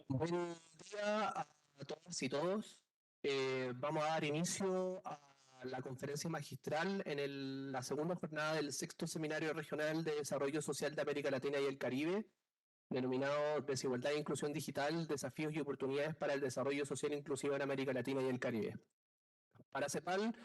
Buen día a todas y todos. Vamos a dar inicio a la conferencia magistral en la segunda jornada del sexto Seminario Regional de Desarrollo Social de América Latina y el Caribe, denominado Desigualdad e Inclusión Digital, Desafíos y Oportunidades para el Desarrollo Social Inclusivo en América Latina y el Caribe. Para CEPAL,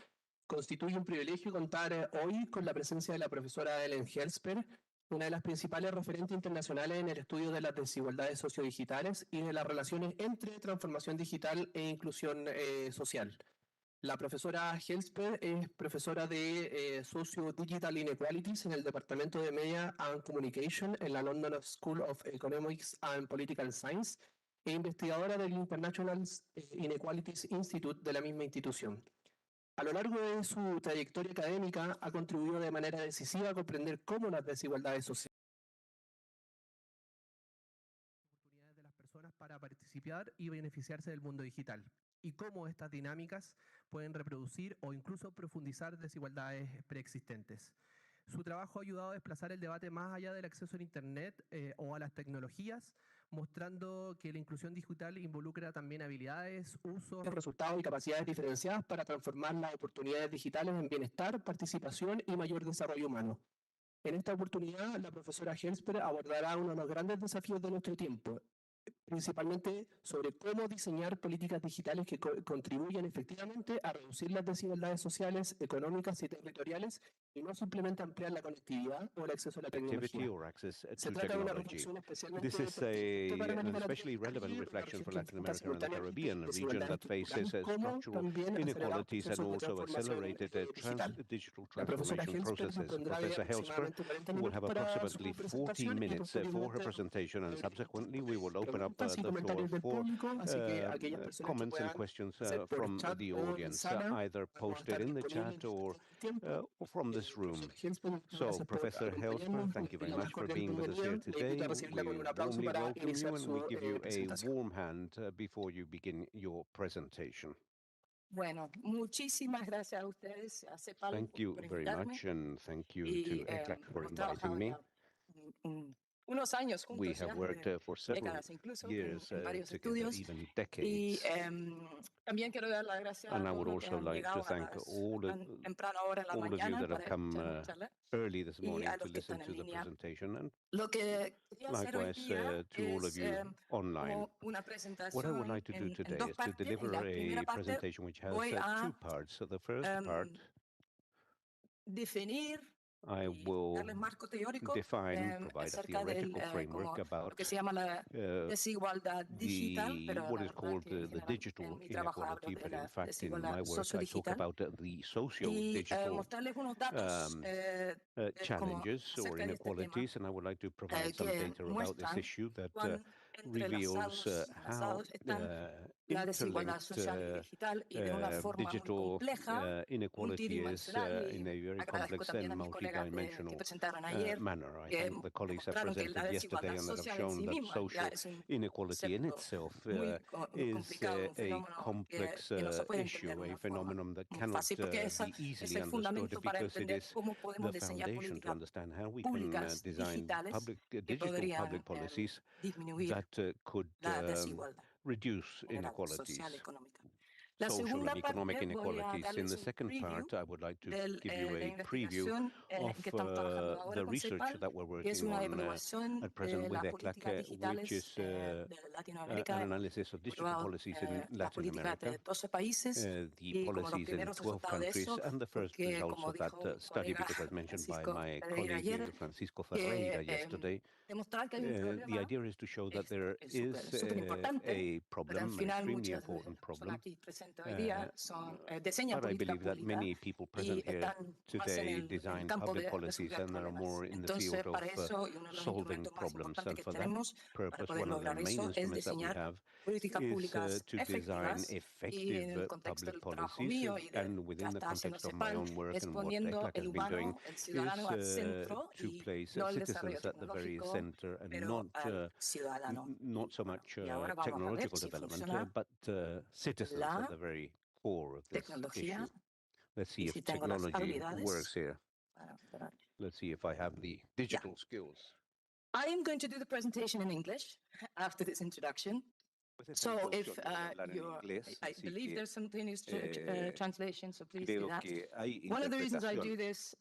constituye un privilegio contar hoy con la presencia de la profesora Ellen Helsper, una de las principales referentes internacionales en el estudio de las desigualdades sociodigitales y de las relaciones entre transformación digital e inclusión social. La profesora Helsper es profesora de Socio-Digital Inequalities en el Departamento de Media and Communication en la London School of Economics and Political Science e investigadora del International Inequalities Institute de la misma institución. A lo largo de su trayectoria académica ha contribuido de manera decisiva a comprender cómo las desigualdades sociales oportunidades de las personas para participar y beneficiarse del mundo digital y cómo estas dinámicas pueden reproducir o incluso profundizar desigualdades preexistentes. Su trabajo ha ayudado a desplazar el debate más allá del acceso a Internet o a las tecnologías, mostrando que la inclusión digital involucra también habilidades, usos, resultados y capacidades diferenciadas para transformar las oportunidades digitales en bienestar, participación y mayor desarrollo humano. En esta oportunidad, la profesora Helsper abordará uno de los grandes desafíos de nuestro tiempo, principalmente sobre cómo diseñar políticas digitales que contribuyan efectivamente a reducir las desigualdades sociales, económicas y territoriales y no simplemente ampliar la conectividad o el acceso a la Activity tecnología. or access Se to trata de una technology. reflexión especialmente This is pertinente para an América Latina y especially el relevant Caribe, una reflection región for que Latin enfrenta America and the simultáneamente Caribbean, a region desigualdades that faces estructurales como structural también acelerar inequalities and procesos de also transformación accelerated digital. digital La profesora transformation Helsper processes. dispondrá de Professor Helsper aproximadamente 40 will minutos have para approximately su 40 presentación y minutes for her posteriormente presentation, and subsequently we will open up preguntas y the floor comentarios del for público, así que aquellas personas que comments and puedan questions hacer por from chat the o en audience, sala, either vamos a posted estar in the disponibles chat en este tiempo. or from this room. Profesor Helsper, muchas So, gracias por Professor Helsper, acompañarnos. thank you Le very doy la más much for cordial being with us bienvenida. here Le invito today. a recibirla con We un aplauso warmly para welcome you iniciar and we su give you a presentación. warm hand before you begin your presentation. Bueno, muchísimas gracias a ustedes, a CEPAL, Thank you por very invitarme. much, and thank you to Y ECLAC for hemos inviting trabajado me. ya unos años We juntos have ya, worked for several décadas incluso, years en varios together, estudios. even Y decades. también quiero dar las gracias And a I would todos los que also han like to llegado a thank tan temprana hora en la all of you mañana that have para come escuchar mi charla early this y morning a to los que listen están en to the línea. presentation, and Lo que quería hacer hoy likewise día to all of es you online. como una What I would presentación like to do en today dos is to partes. En deliver la a primera parte presentation which has voy two a parts. So the first part, definir I y will darles marco teórico define, provide a acerca del theoretical framework como about lo que se llama la desigualdad digital, pero what la is verdad called que en the general digital en mi trabajo hablo inequality, de but in la fact in desigualdad my work I talk sociodigital about the y socio-digital mostrarles unos datos como challenges or acerca de este tema inequalities, and I would like to provide some que data about this muestran issue that cuán reveals how entrelazados están la desigualdad interlinked social y digital y de una forma muy digital compleja, inequality is multidimensional, in y a very agradezco complex and también a mis colegas que multidimensional presentaron ayer, manner. I que thank the colleagues that mostraron que la presented yesterday desigualdad and that have social en shown sí that misma ya social es un inequality in concepto itself muy is complicado, un a fenómeno complex que no se puede entender issue, de a una forma phenomenon that muy cannot fácil, porque be es easily el understood fundamento para because it entender is cómo podemos the diseñar foundation to políticas understand how we can públicas design digitales que digital public podrían policies disminuir that could la desigualdad reduce general, social, inequalities, económica. La social and segunda economic parte voy a inequalities. In darles the un second preview part, I would like to de give you la a preview investigación of en que estamos trabajando ahora the con research CEPAL, that we're que es working una on evaluación at present de with las ECLAC, políticas which digitales is de an Latinoamérica, analysis of digital evaluado policies in las Latin políticas America, de 12 países the y como los policies in primeros 12 resultados de countries, eso, and the first porque results como of that dijo mi study, colega because as mentioned by Francisco my Pereira colleague ayer, Francisco que Ferreira yesterday, demostrar que hay un the problema idea is to show that es there is súper importante, a pero al problem, an final extremely muchas de las important personas problem. aquí presentes hoy Uh, día diseñan but I políticas believe that públicas many people y present here están más en today en el design campo public de policies resolver and are problemas. more in the Entonces, field of para eso, y uno de los solving instrumentos más problems. importantes And que for that tenemos para purpose, poder one of the lograr main eso es instruments that we diseñar have políticas is públicas to design efectivas, y en effective el contexto public del trabajo policies. mío y de And que within the está haciendo context of my CEPAL, own work es and what poniendo ECLAC el has been doing, humano, el is ciudadano al centro to y place no el desarrollo citizens at the very tecnológico, center and not pero al ciudadano. not Y so bueno, much y ahora vamos a ver technological si development, funciona but citizens at la the very core of this issue. tecnología Let's see y if si tengo las technology works habilidades here. para poder. Let's see if I have the Yeah. digital skills. I am going to do the presentation in English after this introduction. Pues esta So if introducción voy a hablar en you're, inglés, I así believe que there's simultaneous eh, translation, so please do creo that. que hay One of the reasons I do interpretación. this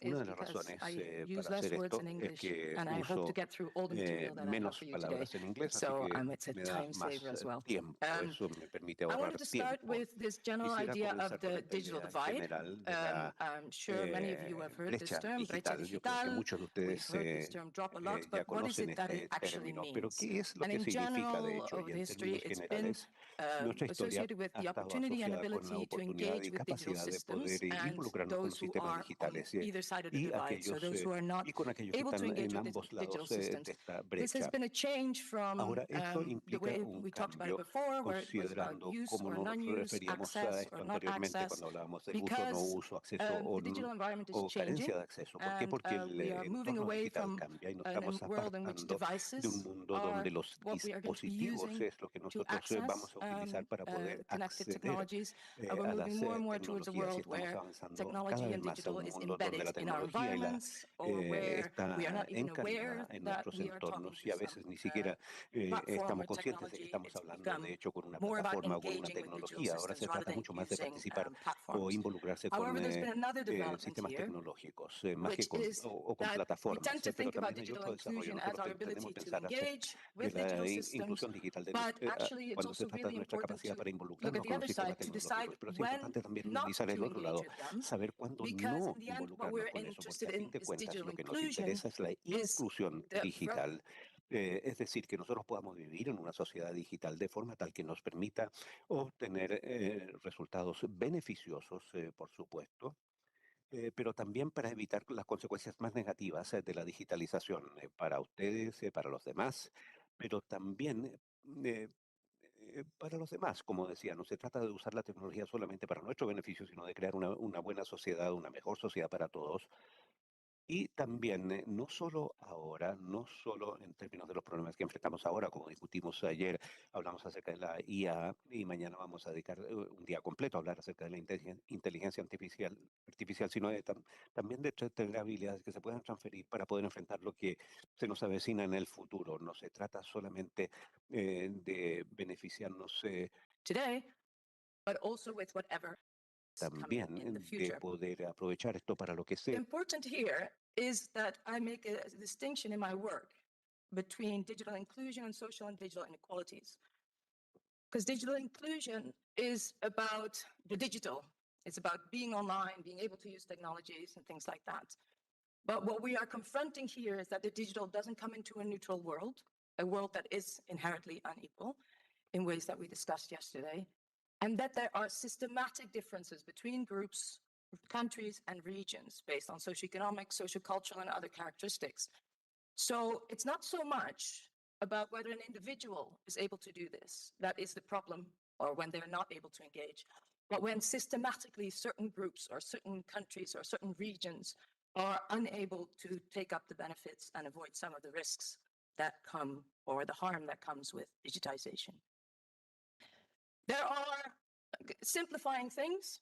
is Una de las because razones I use para less hacer words esto in es English, que and I hope to uso get through all the material that I have menos for you today. palabras en inglés, así So que it's a me da time más saver as well. tiempo. Eso me permite I ahorrar wanted to start tiempo. with this general Quisiera idea comenzar of con the esta digital idea divide. general de la I'm sure many of you have heard this brecha term, brecha digital. Yo creo que digital. muchos de We've ustedes heard this term drop a lot, ya but what is conocen it that it este actually término, pero means? ¿qué es lo And que in significa de general hecho? over Y the en history, términos it's been generales, nuestra historia associated with ha the estado opportunity and asociada con la ability to oportunidad engage y with digital capacidad de systems poder and involucrarnos con los those who sistemas are on digitales either side of the y divide, so those who are not y con aquellos que able to están engage en with ambos digital lados de systems. esta This has brecha. been a change from Ahora, esto the implica way un we talked about it cambio, before, where it was about considerando use cómo or nos non-use, referíamos a access esto or not anteriormente access, cuando hablábamos del uso, no because uso, acceso the digital environment is o carencia changing, de acceso. ¿Por qué? and Porque el we are moving entorno away digital from cambia y nos a estamos world in which apartando de un devices mundo are donde los what we are going to be dispositivos using es lo que to nosotros access vamos a utilizar para poder connected acceder technologies, and we're a moving las more and more towards a tecnologías y world estamos where avanzando cada technology vez and más a digital un is mundo donde embedded la in our tecnología environments, or where we are está not even aware encarnada en that nuestros we are talking entornos to y a some veces ni siquiera platform estamos or conscientes de que technology. estamos It's hablando de become hecho con una more about plataforma o con una engaging with digital tecnología. Ahora systems se rather trata than mucho más de using participar o platforms. involucrarse con However, there's been another development sistemas here, tecnológicos, más que which is o con that we tend plataformas, to pero think about también hay digital otro desarrollo. inclusion as Nosotros our tendemos ability a to pensar acerca engage de with la digital systems, inclusión digital but actually it's cuando se also trata de really nuestra important capacidad to para look at involucrarnos the con los other sistemas side to decide tecnológicos, pero es when importante también not analizar el to otro lado, engage with them, saber cuándo because no in the end, what involucrarnos we're con eso, porque a interested fin in de is cuentas digital lo que nos inclusion, interesa es la is inclusión the digital. Es decir, que nosotros podamos vivir en una sociedad digital de forma tal que nos permita obtener resultados beneficiosos, por supuesto, pero también para evitar las consecuencias más negativas de la digitalización para ustedes, para los demás, pero también eh, para los demás. Como decía, no se trata de usar la tecnología solamente para nuestro beneficio, sino de crear una buena sociedad, una mejor sociedad para todos. Y también, no solo ahora, no solo en términos de los problemas que enfrentamos ahora, como discutimos ayer, hablamos acerca de la IA y mañana vamos a dedicar un día completo a hablar acerca de la inteligencia artificial, sino también de tener habilidades que se puedan transferir para poder enfrentar lo que se nos avecina en el futuro. No se trata solamente de beneficiarnos today, but also with whatever is coming también in the de future. poder aprovechar esto para lo que sea. Important here is that I make a distinction in my work between digital inclusion and social and digital inequalities. Because digital inclusion is about the digital. It's about being online, being able to use technologies and things like that. But what we are confronting here is that the digital doesn't come into a neutral world, a world that is inherently unequal in ways that we discussed yesterday, and that there are systematic differences between groups, countries, and regions based on socioeconomic, sociocultural, and other characteristics. So it's not so much about whether an individual is able to do this. That is the problem, or when they're not able to engage. But when systematically certain groups or certain countries or certain regions are unable to take up the benefits and avoid some of the risks that come, or the harm that comes with digitization. There are, simplifying things,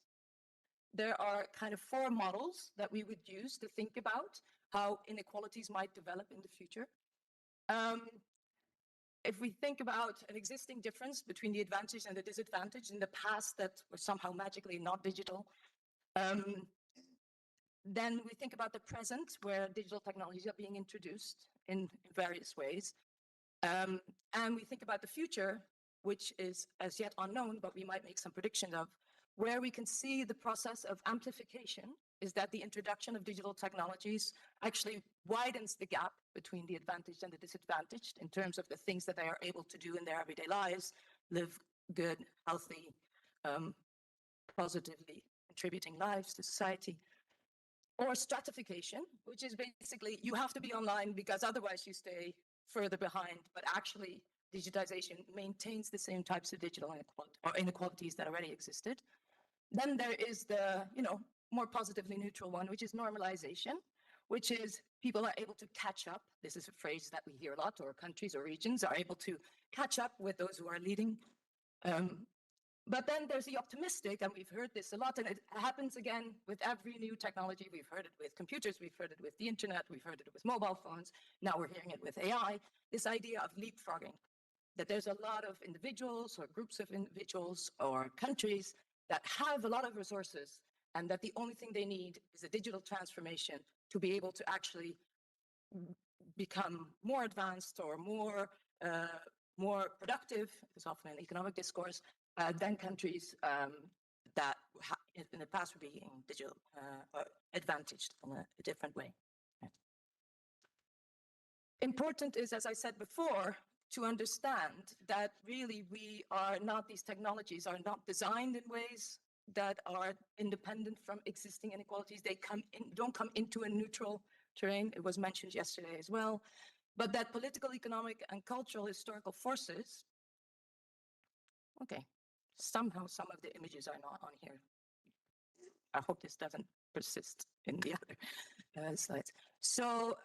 there are kind of 4 models that we would use to think about how inequalities might develop in the future. If we think about an existing difference between the advantage and the disadvantage in the past that were somehow magically not digital, then we think about the present where digital technologies are being introduced in various ways. And we think about the future, which is as yet unknown, but we might make some predictions of, where we can see the process of amplification is that the introduction of digital technologies actually widens the gap between the advantaged and the disadvantaged in terms of the things that they are able to do in their everyday lives, live good, healthy, positively contributing lives to society. Or stratification, which is basically you have to be online because otherwise you stay further behind, but actually digitization maintains the same types of digital inequalities that already existed. Then there is the, more positively neutral one, which is normalization, which is people are able to catch up. This is a phrase that we hear a lot, or countries or regions are able to catch up with those who are leading. But then there's the optimistic, and we've heard this a lot, and it happens again with every new technology. We've heard it with computers, we've heard it with the internet, we've heard it with mobile phones, now we're hearing it with AI, this idea of leapfrogging. that there's a lot of individuals or groups of individuals or countries that have a lot of resources, and that the only thing they need is a digital transformation to be able to actually become more advanced or more productive, is often an economic discourse, than countries that in the past were being digital advantaged in a different way. Important is, as I said before, to understand that really these technologies are not designed in ways that are independent from existing inequalities. They don't come into a neutral terrain. It was mentioned yesterday as well. But that political, economic, and cultural historical forces, okay, somehow some of the images are not on here. I hope this doesn't persist in the other slides. So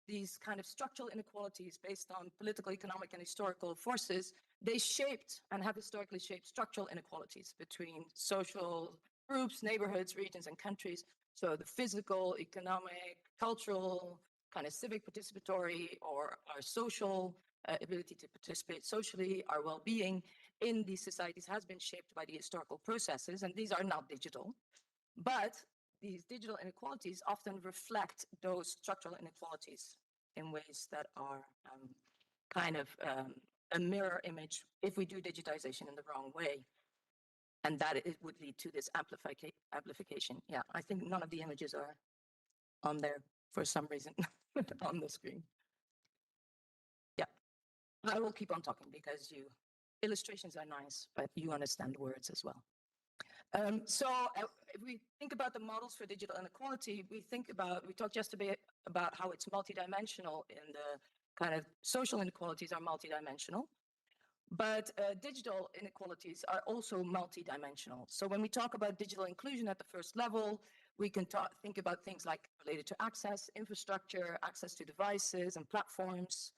these kind of structural inequalities based on political, economic, and historical forces, they shaped and have historically shaped structural inequalities between social groups, neighborhoods, regions, and countries. So the physical, economic, cultural, kind of civic participatory, or our social ability to participate socially, our well-being in these societies has been shaped by the historical processes, and these are not digital. But these digital inequalities often reflect those structural inequalities in ways that are kind of a mirror image if we do digitization in the wrong way. And that it would lead to this amplification. Yeah, I think none of the images are on there for some reason on the screen. Yeah, I will keep on talking because illustrations are nice, but you understand words as well. So if we think about the models for digital inequality, we talked yesterday about how it's multidimensional in the kind of social inequalities are multidimensional, but digital inequalities are also multidimensional. So when we talk about digital inclusion at the first level, we can think about things like related to access, infrastructure, access to devices and platforms.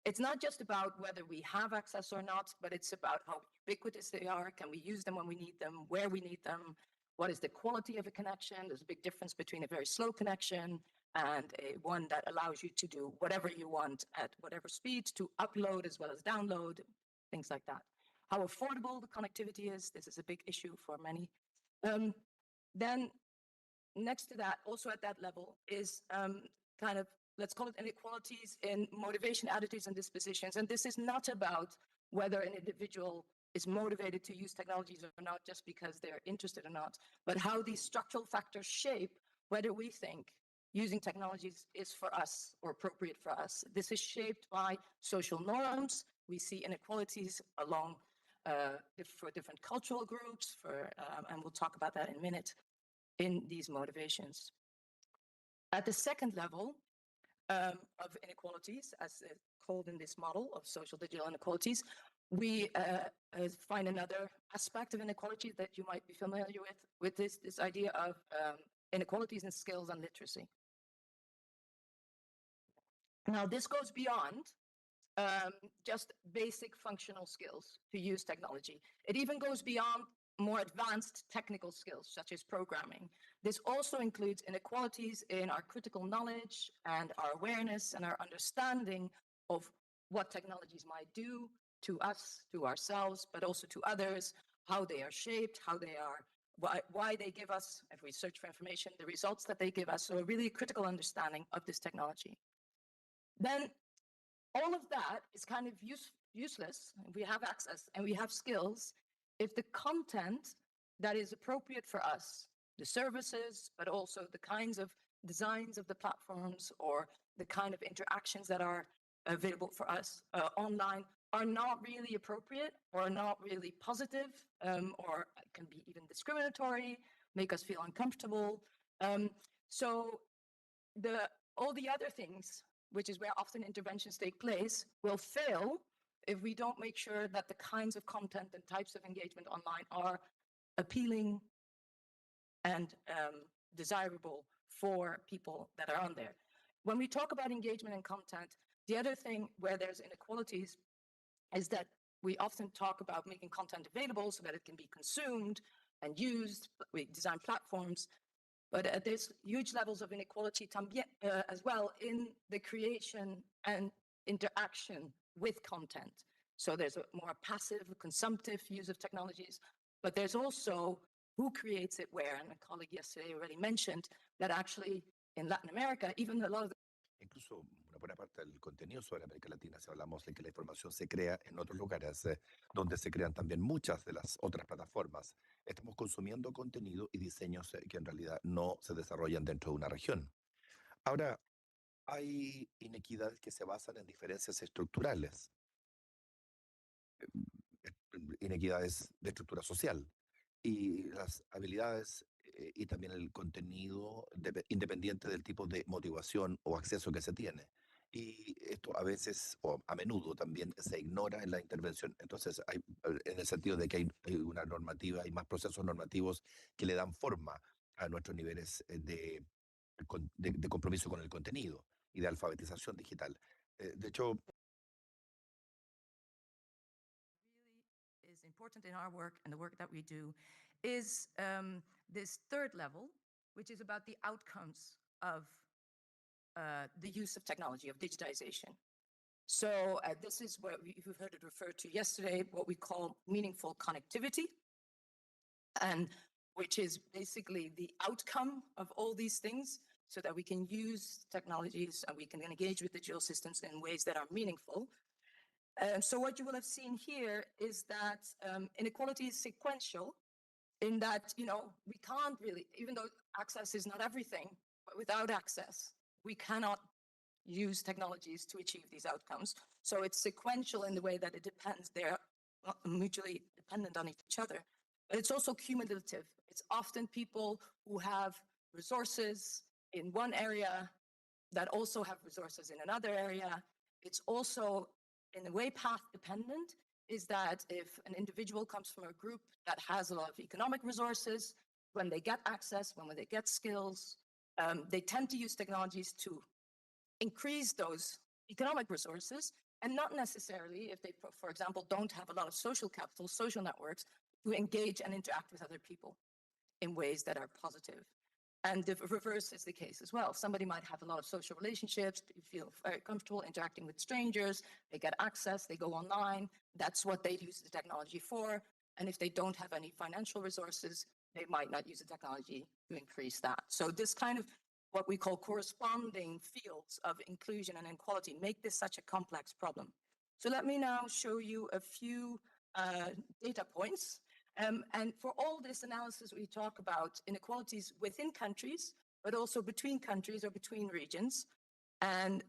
It's not just about whether we have access or not, but it's about how ubiquitous they are. Can we use them when we need them, where we need them? What is the quality of a connection? There's a big difference between a very slow connection and one that allows you to do whatever you want at whatever speed, to upload as well as download, things like that. How affordable the connectivity is. This is a big issue for many. Then next to that, also at that level, is kind of, let's call it inequalities in motivation, attitudes, and dispositions. And this is not about whether an individual is motivated to use technologies or not just because they're interested or not, but how these structural factors shape whether we think using technologies is for us or appropriate for us. This is shaped by social norms. We see inequalities along for different cultural groups, and we'll talk about that in a minute, in these motivations. At the second level of inequalities, as called in this model of social digital inequalities, we find another aspect of inequality that you might be familiar with this idea of inequalities in skills and literacy. Now, this goes beyond just basic functional skills to use technology. It even goes beyond more advanced technical skills, such as programming. This also includes inequalities in our critical knowledge and our awareness and our understanding of what technologies might do to us, to ourselves, but also to others, how they are shaped, how they are, why they give us, if we search for information, the results that they give us. So a really critical understanding of this technology. Then all of that is kind of useless. We have access and we have skills if the content that is appropriate for us, the services, but also the kinds of designs of the platforms or the kind of interactions that are available for us online are not really appropriate or not really positive, or can be even discriminatory, make us feel uncomfortable. So all the other things, which is where often interventions take place, will fail if we don't make sure that the kinds of content and types of engagement online are appealing and desirable for people that are on there. When we talk about engagement and content, the other thing where there's inequalities is that we often talk about making content available so that it can be consumed and used. We design platforms, but there's huge levels of inequality as well in the creation and interaction with content. So there's a more passive, consumptive use of technologies, but there's also who creates it where. And a colleague yesterday already mentioned that actually in Latin America, even a lot of the Incluso una buena parte del contenido sobre América Latina, si hablamos de que la información se crea en otros lugares donde se crean también muchas de las otras plataformas, estamos consumiendo contenido y diseños que en realidad no se desarrollan dentro de una región. Ahora, hay inequidades que se basan en diferencias estructurales, inequidades de estructura social y las habilidades y también el contenido independiente del tipo de motivación o acceso que se tiene. Y esto a veces o a menudo también se ignora en la intervención. Entonces, en el sentido de que hay una normativa, hay más procesos normativos que le dan forma a nuestros niveles de compromiso con el contenido y de alfabetización digital. De hecho, really is important in our work and the work that we do is this third level, which is about the outcomes of the use of technology, of digitization. So this is what you've heard it referred to yesterday, what we call meaningful connectivity, and which is basically the outcome of all these things so that we can use technologies and we can engage with digital systems in ways that are meaningful. So what you will have seen here is that inequality is sequential in that, you know, we can't really, even though access is not everything, but without access, we cannot use technologies to achieve these outcomes. So it's sequential in the way that it depends. They're mutually dependent on each other. But it's also cumulative. It's often people who have resources in one area that also have resources in another area. It's also, in a way, path dependent, is that if an individual comes from a group that has a lot of economic resources, when they get access, when they get skills, they tend to use technologies to increase those economic resources, and not necessarily if they, for example, don't have a lot of social capital, social networks, to engage and interact with other people in ways that are positive. And the reverse is the case as well. Somebody might have a lot of social relationships, feel very comfortable interacting with strangers, they get access, they go online, that's what they use the technology for. And if they don't have any financial resources, they might not use the technology to increase that. So this kind of what we call corresponding fields of inclusion and inequality make this such a complex problem. So let me now show you a few data points. And for all this analysis, we talk about inequalities within countries, but also between countries or between regions. And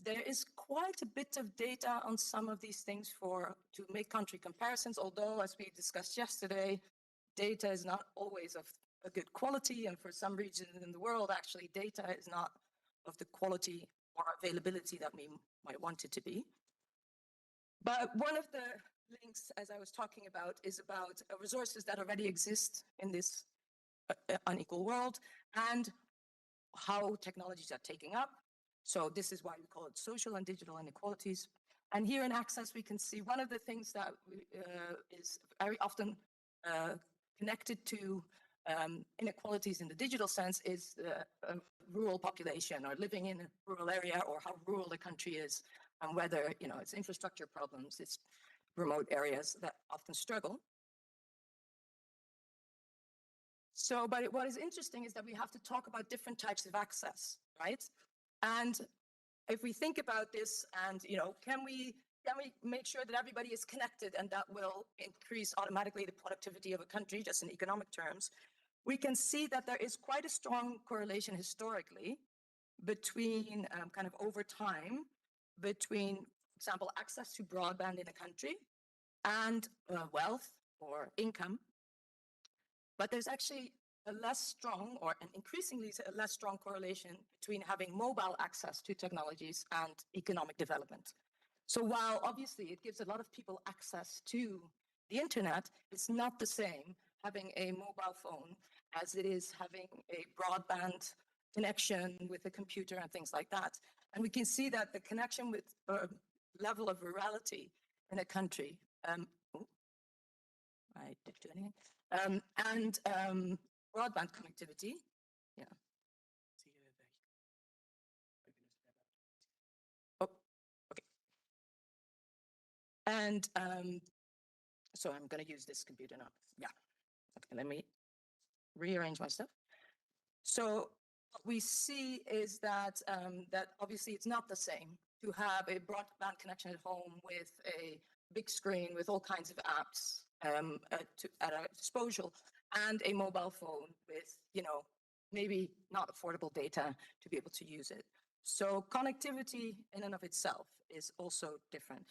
there is quite a bit of data on some of these things to make country comparisons, although, as we discussed yesterday, data is not always of a good quality. And for some regions in the world, actually, data is not of the quality or availability that we might want it to be. But one of the links, as I was talking about, is about resources that already exist in this unequal world and how technologies are taking up. So this is why we call it social and digital inequalities. And here in Access, we can see one of the things that is very often connected to inequalities in the digital sense is the rural population or living in a rural area or how rural the country is and whether, you know, it's infrastructure problems, it's remote areas that often struggle. So, but what is interesting is that we have to talk about different types of access, right? And if we think about this and, you know, can we make sure that everybody is connected and that will increase automatically the productivity of a country, just in economic terms, we can see that there is quite a strong correlation historically between kind of over time, between, for example, access to broadband in a country and wealth or income. But there's actually a less strong or an increasingly less strong correlation between having mobile access to technologies and economic development. So while obviously it gives a lot of people access to the internet, it's not the same having a mobile phone as it is having a broadband connection with a computer and things like that. And we can see that the connection with level of rurality in a country, I didn't do anything, and broadband connectivity, yeah. Oh, okay. And so I'm going to use this computer now. Yeah. Okay, let me rearrange my stuff. So what we see is that that obviously it's not the same to have a broadband connection at home with a big screen with all kinds of apps at our disposal, and a mobile phone with, maybe not affordable data to be able to use it. So connectivity in and of itself is also different.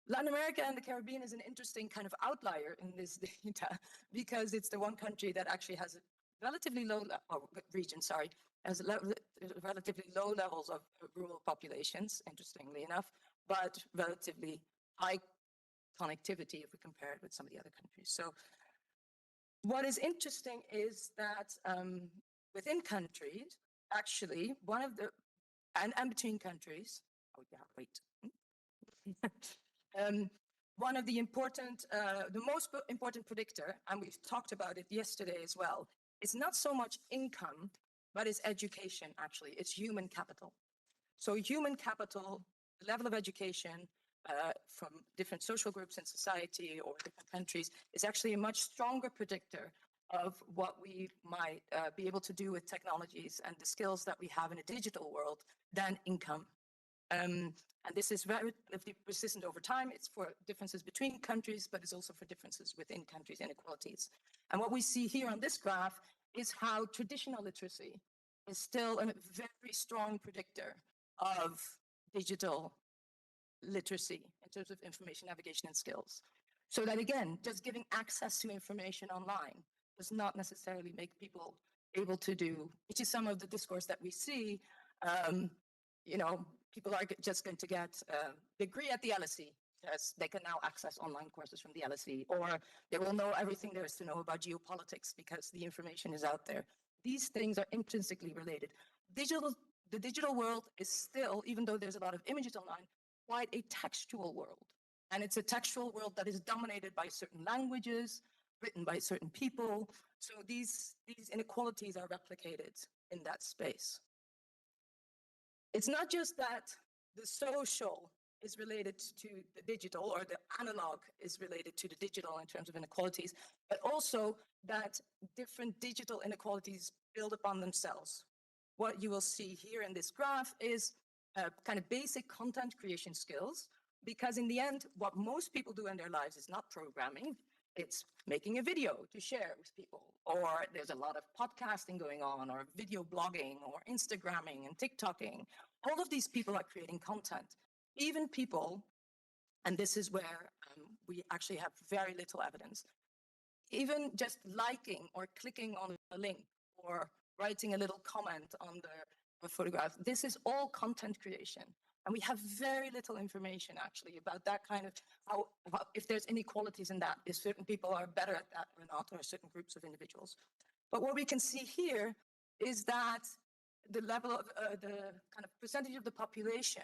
Latin America and the Caribbean is an interesting kind of outlier in this data because it's the one country that actually has a relatively low, region, sorry, has relatively low levels of rural populations, interestingly enough, but relatively high connectivity if we compare it with some of the other countries. So what is interesting is that within countries, actually, and between countries, oh yeah, wait. One of the the most important predictor, and we've talked about it yesterday as well, is not so much income, but it's education, actually. It's human capital. So human capital, the level of education from different social groups in society or different countries is actually a much stronger predictor of what we might be able to do with technologies and the skills that we have in a digital world than income. And this is relatively persistent over time. It's for differences between countries, but it's also for differences within countries, inequalities. And what we see here on this graph is how traditional literacy is still a very strong predictor of digital literacy in terms of information navigation and skills. So that, again, just giving access to information online does not necessarily make people able to do, which is some of the discourse that we see. People are just going to get a degree at the LSE, as they can now access online courses from the LSE, or they will know everything there is to know about geopolitics because the information is out there. These things are intrinsically related. The digital world is still, even though there's a lot of images online, quite a textual world. And it's a textual world that is dominated by certain languages, written by certain people. So these inequalities are replicated in that space. It's not just that the social is related to the digital, or the analog is related to the digital in terms of inequalities, but also that different digital inequalities build upon themselves. What you will see here in this graph is kind of basic content creation skills, because in the end, what most people do in their lives is not programming, it's making a video to share with people, or there's a lot of podcasting going on, or video blogging, or Instagramming and TikToking. All of these people are creating content. Even people, and this is where we actually have very little evidence, even just liking or clicking on a link or writing a little comment on the photograph, this is all content creation. And we have very little information actually about that kind of if there's inequalities in that, if certain people are better at that or not, or certain groups of individuals. But what we can see here is that the level of the kind of percentage of the population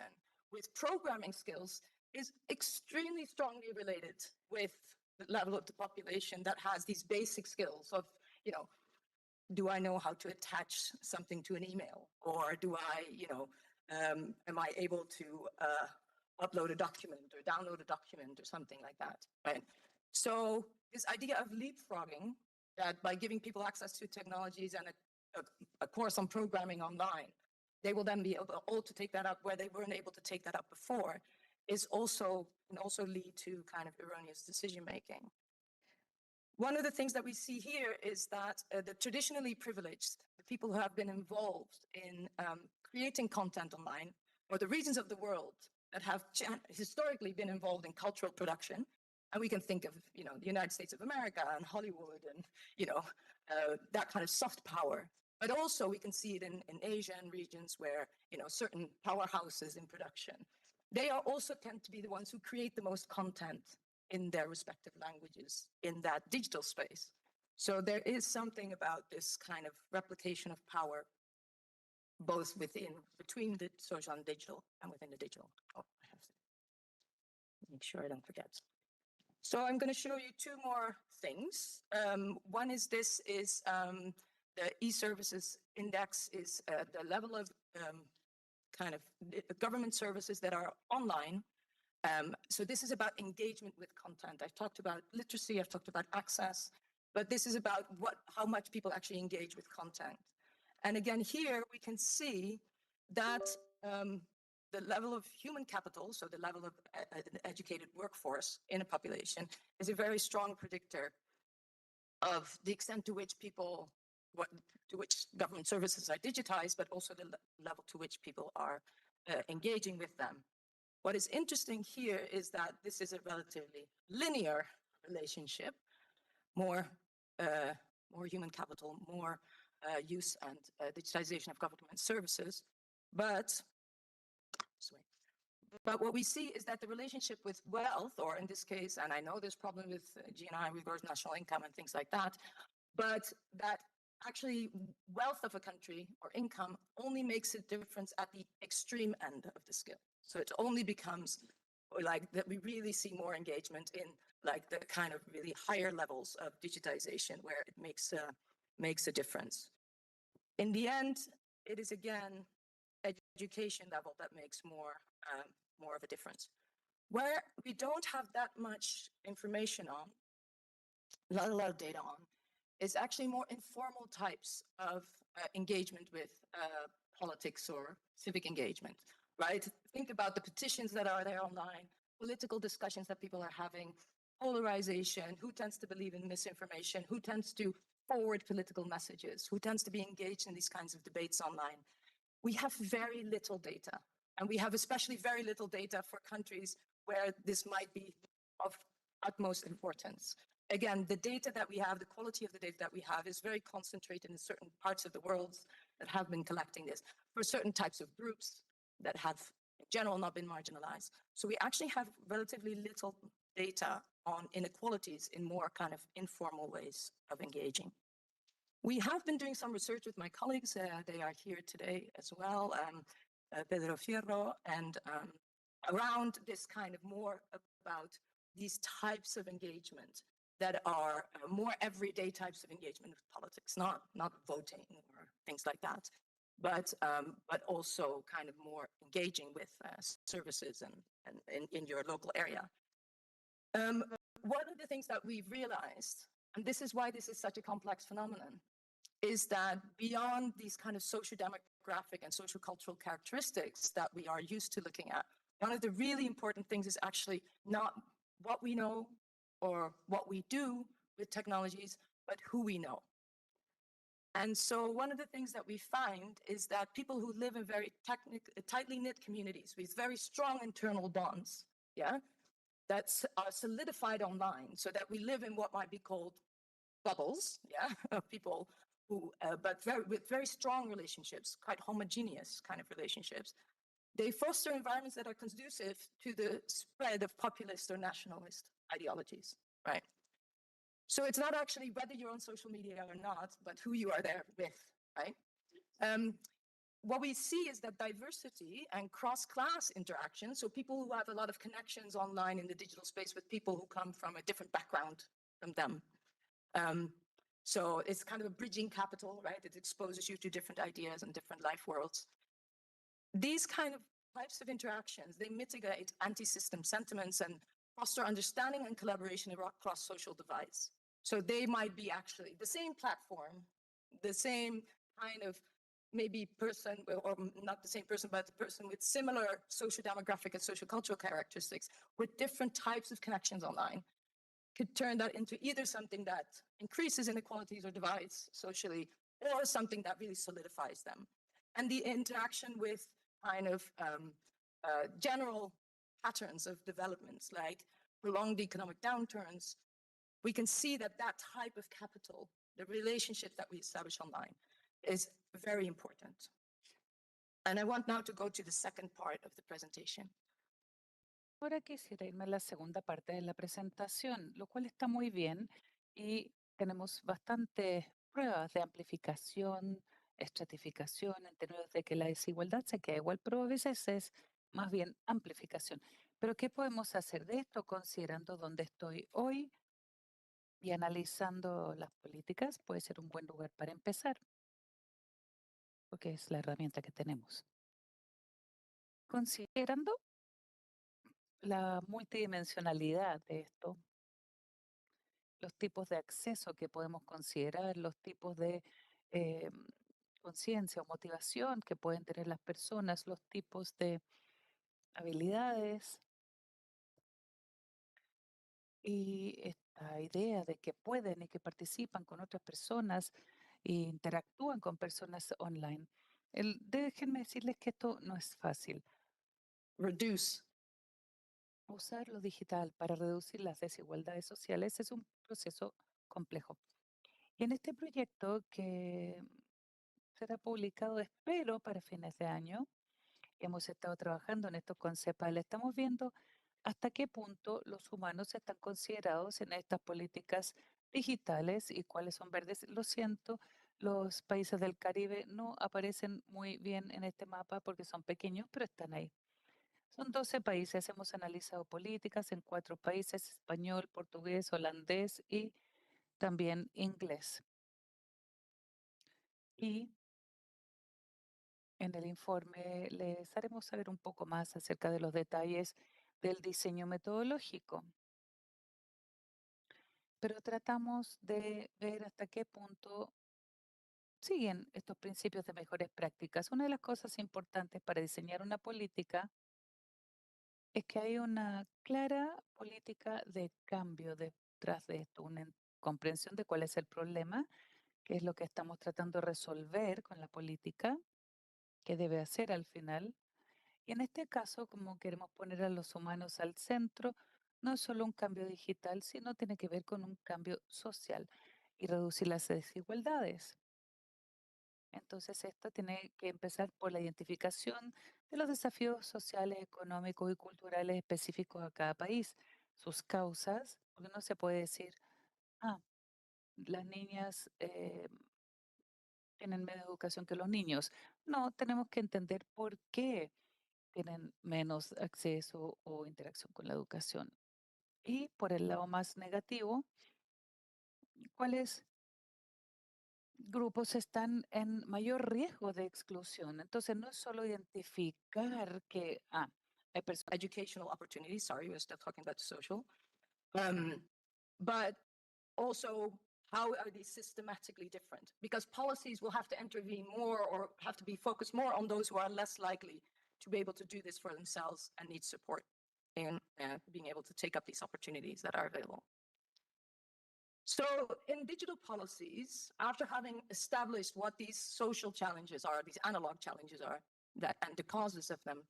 with programming skills is extremely strongly related with the level of the population that has these basic skills of, do I know how to attach something to an email? Or do I, am I able to upload a document or download a document or something like that, right? So this idea of leapfrogging, that by giving people access to technologies and a course on programming online, they will then be able to take that up where they weren't able to take that up before, can also lead to kind of erroneous decision making. One of the things that we see here is that the traditionally privileged, the people who have been involved in creating content online, or the regions of the world that have historically been involved in cultural production, and we can think of, the United States of America and Hollywood and, that kind of soft power. But also we can see it in Asia and regions where, certain powerhouses in production, they are also tend to be the ones who create the most content in their respective languages in that digital space. So there is something about this kind of replication of power, both between the social and digital, and within the digital. Oh, I have to make sure I don't forget. So I'm going to show you two more things. One is the e-services index is the level of kind of government services that are online So this is about engagement with content. I've talked about literacy, I've talked about access, but this is about how much people actually engage with content. And again, here we can see that the level of human capital, so the level of an educated workforce in a population, is a very strong predictor of the extent to which to which government services are digitized, but also the level to which people are engaging with them. What is interesting here is that this is a relatively linear relationship, more human capital, more use and digitization of government services. But what we see is that the relationship with wealth, or in this case, and I know there's problem with GNI, with gross national income and things like that, but that actually wealth of a country or income only makes a difference at the extreme end of the scale. So it only becomes like that we really see more engagement in like the kind of really higher levels of digitization where it makes a difference. In the end, it is again education level that makes more of a difference. Where we don't have that much information on, not a lot of data on, is actually more informal types of engagement with politics or civic engagement, right? Think about the petitions that are there online, political discussions that people are having, polarization, who tends to believe in misinformation, who tends to forward political messages, who tends to be engaged in these kinds of debates online. We have very little data, and we have especially very little data for countries where this might be of utmost importance. Again, the data that we have, the quality of the data that we have is very concentrated in certain parts of the world that have been collecting this for certain types of groups that have in general not been marginalized. So we actually have relatively little data on inequalities in more kind of informal ways of engaging. We have been doing some research with my colleagues. They are here today as well, Pedro Fierro, and around this kind of more about these types of engagement that are more everyday types of engagement with politics, not voting or things like that, but also kind of more engaging with services and in your local area. One of the things that we've realized, and this is why this is such a complex phenomenon, is that beyond these kind of socio-demographic and social-cultural characteristics that we are used to looking at, one of the really important things is actually not what we know or what we do with technologies, but who we know. And so one of the things that we find is that people who live in very tightly knit communities with very strong internal bonds, that are solidified online, so that we live in what might be called bubbles, of people who, with very strong relationships, quite homogeneous kind of relationships. They foster environments that are conducive to the spread of populist or nationalist ideologies, right? So it's not actually whether you're on social media or not, but who you are there with, right? What we see is that diversity and cross-class interaction, so people who have a lot of connections online in the digital space with people who come from a different background from them. So it's kind of a bridging capital, right? It exposes you to different ideas and different life worlds. These kind of types of interactions, they mitigate anti-system sentiments and foster understanding and collaboration across social divides. So they might be actually the same platform, the same kind of maybe person, or not the same person, but the person with similar socio-demographic and social-cultural characteristics with different types of connections online could turn that into either something that increases inequalities or divides socially, or something that really solidifies them. And the interaction with kind of general patterns of developments, like prolonged economic downturns, we can see that that type of capital, the relationship that we establish online, is very important. And I want now to go to the second part of the presentation. Ahora quisiera irme a la segunda parte de la presentación, lo cual está muy bien y tenemos bastantes pruebas de amplificación, estratificación en términos de que la desigualdad se queda igual, pero a veces es más bien amplificación. Pero ¿qué podemos hacer de esto considerando dónde estoy hoy y analizando las políticas? Puede ser un buen lugar para empezar, porque es la herramienta que tenemos. Considerando la multidimensionalidad de esto, los tipos de acceso que podemos considerar, los tipos de eh, conciencia o motivación que pueden tener las personas, los tipos de habilidades y esta idea de que pueden y que participan con otras personas e interactúan con personas online. Déjenme decirles que esto no es fácil. reduce Usar lo digital para reducir las desigualdades sociales es un proceso complejo. Y en este proyecto que será publicado, espero, para fines de año, hemos estado trabajando en esto con CEPAL. Estamos viendo hasta qué punto los humanos están considerados en estas políticas digitales y cuáles son verdes. Lo siento, los países del Caribe no aparecen muy bien en este mapa porque son pequeños, pero están ahí. Son 12 países. Hemos analizado políticas en 4 países: español, portugués, holandés y también inglés. Y en el informe les haremos saber un poco más acerca de los detalles del diseño metodológico, pero tratamos de ver hasta qué punto siguen estos principios de mejores prácticas. Una de las cosas importantes para diseñar una política es que hay una clara política de cambio detrás de esto, una comprensión de cuál es el problema, qué es lo que estamos tratando de resolver con la política, qué debe hacer al final. Y en este caso, como queremos poner a los humanos al centro, no es solo un cambio digital, sino tiene que ver con un cambio social y reducir las desigualdades. Entonces, esto tiene que empezar por la identificación de los desafíos sociales, económicos y culturales específicos a cada país, sus causas, porque no se puede decir, ah, las niñas tienen menos educación que los niños. No, tenemos que entender por qué tienen menos acceso o interacción con la educación. Y por el lado más negativo, ¿cuáles grupos están en mayor riesgo de exclusión? Entonces, no es solo identificar que hay personas. educational opportunities. Sorry, we're still talking about social. But also, how are these systematically different? Because policies will have to intervene more or have to be focused more on those who are less likely to be able to do this for themselves and need support in being able to take up these opportunities that are available. So in digital policies, after having established what these social challenges are, these analog challenges are, and the causes of them,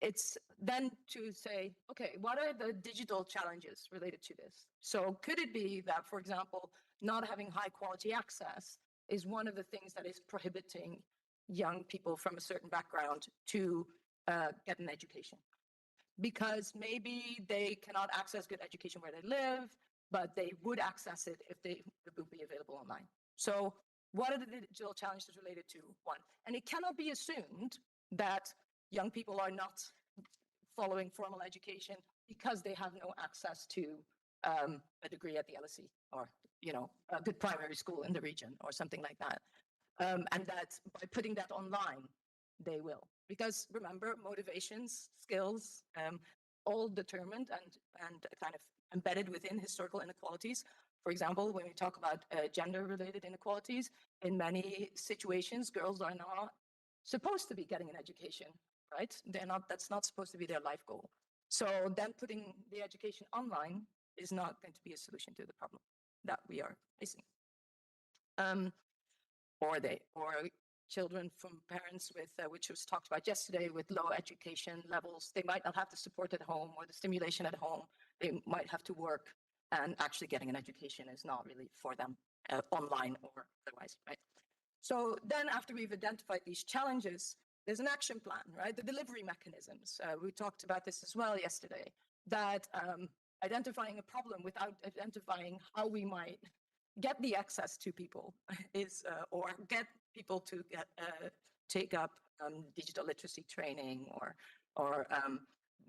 it's then to say, okay, what are the digital challenges related to this? So could it be that, for example, not having high quality access is one of the things that is prohibiting young people from a certain background to get an education? Because maybe they cannot access good education where they live, but they would access it if it would be available online. So what are the digital challenges related to? One, and it cannot be assumed that young people are not following formal education because they have no access to a degree at the LSE or a good primary school in the region or something like that. And that by putting that online, they will. Because remember, motivations, skills, all determined and kind of embedded within historical inequalities. For example, when we talk about gender-related inequalities, in many situations, girls are not supposed to be getting an education, right? That's not supposed to be their life goal. So then putting the education online is not going to be a solution to the problem that we are facing. Or children from parents with, which was talked about yesterday, with low education levels, they might not have the support at home or the stimulation at home. They might have to work, and actually getting an education is not really for them, online or otherwise, right? So then after we've identified these challenges, there's an action plan, right? The delivery mechanisms. We talked about this as well yesterday, that identifying a problem without identifying how we might get the access to people is, or get people to take up digital literacy training, or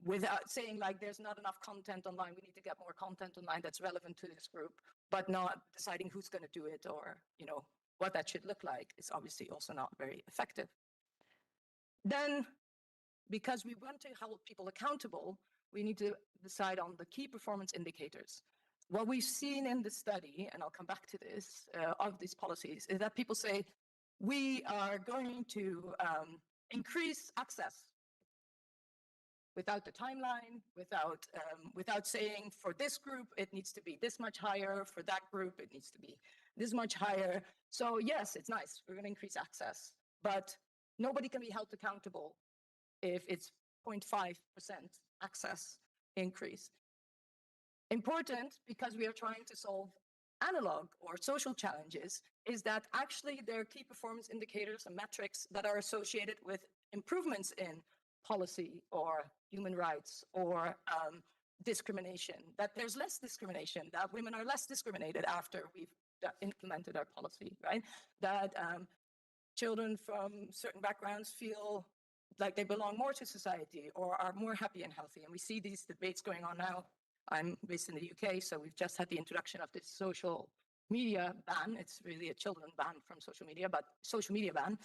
without saying like there's not enough content online, we need to get more content online that's relevant to this group, but not deciding who's going to do it or what that should look like is obviously also not very effective. Then, because we want to hold people accountable, we need to decide on the key performance indicators. What we've seen in the study, and I'll come back to this, of these policies, is that people say, we are going to increase access without the timeline, without saying for this group, it needs to be this much higher, for that group, it needs to be this much higher. So yes, it's nice, we're gonna increase access, but nobody can be held accountable if it's 0.5% access increase. Important, because we are trying to solve analog or social challenges, is that actually there are key performance indicators and metrics that are associated with improvements in policy or human rights or discrimination, that there's less discrimination, that women are less discriminated after we've implemented our policy, right? That children from certain backgrounds feel like they belong more to society or are more happy and healthy. And we see these debates going on now. I'm based in the UK, so we've just had the introduction of this social media ban. It's really a children ban from social media, but social media ban,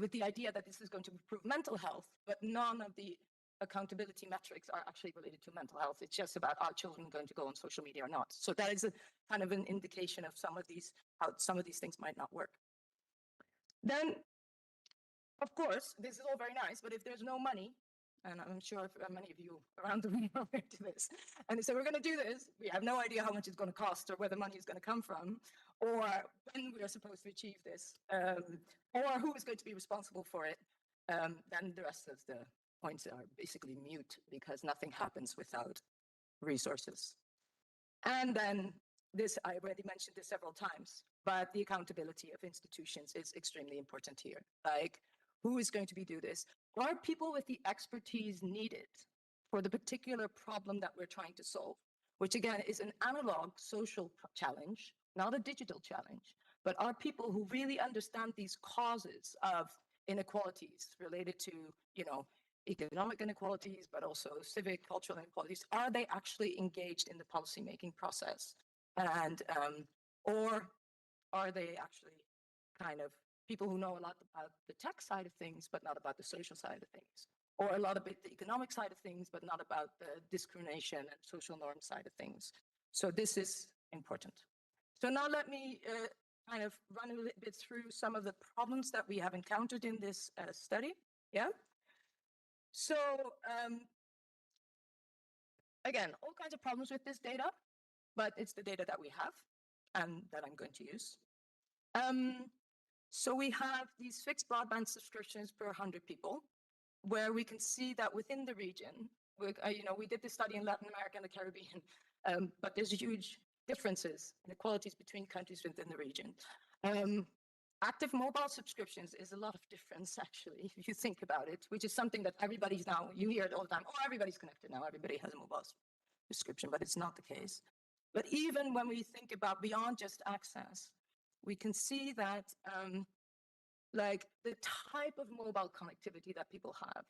with the idea that this is going to improve mental health, but none of the accountability metrics are actually related to mental health. It's just about, are children going to go on social media or not? So that is a kind of an indication of some of these, how some of these things might not work. Then, of course, this is all very nice, but if there's no money, and I'm sure many of you around the room are aware to this, and they say, we're going to do this, we have no idea how much it's going to cost or where the money is going to come from, or when we are supposed to achieve this, or who is going to be responsible for it, then the rest of the points are basically mute because nothing happens without resources. And then this, I already mentioned this several times, but the accountability of institutions is extremely important here. Like, who is going to do this? Are people with the expertise needed for the particular problem that we're trying to solve, which again is an analog social challenge, not a digital challenge, but are people who really understand these causes of inequalities related to, you know, economic inequalities, but also civic, cultural inequalities, are they actually engaged in the policymaking process? And, or are they actually kind of people who know a lot about the tech side of things, but not about the social side of things, or a lot about the economic side of things, but not about the discrimination and social norm side of things. So this is important. So now let me kind of run a little bit through some of the problems that we have encountered in this study. Yeah. So again, all kinds of problems with this data, but it's the data that we have and that I'm going to use. So we have these fixed broadband subscriptions per 100 people, where we can see that within the region, we did this study in Latin America and the Caribbean, but there's huge differences, inequalities between countries within the region. Active mobile subscriptions is a lot of difference, actually, if you think about it, which is something that everybody's now, you hear it all the time, oh, everybody's connected now, everybody has a mobile subscription, but it's not the case. But even when we think about beyond just access, we can see that like the type of mobile connectivity that people have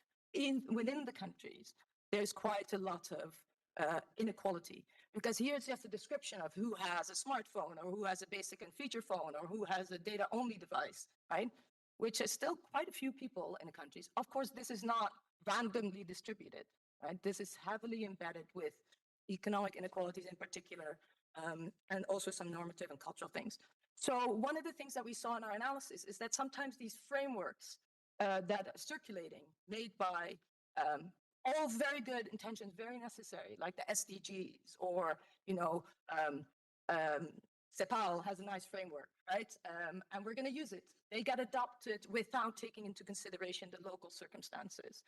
within the countries, there's quite a lot of inequality, because here it's just a description of who has a smartphone or who has a basic and feature phone or who has a data-only device, right? Which is still quite a few people in the countries. Of course, this is not randomly distributed, right? This is heavily embedded with economic inequalities in particular, and also some normative and cultural things. So one of the things that we saw in our analysis is that sometimes these frameworks that are circulating, made by all very good intentions, very necessary, like the SDGs, or, CEPAL has a nice framework, right? And we're going to use it. They get adopted without taking into consideration the local circumstances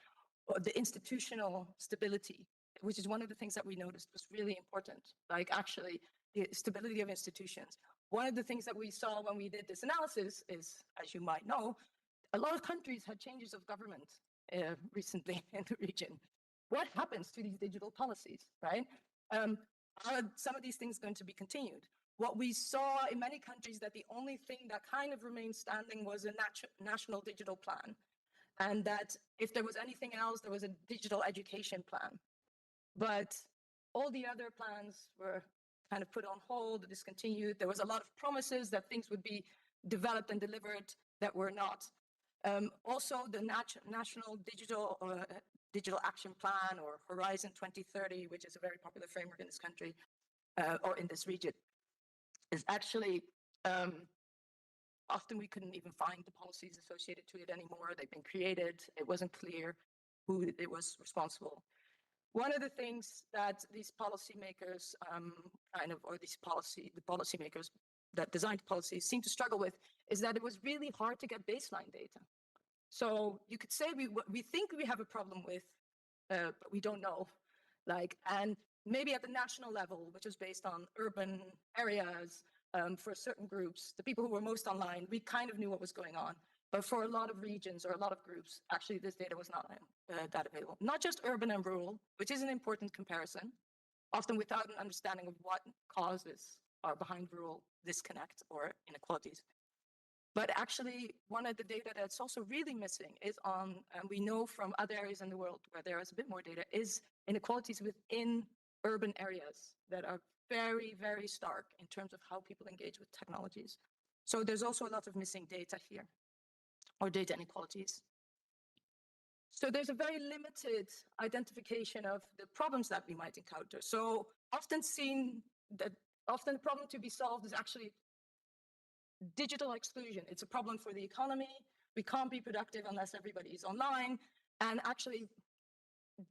or the institutional stability, which is one of the things that we noticed was really important, like actually the stability of institutions. One of the things that we saw when we did this analysis is, as you might know, a lot of countries had changes of government recently in the region. What happens to these digital policies, right? Are some of these things going to be continued? What we saw in many countries, that the only thing that kind of remained standing was a national digital plan. And that if there was anything else, there was a digital education plan. But all the other plans were kind of put on hold, discontinued. There was a lot of promises that things would be developed and delivered that were not. Also, the national Digital Action Plan or Horizon 2030, which is a very popular framework in this country or in this region, is actually often we couldn't even find the policies associated to it anymore. They've been created. It wasn't clear who it was responsible. One of the things that these policymakers the policymakers that designed policies seem to struggle with is that it was really hard to get baseline data. So you could say we think we have a problem with, but we don't know. And maybe at the national level, which is based on urban areas, for certain groups, the people who were most online, we kind of knew what was going on. But for a lot of regions or a lot of groups, actually this data was not that available. Not just urban and rural, which is an important comparison, often without an understanding of what causes are behind rural disconnect or inequalities. But actually, one of the data that's also really missing is on, and we know from other areas in the world where there is a bit more data, is inequalities within urban areas that are very, very stark in terms of how people engage with technologies. So there's also a lot of missing data here, or data inequalities. So there's a very limited identification of the problems that we might encounter. So often the problem to be solved is actually digital exclusion. It's a problem for the economy. We can't be productive unless everybody is online. And actually,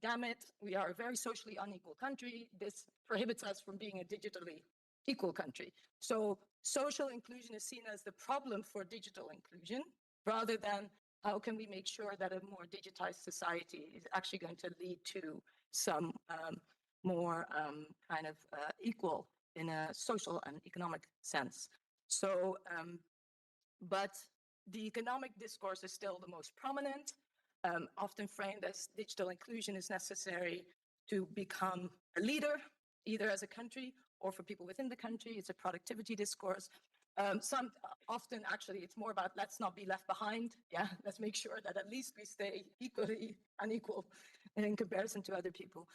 damn it, we are a very socially unequal country. This prohibits us from being a digitally equal country. So social inclusion is seen as the problem for digital inclusion, rather than how can we make sure that a more digitized society is actually going to lead to some more equal in a social and economic sense. So, but the economic discourse is still the most prominent, often framed as digital inclusion is necessary to become a leader, either as a country or for people within the country. It's a productivity discourse. Often, actually, it's more about let's not be left behind. Yeah, let's make sure that at least we stay equally unequal in comparison to other people.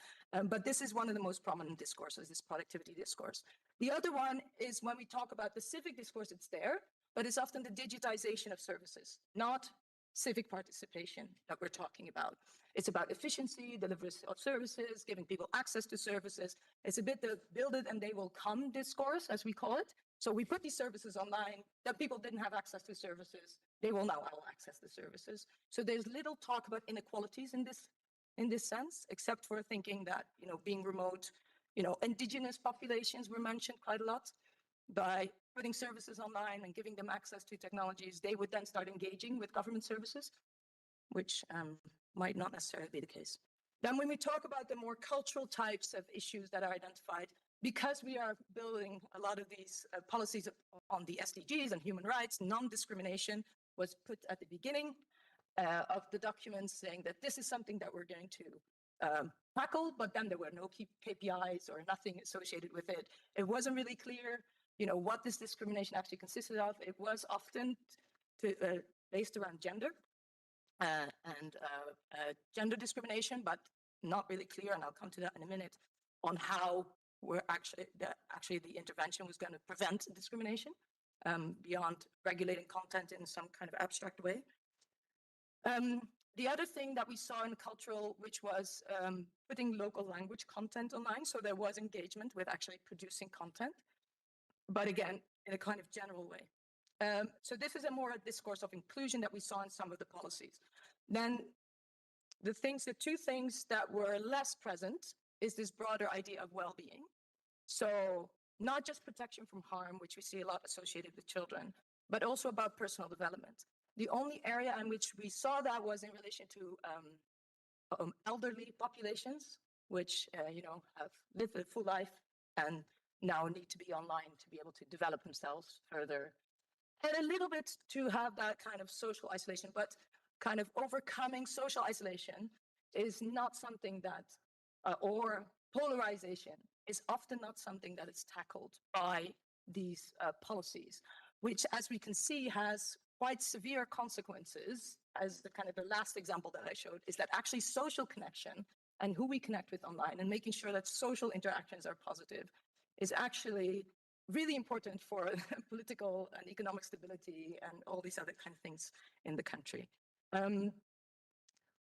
But this is one of the most prominent discourses, this productivity discourse. The other one is when we talk about the civic discourse, it's there, but it's often the digitization of services, not civic participation that we're talking about. It's about efficiency, delivery of services, giving people access to services. It's a bit the build it and they will come discourse, as we call it. So we put these services online that people didn't have access to services. They will now have access to services. So there's little talk about inequalities in this sense, except for thinking that, being remote, indigenous populations were mentioned quite a lot. By putting services online and giving them access to technologies, they would then start engaging with government services, which might not necessarily be the case. Then when we talk about the more cultural types of issues that are identified, because we are building a lot of these policies on the SDGs and human rights, non-discrimination was put at the beginning of the documents, saying that this is something that we're going to tackle, but then there were no KPIs or nothing associated with it. It wasn't really clear, what this discrimination actually consisted of. It was often based around gender and gender discrimination, but not really clear, and I'll come to that in a minute, on how we're actually the intervention was going to prevent discrimination beyond regulating content in some kind of abstract way. The other thing that we saw in cultural, which was putting local language content online, so there was engagement with actually producing content, but again, in a kind of general way. So this is a more discourse of inclusion that we saw in some of the policies. Then the two things that were less present is this broader idea of well-being. So not just protection from harm, which we see a lot associated with children, but also about personal development. The only area in which we saw that was in relation to elderly populations, which have lived a full life and now need to be online to be able to develop themselves further. And a little bit to have that kind of social isolation, but kind of overcoming social isolation is not something that, or polarization is often not something that is tackled by these policies, which, as we can see, has quite severe consequences. As the last example that I showed, is that actually social connection and who we connect with online and making sure that social interactions are positive is actually really important for political and economic stability and all these other kind of things in the country.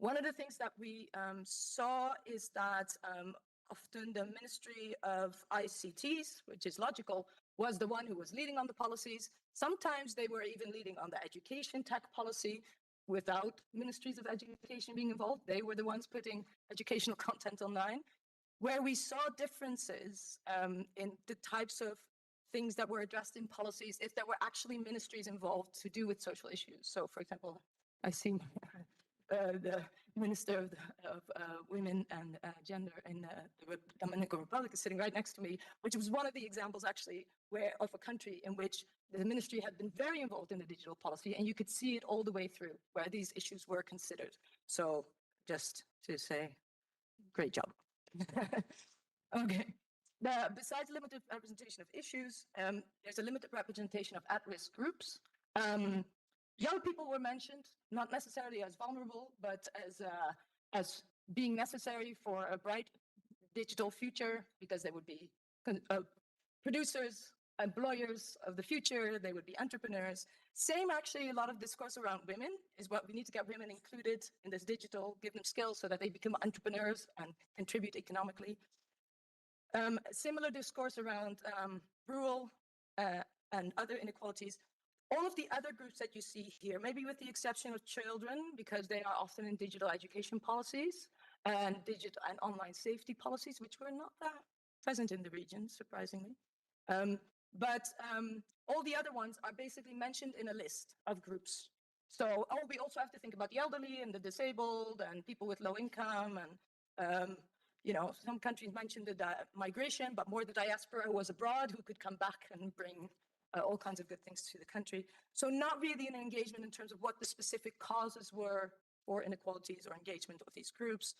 One of the things that we saw is that often the Ministry of ICTs, which is logical, was the one who was leading on the policies. Sometimes they were even leading on the education tech policy without ministries of education being involved. They were the ones putting educational content online. Where we saw differences in the types of things that were addressed in policies, if there were actually ministries involved to do with social issues. So, for example, I see the Minister of Women and Gender in the Dominican Republic is sitting right next to me, which was one of the examples actually of a country in which the ministry had been very involved in the digital policy, and you could see it all the way through where these issues were considered. So just to say, great job. Okay. Besides limited representation of issues, there's a limited representation of at-risk groups. Young people were mentioned, not necessarily as vulnerable, but as being necessary for a bright digital future, because they would be producers, employers of the future, they would be entrepreneurs. Same, actually, a lot of discourse around women is what we need to get women included in this digital, give them skills so that they become entrepreneurs and contribute economically. Similar discourse around rural and other inequalities. All of the other groups that you see here, maybe with the exception of children, because they are often in digital education policies and digital and online safety policies, which were not that present in the region, surprisingly. But all the other ones are basically mentioned in a list of groups. So we also have to think about the elderly and the disabled and people with low income. And, some countries mentioned the migration, but more the diaspora who was abroad, who could come back and bring all kinds of good things to the country. So not really an engagement in terms of what the specific causes were for inequalities or engagement of these groups.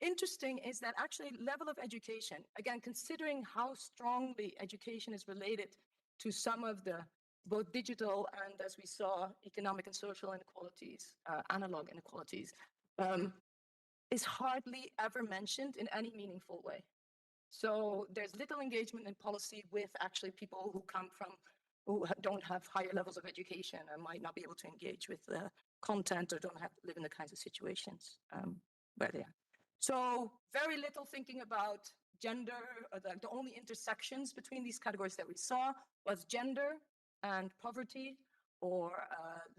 Interesting is that actually level of education, again, considering how strongly education is related to some of the both digital and, as we saw, economic and social inequalities, analog inequalities, is hardly ever mentioned in any meaningful way. So there's little engagement in policy with actually people who don't have higher levels of education and might not be able to engage with the content or don't have to live in the kinds of situations where they are. So very little thinking about gender. The only intersections between these categories that we saw was gender and poverty or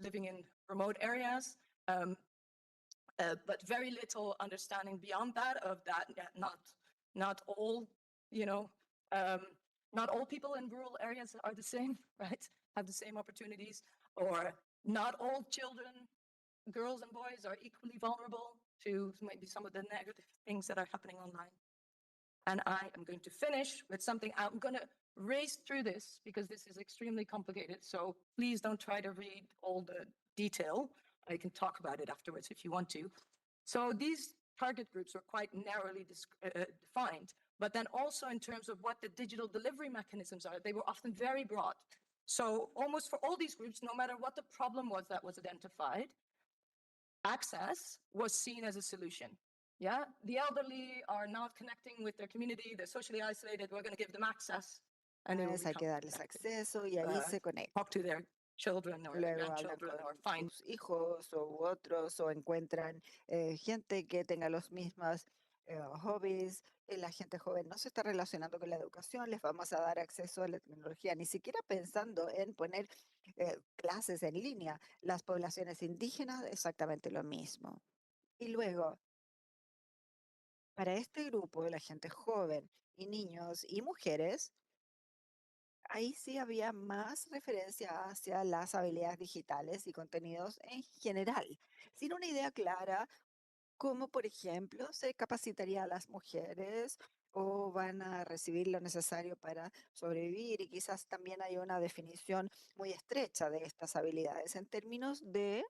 living in remote areas. But very little understanding beyond that of that, not all, not all people in rural areas are the same, right? Have the same opportunities, or not all children, girls and boys are equally vulnerable to maybe some of the negative things that are happening online. And I am going to finish with something. I'm going to race through this because this is extremely complicated. So please don't try to read all the detail. I can talk about it afterwards if you want to. So these target groups were quite narrowly defined, but then also in terms of what the digital delivery mechanisms are, they were often very broad. So almost for all these groups, no matter what the problem was that was identified, access was seen as a solution. Yeah, the elderly are not connecting with their community, they're socially isolated, we're going to give them access. And they will Hay que become darles connected. acceso y ahí se conectan. Talk to their children or their Luego hablan grandchildren or con find sus hijos u otros o encuentran gente que tenga los mismos hobbies. La gente joven no se está relacionando con la educación, les vamos a dar acceso a la tecnología, ni siquiera pensando en poner clases en línea. Las poblaciones indígenas, exactamente lo mismo. Y luego, para este grupo, la gente joven y niños y mujeres, ahí sí había más referencia hacia las habilidades digitales y contenidos en general, sin una idea clara cómo, por ejemplo, se capacitaría a las mujeres o van a recibir lo necesario para sobrevivir, y quizás también hay una definición muy estrecha de estas habilidades en términos de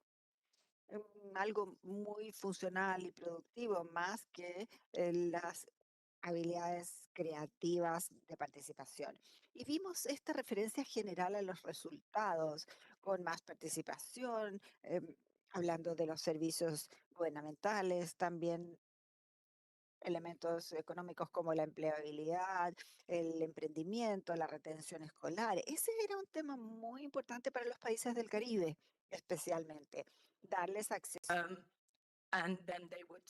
algo muy funcional y productivo, más que las habilidades creativas de participación. Y vimos esta referencia general a los resultados, con más participación, hablando de los servicios gubernamentales, también elementos económicos como la empleabilidad, el emprendimiento, la retención escolar. Ese era un tema muy importante para los países del Caribe, especialmente, darles acceso. and then they would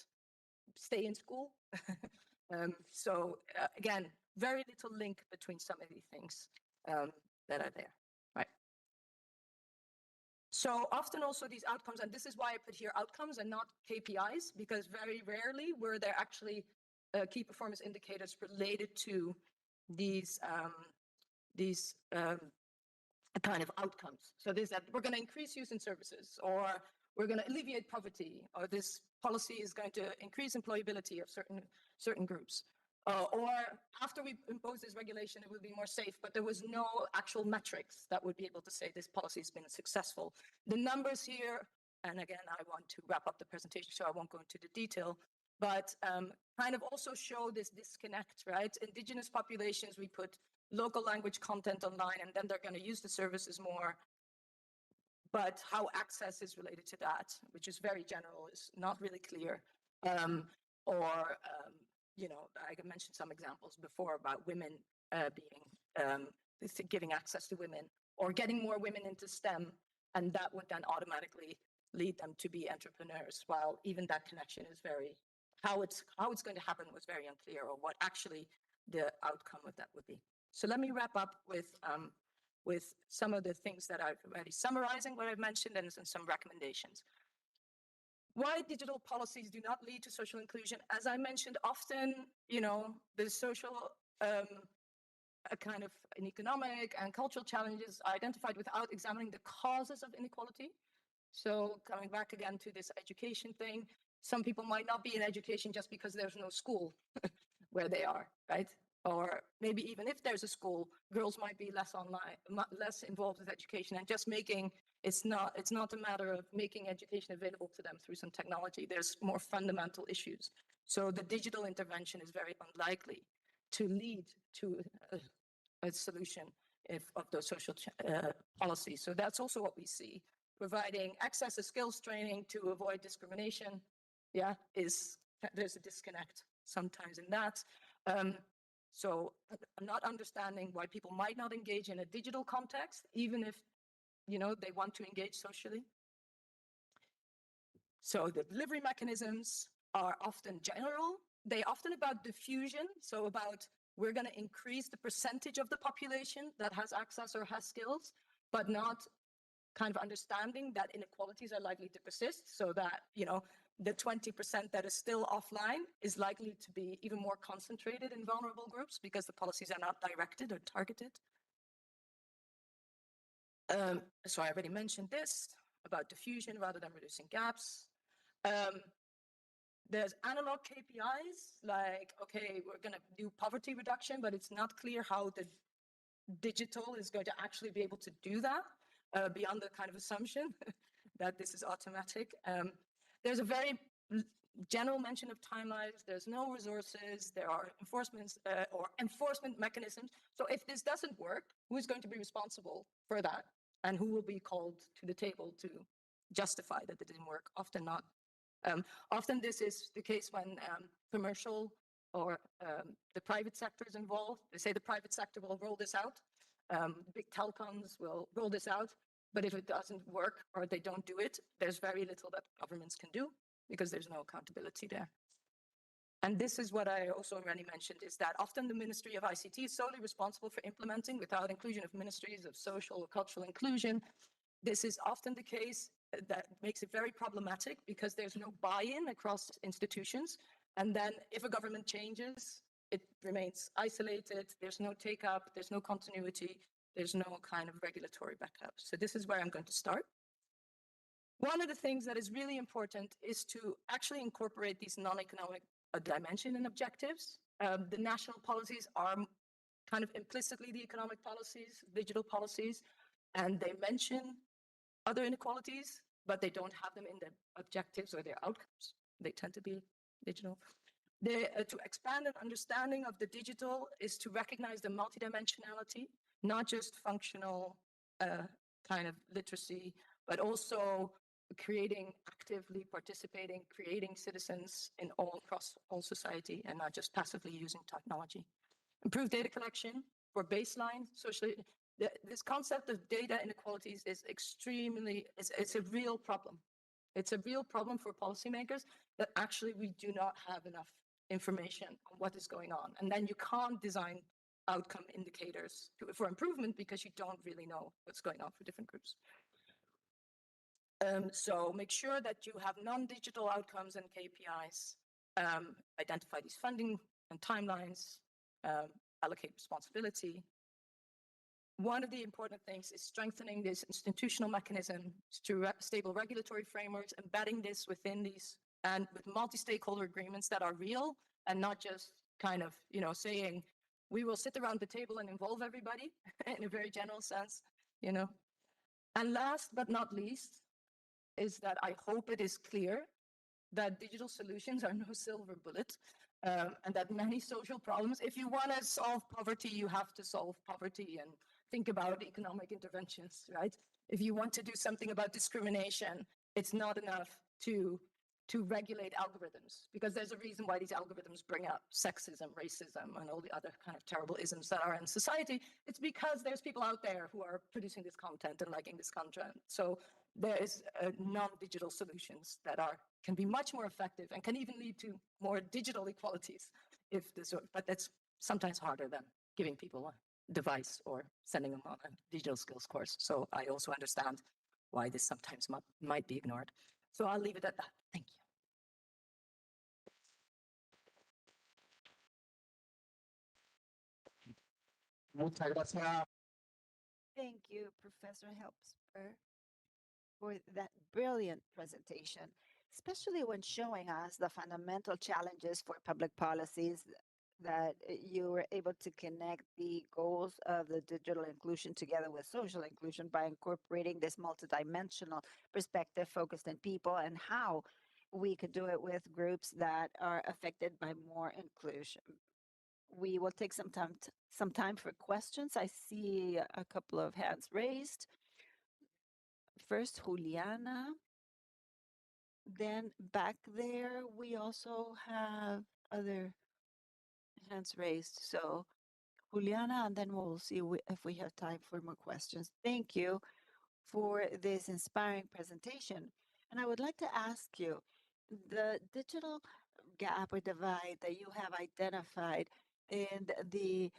stay in school. So again, very little link between some of these things that are there, right? So often also these outcomes, and this is why I put here outcomes and not KPIs, because very rarely were there actually key performance indicators related to these kind of outcomes. So this that we're going to increase use in services, or we're going to alleviate poverty, or this policy is going to increase employability of certain groups. Or after we impose this regulation, it will be more safe, but there was no actual metrics that would be able to say this policy has been successful. The numbers here, and again, I want to wrap up the presentation, so I won't go into the detail, but kind of also show this disconnect, right? Indigenous populations, we put local language content online, and then they're going to use the services more. But how access is related to that, which is very general, is not really clear. You know, I mentioned some examples before about women giving access to women, or getting more women into STEM, and that would then automatically lead them to be entrepreneurs. While even that connection is very, how it's going to happen was very unclear, or what actually the outcome of that would be. So let me wrap up with some of the things that I've already summarizing what I've mentioned, and some recommendations. Why digital policies do not lead to social inclusion? As I mentioned, often, you know, the social kind of an economic and cultural challenges are identified without examining the causes of inequality. So coming back again to this education thing, some people might not be in education just because there's no school where they are, right? Or maybe even if there's a school, girls might be less involved with education, and just making, it's not a matter of making education available to them through some technology. There's more fundamental issues. So the digital intervention is very unlikely to lead to a solution of those social policies. So that's also what we see. Providing access to skills training to avoid discrimination, there's a disconnect sometimes in that. So I'm not understanding why people might not engage in a digital context, even if, you know, they want to engage socially. So the delivery mechanisms are often general. They're often about diffusion. So about, we're going to increase the percentage of the population that has access or has skills, but not kind of understanding that inequalities are likely to persist. So that, you know, the 20% that is still offline is likely to be even more concentrated in vulnerable groups because the policies are not directed or targeted. So I already mentioned this about diffusion rather than reducing gaps. There's analog KPIs, like, okay, we're going to do poverty reduction, but it's not clear how the digital is going to actually be able to do that beyond the kind of assumption that this is automatic. There's a very general mention of timelines. There's no resources. There are enforcement mechanisms. So if this doesn't work, who is going to be responsible for that? And who will be called to the table to justify that it didn't work? Often not. Often this is the case when commercial or the private sector is involved. They say the private sector will roll this out. Big telecoms will roll this out. But if it doesn't work or they don't do it, there's very little that governments can do because there's no accountability there. And this is what I also already mentioned, is that often the Ministry of ICT is solely responsible for implementing without inclusion of ministries of social or cultural inclusion. This is often the case that makes it very problematic because there's no buy-in across institutions. And then if a government changes, it remains isolated. There's no take-up, there's no continuity. There's no kind of regulatory backup. So this is where I'm going to start. One of the things that is really important is to actually incorporate these non-economic dimension and objectives. The national policies are kind of implicitly the economic policies, digital policies, and they mention other inequalities, but they don't have them in their objectives or their outcomes. They tend to be digital. To expand an understanding of the digital is to recognize the multidimensionality, not just functional kind of literacy, but also actively participating, creating citizens across all society, and not just passively using technology. Improved data collection for baseline social. This concept of data inequalities is it's a real problem. It's a real problem for policymakers that actually we do not have enough information on what is going on. And then you can't design outcome indicators for improvement because you don't really know what's going on for different groups. So make sure that you have non-digital outcomes and KPIs, identify these funding and timelines, allocate responsibility. One of the important things is strengthening this institutional mechanism through stable regulatory frameworks, embedding this within these and with multi-stakeholder agreements that are real and not just kind of, saying, we will sit around the table and involve everybody in a very general sense, And last but not least is that I hope it is clear that digital solutions are no silver bullet, and that many social problems, if you want to solve poverty, you have to solve poverty and think about economic interventions, right? If you want to do something about discrimination, it's not enough to regulate algorithms, because there's a reason why these algorithms bring up sexism, racism, and all the other kind of terrible isms that are in society. It's because there's people out there who are producing this content and liking this content. So there is non-digital solutions that can be much more effective and can even lead to more digital equalities. But that's sometimes harder than giving people a device or sending them on a digital skills course. So I also understand why this sometimes might be ignored. So I'll leave it at that. Thank you. Muchas gracias. Thank you, Professor Helpsper, for that brilliant presentation, especially when showing us the fundamental challenges for public policies that you were able to connect the goals of the digital inclusion together with social inclusion by incorporating this multidimensional perspective focused on people and how we could do it with groups that are affected by more inclusion. We will take some time for questions. I see a couple of hands raised. First, Juliana. Then back there, we also have other hands raised. So Juliana, and then we'll see if we have time for more questions. Thank you for this inspiring presentation. And I would like to ask you, the digital gap or divide that you have identified in the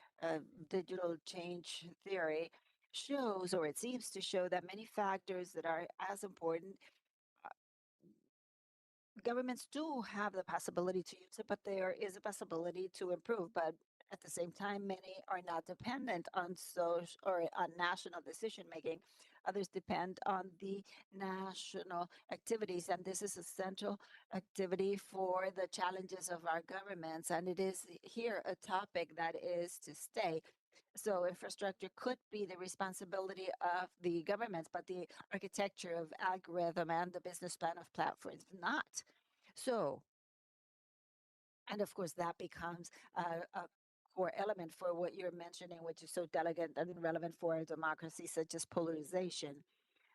digital change theory shows, or it seems to show, that many factors that are as important, governments do have the possibility to use it, but there is a possibility to improve. But at the same time, many are not dependent on social or on national decision making. Others depend on the national activities, and this is a central activity for the challenges of our governments. And it is here a topic that is to stay. So infrastructure could be the responsibility of the governments, but the architecture of algorithm and the business plan of platforms not. So, and of course, that becomes a core element for what you're mentioning, which is so delicate and relevant for a democracy, such as polarization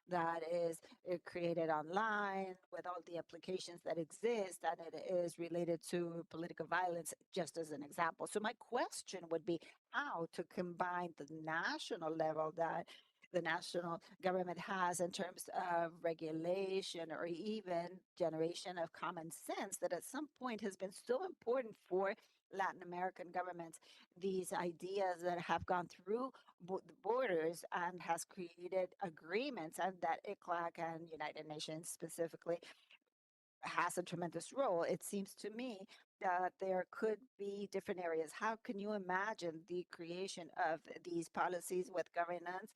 that is created online with all the applications that exist, and it is related to political violence, just as an example. So my question would be how to combine the national level that the national government has in terms of regulation or even generation of common sense that at some point has been so important for Latin American governments. These ideas that have gone through the borders and has created agreements, and that ICLAC and United Nations specifically has a tremendous role. It seems to me that there could be different areas. How can you imagine the creation of these policies with governance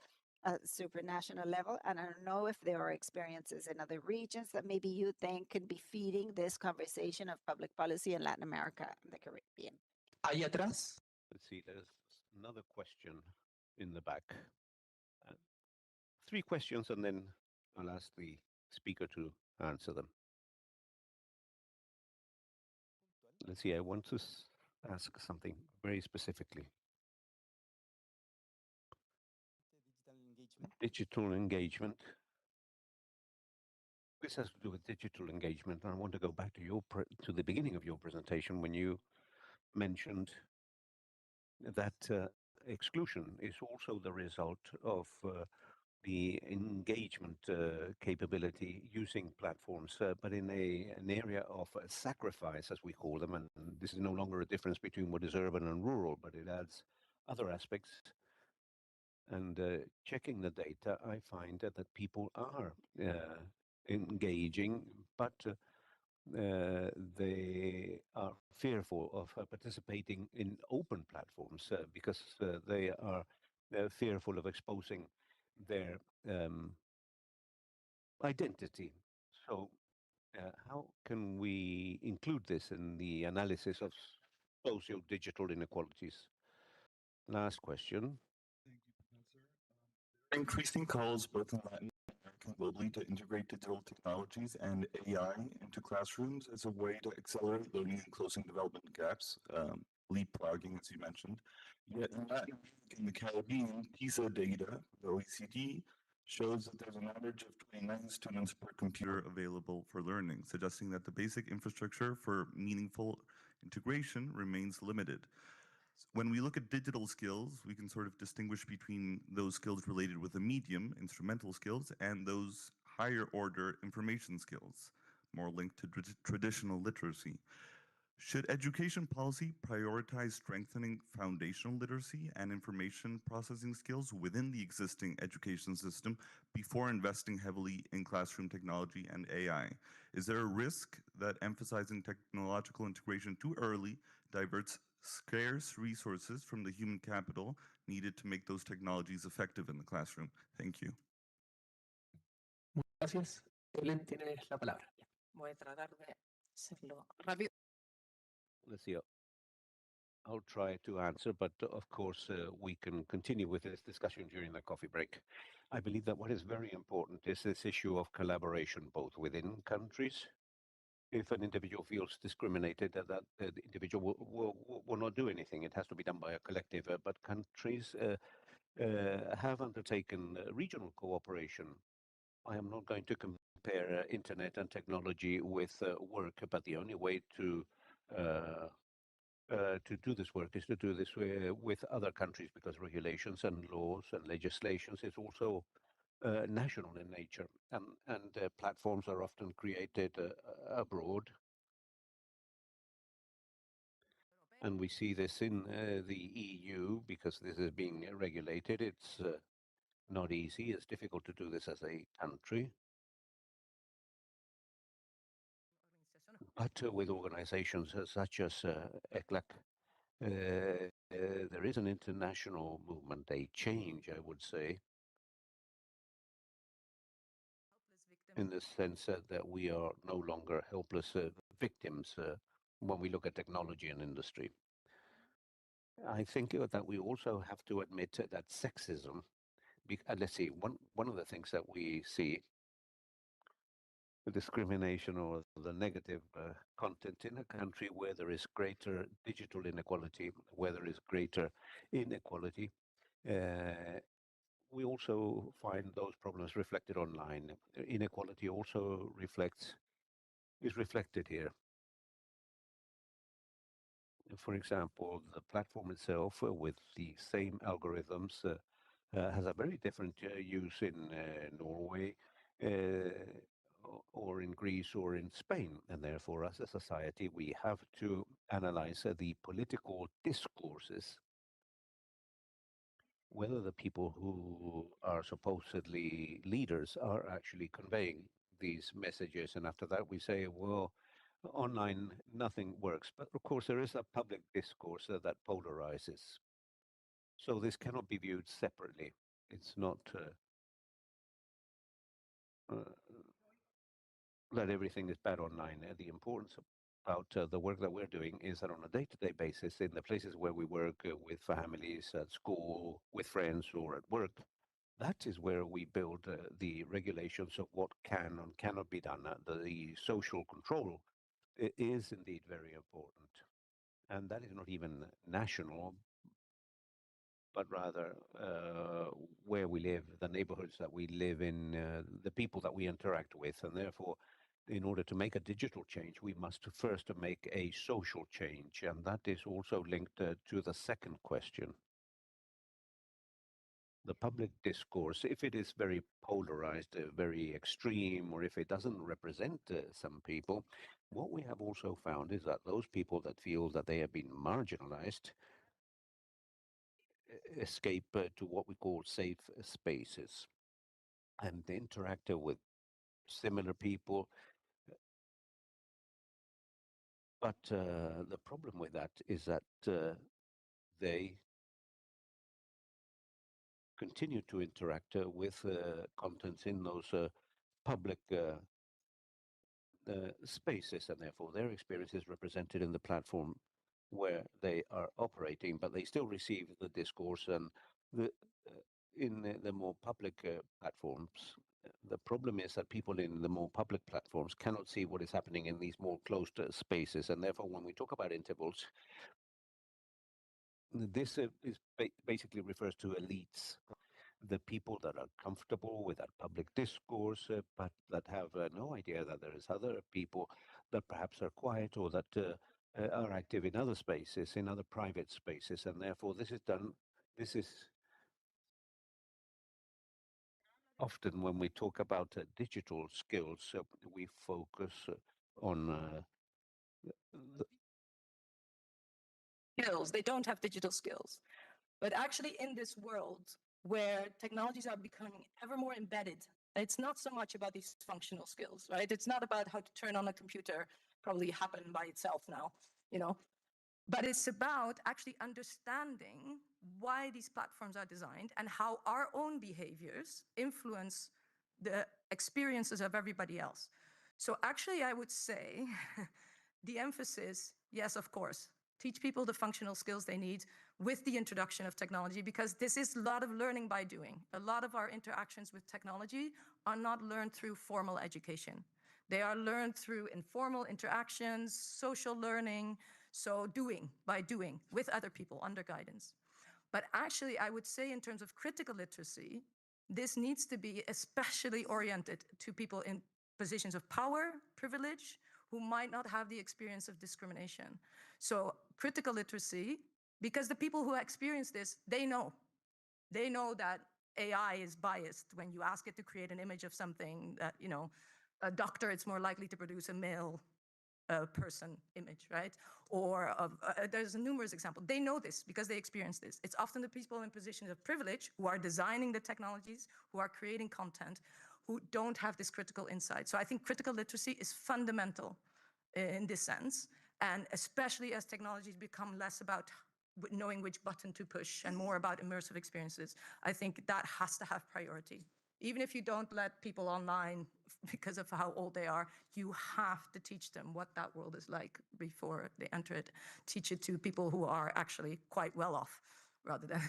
at supranational level? And I don't know if there are experiences in other regions that maybe you think can be feeding this conversation of public policy in Latin America and the Caribbean. Ahí atrás. Let's see, there's another question in the back. 3 questions, and then I'll ask the speaker to answer them. Let's see, I want to ask something very specifically. Digital engagement. This has to do with digital engagement, and I want to go back to the beginning of your presentation when you mentioned that exclusion is also the result of the engagement capability using platforms, but in an area of sacrifice, as we call them. And this is no longer a difference between what is urban and rural, but it adds other aspects. And checking the data, I find that people are engaging, but they are fearful of participating in open platforms because they are fearful of exposing their identity. So, how can we include this in the analysis of socio-digital inequalities? Last question. Thank you, Professor. There are increasing calls both in Latin America and globally to integrate digital technologies and AI into classrooms as a way to accelerate learning and closing development gaps, leapfrogging, as you mentioned. Yet in Latin America and the Caribbean, PISA data, the OECD, shows that there's an average of 29 students per computer available for learning, suggesting that the basic infrastructure for meaningful integration remains limited. When we look at digital skills, we can sort of distinguish between those skills related with a medium, instrumental skills, and those higher order information skills, more linked to traditional literacy. Should education policy prioritize strengthening foundational literacy and information processing skills within the existing education system before investing heavily in classroom technology and AI? Is there a risk that emphasizing technological integration too early diverts scarce resources from the human capital needed to make those technologies effective in the classroom? Thank you. Gracias. Helen, tienes la palabra. Voy a tratar de hacerlo rápido. Let's see. I'll try to answer, but of course, we can continue with this discussion during the coffee break. I believe that what is very important is this issue of collaboration, both within countries. If an individual feels discriminated, that the individual will not do anything. It has to be done by a collective. But countries have undertaken regional cooperation. I am not going to compare internet and technology with work, but the only way to do this work is to do this with other countries, because regulations and laws and legislations is also national in nature, and platforms are often created abroad. And we see this in the EU because this is being regulated. It's not easy. It's difficult to do this as a country. But with organizations such as ECLAC, there is an international movement, a change, I would say, in the sense that we are no longer helpless victims when we look at technology and industry. I think that we also have to admit that sexism, let's see, one of the things that we see, the discrimination or the negative content in a country where there is greater digital inequality, where there is greater inequality, we also find those problems reflected online. Inequality also is reflected here. For example, the platform itself with the same algorithms has a very different use in Norway or in Greece or in Spain. And therefore, as a society, we have to analyze the political discourses, whether the people who are supposedly leaders are actually conveying these messages. And after that, we say, well, online, nothing works. But of course, there is a public discourse that polarizes. So this cannot be viewed separately. It's not that everything is bad online. The importance about the work that we're doing is that on a day-to-day basis, in the places where we work with families, at school, with friends, or at work, that is where we build the regulations of what can and cannot be done. The social control is indeed very important. And that is not even national, but rather where we live, the neighborhoods that we live in, the people that we interact with. And therefore, in order to make a digital change, we must first make a social change. And that is also linked to the second question. the public discourse, if it is very polarized, very extreme, or if it doesn't represent some people, what we have also found is that those people that feel that they have been marginalized escape to what we call safe spaces and interact with similar people. But the problem with that is that they continue to interact with contents in those public spaces, and therefore their experience is represented in the platform where they are operating, but they still receive the discourse and in the more public platforms. The problem is that people in the more public platforms cannot see what is happening in these more closed spaces, and therefore when we talk about intervals, this basically refers to elites, the people that are comfortable with that public discourse, but that have no idea that there is other people that perhaps are quiet or that are active in other spaces, in other private spaces, and therefore this is often when we talk about digital skills, we focus on the skills. They don't have digital skills. But actually, in this world where technologies are becoming ever more embedded, it's not so much about these functional skills, right? It's not about how to turn on a computer, probably happen by itself now, you know. But it's about actually understanding why these platforms are designed and how our own behaviors influence the experiences of everybody else. So actually, I would say the emphasis, yes, of course, teach people the functional skills they need with the introduction of technology, because this is a lot of learning by doing. A lot of our interactions with technology are not learned through formal education. They are learned through informal interactions, social learning, so by doing with other people under guidance. But actually, I would say in terms of critical literacy, this needs to be especially oriented to people in positions of power, privilege, who might not have the experience of discrimination. So critical literacy, because the people who experience this, they know that AI is biased. When you ask it to create an image of something that, you know, a doctor, it's more likely to produce a male person image, right? Or there's numerous examples. They know this because they experience this. It's often the people in positions of privilege who are designing the technologies, who are creating content, who don't have this critical insight. So I think critical literacy is fundamental in this sense. And especially as technologies become less about knowing which button to push and more about immersive experiences, I think that has to have priority. Even if you don't let people online because of how old they are, you have to teach them what that world is like before they enter it. Teach it to people who are actually quite well off, rather than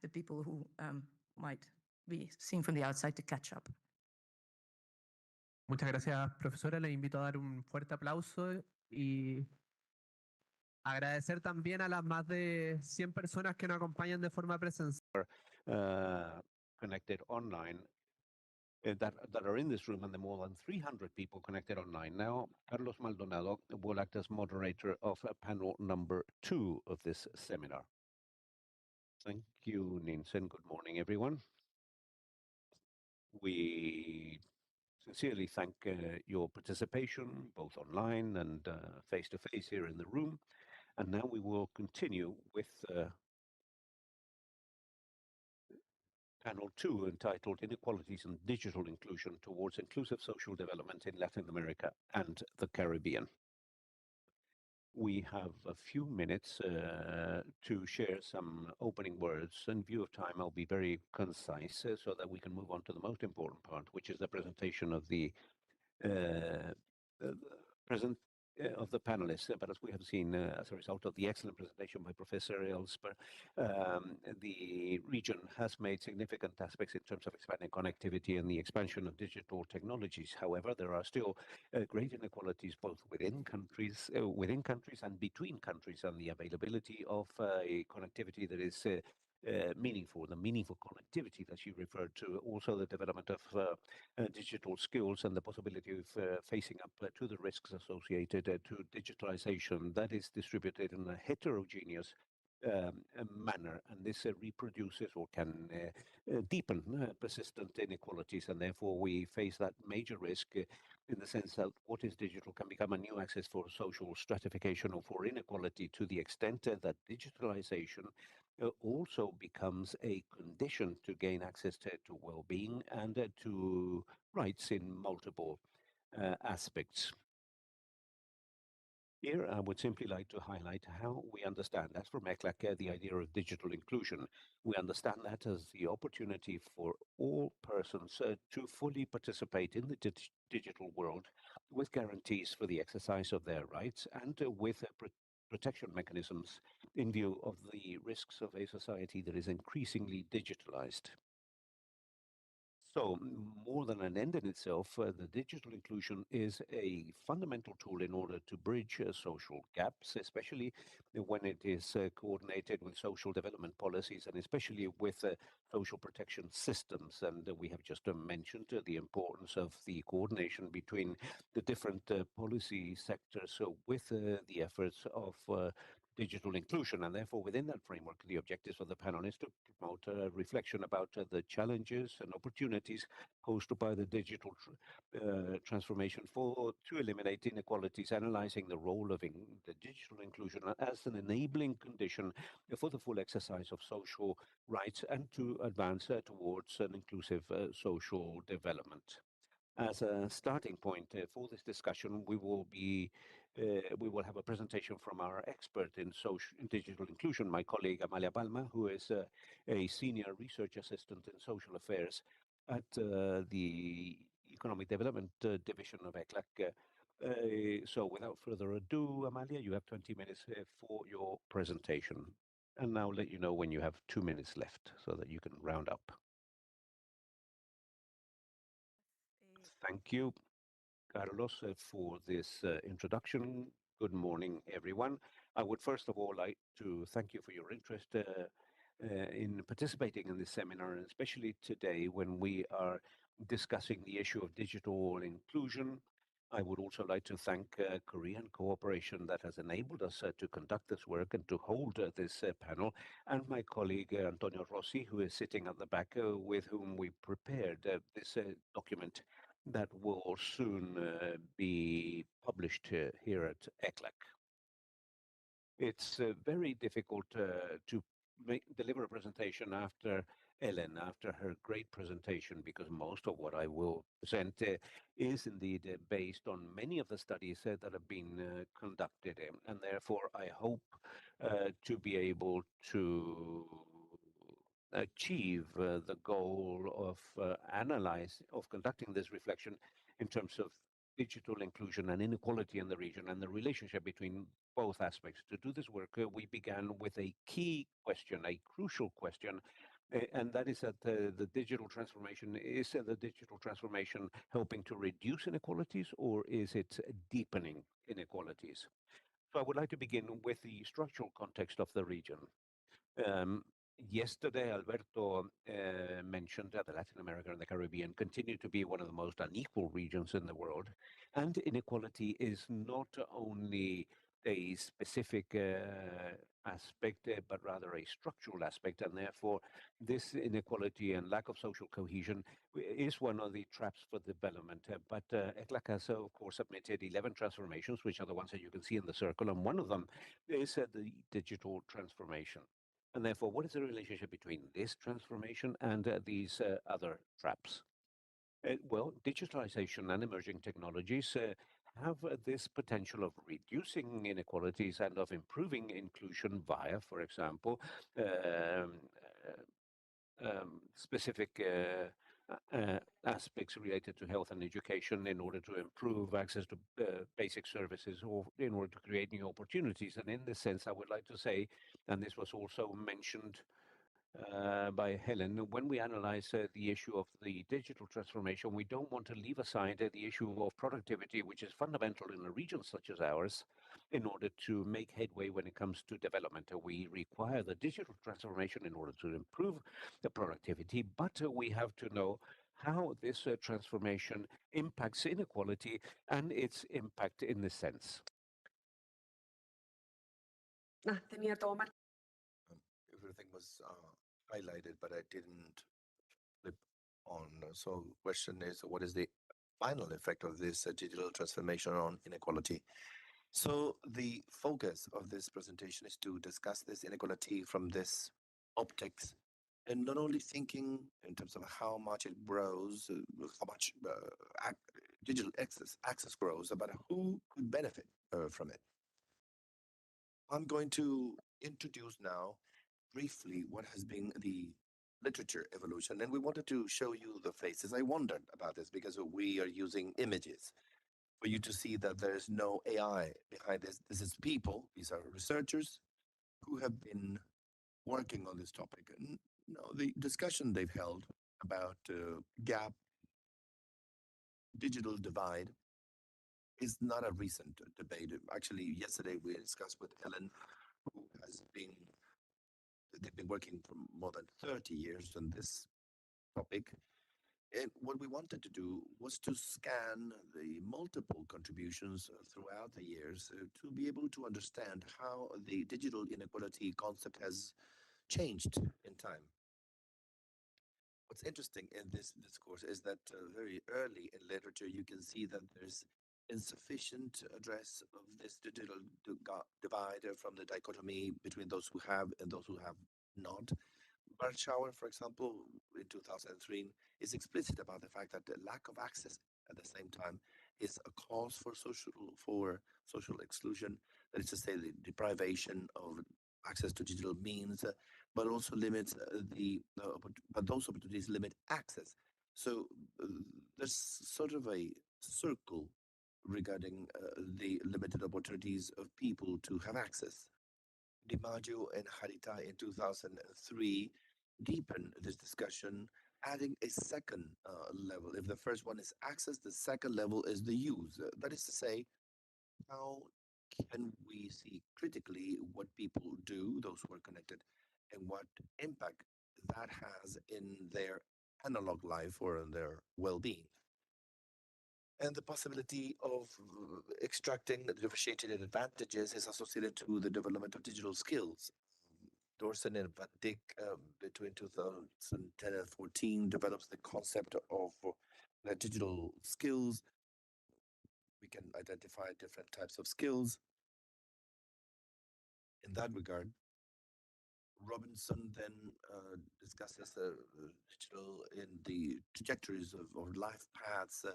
the people who might be seen from the outside to catch up. Muchas gracias, profesora. Le invito a dar un fuerte aplauso y agradecer también a las más de 100 personas que nos acompañan de forma presencial. Connected online that are in this room, and the more than 300 people connected online. Now, Carlos Maldonado will act as moderator of panel number 2 of this seminar. Thank you, Ninsen. Good morning, everyone. We sincerely thank your participation, both online and face-to-face here in the room. And now we will continue with panel 2, entitled Inequalities and Digital Inclusion Towards Inclusive Social Development in Latin America and the Caribbean. We have a few minutes to share some opening words. In view of time, I'll be very concise so that we can move on to the most important part, which is the presentation of the of the panelists. But as we have seen as a result of the excellent presentation by Professor Elsper, the region has made significant aspects in terms of expanding connectivity and the expansion of digital technologies. However, there are still great inequalities both within countries and between countries, and the availability of a connectivity that is meaningful, the meaningful connectivity that you referred to, also the development of digital skills and the possibility of facing up to the risks associated to digitalization that is distributed in a heterogeneous manner, and this reproduces or can deepen persistent inequalities, and therefore we face that major risk in the sense that what is digital can become a new access for social stratification or for inequality, to the extent that digitalization also becomes a condition to gain access to well-being and to rights in multiple aspects. Here, I would simply like to highlight how we understand, as from ECLAC, the idea of digital inclusion. We understand that as the opportunity for all persons to fully participate in the digital world, with guarantees for the exercise of their rights and with protection mechanisms in view of the risks of a society that is increasingly digitalized. So, more than an end in itself, the digital inclusion is a fundamental tool in order to bridge social gaps, especially when it is coordinated with social development policies and especially with social protection systems. And we have just mentioned the importance of the coordination between the different policy sectors with the efforts of digital inclusion. And therefore, within that framework, the objectives of the panel is to promote a reflection about the challenges and opportunities posed by the digital transformation to eliminate inequalities, analyzing the role of the digital inclusion as an enabling condition for the full exercise of social rights and to advance towards an inclusive social development. As a starting point for this discussion, we will have a presentation from our expert in digital inclusion, my colleague Amalia Palma, who is a senior research assistant in social affairs at the Economic Development Division of ECLAC. So without further ado, Amalia, you have 20 minutes for your presentation. And now let you know when you have 2 minutes left so that you can round up. Thank you, Carlos, for this introduction. Good morning, everyone. I would first of all like to thank you for your interest in participating in this seminar, and especially today when we are discussing the issue of digital inclusion. I would also like to thank Korean cooperation that has enabled us to conduct this work and to hold this panel, and my colleague Antonio Rossi, who is sitting at the back, with whom we prepared this document that will soon be published here at ECLAC. It's very difficult to deliver a presentation after Ellen, after her great presentation, because most of what I will present is indeed based on many of the studies that have been conducted, and therefore I hope to be able to achieve the goal of conducting this reflection in terms of digital inclusion and inequality in the region and the relationship between both aspects. To do this work, we began with a key question, a crucial question, and that is that the digital transformation, is the digital transformation helping to reduce inequalities, or is it deepening inequalities? So I would like to begin with the structural context of the region. Yesterday, Alberto mentioned that Latin America and the Caribbean continue to be one of the most unequal regions in the world. And inequality is not only a specific aspect, but rather a structural aspect. And therefore, this inequality and lack of social cohesion is one of the traps for development. But ECLAC has, of course, submitted 11 transformations, which are the ones that you can see in the circle. And one of them is the digital transformation. And therefore, what is the relationship between this transformation and these other traps? Well, digitalization and emerging technologies have this potential of reducing inequalities and of improving inclusion via, for example, specific aspects related to health and education in order to improve access to basic services or in order to create new opportunities. And in this sense, I would like to say, and this was also mentioned by Helen, when we analyze the issue of the digital transformation, we don't want to leave aside the issue of productivity, which is fundamental in a region such as ours, in order to make headway when it comes to development. We require the digital transformation in order to improve the productivity, but we have to know how this transformation impacts inequality and its impact in this sense. Tenía todo everything was highlighted, but I didn't flip on. So, question is, what is the final effect of this digital transformation on inequality? So, the focus of this presentation is to discuss this inequality from this optics, and not only thinking in terms of how much it grows, how much digital access grows, but who could benefit from it. I'm going to introduce now briefly what has been the literature evolution, and we wanted to show you the faces. I wondered about this because we are using images for you to see that there's no AI behind this. This is people, these are researchers who have been working on this topic. And the discussion they've held about gap, digital divide, is not a recent debate. Actually, yesterday we discussed with Ellen, who has been, they've been working for more than 30 years on this topic. And what we wanted to do was to scan the multiple contributions throughout the years to be able to understand how the digital inequality concept has changed in time. What's interesting in this discourse is that very early in literature, you can see that there's insufficient address of this digital divide from the dichotomy between those who have and those who have not. Warshauer, for example, in 2003, is explicit about the fact that the lack of access at the same time is a cause for social exclusion. That is to say, the deprivation of access to digital means, but also limits but those opportunities limit access. So there's sort of a circle regarding the limited opportunities of people to have access. DiMaggio and Harita in 2003 deepen this discussion, adding a second level. If the first one is access, the second level is the use. That is to say, how can we see critically what people do, those who are connected, and what impact that has in their analog life or in their well-being? And the possibility of extracting the differentiated advantages is associated to the development of digital skills. Dorsen and Van Dyck, between 2010 and 14, develops the concept of digital skills. We can identify different types of skills. In that regard, Robinson then discusses digital in the trajectories of life paths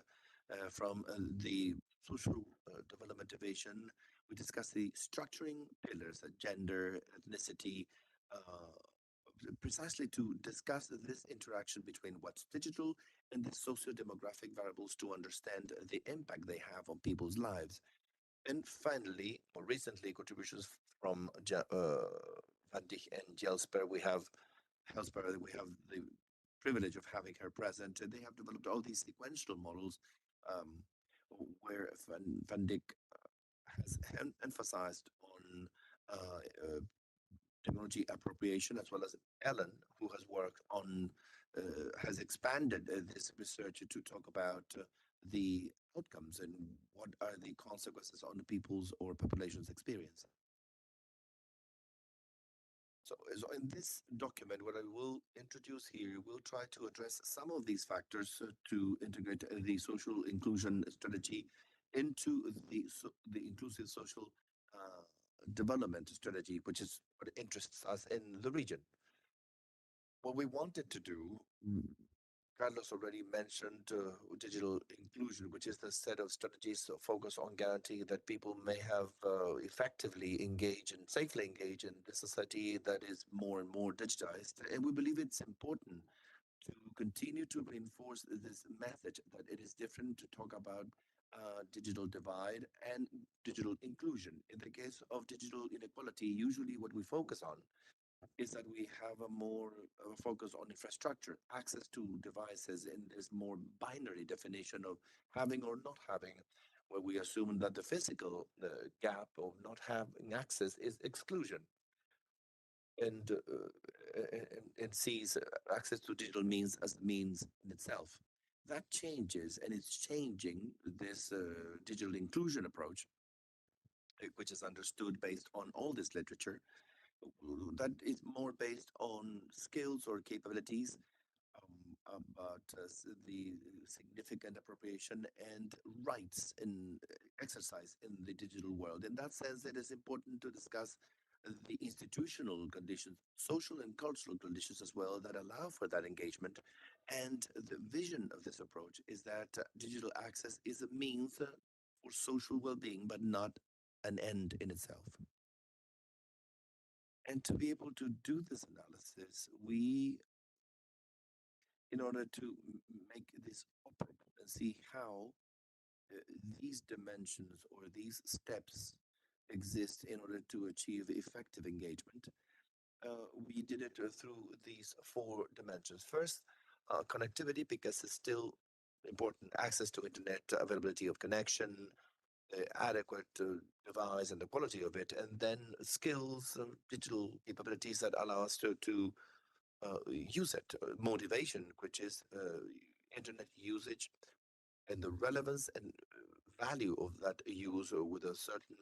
from the social development division. We discuss the structuring pillars, gender, ethnicity, precisely to discuss this interaction between what's digital and the socio-demographic variables to understand the impact they have on people's lives. And finally, more recently, contributions from Van Dijk and Jelsper. We have the privilege of having her present. And they have developed all these sequential models where Van Dijk has emphasized on technology appropriation, as well as Ellen, who has worked on, has expanded this research to talk about the outcomes and what are the consequences on the people's or population's experience. So in this document, what I will introduce here, we'll try to address some of these factors to integrate the social inclusion strategy into the inclusive social development strategy, which is what interests us in the region. What we wanted to do, Carlos already mentioned digital inclusion, which is the set of strategies focused on guaranteeing that people may have effectively engage and safely engage in the society that is more and more digitized. And we believe it's important to continue to reinforce this message that it is different to talk about digital divide and digital inclusion. In the case of digital inequality, usually what we focus on is that we have a more focus on infrastructure, access to devices, and this more binary definition of having or not having, where we assume that the physical gap of not having access is exclusion, and sees access to digital means as a means in itself. That changes, and it's changing this digital inclusion approach, which is understood based on all this literature, that is more based on skills or capabilities, about the significant appropriation and rights in exercise in the digital world. In that sense, it is important to discuss the institutional conditions, social and cultural conditions as well, that allow for that engagement. And the vision of this approach is that digital access is a means for social well-being, but not an end in itself. And to be able to do this analysis, in order to make this open and see how these dimensions or these steps exist in order to achieve effective engagement, we did it through these four dimensions. First, connectivity, because it's still important: access to internet, availability of connection, adequate device, and the quality of it. And then skills, digital capabilities that allow us to use it, motivation, which is internet usage, and the relevance and value of that use with a certain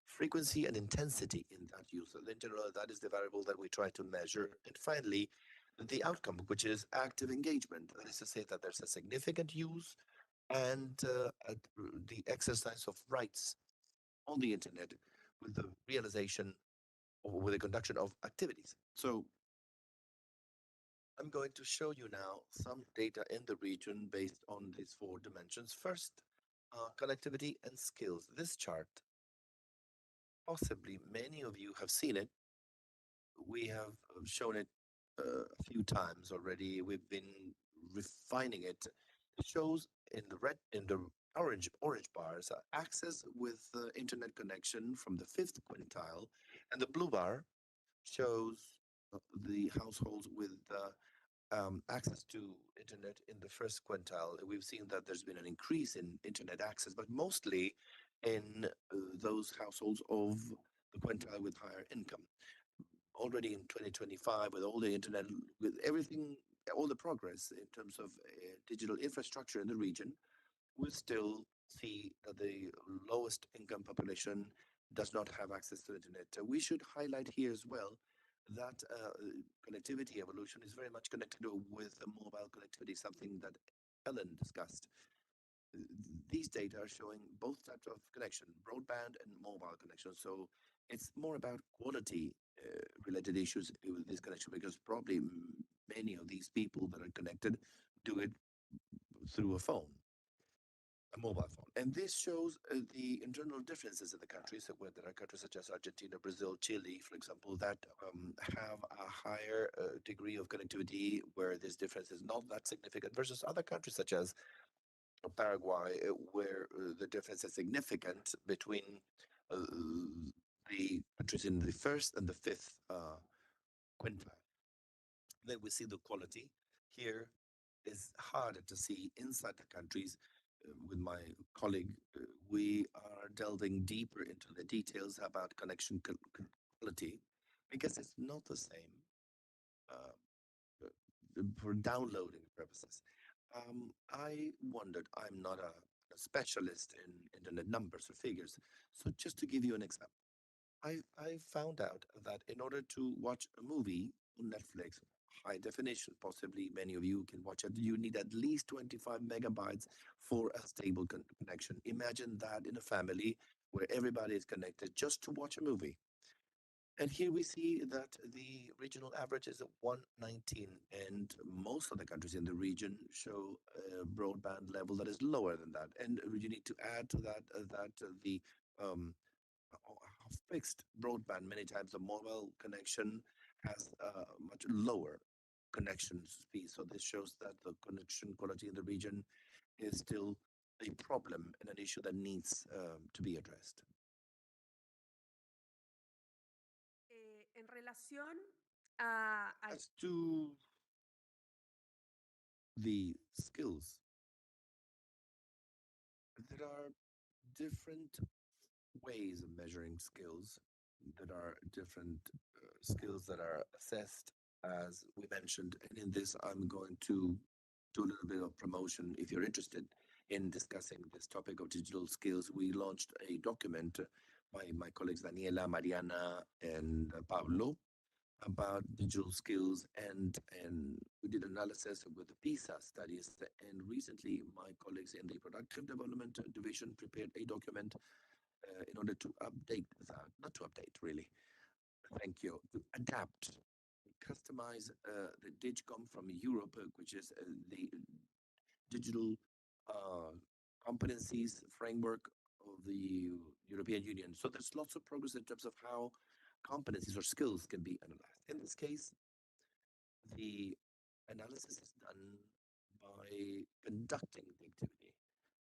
frequency and intensity in that use. So in general, that is the variable that we try to measure. And finally, the outcome, which is active engagement. That is to say that there's a significant use and the exercise of rights on the internet with the realization or with the conduction of activities. So I'm going to show you now some data in the region based on these four dimensions. First, connectivity and skills. This chart, possibly many of you have seen it. We have shown it a few times already. We've been refining it. It shows in the orange bars, access with internet connection from the fifth quintile, and the blue bar shows the households with access to internet in the first quintile. We've seen that there's been an increase in internet access, but mostly in those households of the quintile with higher income. Already in 2025, with all the internet, with everything, all the progress in terms of digital infrastructure in the region, we still see that the lowest income population does not have access to the internet. We should highlight here as well that connectivity evolution is very much connected with mobile connectivity, something that Ellen discussed. These data are showing both types of connection, broadband and mobile connection. So it's more about quality related issues with this connection, because probably many of these people that are connected do it through a phone, a mobile phone. And this shows the internal differences in the countries, where there are countries such as Argentina, Brazil, Chile, for example, that have a higher degree of connectivity, where this difference is not that significant, versus other countries such as Paraguay, where the difference is significant between the countries in the first and the fifth quintile. Then we see the quality. Here is harder to see inside the countries. With my colleague, we are delving deeper into the details about connection quality, because it's not the same for downloading purposes. I wondered, I'm not a specialist in internet numbers or figures, so just to give you an example, I found out that in order to watch a movie on Netflix, high definition, possibly many of you can watch it, you need at least 25 megabytes for a stable connection. Imagine that in a family where everybody is connected just to watch a movie. And here we see that the regional average is at 119, and most of the countries in the region show a broadband level that is lower than that. And you need to add to that the fixed broadband, many times the mobile connection has much lower connection speed. So this shows that the connection quality in the region is still a problem and an issue that needs to be addressed. En relación a, As to the skills, there are different ways of measuring skills. There are different skills that are assessed, as we mentioned. And in this, I'm going to do a little bit of promotion. If you're interested in discussing this topic of digital skills, we launched a document by my colleagues Daniela, Mariana, and Pablo about digital skills, and we did analysis with the PISA studies. And recently, my colleagues in the productive development division prepared a document in order to update that, not to update really, thank you, to adapt, customize the DIGCOM from Europe, which is the digital uh, competencies framework of the European Union. So there's lots of progress in terms of how competencies or skills can be analyzed. In this case, the analysis is done by conducting the activity.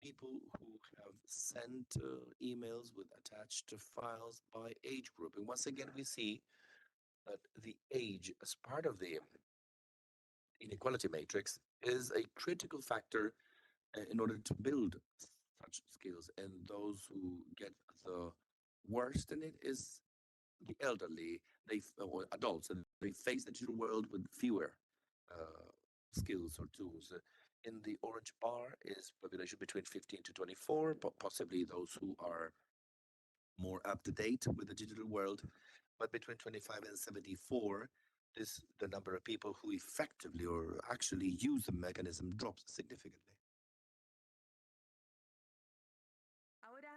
People who have sent emails with attached files by age group. And once again, we see that the age as part of the inequality matrix is a critical factor in order to build such skills. And those who get the worst in it is the elderly, or adults, and they face the digital world with fewer skills or tools. In the orange bar is population between 15 to 24, possibly those who are more up to date with the digital world. But between 25 and 74, this the number of people who effectively or actually use the mechanism drops significantly. Ahora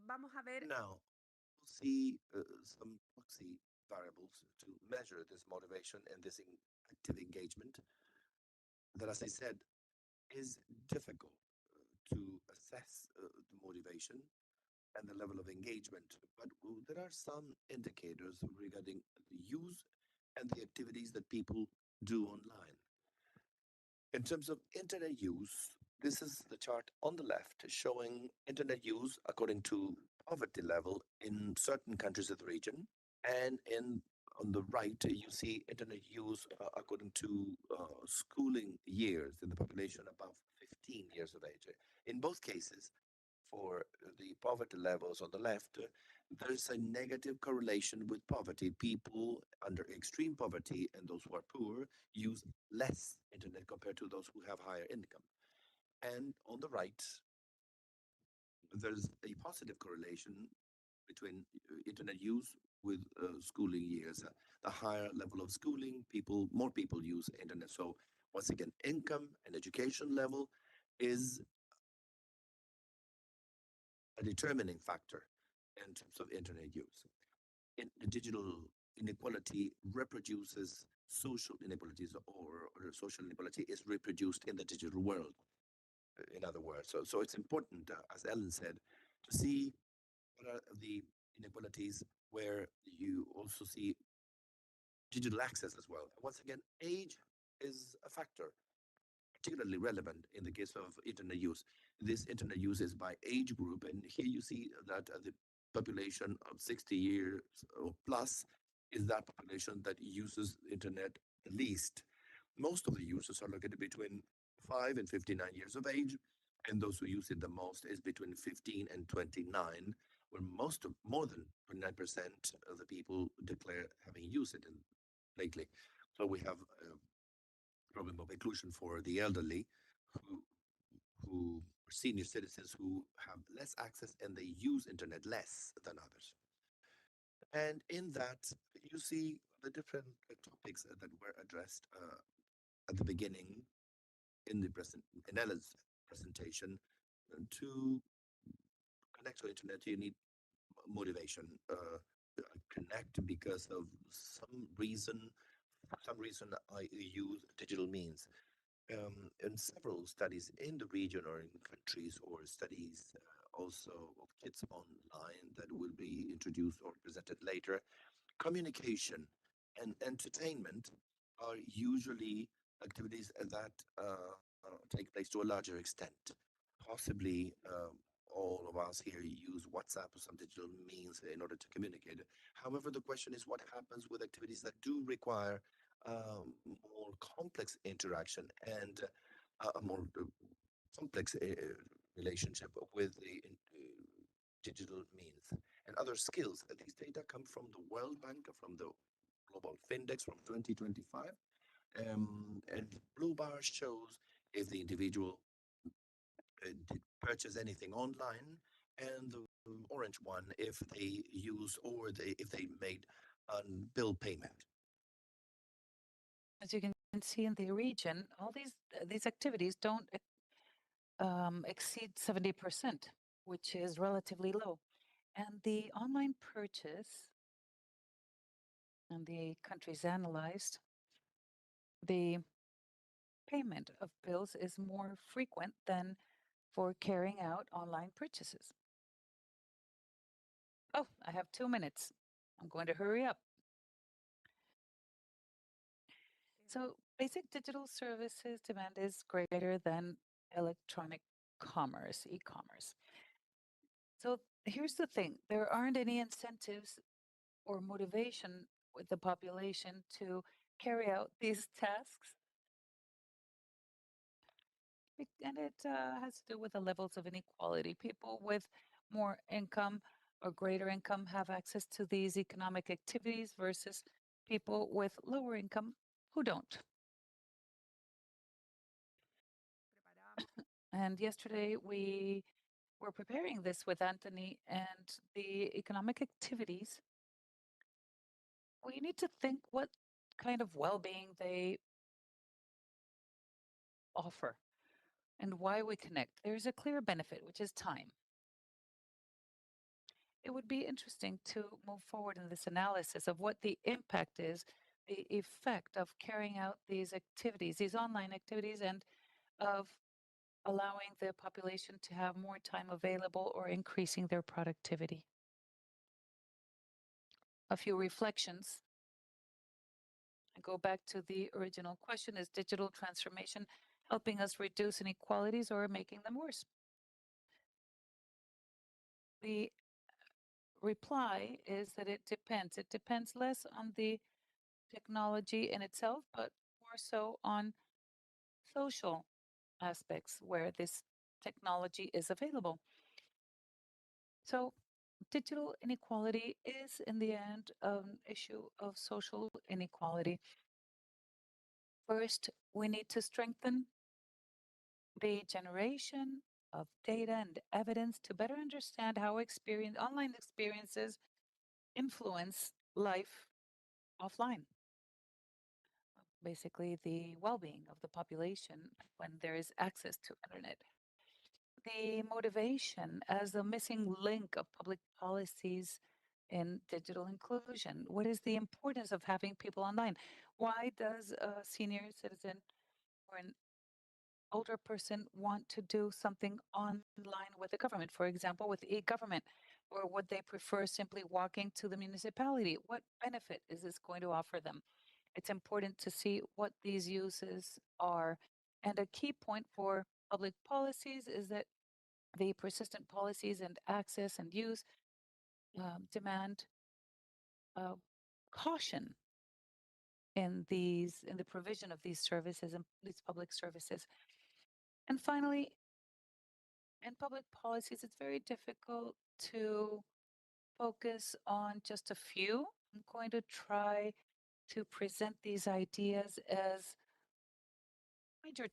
vamos a ver Now, we'll see some proxy variables to measure this motivation and this active engagement that, as I said, is difficult to assess the motivation and the level of engagement. But there are some indicators regarding the use and the activities that people do online. In terms of internet use, this is the chart on the left showing internet use according to poverty level in certain countries of the region. And on the right, you see internet use according to schooling years in the population above 15 years of age. In both cases, for the poverty levels on the left, there's a negative correlation with poverty. People under extreme poverty and those who are poor use less internet compared to those who have higher income. And on the right, there's a positive correlation between internet use with schooling years. The higher level of schooling, more people use internet. So once again, income and education level is a determining factor in terms of internet use. The digital inequality reproduces social inequalities, or social inequality is reproduced in the digital world. In other words, so it's important, as Ellen said, to see what are the inequalities where you also see digital access as well. Once again, age is a factor, particularly relevant in the case of internet use. This internet use is by age group, and here you see that the population of 60 years or plus is that population that uses internet the least. Most of the users are located between 5 and 59 years of age, and those who use it the most is between 15 and 29, where more than 29% of the people declare having used it lately. So we have a problem of inclusion for the elderly, who are senior citizens who have less access and they use internet less than others. And in that, you see the different topics that were addressed at the beginning in Ella's presentation. To connect to internet, you need motivation. Connect because of some reason. For some reason, I use digital means. In several studies in the region or in countries, or studies also of kids online that will be introduced or presented later, communication and entertainment are usually activities that take place to a larger extent. Possibly all of us here use WhatsApp or some digital means in order to communicate. However, the question is what happens with activities that do require more complex interaction and a more complex relationship with the digital means and other skills. These data come from the World Bank, from the Global Findex from 2025. And the blue bar shows if the individual did purchase anything online, and the orange one if they use or if they made a bill payment. As you can see in the region, all these activities don't exceed 70%, which is relatively low. And the online purchase and the countries analyzed, the payment of bills is more frequent than for carrying out online purchases. Oh, I have 2 minutes. I'm going to hurry up. So basic digital services demand is greater than electronic commerce, e-commerce. So here's the thing, there aren't any incentives or motivation with the population to carry out these tasks. And it has to do with the levels of inequality. People with more income or greater income have access to these economic activities versus people with lower income who don't. And yesterday we were preparing this with Anthony, and the economic activities, we need to think what kind of well-being they offer and why we connect. There's a clear benefit, which is time. It would be interesting to move forward in this analysis of what the impact is, the effect of carrying out these activities, these online activities, and of allowing the population to have more time available or increasing their productivity. A few reflections. I go back to the original question, is digital transformation helping us reduce inequalities or making them worse? The reply is that it depends. It depends less on the technology in itself, but more so on social aspects where this technology is available. So digital inequality is in the end an issue of social inequality. First, we need to strengthen the generation of data and evidence to better understand how online experiences influence life offline. Basically, the well-being of the population when there is access to internet. The motivation as the missing link of public policies in digital inclusion. What is the importance of having people online? Why does a senior citizen or an older person want to do something online with the government, for example, with e-government? Or would they prefer simply walking to the municipality? What benefit is this going to offer them? It's important to see what these uses are. And a key point for public policies is that the persistent policies and access and use demand caution in the provision of these services and these public services. And finally, in public policies, it's very difficult to focus on just a few. I'm going to try to present these ideas as major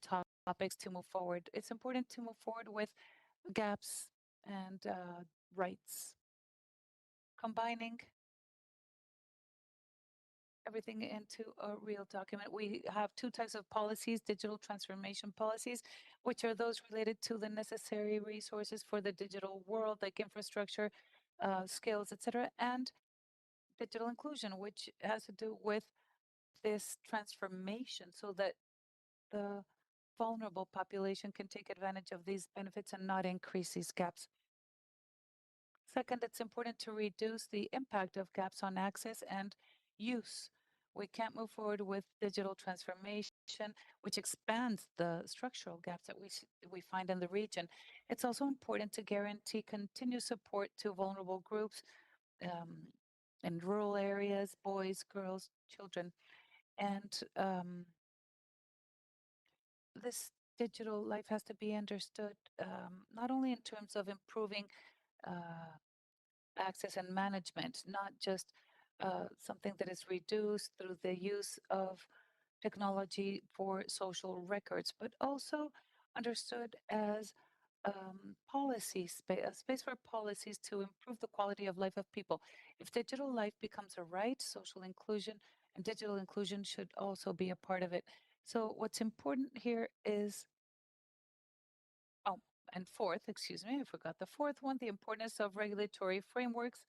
topics to move forward. It's important to move forward with gaps and rights, combining everything into a real document. We have two types of policies, digital transformation policies, which are those related to the necessary resources for the digital world, like infrastructure, skills, etc., and digital inclusion, which has to do with this transformation so that the vulnerable population can take advantage of these benefits and not increase these gaps. Second, it's important to reduce the impact of gaps on access and use. We can't move forward with digital transformation, which expands the structural gaps that we find in the region. It's also important to guarantee continuous support to vulnerable groups in rural areas, boys, girls, children. And this digital life has to be understood not only in terms of improving access and management, not just something that is reduced through the use of technology for social records, but also understood as a space for policies to improve the quality of life of people. If digital life becomes a right, social inclusion and digital inclusion should also be a part of it. So what's important here is, oh, and fourth, excuse me, I forgot the fourth one, the importance of regulatory frameworks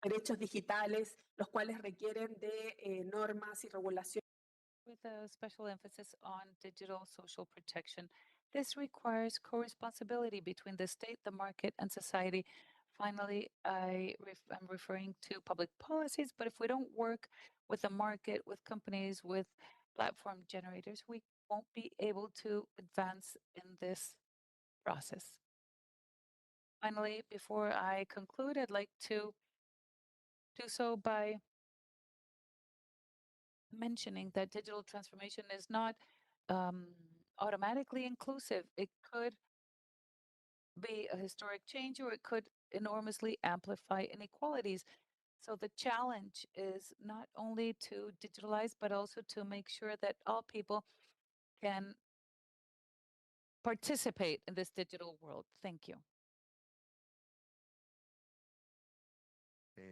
derechos digitales, los cuales requieren de normas y regulaciones. with a special emphasis on digital social protection. This requires co-responsibility between the state, the market, and society. Finally, I'm referring to public policies, but if we don't work with the market, with companies, with platform generators, we won't be able to advance in this process. Finally, before I conclude, I'd like to do so by mentioning that digital transformation is not automatically inclusive. It could be a historic change or it could enormously amplify inequalities. So the challenge is not only to digitalize, but also to make sure that all people can participate in this digital world. Thank you.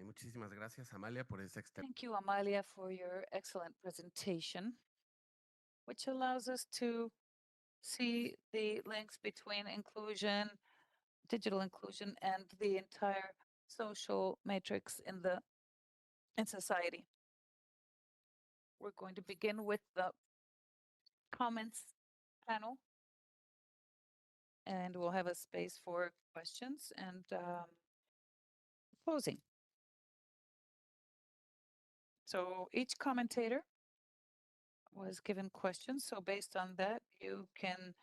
Muchísimas gracias, Amalia, por esa Thank you, Amalia, for your excellent presentation, which allows us to see the links between inclusion, digital inclusion, and the entire social matrix in society. We're going to begin with the comments panel, and we'll have a space for questions and closing. So each commentator was given questions. So based on that, you can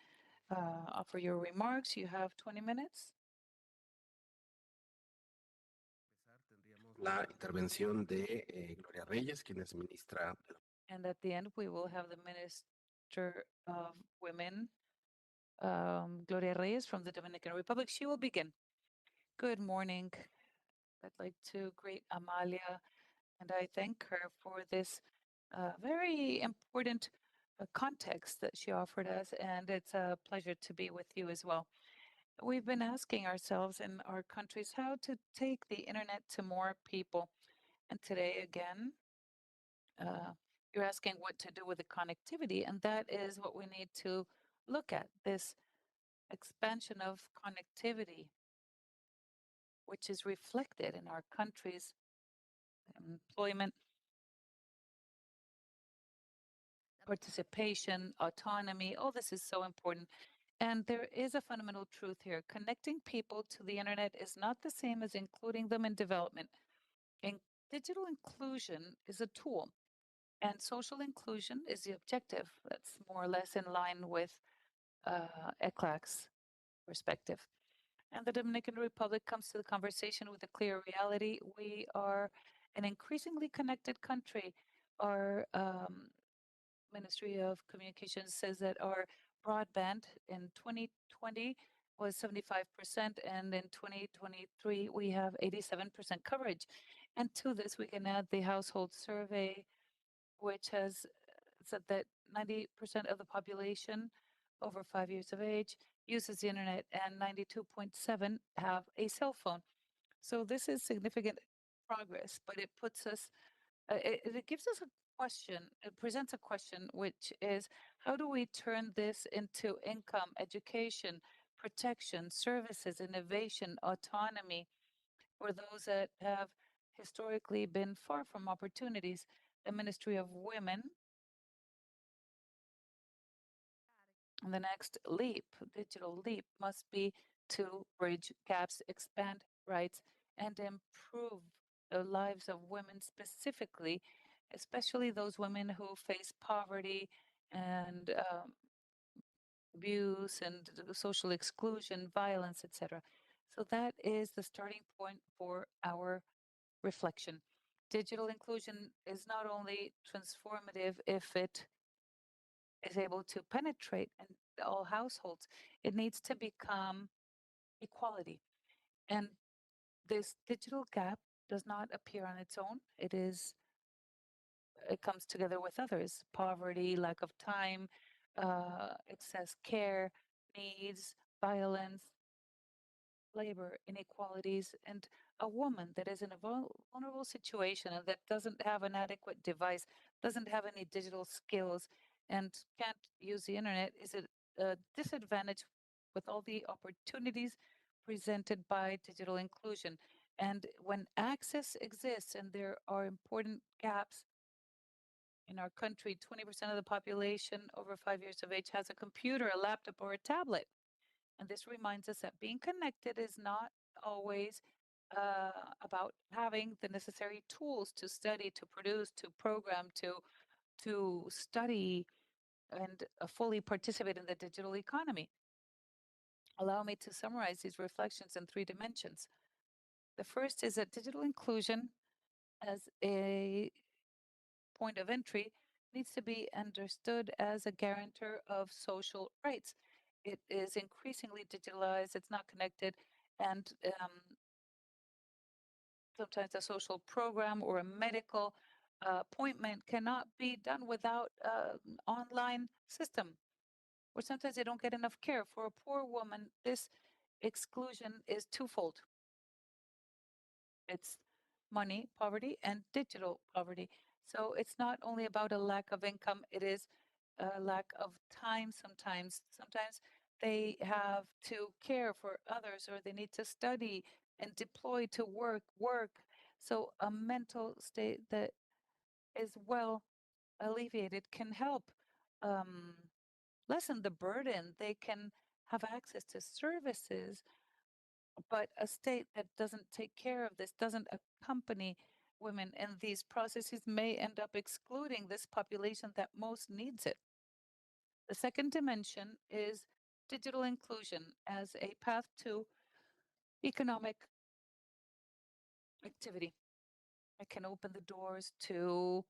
offer your remarks. You have 20 minutes. Tendríamos la intervención de Gloria Reyes, quien es ministra. And at the end, we will have the Minister of Women, Gloria Reyes from the Dominican Republic. She will begin. Good morning. I'd like to greet Amalia, and I thank her for this very important context that she offered us, and it's a pleasure to be with you as well. We've been asking ourselves in our countries how to take the internet to more people. And today, again, you're asking what to do with the connectivity, and that is what we need to look at, this expansion of connectivity, which is reflected in our country's employment, participation, autonomy. All this is so important. And there is a fundamental truth here. Connecting people to the internet is not the same as including them in development. And digital inclusion is a tool, and social inclusion is the objective. That's more or less in line with ECLAC's perspective. And the Dominican Republic comes to the conversation with a clear reality. We are an increasingly connected country. Our Ministry of Communications says that our broadband in 2020 was 75%, and in 2023 we have 87% coverage. And to this, we can add the household survey, which has said that 90% of the population over 5 years of age uses the internet, and 92.7 have a cell phone. So this is significant progress, but it puts us, it gives us a question, it presents a question, which is how do we turn this into income, education, protection, services, innovation, autonomy for those that have historically been far from opportunities? The Ministry of Women, and the next leap, digital leap, must be to bridge gaps, expand rights, and improve the lives of women specifically, especially those women who face poverty and abuse and social exclusion, violence, etc. So that is the starting point for our reflection. Digital inclusion is not only transformative if it is able to penetrate in all households, it needs to become equality. And this digital gap does not appear on its own. It comes together with others: poverty, lack of time, excess care, needs, violence, labor inequalities, and a woman that is in a vulnerable situation and that doesn't have an adequate device, doesn't have any digital skills, and can't use the internet is at a disadvantage with all the opportunities presented by digital inclusion. And when access exists and there are important gaps in our country, 20% of the population over 5 years of age has a computer, a laptop, or a tablet. And this reminds us that being connected is not always about having the necessary tools to study, to produce, to program, to study, and fully participate in the digital economy. Allow me to summarize these reflections in 3 dimensions. The first is that digital inclusion as a point of entry needs to be understood as a guarantor of social rights. It is increasingly digitalized, it's not connected, and sometimes a social program or a medical appointment cannot be done without an online system, or sometimes they don't get enough care. For a poor woman, this exclusion is twofold. It's money poverty and digital poverty. So it's not only about a lack of income, it is a lack of time sometimes. Sometimes they have to care for others or they need to study and deploy to work. So a mental state that is well alleviated can help um, lessen the burden. They can have access to services, but a state that doesn't take care of this, doesn't accompany women in these processes, may end up excluding this population that most needs it. The second dimension is digital inclusion as a path to economic activity. It can open the doors to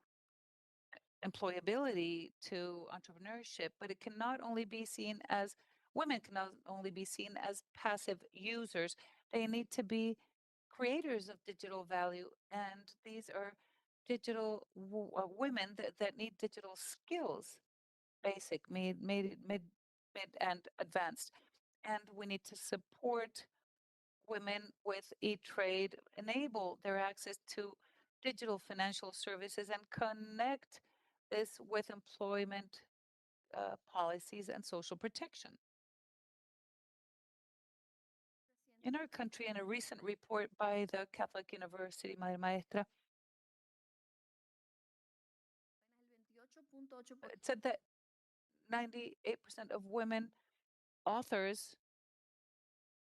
employability, to entrepreneurship, but it cannot only be seen as women cannot only be seen as passive users. They need to be creators of digital value, and these are digital women that need digital skills, basic, mid, and advanced. And we need to support women with e-trade, enable their access to digital financial services, and connect this with employment policies and social protection. In our country, in a recent report by the Catholic University, Madre Maestra, it said that 98% of women authors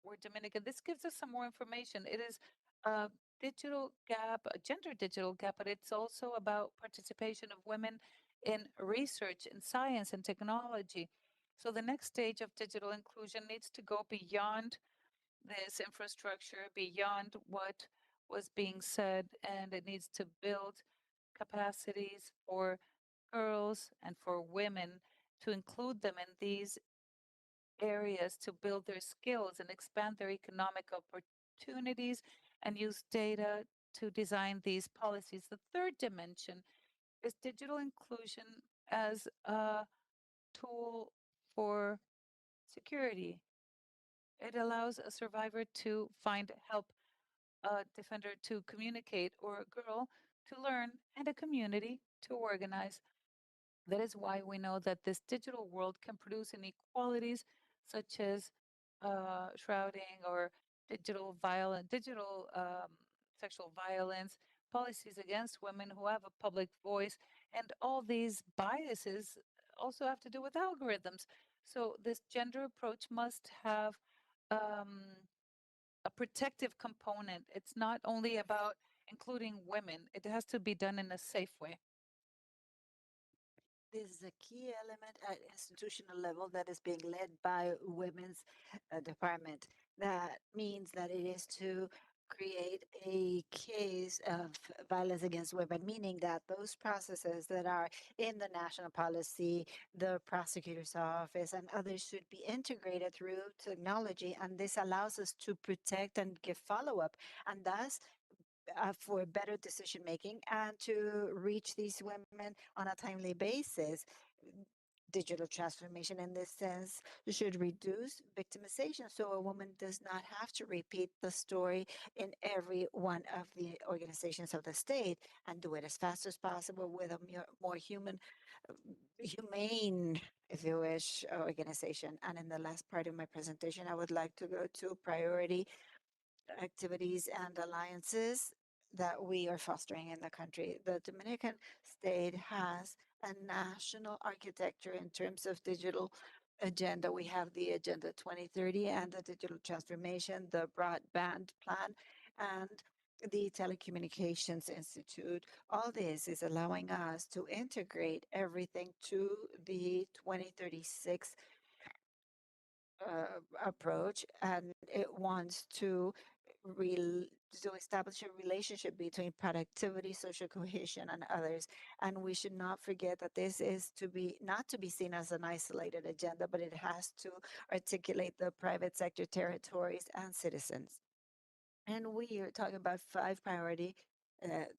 were Dominican. This gives us some more information. It is a digital gap, a gender digital gap, but it's also about participation of women in research, in science and technology. So the next stage of digital inclusion needs to go beyond this infrastructure, beyond what was being said, and it needs to build capacities for girls and for women to include them in these areas to build their skills and expand their economic opportunities and use data to design these policies. The third dimension is digital inclusion as a tool for security. It allows a survivor to find help, a defender to communicate, or a girl to learn, and a community to organize. That is why we know that this digital world can produce inequalities such as shrouding or digital sexual violence, policies against women who have a public voice, and all these biases also have to do with algorithms. So this gender approach must have a protective component. It's not only about including women, it has to be done in a safe way. This is a key element at institutional level that is being led by women's department. That means that it is to create a case of violence against women, meaning that those processes that are in the national policy, the prosecutor's office, and others should be integrated through technology. And this allows us to protect and give follow-up, and thus for better decision making and to reach these women on a timely basis. digital transformation in this sense should reduce victimization so a woman does not have to repeat the story in every one of the organizations of the state, and do it as fast as possible with a more humane, if you wish, organization. And in the last part of my presentation, I would like to go to priority activities and alliances that we are fostering in the country. The Dominican state has a national architecture in terms of digital agenda. We have the Agenda 2030 and the digital transformation, the broadband plan, and the Telecommunications Institute. All this is allowing us to integrate everything to the 2036 approach, and it wants to establish a relationship between productivity, social cohesion, and others. And we should not forget that this is not to be seen as an isolated agenda, but it has to articulate the private sector territories and citizens. And we are talking about 5 priority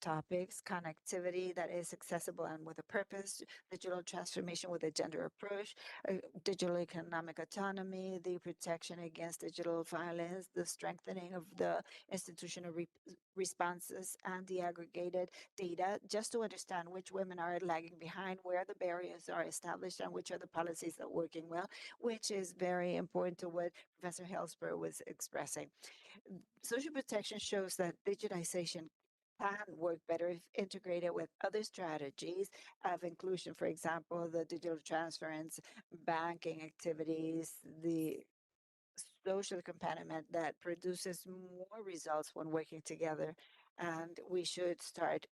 topics: connectivity that is accessible and with a purpose, digital transformation with a gender approach, digital economic autonomy, the protection against digital violence, the strengthening of the institutional responses, and the aggregated data, just to understand which women are lagging behind, where the barriers are established, and which are the policies that are working well, which is very important to what Professor Helsper was expressing. Social protection shows that digitization can work better if integrated with other strategies of inclusion, for example, the digital transference, banking activities, the social accompaniment that produces more results when working together. And we should start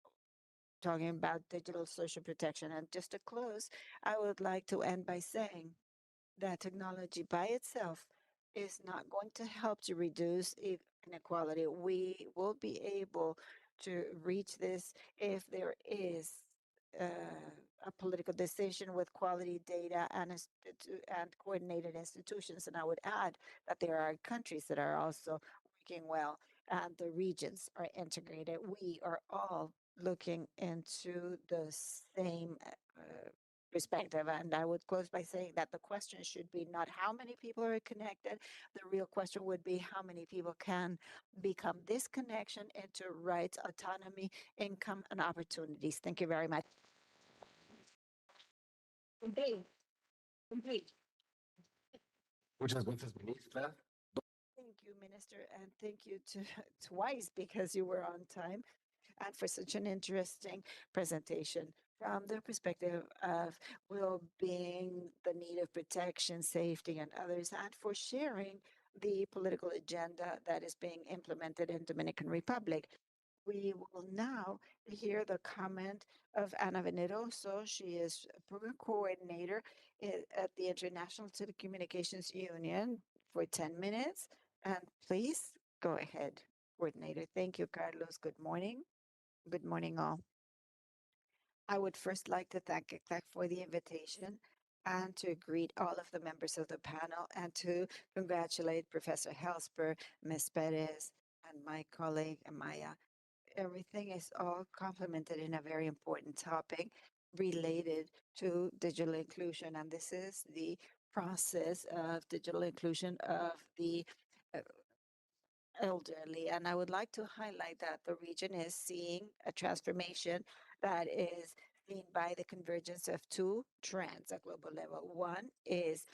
talking about digital social protection. And just to close, I would like to end by saying that technology by itself is not going to help to reduce inequality. We will be able to reach this if there is a political decision with quality data and coordinated institutions. And I would add that there are countries that are also working well and the regions are integrated. We are all looking into the same perspective. And I would close by saying that the question should be not how many people are connected. The real question would be how many people can become this connection into rights, autonomy, income, and opportunities. Thank you very much. Muchas gracias, ministra. Thank you, Minister, and thank you to twice because you were on time and for such an interesting presentation from the perspective of well-being, the need of protection, safety, and others, and for sharing the political agenda that is being implemented in Dominican Republic. We will now hear the comment of Ana Veneroso. She is program coordinator at the International Telecommunications Union for 10 minutes. And please go ahead, coordinator. Thank you, Carlos. Good morning. Good morning, all. I would first like to thank ECLAC for the invitation and to greet all of the members of the panel and to congratulate Professor Helsper, Ms. Perez, and my colleague, Amaya. Everything is all complemented in a very important topic related to digital inclusion. And this is the process of digital inclusion of the elderly. And I would like to highlight that the region is seeing a transformation that is seen by the convergence of 2 trends at global level. One is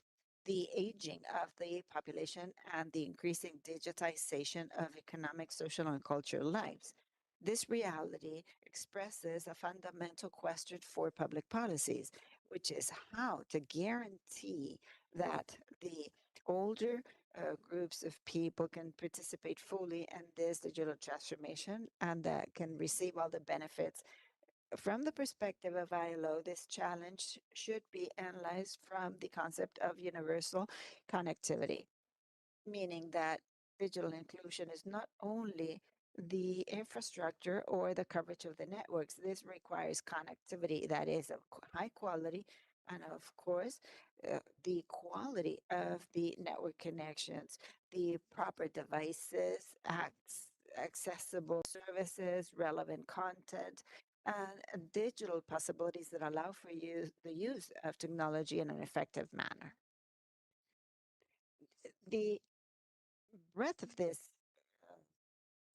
the aging of the population and the increasing digitization of economic, social, and cultural lives. This reality expresses a fundamental question for public policies, which is how to guarantee that the older groups of people can participate fully in this digital transformation and that can receive all the benefits. From the perspective of ILO, this challenge should be analyzed from the concept of universal connectivity, meaning that digital inclusion is not only the infrastructure or the coverage of the networks. This requires connectivity that is of high quality and, of course, the quality of the network connections, the proper devices, accessible services, relevant content, and digital possibilities that allow for the use of technology in an effective manner. The breadth of this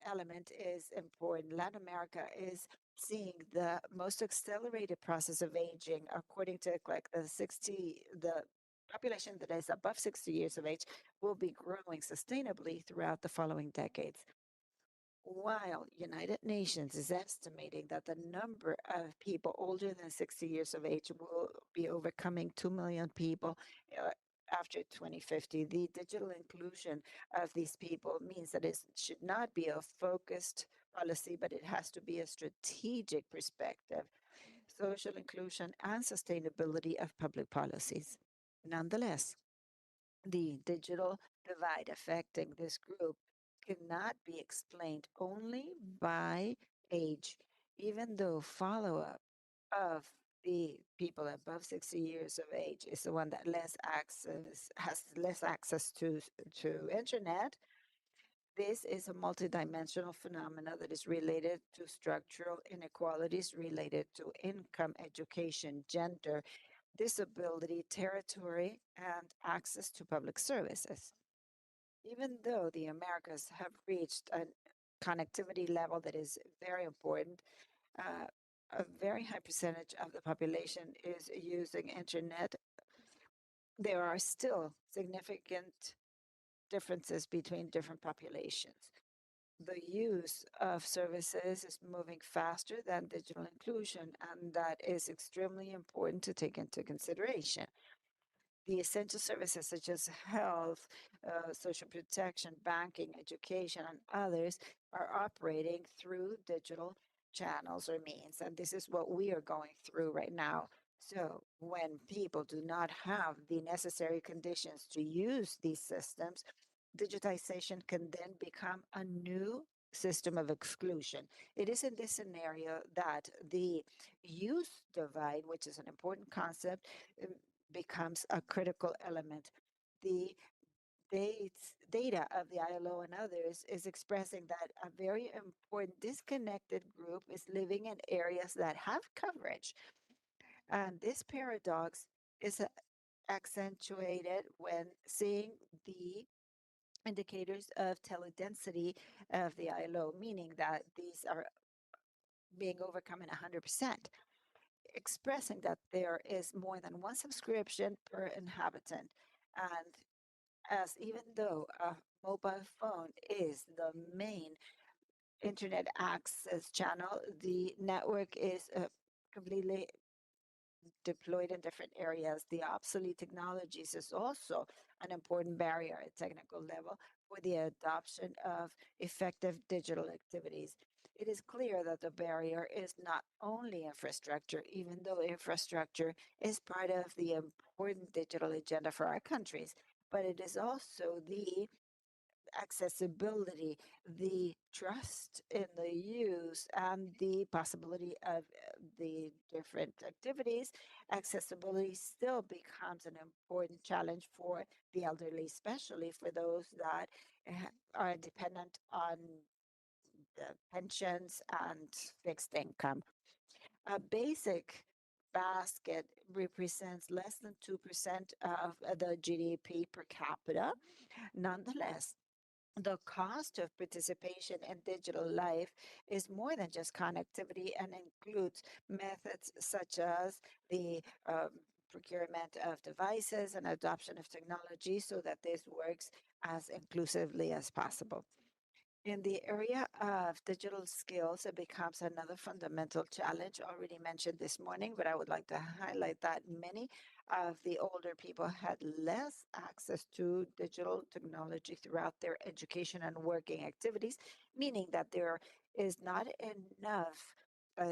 element is important. Latin America is seeing the most accelerated process of aging, according to like the population that is above 60 years of age will be growing sustainably throughout the following decades. While United Nations is estimating that the number of people older than 60 years of age will be overcoming 2 million people after 2050, the digital inclusion of these people means that it should not be a focused policy, but it has to be a strategic perspective, social inclusion and sustainability of public policies. Nonetheless, the digital divide affecting this group cannot be explained only by age, even though follow-up of the people above 60 years of age is the one that has less access to internet. This is a multidimensional phenomena that is related to structural inequalities related to income, education, gender, disability, territory, and access to public services. Even though the Americas have reached a connectivity level that is very important, a very high percentage of the population is using internet. There are still significant differences between different populations. The use of services is moving faster than digital inclusion, and that is extremely important to take into consideration. The essential services such as health, social protection, banking, education, and others are operating through digital channels or means. And this is what we are going through right now. So when people do not have the necessary conditions to use these systems, digitization can then become a new system of exclusion. It is in this scenario that the youth divide, which is an important concept, becomes a critical element. The data of the ILO and others is expressing that a very important disconnected group is living in areas that have coverage. And this paradox is accentuated when seeing the indicators of teledensity of the ILO, meaning that these are being overcome in 100%, expressing that there is more than one subscription per inhabitant. And as even though a mobile phone is the main internet access channel, the network is completely deployed in different areas. The obsolete technologies is also an important barrier at technical level for the adoption of effective digital activities. It is clear that the barrier is not only infrastructure, even though infrastructure is part of the important digital agenda for our countries, but it is also the accessibility, the trust in the use, and the possibility of the different activities. Accessibility still becomes an important challenge for the elderly, especially for those that are dependent on the pensions and fixed income. A basic basket represents less than 2% of the GDP per capita. Nonetheless, the cost of participation in digital life is more than just connectivity and includes methods such as the procurement of devices and adoption of technology so that this works as inclusively as possible. In the area of digital skills, it becomes another fundamental challenge already mentioned this morning, but I would like to highlight that many of the older people had less access to digital technology throughout their education and working activities, meaning that there is not enough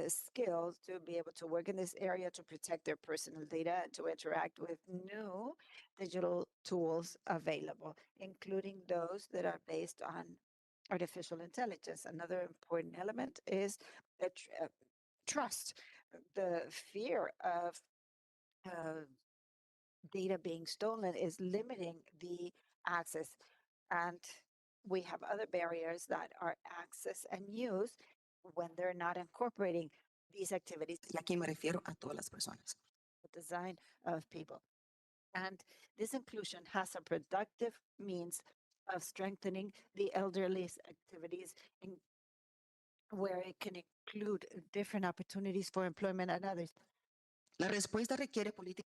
skills to be able to work in this area to protect their personal data and to interact with new digital tools available, including those that are based on artificial intelligence. Another important element is the trust, the fear of data being stolen is limiting the access. And we have other barriers that are access and use when they're not incorporating these activities, y aquí me refiero a todas las personas. the design of people. And this inclusion has a productive means of strengthening the elderly's activities in where it can include different opportunities for employment and others. La respuesta requiere políticas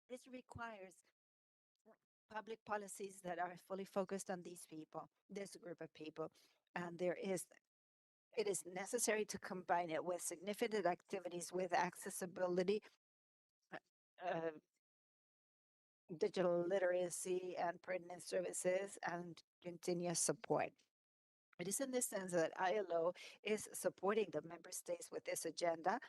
This requires public policies that are fully focused on these people, this group of people. And it is necessary to combine it with significant activities with accessibility, uh, digital literacy and pertinent services and continuous support. It is in this sense that ILO is supporting the member states with this agenda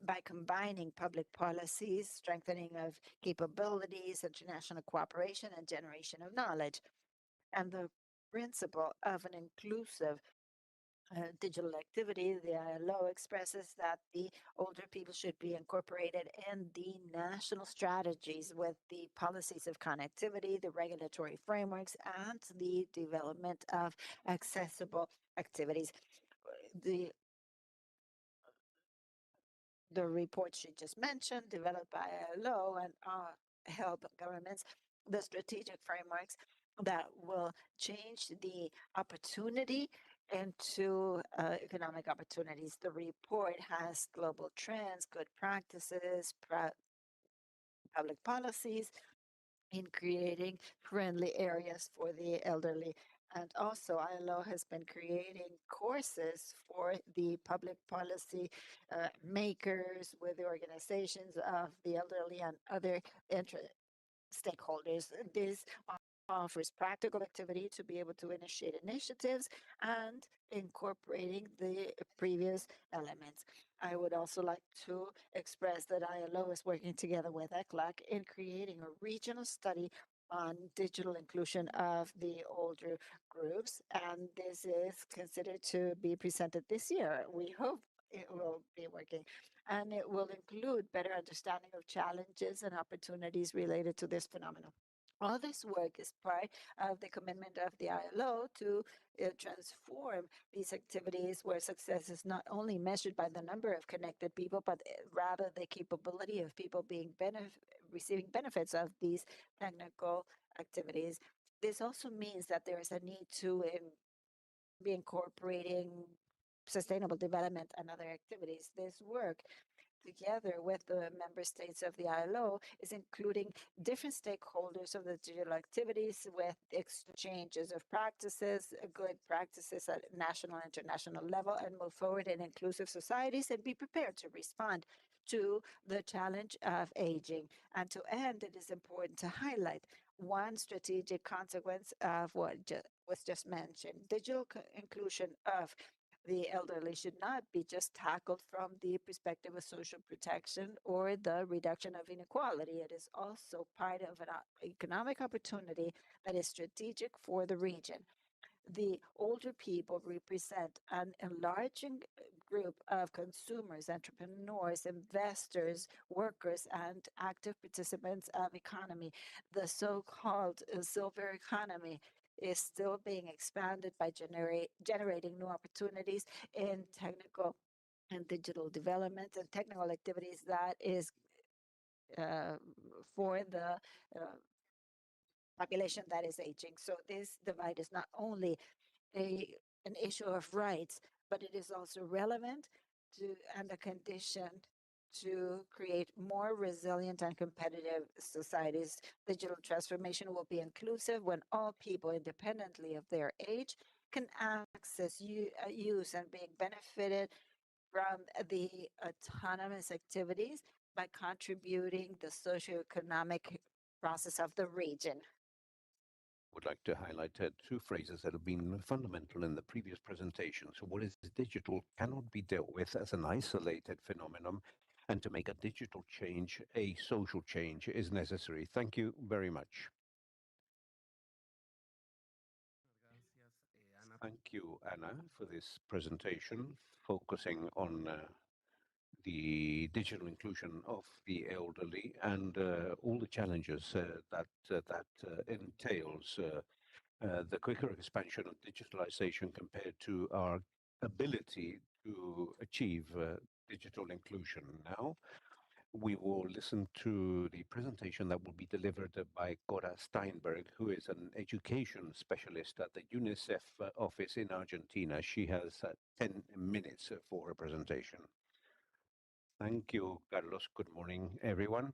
by combining public policies, strengthening of capabilities, international cooperation, and generation of knowledge. And the principle of an inclusive digital activity, the ILO expresses that the older people should be incorporated in the national strategies with the policies of connectivity, the regulatory frameworks, and the development of accessible activities. The the report she just mentioned, developed by ILO and help governments, the strategic frameworks that will change the opportunity into economic opportunities. The report has global trends, good practices, public policies in creating friendly areas for the elderly. And also, ILO has been creating courses for the public policy makers with the organizations of the elderly and other stakeholders. This offers practical activity to be able to initiate initiatives and incorporating the previous elements. I would also like to express that ILO is working together with ECLAC in creating a regional study on digital inclusion of the older groups, and this is considered to be presented this year. We hope it will be working, and it will include better understanding of challenges and opportunities related to this phenomenon. All this work is part of the commitment of the ILO to transform these activities where success is not only measured by the number of connected people, but rather the capability of people being receiving benefits of these technical activities. This also means that there is a need to be incorporating sustainable development and other activities. This work together with the member states of the ILO is including different stakeholders of the digital activities with exchanges of practices, good practices at national and international level, and move forward in inclusive societies and be prepared to respond to the challenge of aging. And to end, it is important to highlight one strategic consequence of what was just mentioned. Digital inclusion of the elderly should not be just tackled from the perspective of social protection or the reduction of inequality. It is also part of an economic opportunity that is strategic for the region. The older people represent an enlarging group of consumers, entrepreneurs, investors, workers, and active participants of economy. The so-called silver economy is still being expanded by generating new opportunities in technical and digital development and technical activities that is for the population that is aging. So this divide is not only an issue of rights, but it is also relevant to and a condition to create more resilient and competitive societies. Digital transformation will be inclusive when all people, independently of their age, can access, use, and being benefited from the autonomous activities by contributing the socioeconomic process of the region. Would like to highlight two phrases that have been fundamental in the previous presentation. So what is digital cannot be dealt with as an isolated phenomenon, and to make a digital change, a social change is necessary. Thank you very much. Thank you, Anna, for this presentation, focusing on the digital inclusion of the elderly and all the challenges that entails. The quicker expansion of digitalization compared to our ability to achieve digital inclusion. Now, we will listen to the presentation that will be delivered by Cora Steinberg, who is an education specialist at the UNICEF office in Argentina. She has 10 minutes for her presentation. Thank you, Carlos. Good morning, everyone.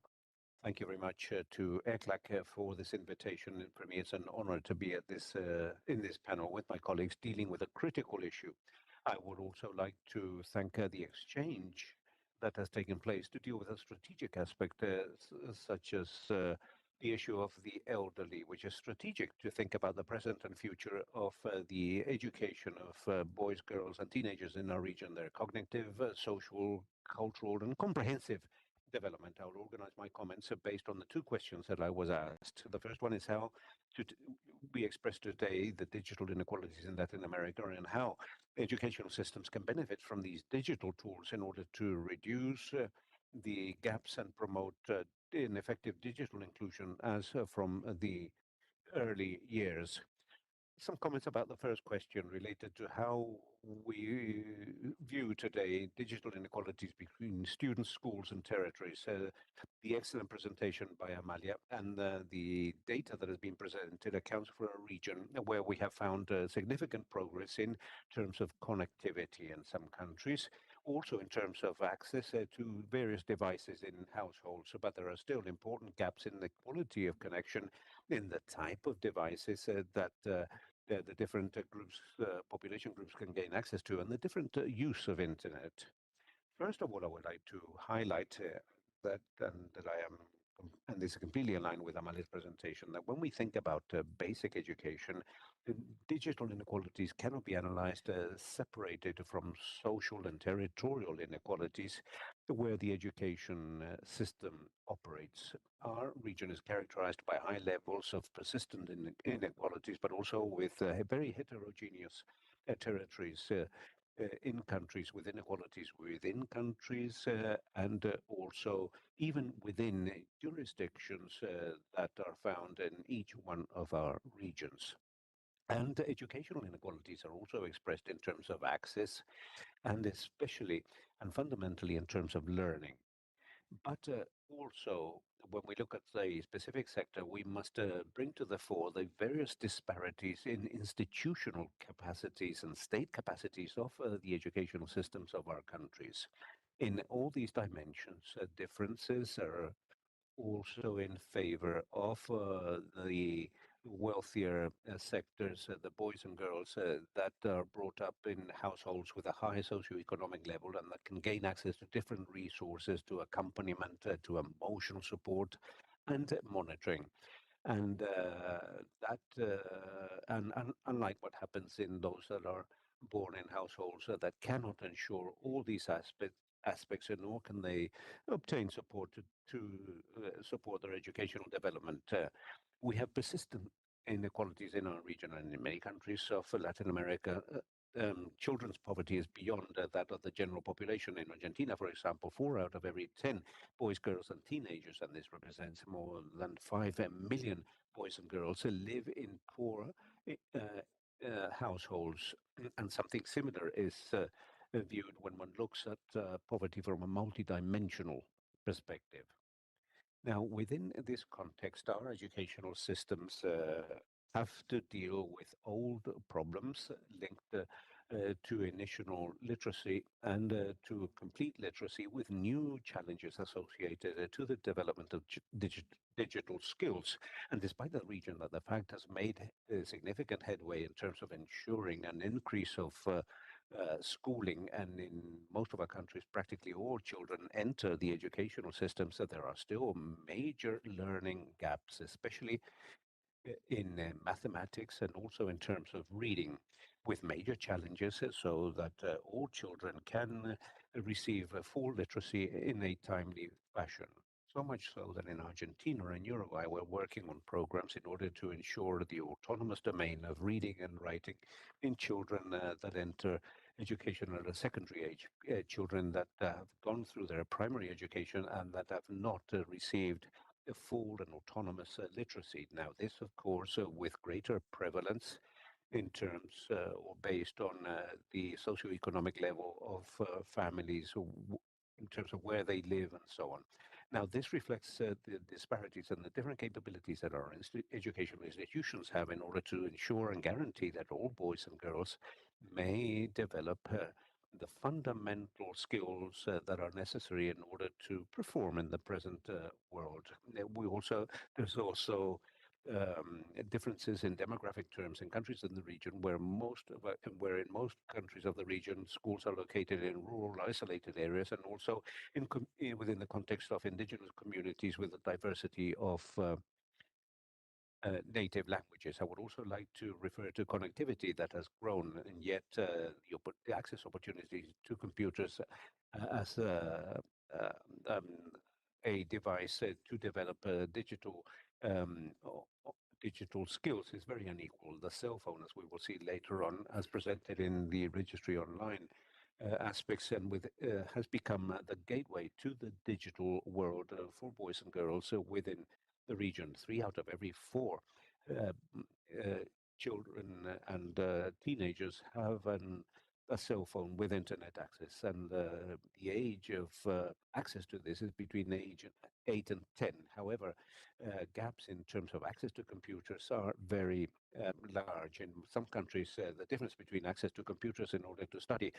Thank you very much to ECLAC for this invitation. And for me, it's an honor to be at this in this panel with my colleagues dealing with a critical issue. I would also like to thank the exchange that has taken place to deal with a strategic aspect such as the issue of the elderly, which is strategic to think about the present and future of the education of boys, girls, and teenagers in our region, their cognitive, social, cultural, and comprehensive development. I will organize my comments based on the two questions that I was asked. The first one is how we express today the digital inequalities in Latin America and how educational systems can benefit from these digital tools in order to reduce the gaps and promote an effective digital inclusion as from the early years. Some comments about the first question related to how we view today digital inequalities between students, schools, and territories. The excellent presentation by Amalia and the data that has been presented accounts for a region where we have found significant progress in terms of connectivity in some countries, also in terms of access to various devices in households, but there are still important gaps in the quality of connection in the type of devices that the different groups, population groups can gain access to, and the different use of internet. First of all, I would like to highlight that I am, and this is completely aligned with Amalia's presentation, that when we think about basic education, digital inequalities cannot be analyzed separated from social and territorial inequalities where the education system operates. Our region is characterized by high levels of persistent inequalities, but also with very heterogeneous territories in countries, with inequalities within countries, and also even within jurisdictions that are found in each one of our regions. And educational inequalities are also expressed in terms of access, and especially and fundamentally in terms of learning. But also, when we look at the specific sector, we must bring to the fore the various disparities in institutional capacities and state capacities of the educational systems of our countries. In all these dimensions, differences are also in favor of the wealthier sectors, the boys and girls that are brought up in households with a high socioeconomic level and that can gain access to different resources, to accompaniment, to emotional support and monitoring. And unlike what happens in those that are born in households that cannot ensure all these aspects, and nor can they obtain support to support their educational development. We have persistent inequalities in our region and in many countries of Latin America. Children's poverty is beyond that of the general population. In Argentina, for example, 4 out of every 10 boys, girls, and teenagers, and this represents more than 5 million boys and girls, live in poor households. And something similar is viewed when one looks at poverty from a multidimensional perspective. Now, within this context, our educational systems have to deal with old problems linked to initial literacy and to complete literacy, with new challenges associated to the development of digital skills. And despite the region that the fact has made significant headway in terms of ensuring an increase of schooling, and in most of our countries, practically all children enter the educational system, so there are still major learning gaps, especially in mathematics and also in terms of reading, with major challenges so that all children can receive full literacy in a timely fashion. So much so that in Argentina and Uruguay, we're working on programs in order to ensure the autonomous domain of reading and writing in children that enter education at a secondary age, children that have gone through their primary education and that have not received a full and autonomous literacy. Now, this, of course, with greater prevalence in terms or based on the socioeconomic level of families, in terms of where they live and so on. Now, this reflects the disparities and the different capabilities that our educational institutions have in order to ensure and guarantee that all boys and girls may develop the fundamental skills that are necessary in order to perform in the present world. There's also differences in demographic terms in countries in the region where in most countries of the region schools are located in rural isolated areas, and also within the context of indigenous communities with a diversity of native languages. I would also like to refer to connectivity that has grown, and yet the access opportunities to computers as a device to develop digital skills is very unequal. The cell phone, as we will see later on, as presented in the registry online aspects, and has become the gateway to the digital world for boys and girls within the region. 3 out of every 4 children and teenagers have a cell phone with internet access, and the age of access to this is between age 8 and 10. However, gaps in terms of access to computers are very large. In some countries, the difference between access to computers in order to study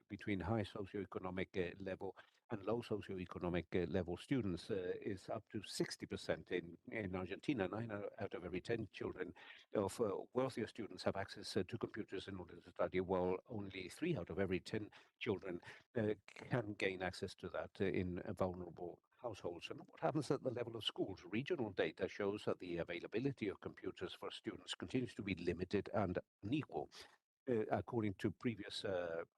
between high socioeconomic level and low socioeconomic level students is up to 60% in Argentina. 9 out of every 10 children of wealthier students have access to computers in order to study, while only 3 out of every 10 children can gain access to that in vulnerable households. And what happens at the level of schools? Regional data shows that the availability of computers for students continues to be limited and unequal. According to previous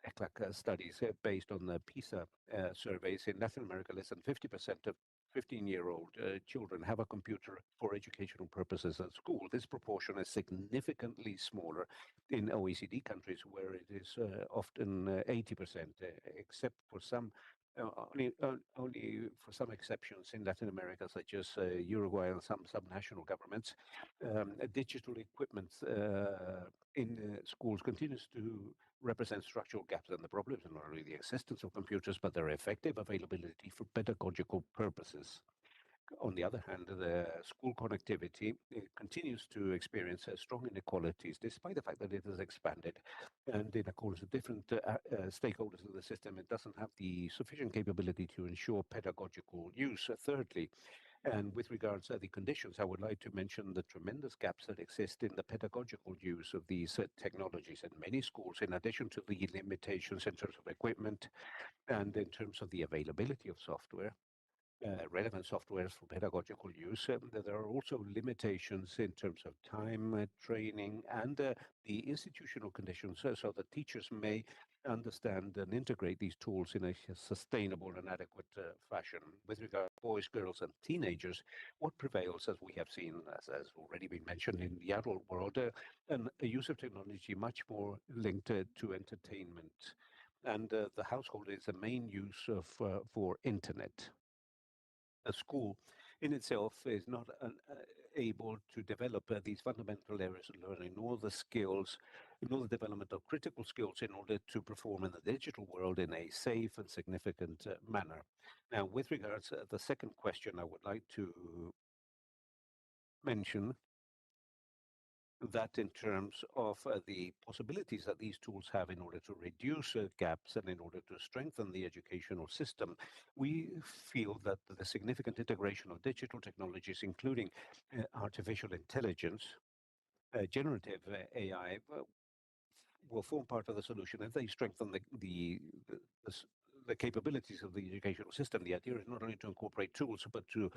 ECLAC studies based on the PISA surveys in Latin America, less than 50% of 15-year-old children have a computer for educational purposes at school. This proportion is significantly smaller in OECD countries, where it is often 80%, except for some only for some exceptions in Latin America, such as Uruguay and some subnational governments. Digital equipment in schools continues to represent structural gaps, and the problems are not only the existence of computers, but their effective availability for pedagogical purposes. On the other hand, the school connectivity continues to experience strong inequalities, despite the fact that it has expanded. And in accordance with different stakeholders of the system, it doesn't have the sufficient capability to ensure pedagogical use. Thirdly, and with regards to the conditions, I would like to mention the tremendous gaps that exist in the pedagogical use of these technologies in many schools, in addition to the limitations in terms of equipment and in terms of the availability of software. Relevant softwares for pedagogical use. There are also limitations in terms of time, training, and the institutional conditions, so that teachers may understand and integrate these tools in a sustainable and adequate fashion. With regard to boys, girls, and teenagers, what prevails, as we have seen, as has already been mentioned in the adult world, and a use of technology much more linked to entertainment. And the household is the main use of for internet. A school in itself is not able to develop these fundamental areas of learning, nor the skills, nor the development of critical skills in order to perform in the digital world in a safe and significant manner. Now, with regards to the second question, I would like to mention that in terms of the possibilities that these tools have in order to reduce gaps and in order to strengthen the educational system, we feel that the significant integration of digital technologies, including artificial intelligence, generative AI, will form part of the solution if they strengthen the capabilities of the educational system. The idea is not only to incorporate tools, but to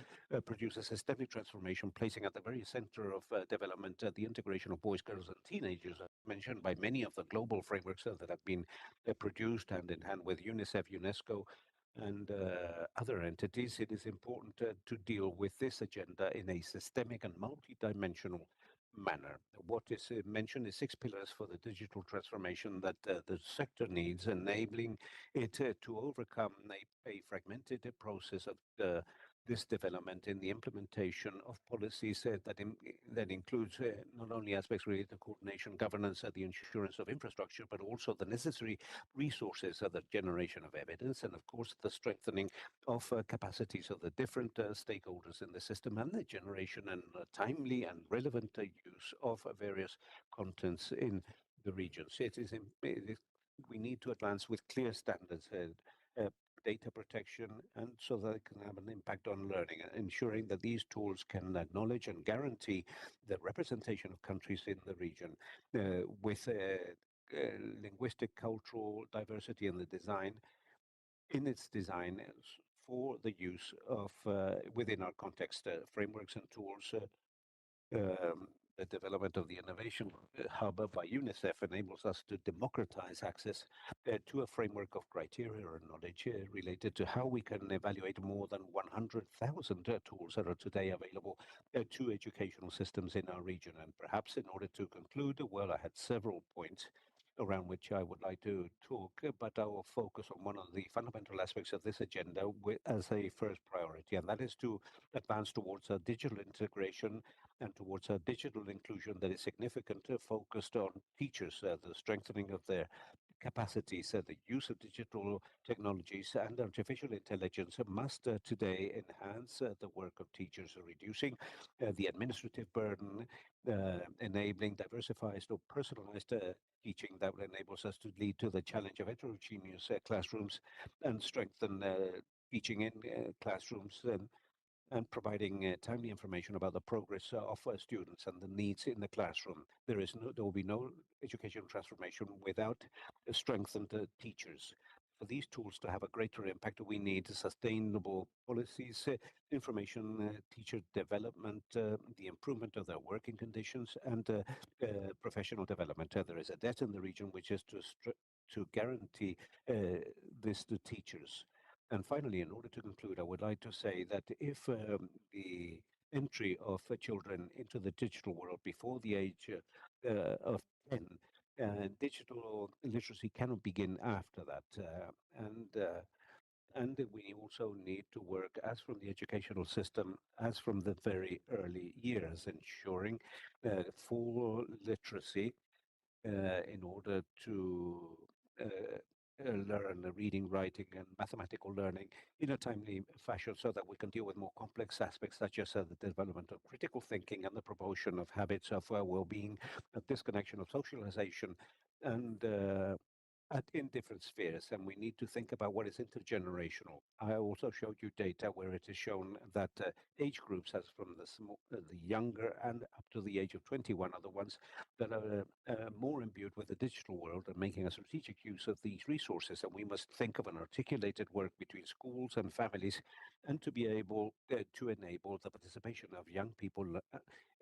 produce a systemic transformation, placing at the very center of development the integration of boys, girls, and teenagers, mentioned by many of the global frameworks that have been produced hand in hand with UNICEF, UNESCO, and other entities. It is important to deal with this agenda in a systemic and multidimensional manner. What is mentioned is 6 pillars for the digital transformation that the sector needs, enabling it to overcome a fragmented process of this development in the implementation of policies that includes not only aspects related to coordination, governance, the insurance of infrastructure, but also the necessary resources, the generation of evidence, and of course the strengthening of capacities of the different stakeholders in the system, and the generation and timely and relevant use of various contents in the regions. We need to advance with clear standards, data protection, and so that it can have an impact on learning, ensuring that these tools can acknowledge and guarantee the representation of countries in the region with linguistic, cultural diversity in the design, in its design for the use of within our context frameworks and tools. The development of the Innovation Hub by UNICEF enables us to democratize access to a framework of criteria or knowledge related to how we can evaluate more than 100,000 tools that are today available to educational systems in our region. And perhaps in order to conclude, well, I had several points around which I would like to talk, but I will focus on one of the fundamental aspects of this agenda as a first priority, and that is to advance towards a digital integration and towards a digital inclusion that is significant, focused on teachers, the strengthening of their capacities. The use of digital technologies and artificial intelligence must today enhance the work of teachers, reducing the administrative burden, enabling diversified or personalized teaching that enables us to lead to the challenge of heterogeneous classrooms and strengthen teaching in classrooms and providing timely information about the progress of students and the needs in the classroom. There will be no educational transformation without strengthened teachers. For these tools to have a greater impact, we need sustainable policies, information, teacher development, the improvement of their working conditions, and professional development. There is a debt in the region which is to guarantee this to teachers. And finally, in order to conclude, I would like to say that if the entry of children into the digital world before the age of 10, digital literacy cannot begin after that. And we also need to work as from the educational system, as from the very early years, ensuring full literacy in order to learn reading, writing, and mathematical learning in a timely fashion so that we can deal with more complex aspects such as the development of critical thinking and the promotion of habits of well-being, a disconnection of socialization, and in different spheres, and we need to think about what is intergenerational. I also showed you data where it is shown that age groups, as from the younger and up to the age of 21, are the ones that are more imbued with the digital world and making a strategic use of these resources. And we must think of an articulated work between schools and families, and to be able to enable the participation of young people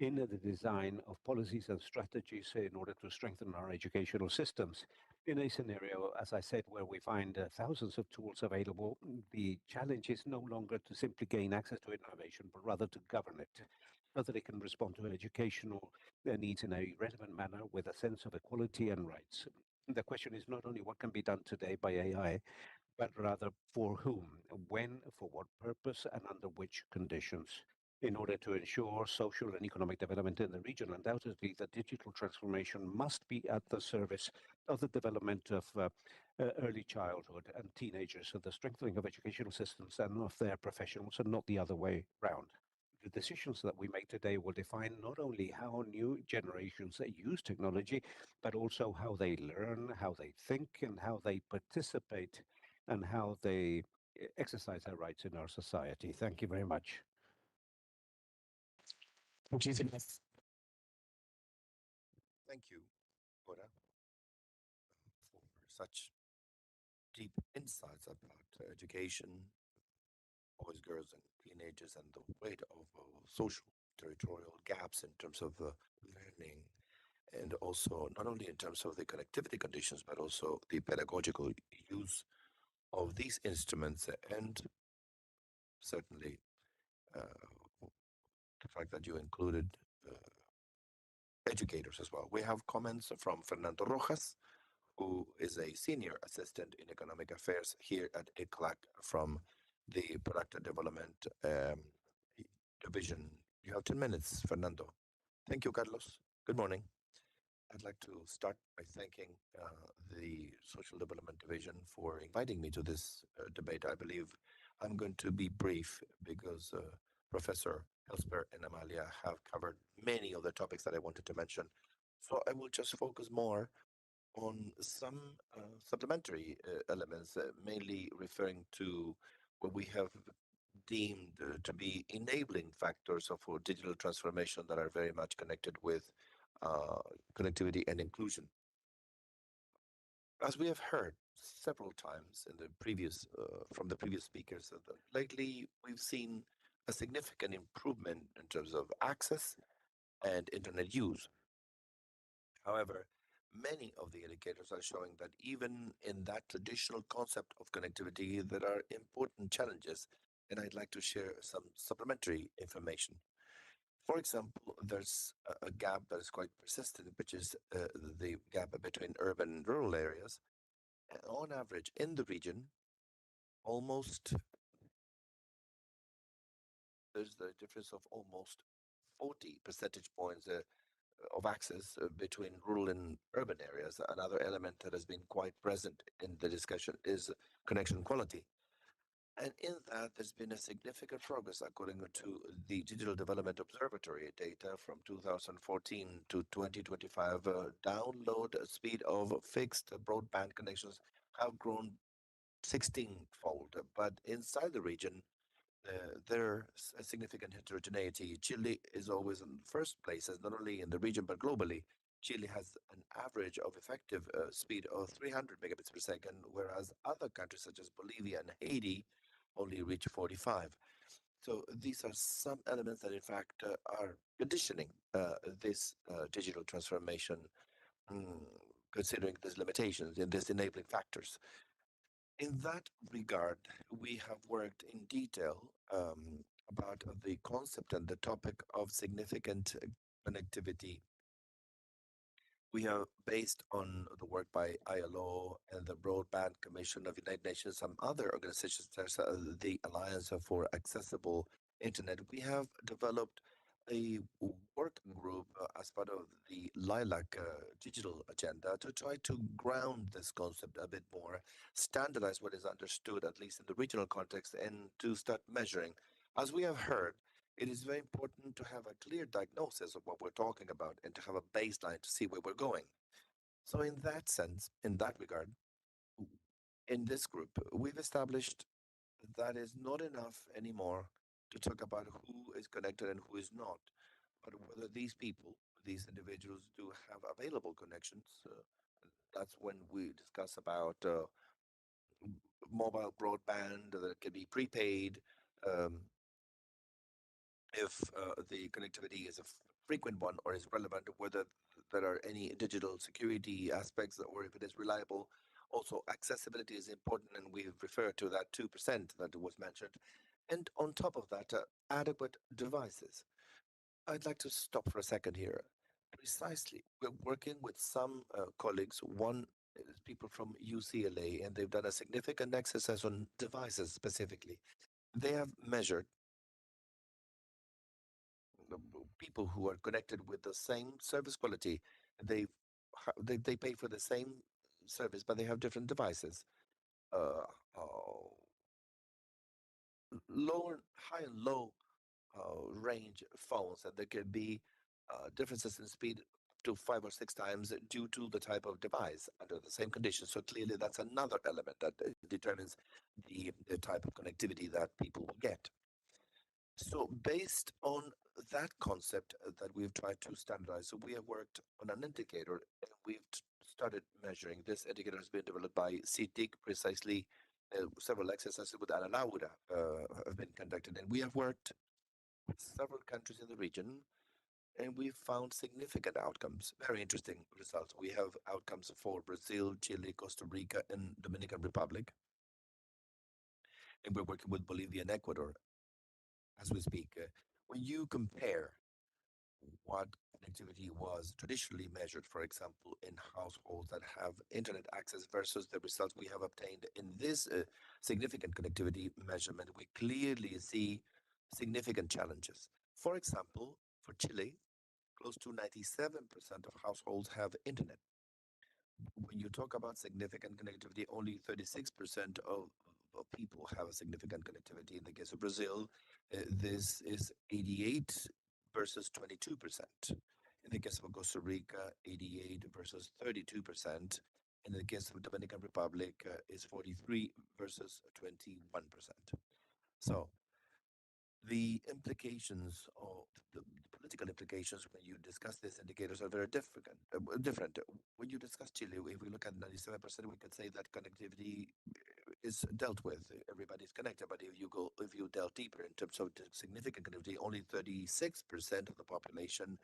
in the design of policies and strategies in order to strengthen our educational systems. In a scenario, as I said, where we find thousands of tools available, the challenge is no longer to simply gain access to innovation, but rather to govern it so that it can respond to educational needs in a relevant manner with a sense of equality and rights. The question is not only what can be done today by AI, but rather for whom, when, for what purpose, and under which conditions. In order to ensure social and economic development in the region, undoubtedly the digital transformation must be at the service of the development of early childhood and teenagers, so the strengthening of educational systems and of their professionals, and not the other way round. The decisions that we make today will define not only how new generations use technology, but also how they learn, how they think, and how they participate, and how they exercise their rights in our society. Thank you very much. Muchísimas. Thank you, Cora, for such deep insights about education, boys, girls, and teenagers, and the weight of social territorial gaps in terms of learning, and also not only in terms of the connectivity conditions, but also the pedagogical use of these instruments, and certainly the fact that you included educators as well. We have comments from Fernando Rojas, who is a senior assistant in economic affairs here at ICLAC from the Productive Development Division. You have 10 minutes, Fernando. Thank you, Carlos. Good morning. I'd like to start by thanking the Social Development Division for inviting me to this debate. I believe I'm going to be brief because Professor Helsper and Amalia have covered many of the topics that I wanted to mention. So I will just focus more on some supplementary elements, mainly referring to what we have deemed to be enabling factors of our digital transformation that are very much connected with connectivity and inclusion. As we have heard several times in the previous, from the previous speakers, lately we've seen a significant improvement in terms of access and internet use. However, many of the indicators are showing that even in that traditional concept of connectivity, there are important challenges, and I'd like to share some supplementary information. For example, there's a gap that is quite persistent, which is the gap between urban and rural areas. And on average, in the region, almost there's the difference of almost 40 percentage points of access between rural and urban areas. Another element that has been quite present in the discussion is connection quality. And in that, there's been a significant progress according to the Digital Development Observatory data from 2014 to 2025. Download speed of fixed broadband connections have grown 16-fold, but inside the region, there's a significant heterogeneity. Chile is always in first place, not only in the region but globally. Chile has an average of effective speed of 300 megabits per second, whereas other countries such as Bolivia and Haiti only reach 45. So these are some elements that, in fact, are conditioning this digital transformation, mm, considering these limitations and these enabling factors. In that regard, we have worked in detail about the concept and the topic of significant connectivity. We have, based on the work by ILO and the Broadband Commission of the United Nations, some other organizations, there's the Alliance for Accessible Internet. We have developed a working group as part of the LILAC digital agenda to try to ground this concept a bit more, standardize what is understood, at least in the regional context, and to start measuring. As we have heard, it is very important to have a clear diagnosis of what we're talking about and to have a baseline to see where we're going. So, in that sense, in that regard, in this group, we've established that is not enough anymore to talk about who is connected and who is not, but whether these people, these individuals, do have available connections. That's when we discuss about mobile broadband that can be prepaid. Um, if the connectivity is a frequent one or is relevant, whether there are any digital security aspects or if it is reliable. Also, accessibility is important, and we've referred to that 2% that was mentioned. And on top of that, adequate devices. I'd like to stop for a second here. Precisely, we're working with some colleagues. One is people from UCLA, and they've done a significant exercise on devices specifically. They have measured people who are connected with the same service quality. They they pay for the same service, but they have different devices. Uh, uh, high and low range phones, and there can be differences in speed up to 5 or 6 times due to the type of device under the same conditions. So clearly, that's another element that determines the type of connectivity that people will get. So based on that concept that we've tried to standardize, so we have worked on an indicator and we've started measuring. This indicator has been developed by CITIC, precisely several exercises with Ana Laura have been conducted. And we have worked with several countries in the region and we've found significant outcomes, very interesting results. We have outcomes for Brazil, Chile, Costa Rica, and Dominican Republic. And we're working with Bolivia and Ecuador as we speak. When you compare what connectivity was traditionally measured, for example, in households that have internet access versus the results we have obtained in this significant connectivity measurement, we clearly see significant challenges. For example, for Chile, close to 97% of households have internet. When you talk about significant connectivity, only 36% of people have a significant connectivity. In the case of Brazil, this is 88 versus 22%. In the case of Costa Rica, 88 versus 32%. In the case of Dominican Republic, is 43 versus 21%. So the implications or the political implications when you discuss these indicators are very different. When you discuss Chile, if we look at 97%, we could say that connectivity is dealt with. Everybody's connected, but if you delve deeper in terms of the significant connectivity, only 36% of the population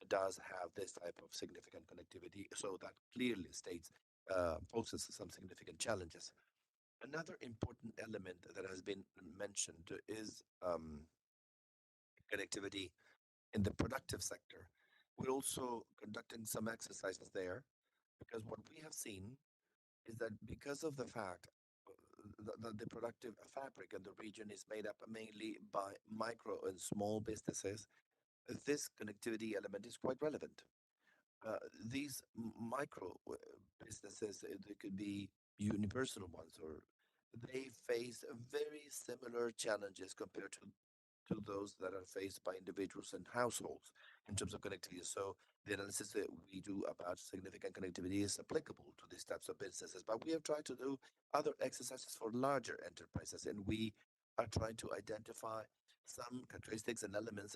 does have this type of significant connectivity. So that clearly states poses some significant challenges. Another important element that has been mentioned is connectivity in the productive sector. We're also conducting some exercises there because what we have seen is that because of the fact that the productive fabric in the region is made up mainly by micro and small businesses, this connectivity element is quite relevant. These micro businesses, they could be unipersonal ones, or they face very similar challenges compared to those that are faced by individuals and households in terms of connectivity. So the analysis that we do about significant connectivity is applicable to these types of businesses. But we have tried to do other exercises for larger enterprises, and we are trying to identify some characteristics and elements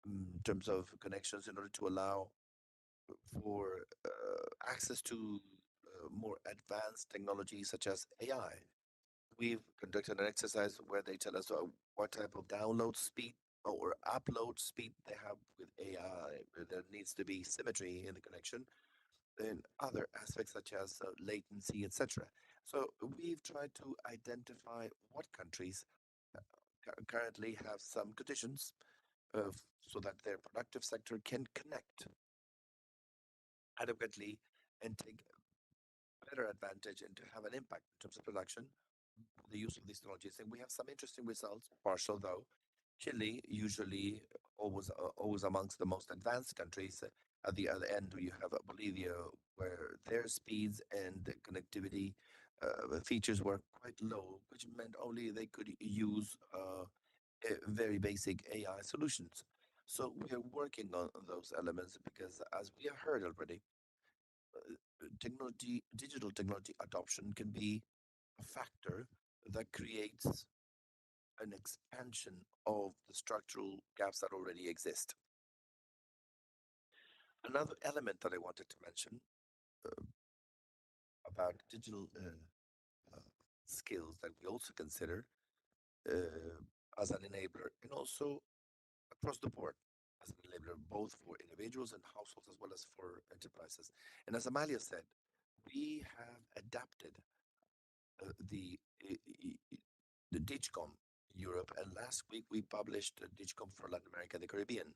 in terms of connections in order to allow for access to more advanced technology such as AI. We've conducted an exercise where they tell us what type of download speed or upload speed they have with AI. There needs to be symmetry in the connection and other aspects such as latency, etc. So we've tried to identify what countries currently have some conditions so that their productive sector can connect adequately and take better advantage and to have an impact in terms of production, the use of these technologies. And we have some interesting results, partial though. Chile, usually always amongst the most advanced countries. At the other end, you have Bolivia, where their speeds and the connectivity features were quite low, which meant only they could use very basic AI solutions. So we are working on those elements because, as we have heard already, digital technology adoption can be a factor that creates an expansion of the structural gaps that already exist. Another element that I wanted to mention about digital skills that we also consider as an enabler and also across the board as an enabler, both for individuals and households as well as for enterprises. And as Amalia said, we have adapted the DIGCOM Europe, and last week we published DIGCOM for Latin America and the Caribbean.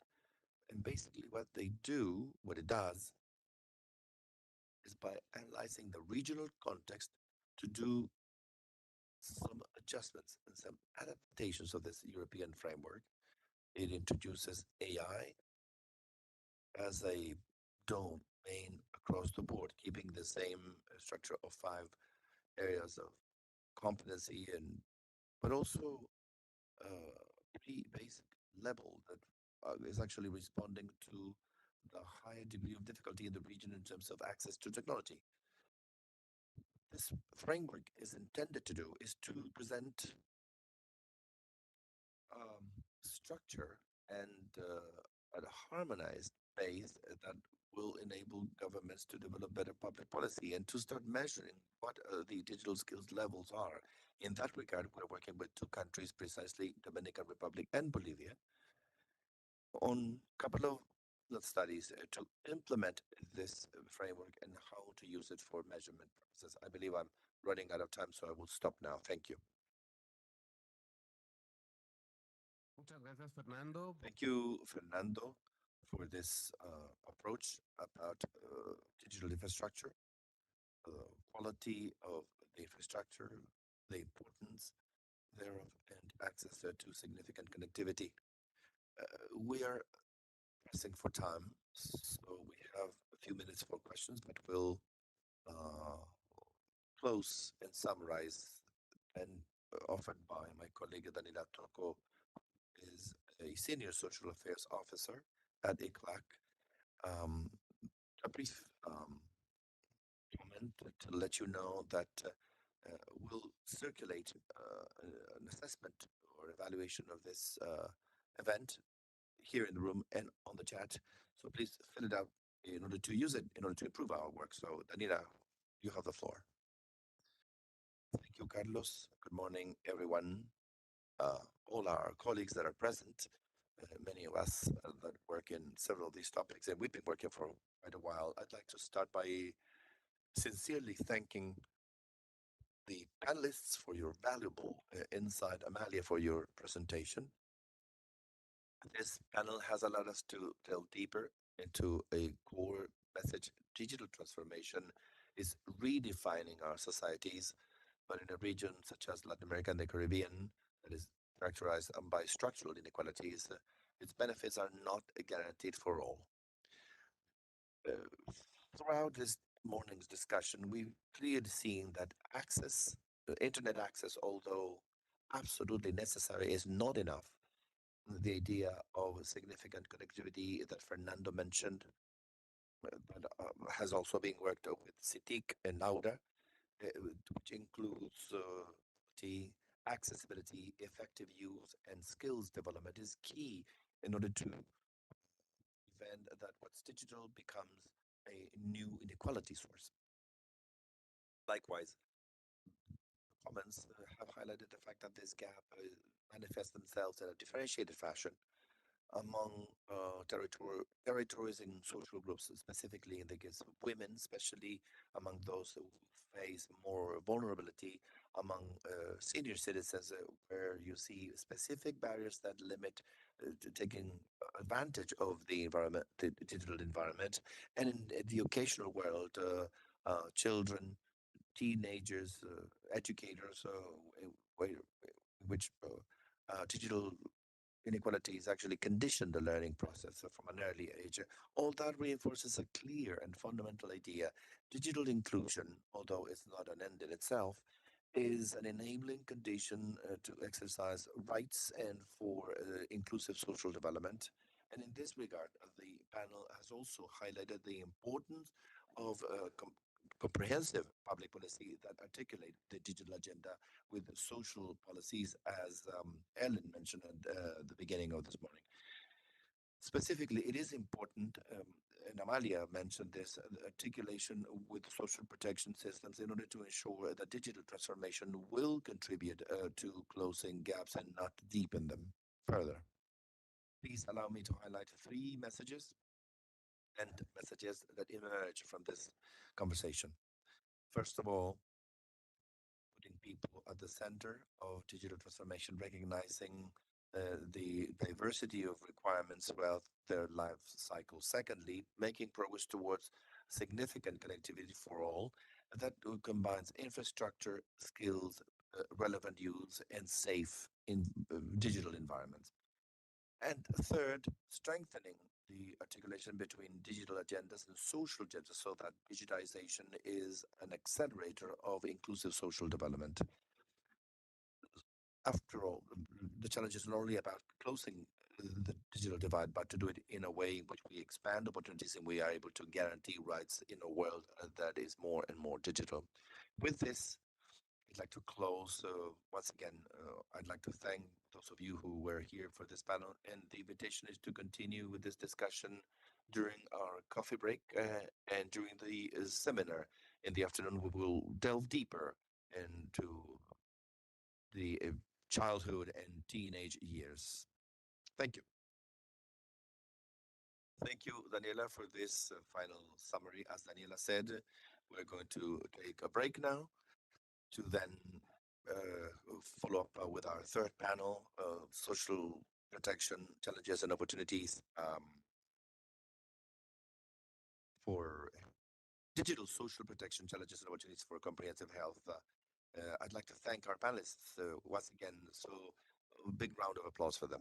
And basically what it does is by analyzing the regional context to do some adjustments and some adaptations of this European framework. It introduces AI as a domain across the board, keeping the same structure of 5 areas of competency but also pretty basic level that is actually responding to the higher degree of difficulty in the region in terms of access to technology. This framework is intended to do is to present structure and a harmonized base that will enable governments to develop better public policy and to start measuring what the digital skills levels are. In that regard, we're working with 2 countries, precisely Dominican Republic and Bolivia, on a couple of studies to implement this framework and how to use it for measurement purposes. I believe I'm running out of time, so I will stop now. Thank you. Muchas gracias, Fernando. Thank you, Fernando. for this approach about digital infrastructure, quality of the infrastructure, the importance thereof, and access to significant connectivity. We are pressing for time, so we have a few minutes for questions, but we'll uh, close and summarize and offered by my colleague Daniela Toko, is a senior social affairs officer at ICLAC. A brief comment to let you know that we'll circulate an assessment or evaluation of this event here in the room and on the chat. So please fill it out in order to use it, in order to improve our work. So Daniela, you have the floor. Thank you, Carlos. Good morning, everyone. All our colleagues that are present, many of us that work in several of these topics, and we've been working for quite a while. I'd like to start by sincerely thanking the panelists for your valuable insight, Amalia for your presentation. This panel has allowed us to delve deeper into a core message. Digital transformation is redefining our societies, but in a region such as Latin America and the Caribbean that is characterized by structural inequalities, its benefits are not guaranteed for all. Throughout this morning's discussion, we've clearly seen that access, internet access, although absolutely necessary, is not enough. The idea of significant connectivity that Fernando mentioned, that has also been worked out with CITIC and NAUDA, which includes the accessibility, effective use, and skills development, is key in order to prevent that what's digital becomes a new inequality source. Likewise, comments have highlighted the fact that this gap manifests themselves in a differentiated fashion among territories and social groups, specifically in the case of women, especially among those who face more vulnerability, among senior citizens, where you see specific barriers that limit to taking advantage of the environment, the digital environment, and in the occasional world, children, teenagers, educators, which digital inequalities actually condition the learning process from an early age. All that reinforces a clear and fundamental idea. Digital inclusion, although it's not an end in itself, is an enabling condition to exercise rights and for inclusive social development. And in this regard, the panel has also highlighted the importance of comprehensive public policy that articulate the digital agenda with social policies, as Ellen mentioned at the beginning of this morning. Specifically, it is important, and Amalia mentioned this, articulation with social protection systems in order to ensure that digital transformation will contribute to closing gaps and not deepen them further. Please allow me to highlight three messages and messages that emerge from this conversation. First of all, putting people at the center of digital transformation, recognizing the diversity of requirements throughout their life cycle. Secondly, making progress towards significant connectivity for all that combines infrastructure, skills, relevant use, and safe in digital environments. And third, strengthening the articulation between digital agendas and social agendas so that digitization is an accelerator of inclusive social development. After all, the challenge is not only about closing the digital divide, but to do it in a way in which we expand opportunities and we are able to guarantee rights in a world that is more and more digital. With this, I'd like to close. Once again, I'd like to thank those of you who were here for this panel, and the invitation is to continue with this discussion during our coffee break and during the seminar in the afternoon. We will delve deeper into the childhood and teenage years. Thank you. Thank you, Daniela, for this final summary. As Daniela said, we're going to take a break now to then follow up with our third panel, social protection challenges and opportunities. for digital social protection challenges and opportunities for comprehensive health. I'd like to thank our panelists once again. So a big round of applause for them.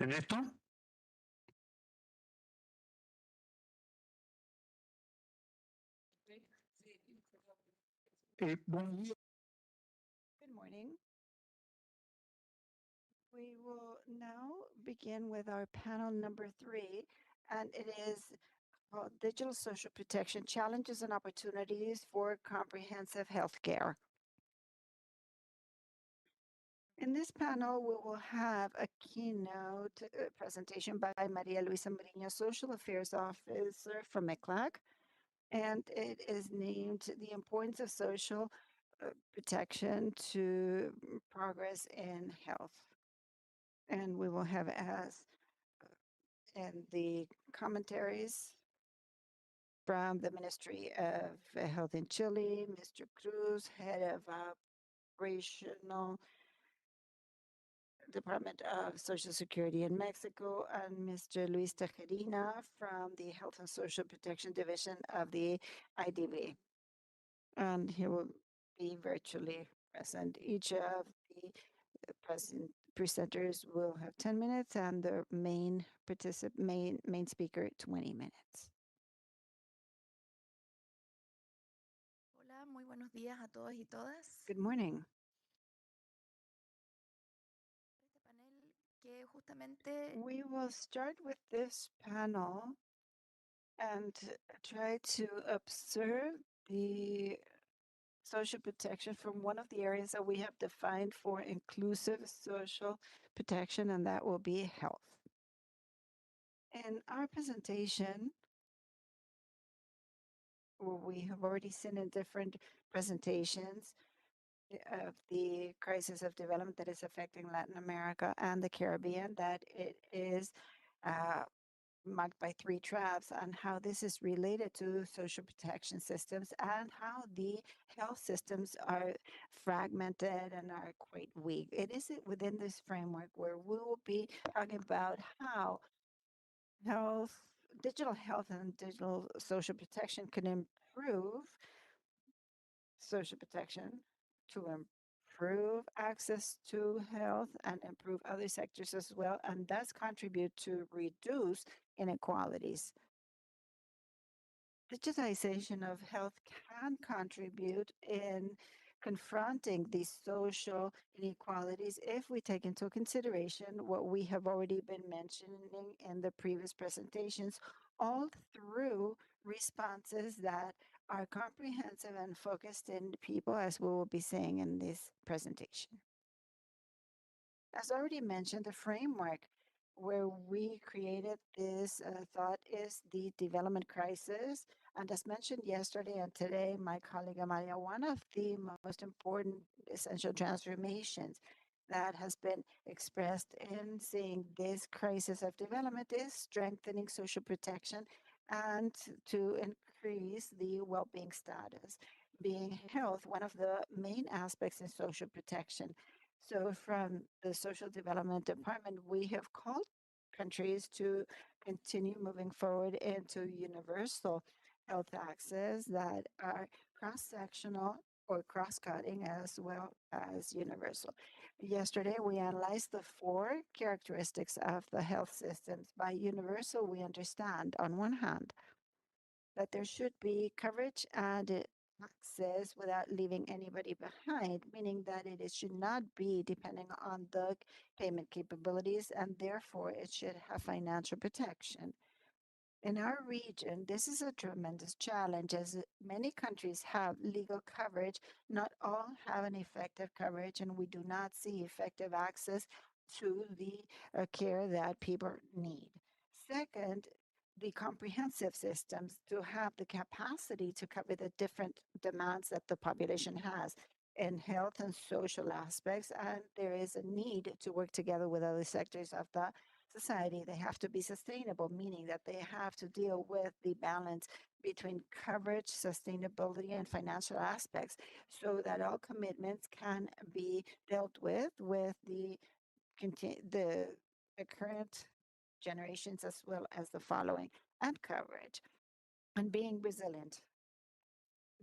Ernesto? Buenos días. Good morning. We will now begin with our panel number 3, and it is called Digital Social Protection Challenges and Opportunities for Comprehensive Healthcare. In this panel, we will have a keynote presentation by Maria Luisa Mourinho, Social Affairs Officer from MECLAC, and it is named The Importance of Social Protection to Progress in Health. And we will have as in the commentaries from the Ministry of Health in Chile, Mr. Cruz, Head of Operational Department of Social Security in Mexico, and Mr. Luis Tejerina from the Health and Social Protection Division of the IDB. And he will be virtually present. Each of the presenters will have 10 minutes and the main speaker 20 minutes. Hola, muy buenos días a todos y todas. Good morning. Este panel que justamente We will start with this panel and try to observe the social protection from one of the areas that we have defined for inclusive social protection, and that will be health. In our presentation, we have already seen in different presentations of the crisis of development that is affecting Latin America and the Caribbean, that it is marked by 3 traps, and how this is related to social protection systems and how the health systems are fragmented and are quite weak. It is within this framework where we will be talking about how digital health and digital social protection can improve social protection to improve access to health and improve other sectors as well, and thus contribute to reduce inequalities. Digitization of health can contribute in confronting these social inequalities if we take into consideration what we have already been mentioning in the previous presentations, all through responses that are comprehensive and focused in people, as we will be seeing in this presentation. As already mentioned, the framework where we created this thought is the development crisis. And as mentioned yesterday and today, my colleague Amalia, one of the most important essential transformations that has been expressed in seeing this crisis of development is strengthening social protection and to increase the well-being status, being health one of the main aspects in social protection. So from the Social Development Department, we have called countries to continue moving forward into universal health access that are cross-sectional or cross-cutting as well as universal. Yesterday, we analyzed the 4 characteristics of the health systems. By universal, we understand, on one hand, that there should be coverage and access without leaving anybody behind, meaning that it should not be depending on the payment capabilities, and therefore it should have financial protection. In our region, this is a tremendous challenge as many countries have legal coverage. Not all have an effective coverage, and we do not see effective access to the care that people need. Second, the comprehensive systems to have the capacity to cover the different demands that the population has in health and social aspects. And there is a need to work together with other sectors of the society. They have to be sustainable, meaning that they have to deal with the balance between coverage, sustainability, and financial aspects so that all commitments can be dealt with the current generations as well as the following, and coverage and being resilient.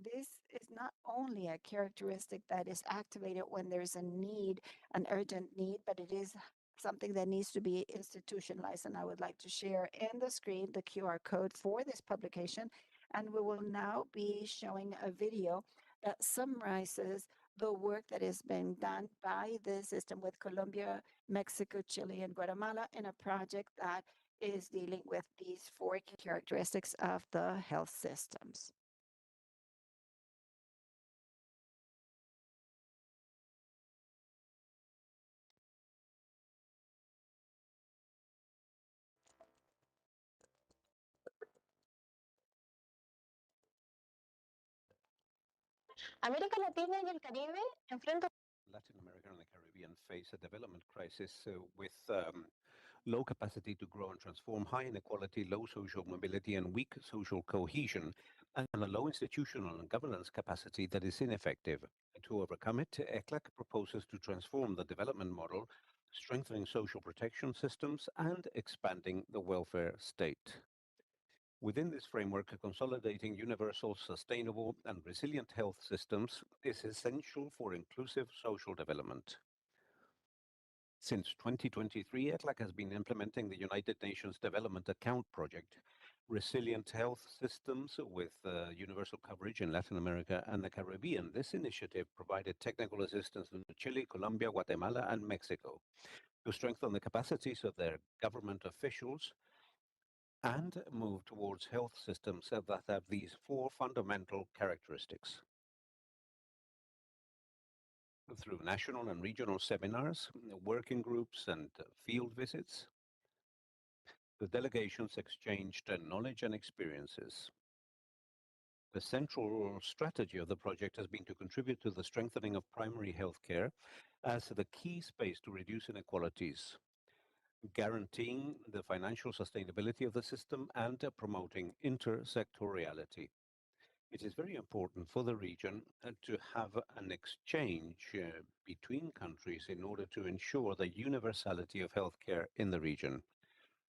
This is not only a characteristic that is activated when there's a need, an urgent need, but it is something that needs to be institutionalized. And I would like to share in the screen the QR code for this publication. And we will now be showing a video that summarizes the work that has been done by the system with Colombia, Mexico, Chile, and Guatemala in a project that is dealing with these 4 key characteristics of the health systems. América Latina y el Caribe enfrentan Latin America and the Caribbean face a development crisis with low capacity to grow and transform, high inequality, low social mobility, and weak social cohesion, and a low institutional and governance capacity that is ineffective. To overcome it, ECLAC proposes to transform the development model, strengthening social protection systems and expanding the welfare state. Within this framework, consolidating universal, sustainable, and resilient health systems is essential for inclusive social development. Since 2023, ECLAC has been implementing the United Nations Development Account Project, Resilient Health Systems with universal coverage in Latin America and the Caribbean. This initiative provided technical assistance to Chile, Colombia, Guatemala, and Mexico to strengthen the capacities of their government officials and move towards health systems that have these 4 fundamental characteristics. Through national and regional seminars, working groups, and field visits, the delegations exchanged knowledge and experiences. The central strategy of the project has been to contribute to the strengthening of primary health care as the key space to reduce inequalities, guaranteeing the financial sustainability of the system and promoting intersectoriality. It is very important for the region to have an exchange between countries in order to ensure the universality of healthcare in the region.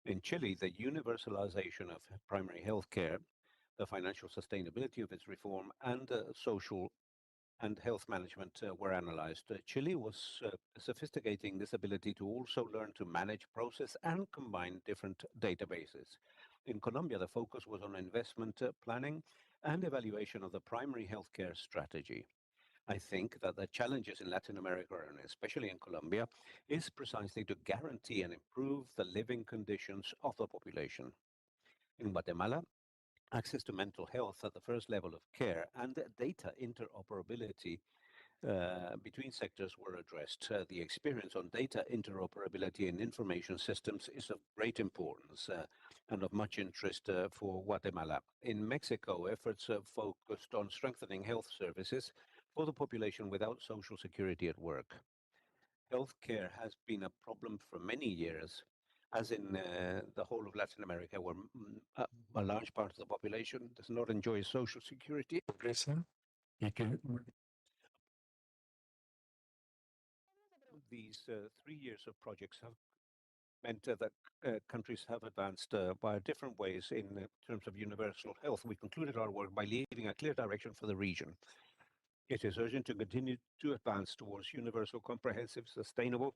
In Chile, the universalization of primary healthcare, the financial sustainability of its reform, and social and health management were analyzed. Chile was sophisticating this ability to also learn to manage, process, and combine different databases. In Colombia, the focus was on investment planning and evaluation of the primary healthcare strategy. I think that the challenges in Latin America, and especially in Colombia, is precisely to guarantee and improve the living conditions of the population. In Guatemala, access to mental health at the first level of care and data interoperability between sectors were addressed. The experience on data interoperability and information systems is of great importance and of much interest for Guatemala. In Mexico, efforts focused on strengthening health services for the population without social security at work. Healthcare has been a problem for many years, as in the whole of Latin America, where a large part of the population does not enjoy social security. These 3 years of projects have meant that countries have advanced by different ways in terms of universal health. We concluded our work by leaving a clear direction for the region. It is urgent to continue to advance towards universal, comprehensive, sustainable,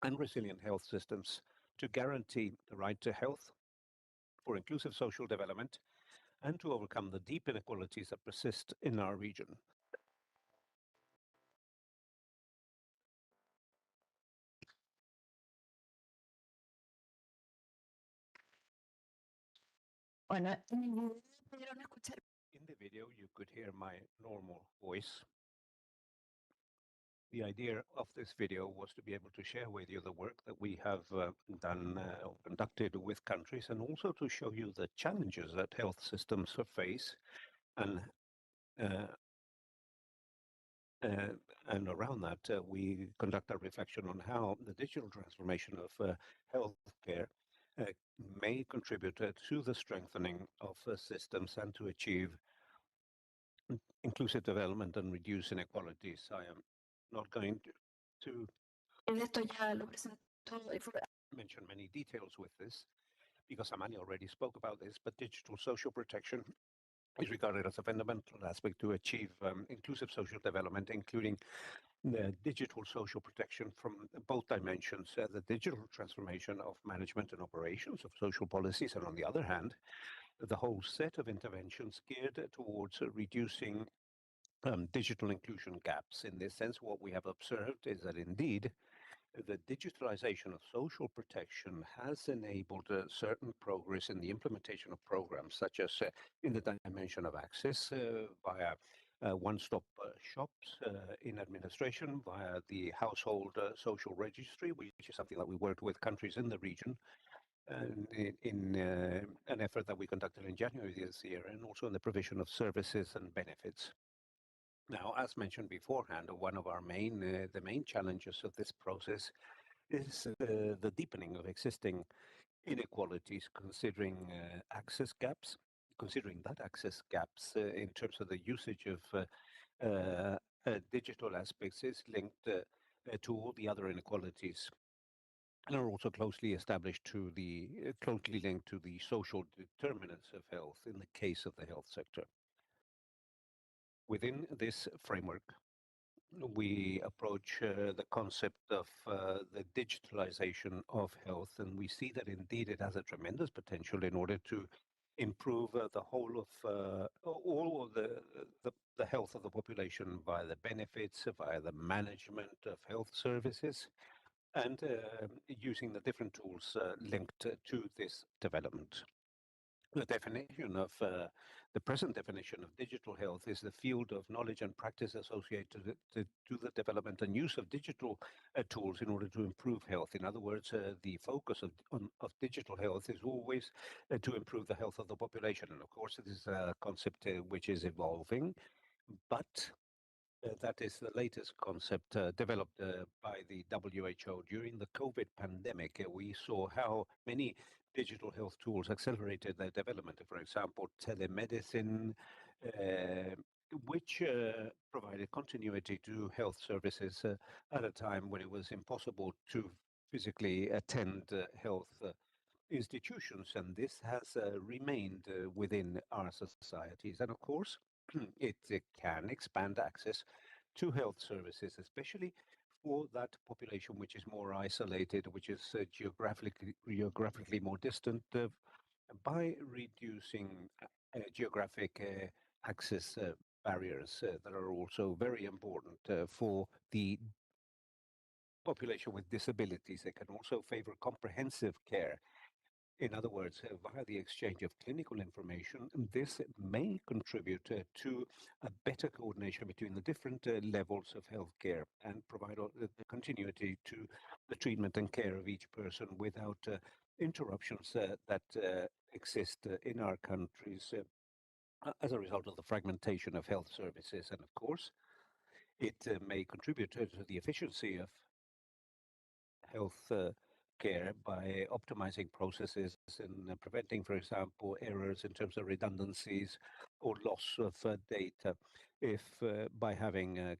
and resilient health systems to guarantee the right to health, for inclusive social development, and to overcome the deep inequalities that persist in our region. Bueno, In the video, you could hear my normal voice. The idea of this video was to be able to share with you the work that we have done or conducted with countries, and also to show you the challenges that health systems face, and around that we conduct a reflection on how the digital transformation of healthcare may contribute to the strengthening of systems and to achieve inclusive development and reduce inequalities. I am not going to mention many details with this, because Amani already spoke about this, but digital social protection is regarded as a fundamental aspect to achieve inclusive social development, including the digital social protection from both dimensions, the digital transformation of management and operations of social policies, and on the other hand, the whole set of interventions geared towards reducing digital inclusion gaps. In this sense, what we have observed is that indeed the digitalization of social protection has enabled certain progress in the implementation of programs, such as in the dimension of access via one-stop shops in administration, via the household social registry, which is something that we worked with countries in the region, and in an effort that we conducted in January this year, and also in the provision of services and benefits. Now, as mentioned beforehand, one of our the main challenges of this process is the deepening of existing inequalities, considering access gaps, considering that access gaps in terms of the usage of digital aspects is linked to all the other inequalities, and are also closely established to the closely linked to the social determinants of health in the case of the health sector. Within this framework, we approach the concept of the digitalization of health, and we see that indeed it has a tremendous potential in order to improve the whole of all of the health of the population via the benefits, via the management of health services, and using the different tools linked to this development. The definition of the present definition of digital health is the field of knowledge and practice associated to the development and use of digital tools in order to improve health. In other words, the focus of digital health is always to improve the health of the population. And of course, this is a concept which is evolving, but that is the latest concept developed by the WHO. During the COVID pandemic, we saw how many digital health tools accelerated their development. For example, telemedicine, which provided continuity to health services at a time when it was impossible to physically attend health institutions. And this has remained within our societies. And of course, it can expand access to health services, especially for that population which is more isolated, which is geographically more distant, by reducing geographic access barriers that are also very important for the population with disabilities. They can also favor comprehensive care. In other words, via the exchange of clinical information, this may contribute to a better coordination between the different levels of healthcare and provide the continuity to the treatment and care of each person without interruptions that exist in our countries as a result of the fragmentation of health services. And of course, it may contribute to the efficiency of health care by optimizing processes and preventing, for example, errors in terms of redundancies or loss of data, if by having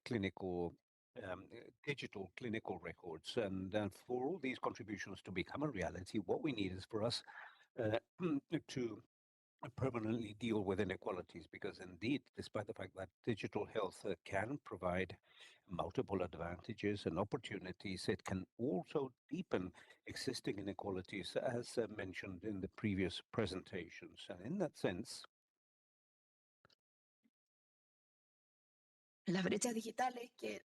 digital clinical records. And for all these contributions to become a reality, what we need is for us to permanently deal with inequalities, because indeed, despite the fact that digital health can provide multiple advantages and opportunities, it can also deepen existing inequalities, as mentioned in the previous presentations. And in that sense, Las brechas digitales que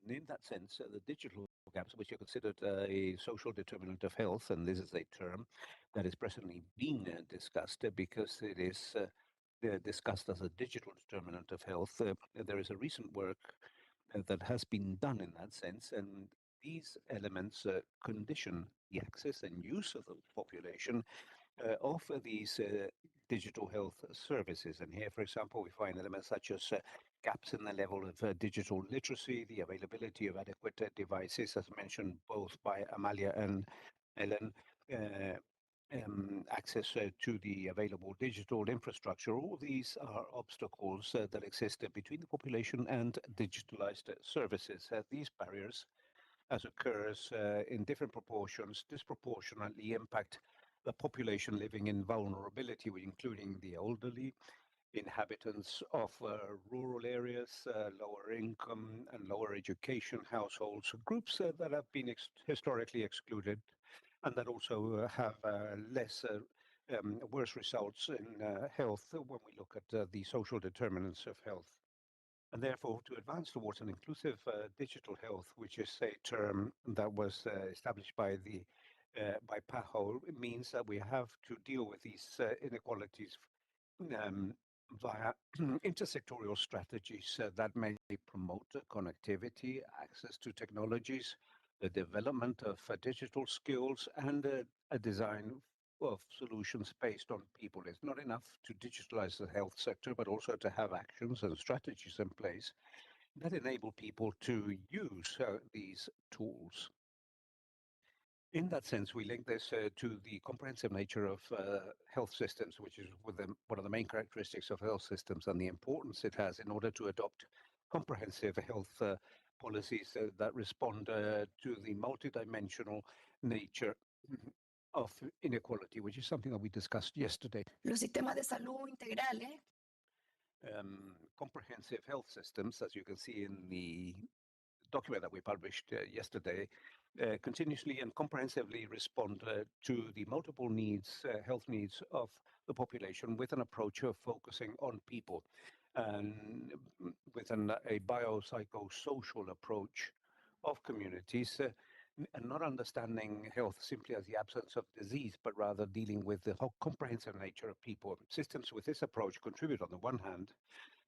the digital gaps, which are considered a social determinant of health, and this is a term that is presently being discussed because it is discussed as a digital determinant of health. There is a recent work that has been done in that sense, and these elements condition the access and use of the population of these digital health services. And here, for example, we find elements such as gaps in the level of digital literacy, the availability of adequate devices, as mentioned both by Amalia and Ellen, access to the available digital infrastructure. All these are obstacles that exist between the population and digitalized services. These barriers, as occurs in different proportions, disproportionately impact the population living in vulnerability, including the elderly, inhabitants of rural areas, lower income and lower education households, groups that have been historically excluded and that also have worse results in health when we look at the social determinants of health. And therefore, to advance towards an inclusive digital health, which is a term that was established by PAHO, it means that we have to deal with these inequalities via intersectorial strategies that may promote connectivity, access to technologies, the development of digital skills, and a design of solutions based on people. It's not enough to digitalize the health sector, but also to have actions and strategies in place that enable people to use these tools. In that sense, we link this to the comprehensive nature of health systems, which is one of the main characteristics of health systems and the importance it has in order to adopt comprehensive health policies that respond to the multidimensional nature of inequality, which is something that we discussed yesterday. Los sistemas de salud integrales Comprehensive health systems, as you can see in the document that we published yesterday, continuously and comprehensively respond to the multiple needs, health needs of the population with an approach of focusing on people and with a biopsychosocial approach of communities and not understanding health simply as the absence of disease, but rather dealing with the whole comprehensive nature of people. Systems with this approach contribute, on the one hand,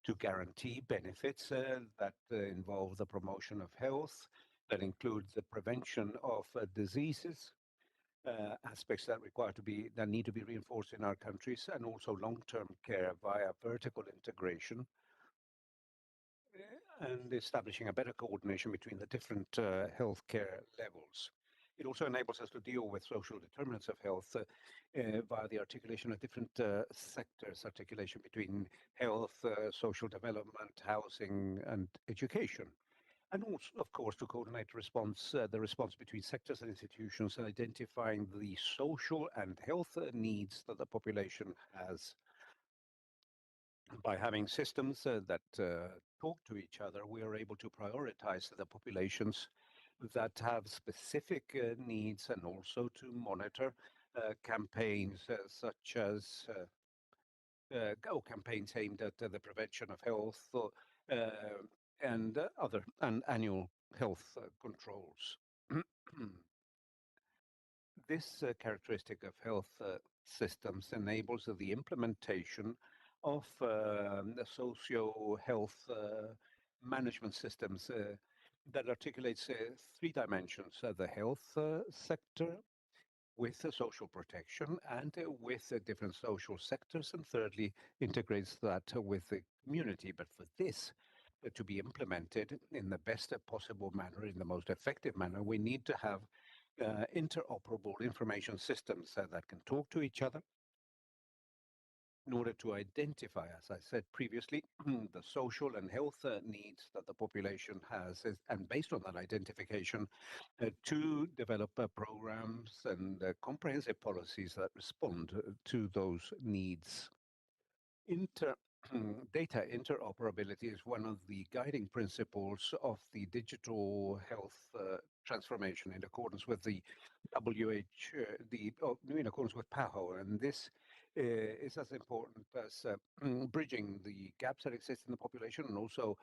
to guarantee benefits that involve the promotion of health, that include the prevention of diseases, aspects that need to be reinforced in our countries, and also long-term care via vertical integration, and establishing a better coordination between the different healthcare levels. It also enables us to deal with social determinants of health via the articulation of different sectors, articulation between health, social development, housing, and education. And also, of course, to coordinate the response between sectors and institutions and identifying the social and health needs that the population has. By having systems that talk to each other, we are able to prioritize the populations that have specific needs and also to monitor campaigns such as campaigns aimed at the prevention of health and annual health controls. This characteristic of health systems enables the implementation of socio-health management systems that articulates three dimensions, the health sector with social protection and with different social sectors, and thirdly, integrates that with the community. But for this to be implemented in the best possible manner, in the most effective manner, we need to have interoperable information systems that can talk to each other in order to identify, as I said previously, the social and health needs that the population has, and based on that identification, to develop programs and comprehensive policies that respond to those needs. Data interoperability is one of the guiding principles of the digital health transformation in accordance with the in accordance with PAHO, and this is as important as bridging the gaps that exist in the population and also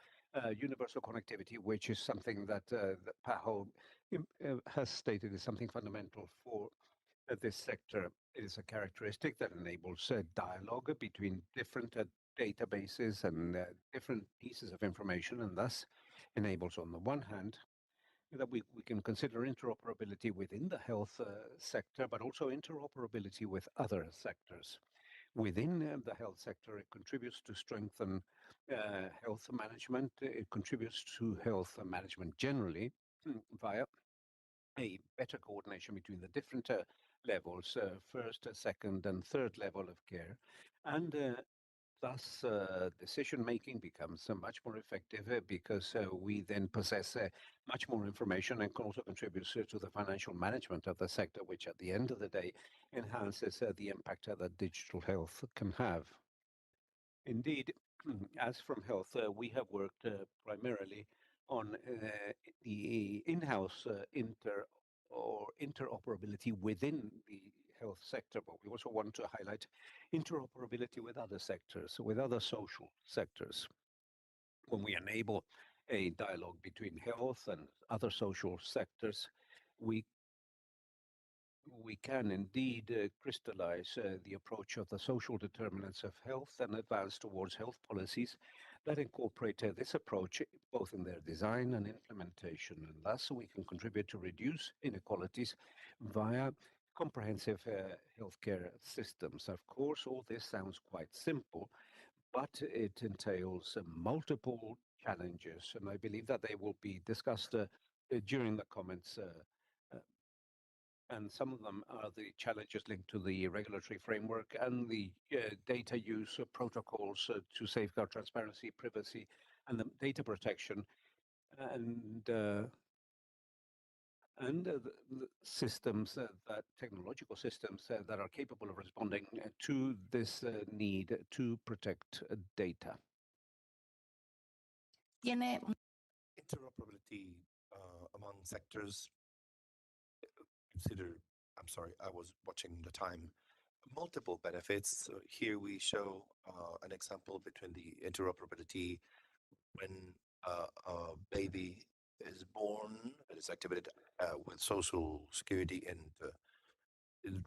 universal connectivity, which is something that PAHO has stated is something fundamental for this sector. It is a characteristic that enables dialogue between different databases and different pieces of information, and thus enables, on the one hand, that we can consider interoperability within the health sector, but also interoperability with other sectors. Within the health sector, it contributes to strengthen health management. It contributes to health management generally via a better coordination between the different levels, first, second, and third level of care. And thus, decision-making becomes much more effective because we then possess much more information and can also contribute to the financial management of the sector, which at the end of the day enhances the impact that digital health can have. Indeed, as from health, we have worked primarily on the in-house interoperability within the health sector, but we also want to highlight interoperability with other sectors, with other social sectors. When we enable a dialogue between health and other social sectors, we can indeed crystallize the approach of the social determinants of health and advance towards health policies that incorporate this approach both in their design and implementation. And thus, we can contribute to reduce inequalities via comprehensive healthcare systems. Of course, all this sounds quite simple, but it entails multiple challenges, and I believe that they will be discussed during the comments. And some of them are the challenges linked to the regulatory framework and the data use protocols to safeguard transparency, privacy, and the data protection, and the systems technological systems that are capable of responding to this need to protect data. Interoperability among sectors. Consider, I'm sorry, I was watching the time. Multiple benefits. Here we show an example between the interoperability when a baby is born and is activated with social security and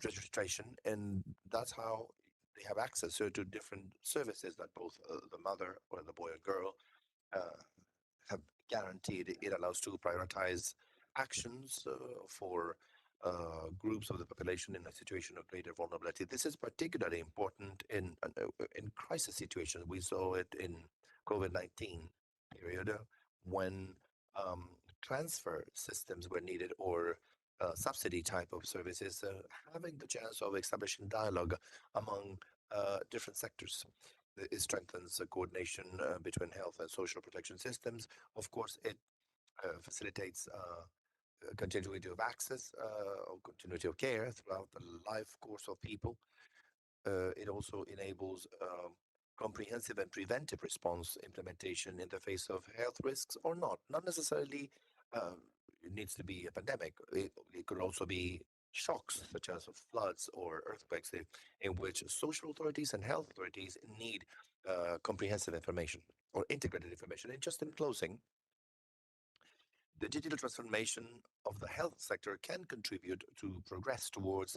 registration, and that's how they have access to different services that both the mother or the boy or girl have guaranteed. It allows to prioritize actions for groups of the population in a situation of greater vulnerability. This is particularly important in crisis situations. We saw it in COVID-19 period when transfer systems were needed or subsidy type of services, having the chance of establishing dialogue among different sectors. It strengthens the coordination between health and social protection systems. Of course, it facilitates continuity of access or continuity of care throughout the life course of people. It also enables comprehensive and preventive response implementation in the face of health risks or not. Not necessarily it needs to be a pandemic. It could also be shocks such as floods or earthquakes in which social authorities and health authorities need comprehensive information or integrated information. And just in closing, the digital transformation of the health sector can contribute to progress towards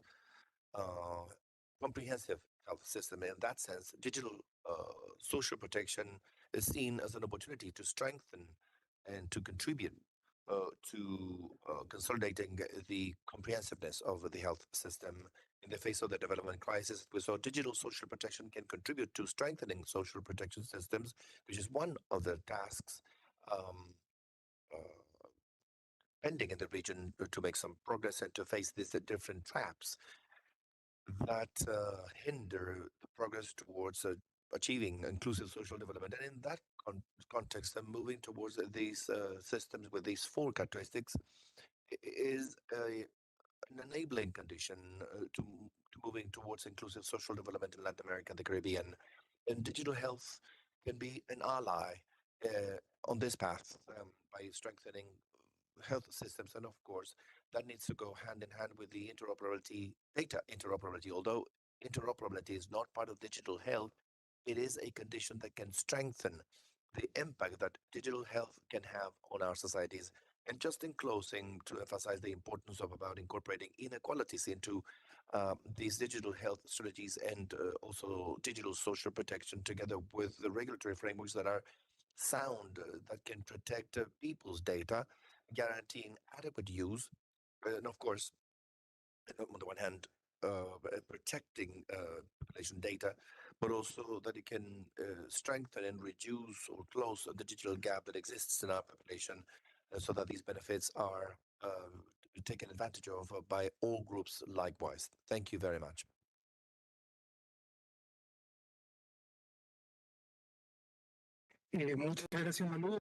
comprehensive health system. In that sense, digital social protection is seen as an opportunity to strengthen and to contribute to consolidating the comprehensiveness of the health system in the face of the development crisis. So digital social protection can contribute to strengthening social protection systems, which is one of the tasks pending in the region to make some progress and to face these different traps that hinder the progress towards achieving inclusive social development. And in that context, moving towards these systems with these four characteristics is an enabling condition to moving towards inclusive social development in Latin America and the Caribbean. And digital health can be an ally on this path by strengthening health systems. And of course, that needs to go hand in hand with the interoperability, data interoperability. Although interoperability is not part of digital health, it is a condition that can strengthen the impact that digital health can have on our societies. And just in closing, to emphasize the importance of about incorporating inequalities into these digital health strategies and also digital social protection together with the regulatory frameworks that are sound, that can protect people's data, guaranteeing adequate use, and of course, on the one hand, protecting population data, but also that it can strengthen and reduce or close the digital gap that exists in our population, so that these benefits are taken advantage of by all groups likewise. Thank you very much. Muchas gracias, Manu.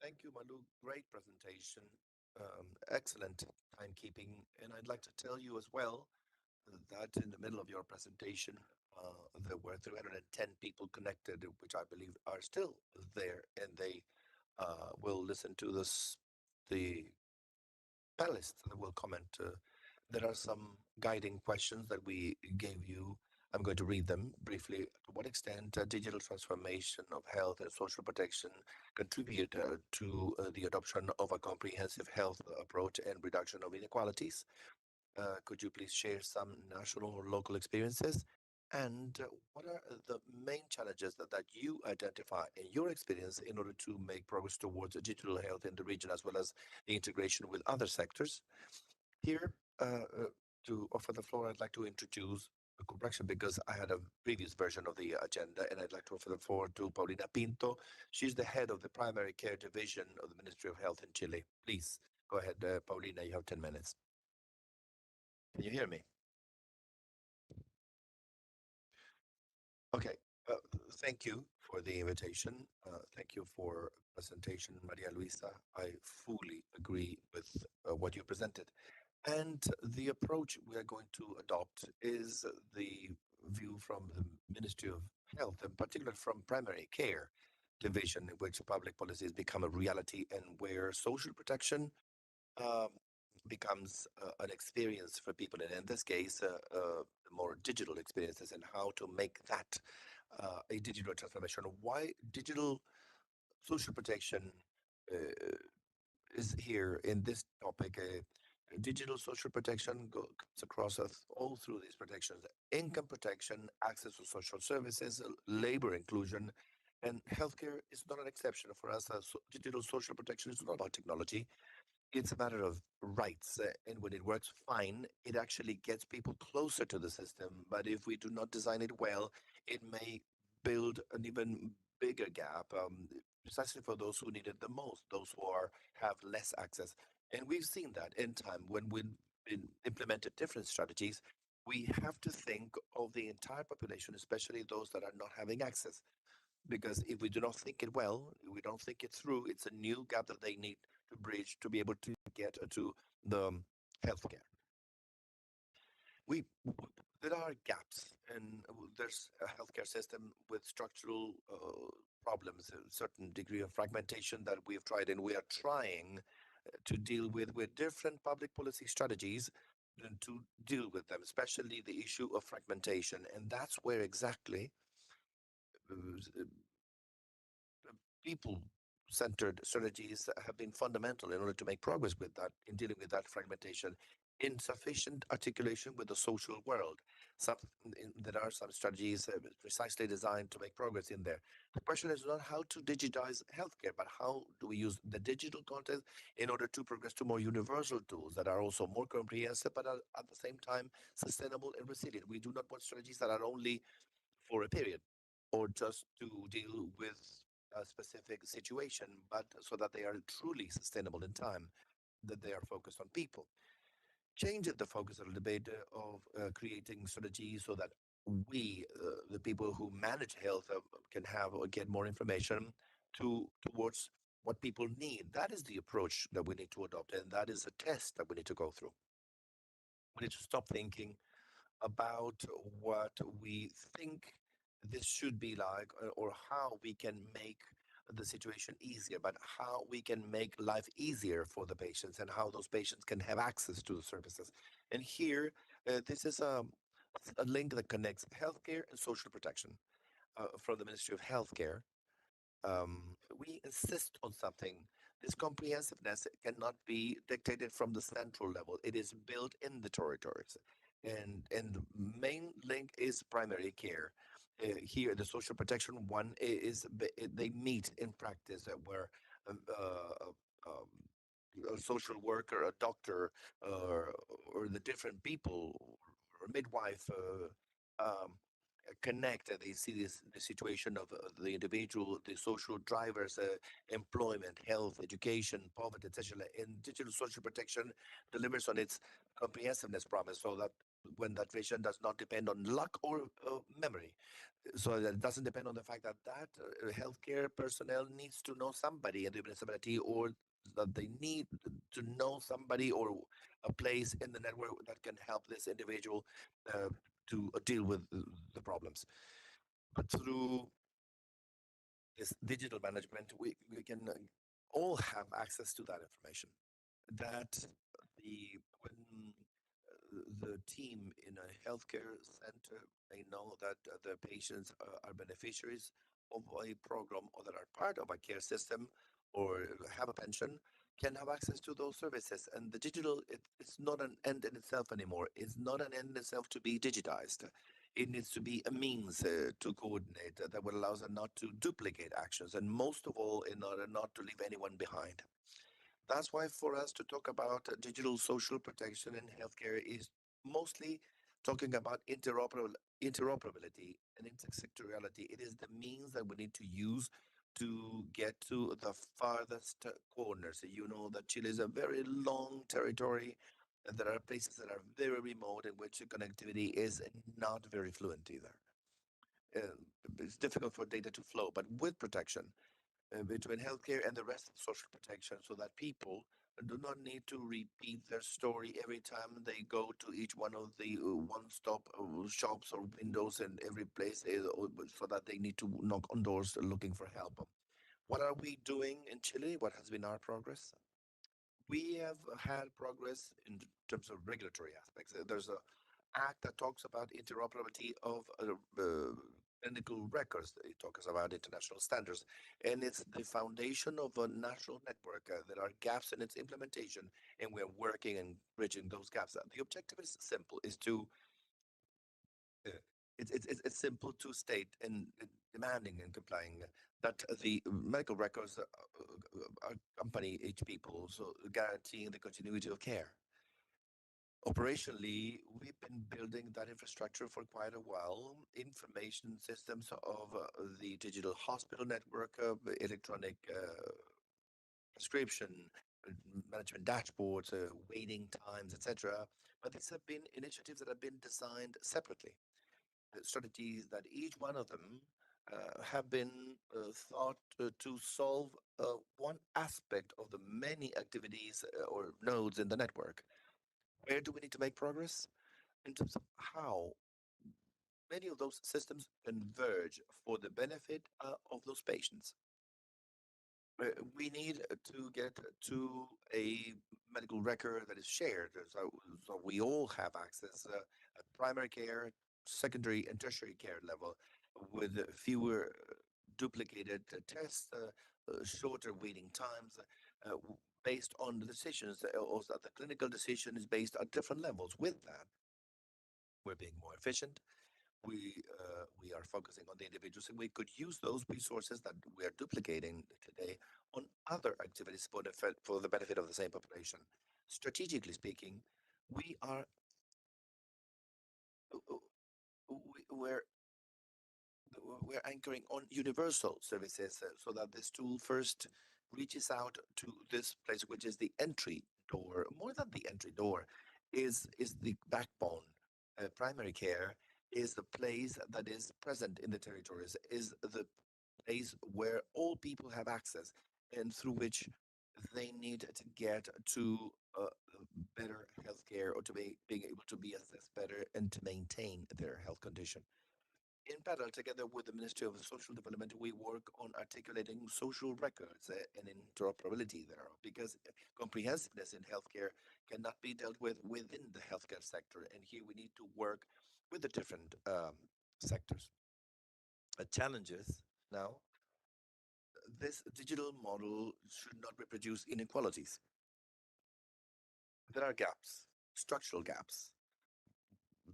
Thank you, Malu. Great presentation. Excellent timekeeping. And I'd like to tell you as well that in the middle of your presentation, there were 310 people connected, which I believe are still there, and they will listen to the panelists that will comment. There are some guiding questions that we gave you. I'm going to read them briefly. To what extent digital transformation of health and social protection contribute to the adoption of a comprehensive health approach and reduction of inequalities? Could you please share some national or local experiences? And what are the main challenges that you identify in your experience in order to make progress towards digital health in the region, as well as the integration with other sectors? Here, to offer the floor, I'd like to introduce a correction because I had a previous version of the agenda, and I'd like to offer the floor to Paulina Pinto. She's the head of the primary care division of the Ministry of Health in Chile. Please go ahead, Paulina, you have 10 minutes. Can you hear me? Okay. Thank you for the invitation. Thank you for presentation, Maria Luisa. I fully agree with what you presented. And the approach we are going to adopt is the view from the Ministry of Health, in particular from primary care division, in which public policies become a reality and where social protection um, becomes an experience for people, and in this case, more digital experiences, and how to make that a digital transformation. Why digital social protection is here in this topic? Digital social protection comes across all through these protections: income protection, access to social services, labor inclusion, and healthcare is not an exception for us. Digital social protection is not about technology. It's a matter of rights, and when it works fine, it actually gets people closer to the system. But if we do not design it well, it may build an even bigger gap, precisely for those who need it the most, those who have less access. And we've seen that in time when we've implemented different strategies. We have to think of the entire population, especially those that are not having access, because if we do not think it well, we don't think it through, it's a new gap that they need to bridge to be able to get to the healthcare. We there are gaps, and there's a healthcare system with structural problems, a certain degree of fragmentation that we've tried, and we are trying to deal with different public policy strategies and to deal with them, especially the issue of fragmentation, and that's where exactly people-centered strategies have been fundamental in order to make progress with that, in dealing with that fragmentation. Insufficient articulation with the social world. There are some strategies precisely designed to make progress in there. The question is not how to digitize healthcare, but how do we use the digital content in order to progress to more universal tools that are also more comprehensive, but are at the same time sustainable and resilient. We do not want strategies that are only for a period or just to deal with a specific situation, but so that they are truly sustainable in time, that they are focused on people. Change the focus a little bit of creating strategies so that we, the people who manage health, can have or get more information towards what people need. That is the approach that we need to adopt, and that is a test that we need to go through. We need to stop thinking about what we think this should be like, or how we can make the situation easier, but how we can make life easier for the patients and how those patients can have access to the services. And here, this is a link that connects healthcare and social protection from the Ministry of Healthcare. We insist on something. This comprehensiveness cannot be dictated from the central level. It is built in the territories. And the main link is primary care. Here, the social protection one is they meet in practice where a social worker, a doctor, or the different people, or midwife, connect. They see the situation of the individual, the social drivers, employment, health, education, poverty, etc. And digital social protection delivers on its comprehensiveness promise, so that when that vision does not depend on luck or memory, so that it doesn't depend on the fact that healthcare personnel needs to know somebody in the municipality or that they need to know somebody or a place in the network that can help this individual to deal with the problems. But through this digital management, we can all have access to that information. That when the team in a healthcare center, they know that the patients are beneficiaries of a program or that are part of a care system or have a pension, can have access to those services. And the digital, it's not an end in itself anymore. It's not an end in itself to be digitized. It needs to be a means to coordinate that will allow us not to duplicate actions, and most of all, in order not to leave anyone behind. That's why for us to talk about digital social protection in healthcare is mostly talking about interoperability and intersectoriality. It is the means that we need to use to get to the farthest corners. You know that Chile is a very long territory, and there are places that are very remote in which connectivity is not very fluent either. It's difficult for data to flow, but with protection between healthcare and the rest of social protection so that people do not need to repeat their story every time they go to each one of the one-stop shops or windows in every place so that they need to knock on doors looking for help. What are we doing in Chile? What has been our progress? We have had progress in terms of regulatory aspects. There's a act that talks about interoperability of clinical records. It talks about international standards, and it's the foundation of a national network. There are gaps in its implementation, and we're working and bridging those gaps. The objective is simple: is to it's simple to state and demanding and complying that the medical records accompany each people, so guaranteeing the continuity of care. Operationally, we've been building that infrastructure for quite a while. Information systems of the digital hospital network, electronic prescription management dashboards, waiting times, etc. But these have been initiatives that have been designed separately. Strategies that each one of them have been thought to solve one aspect of the many activities or nodes in the network. Where do we need to make progress? In terms of how many of those systems converge for the benefit of those patients. We need to get to a medical record that is shared, so we all have access at primary care, secondary and tertiary care level, with fewer duplicated tests, shorter waiting times, based on the decisions, or that the clinical decision is based at different levels. With that, we're being more efficient. We are focusing on the individuals, and we could use those resources that we are duplicating today on other activities for the benefit of the same population. Strategically speaking, we're anchoring on universal services so that this tool first reaches out to this place, which is the entry door. More than the entry door, is the backbone. Primary care is the place that is present in the territories, is the place where all people have access and through which they need to get to better healthcare or to being able to be assessed better and to maintain their health condition. In parallel, together with the Ministry of Social Development, we work on articulating social records and interoperability there, because comprehensiveness in healthcare cannot be dealt with within the healthcare sector. And here we need to work with the different sectors. Challenges now, this digital model should not reproduce inequalities. There are gaps, structural gaps.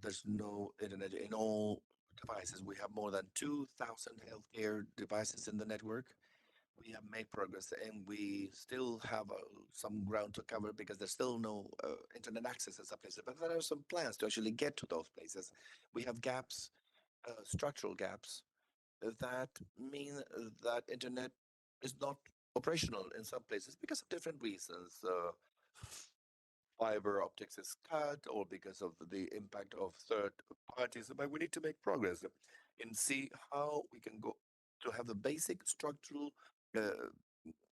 There's no internet in all devices. We have more than 2,000 healthcare devices in the network. We have made progress, and we still have some ground to cover because there's still no internet access in some places. But there are some plans to actually get to those places. We have gaps, structural gaps, that mean that internet is not operational in some places because of different reasons. Fiber optics is cut, or because of the impact of third parties. But we need to make progress and see how we can go to have the basic structural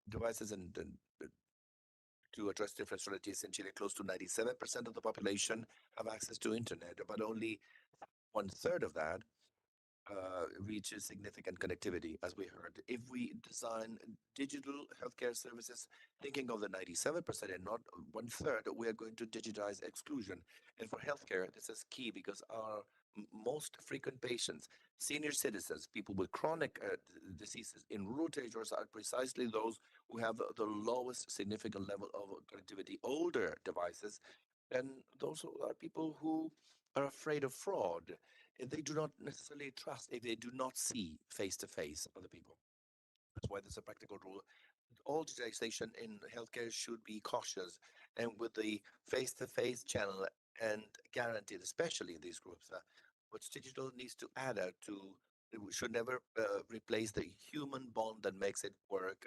devices and to address different strategies in Chile. Close to 97% of the population have access to internet, but only 1/3 of that reaches significant connectivity, as we heard. If we design digital healthcare services, thinking of the 97% and not 1/3, we are going to digitize exclusion. And for healthcare, this is key because our most frequent patients, senior citizens, people with chronic diseases in rural territories, are precisely those who have the lowest significant level of connectivity. Older devices, and those are people who are afraid of fraud. They do not necessarily trust if they do not see face to face other people. That's why there's a practical rule. All digitization in healthcare should be cautious, and with the face to face channel and guaranteed, especially in these groups. What's digital needs to add we should never replace the human bond that makes it work.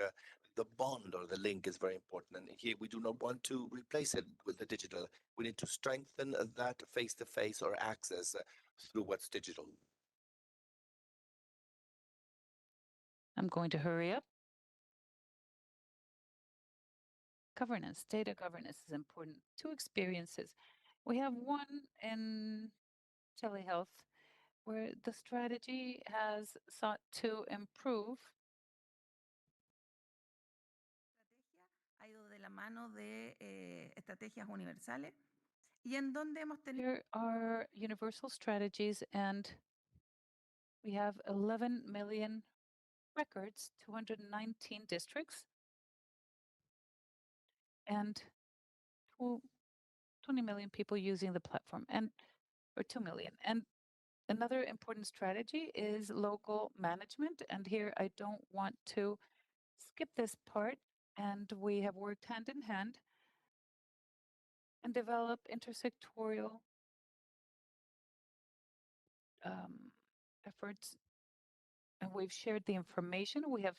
The bond or the link is very important, and here we do not want to replace it with the digital. We need to strengthen that face to face or access through what's digital. I'm going to hurry up. Governance, data governance is important. Two experiences. We have one in telehealth where the strategy has sought to improve ha ido de la mano de estrategias universales y en donde hemos tenido there are universal strategies, and we have 11 million records, 219 districts, and 20 million people using the platform, or 2 million. And another important strategy is local management. And here I don't want to skip this part. And we have worked hand in hand and developed intersectorial efforts. And we've shared the information. We have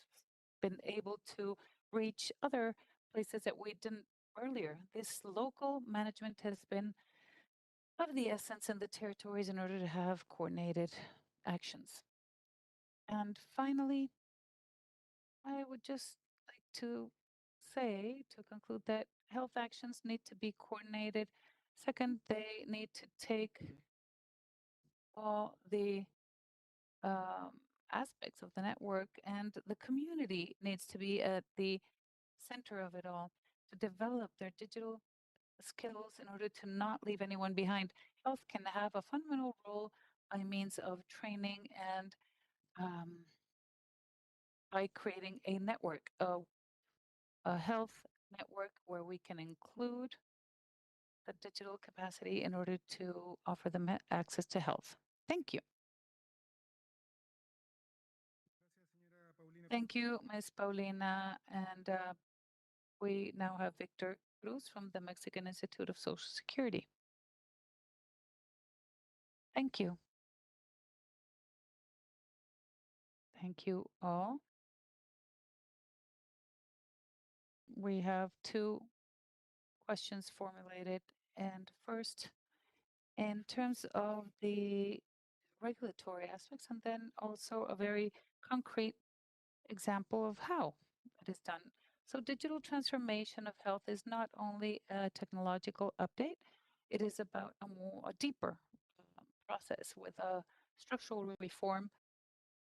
been able to reach other places that we didn't earlier. This local management has been of the essence in the territories in order to have coordinated actions. And finally, I would just like to say, to conclude, that health actions need to be coordinated. Second, they need to take all the aspects of the network, and the community needs to be at the center of it all to develop their digital skills in order to not leave anyone behind. Health can have a fundamental role by means of training and by creating a network, a health network where we can include the digital capacity in order to offer them access to health. Thank you. Thank you, Ms. Paulina. And we now have Victor Cruz from the Mexican Institute of Social Security. Thank you. Thank you all. We have two questions formulated. And first, in terms of the regulatory aspects, and then also a very concrete example of how it is done. So digital transformation of health is not only a technological update, it is about a deeper process with a structural reform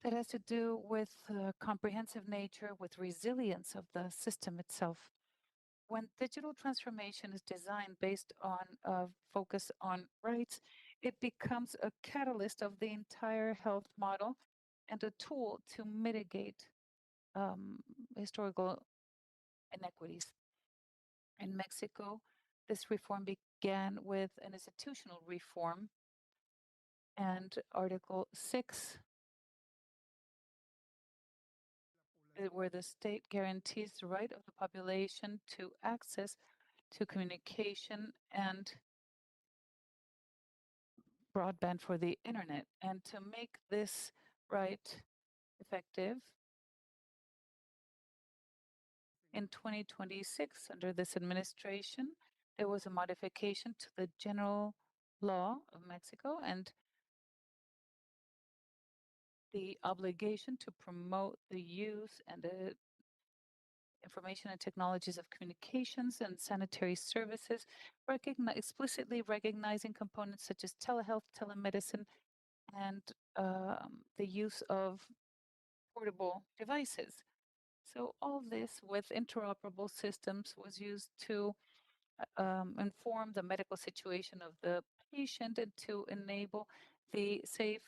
that has to do with comprehensive nature, with resilience of the system itself. When digital transformation is designed based on a focus on rights, it becomes a catalyst of the entire health model and a tool to mitigate historical inequities. In Mexico, this reform began with an institutional reform, and Article 6, where the state guarantees the right of the population to access to communication and broadband for the internet. And to make this right effective, in 2026, under this administration, there was a modification to the general law of Mexico, and the obligation to promote the use and the information and technologies of communications and sanitary services, explicitly recognizing components such as telehealth, telemedicine, and the use of portable devices. So all this with interoperable systems was used to inform the medical situation of the patient and to enable the safe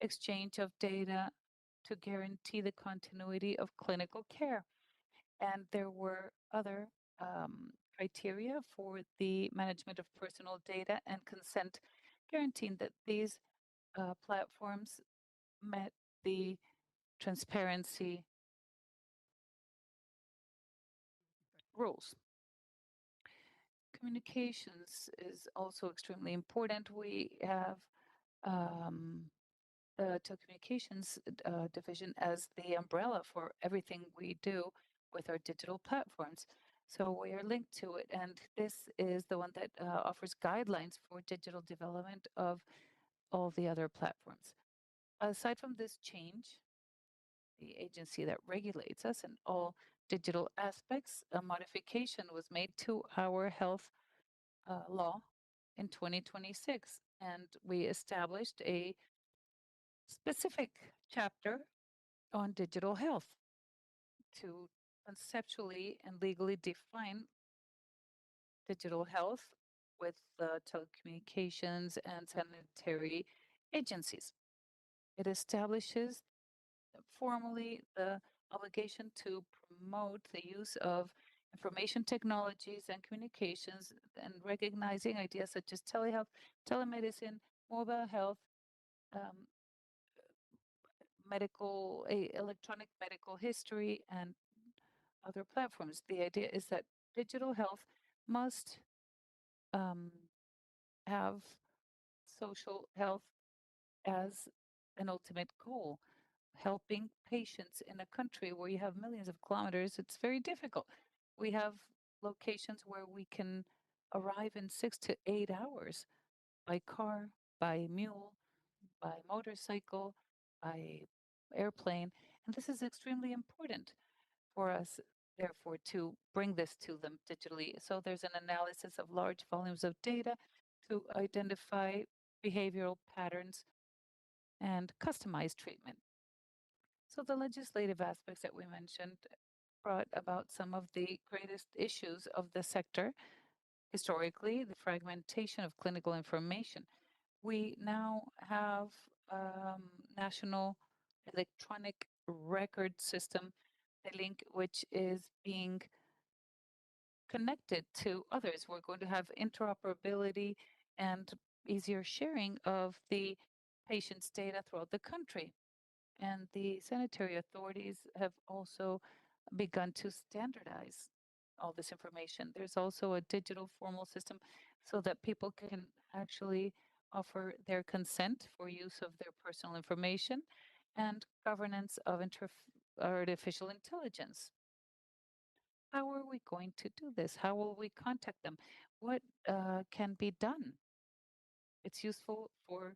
exchange of data to guarantee the continuity of clinical care. And there were other criteria for the management of personal data and consent, guaranteeing that these platforms met the transparency rules. Communications is also extremely important. We have the telecommunications division as the umbrella for everything we do with our digital platforms. So we are linked to it, and this is the one that offers guidelines for digital development of all the other platforms. Aside from this change, the agency that regulates us in all digital aspects, a modification was made to our health law in 2026, and we established a specific chapter on digital health to conceptually and legally define digital health with telecommunications and sanitary agencies. It establishes formally the obligation to promote the use of information technologies and communications and recognizing ideas such as telehealth, telemedicine, mobile health, um, electronic medical history, and other platforms. The idea is that digital health must have social health as an ultimate goal. Helping patients in a country where you have millions of kilometers, it's very difficult. We have locations where we can arrive in 6 to 8 hours by car, by mule, by motorcycle, by airplane. And this is extremely important for us, therefore, to bring this to them digitally. So there's an analysis of large volumes of data to identify behavioral patterns and customize treatment. So the legislative aspects that we mentioned brought about some of the greatest issues of the sector. Historically, the fragmentation of clinical information. We now have national electronic record system, the link which is being connected to others. We're going to have interoperability and easier sharing of the patient's data throughout the country. And the sanitary authorities have also begun to standardize all this information. There's also a digital formal system so that people can actually offer their consent for use of their personal information and governance of artificial intelligence. How are we going to do this? How will we contact them? What can be done? It's useful for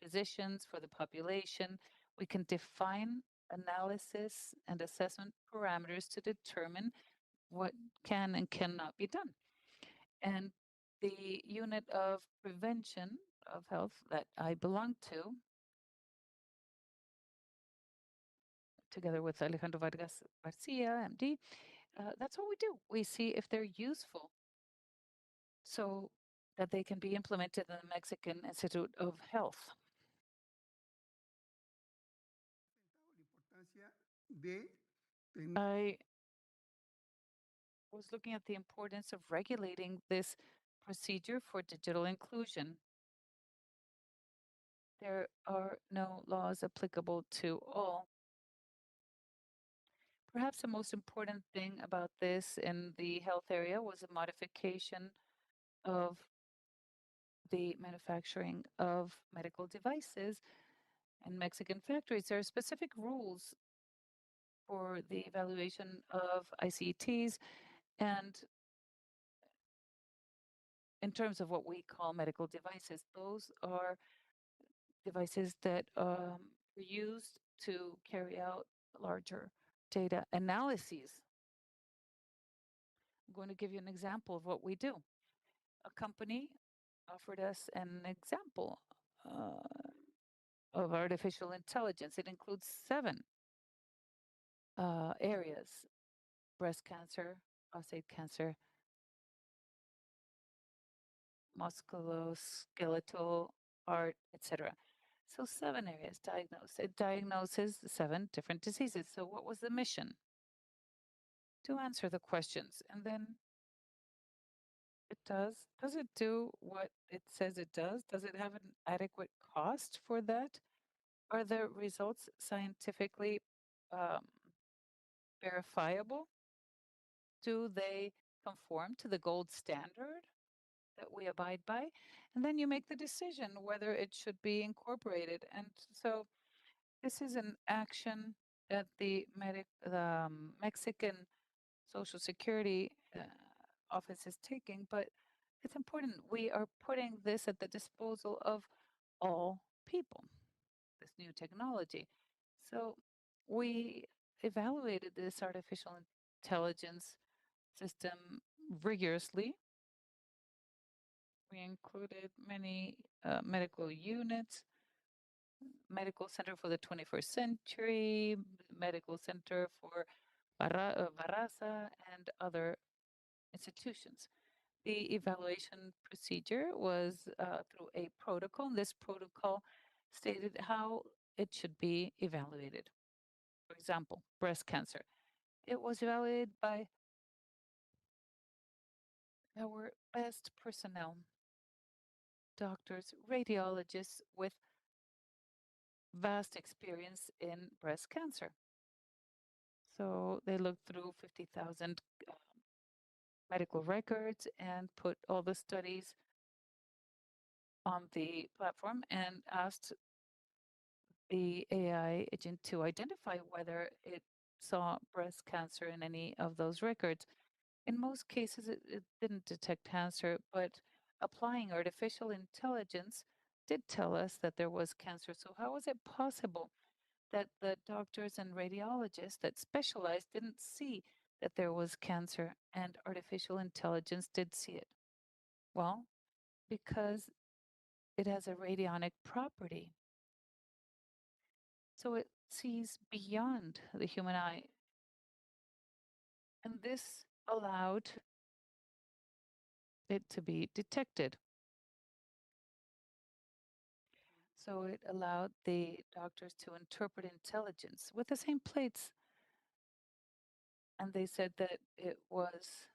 physicians, for the population. We can define analysis and assessment parameters to determine what can and cannot be done. And the unit of prevention of health that I belong to, together with Alejandro Vargas Garcia, MD, that's what we do. We see if they're useful so that they can be implemented in the Mexican Institute of Health. I was looking at the importance of regulating this procedure for digital inclusion. There are no laws applicable to all. Perhaps the most important thing about this in the health area was a modification of the manufacturing of medical devices in Mexican factories. There are specific rules for the evaluation of ICTs and in terms of what we call medical devices. Those are devices that are used to carry out larger data analyses. I'm going to give you an example of what we do. A company offered us an example of artificial intelligence. It includes 7 areas: breast cancer, prostate cancer, musculoskeletal, heart, etc. So 7 areas diagnosed. It diagnoses 7 different diseases. So what was the mission? To answer the questions. And then it does it do what it says it does? Does it have an adequate cost for that? Are the results scientifically um, verifiable? Do they conform to the gold standard that we abide by? And then you make the decision whether it should be incorporated. And so this is an action that the Mexican Social Security Office is taking, but it's important. We are putting this at the disposal of all people, this new technology. So we evaluated this artificial intelligence system rigorously. We included many medical units, Medical Center for the 21st Century, Medical Center for Barraza, and other institutions. The evaluation procedure was through a protocol. And this protocol stated how it should be evaluated. For example, breast cancer. It was evaluated by our best personnel, doctors, radiologists with vast experience in breast cancer. So they looked through 50,000 medical records and put all the studies on the platform and asked the AI agent to identify whether it saw breast cancer in any of those records. In most cases, it didn't detect cancer, but applying artificial intelligence did tell us that there was cancer. So how was it possible that the doctors and radiologists that specialized didn't see that there was cancer and artificial intelligence did see it? Well, because it has a radionic property. So it sees beyond the human eye. And this allowed it to be detected. So it allowed the doctors to interpret intelligence with the same plates. And they said that it was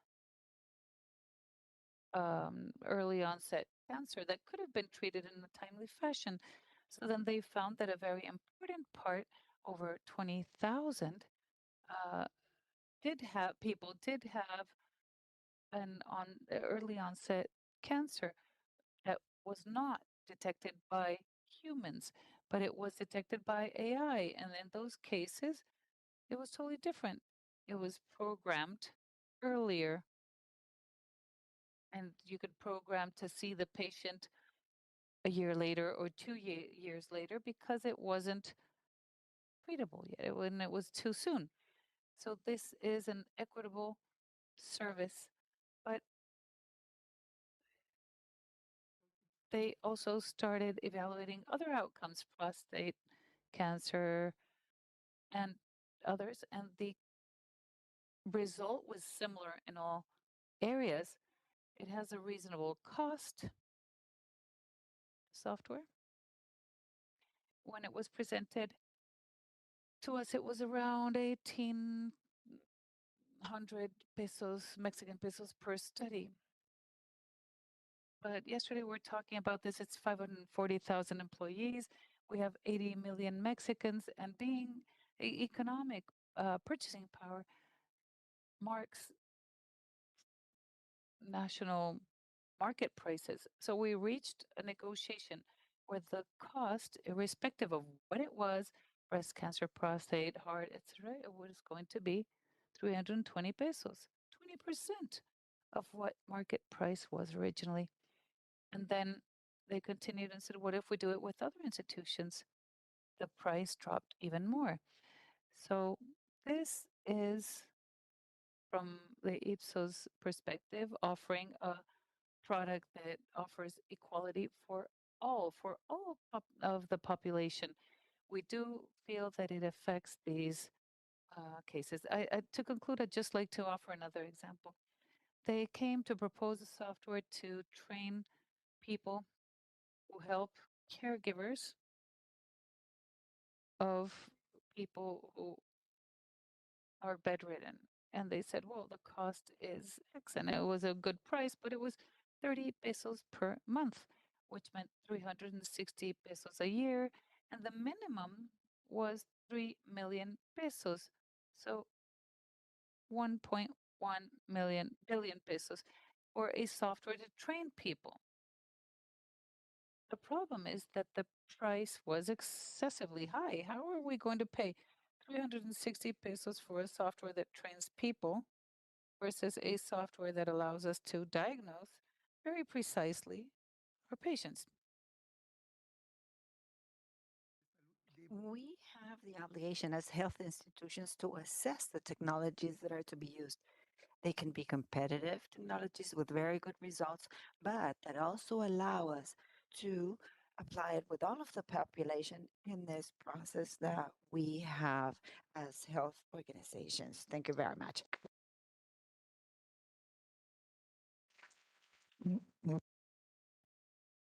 early onset cancer that could have been treated in a timely fashion. So then they found that a very important part, over 20,000, people did have an early onset cancer that was not detected by humans, but it was detected by AI. And in those cases, it was totally different. It was programmed earlier, and you could program to see the patient a year later or 2 years later because it wasn't treatable yet, when it was too soon. So this is an equitable service, but they also started evaluating other outcomes, prostate cancer and others, and the result was similar in all areas. It has a reasonable cost, software. When it was presented to us, it was around 1,800 pesos, Mexican pesos per study. But yesterday we were talking about this. It's 540,000 employees. We have 80 million Mexicans, and being economic purchasing power marks national market prices. So we reached a negotiation where the cost, irrespective of what it was, breast cancer, prostate, heart, etc., it was going to be 320 pesos, 20% of what market price was originally. And then they continued and said, what if we do it with other institutions? The price dropped even more. So this is from the Ipsos perspective, offering a product that offers equality for all of the population. We do feel that it affects these cases. To conclude, I'd just like to offer another example. They came to propose a software to train people who help caregivers of people who are bedridden. And they said, well, the cost is X. And it was a good price, but it was 30 pesos per month, which meant 360 pesos a year. And the minimum was 3 million pesos. So 1.1 billion pesos for a software to train people. The problem is that the price was excessively high. How are we going to pay 360 pesos for a software that trains people versus a software that allows us to diagnose very precisely our patients? We have the obligation as health institutions to assess the technologies that are to be used. They can be competitive technologies with very good results, but that also allow us to apply it with all of the population in this process that we have as health organizations. Thank you very much.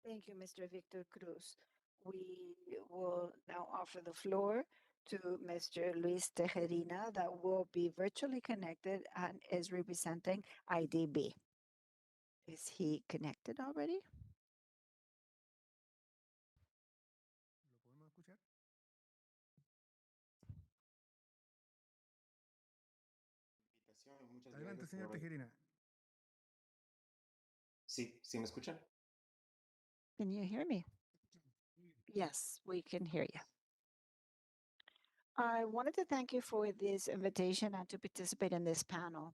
Thank you, Mr. Victor Cruz. We will now offer the floor to Mr. Luis Tejerina that will be virtually connected and is representing IDB. Is he connected already? Adelante, señor Tejerina. Sí, ¿sí me escuchan? Can you hear me? Yes, we can hear you. I wanted to thank you for this invitation and to participate in this panel.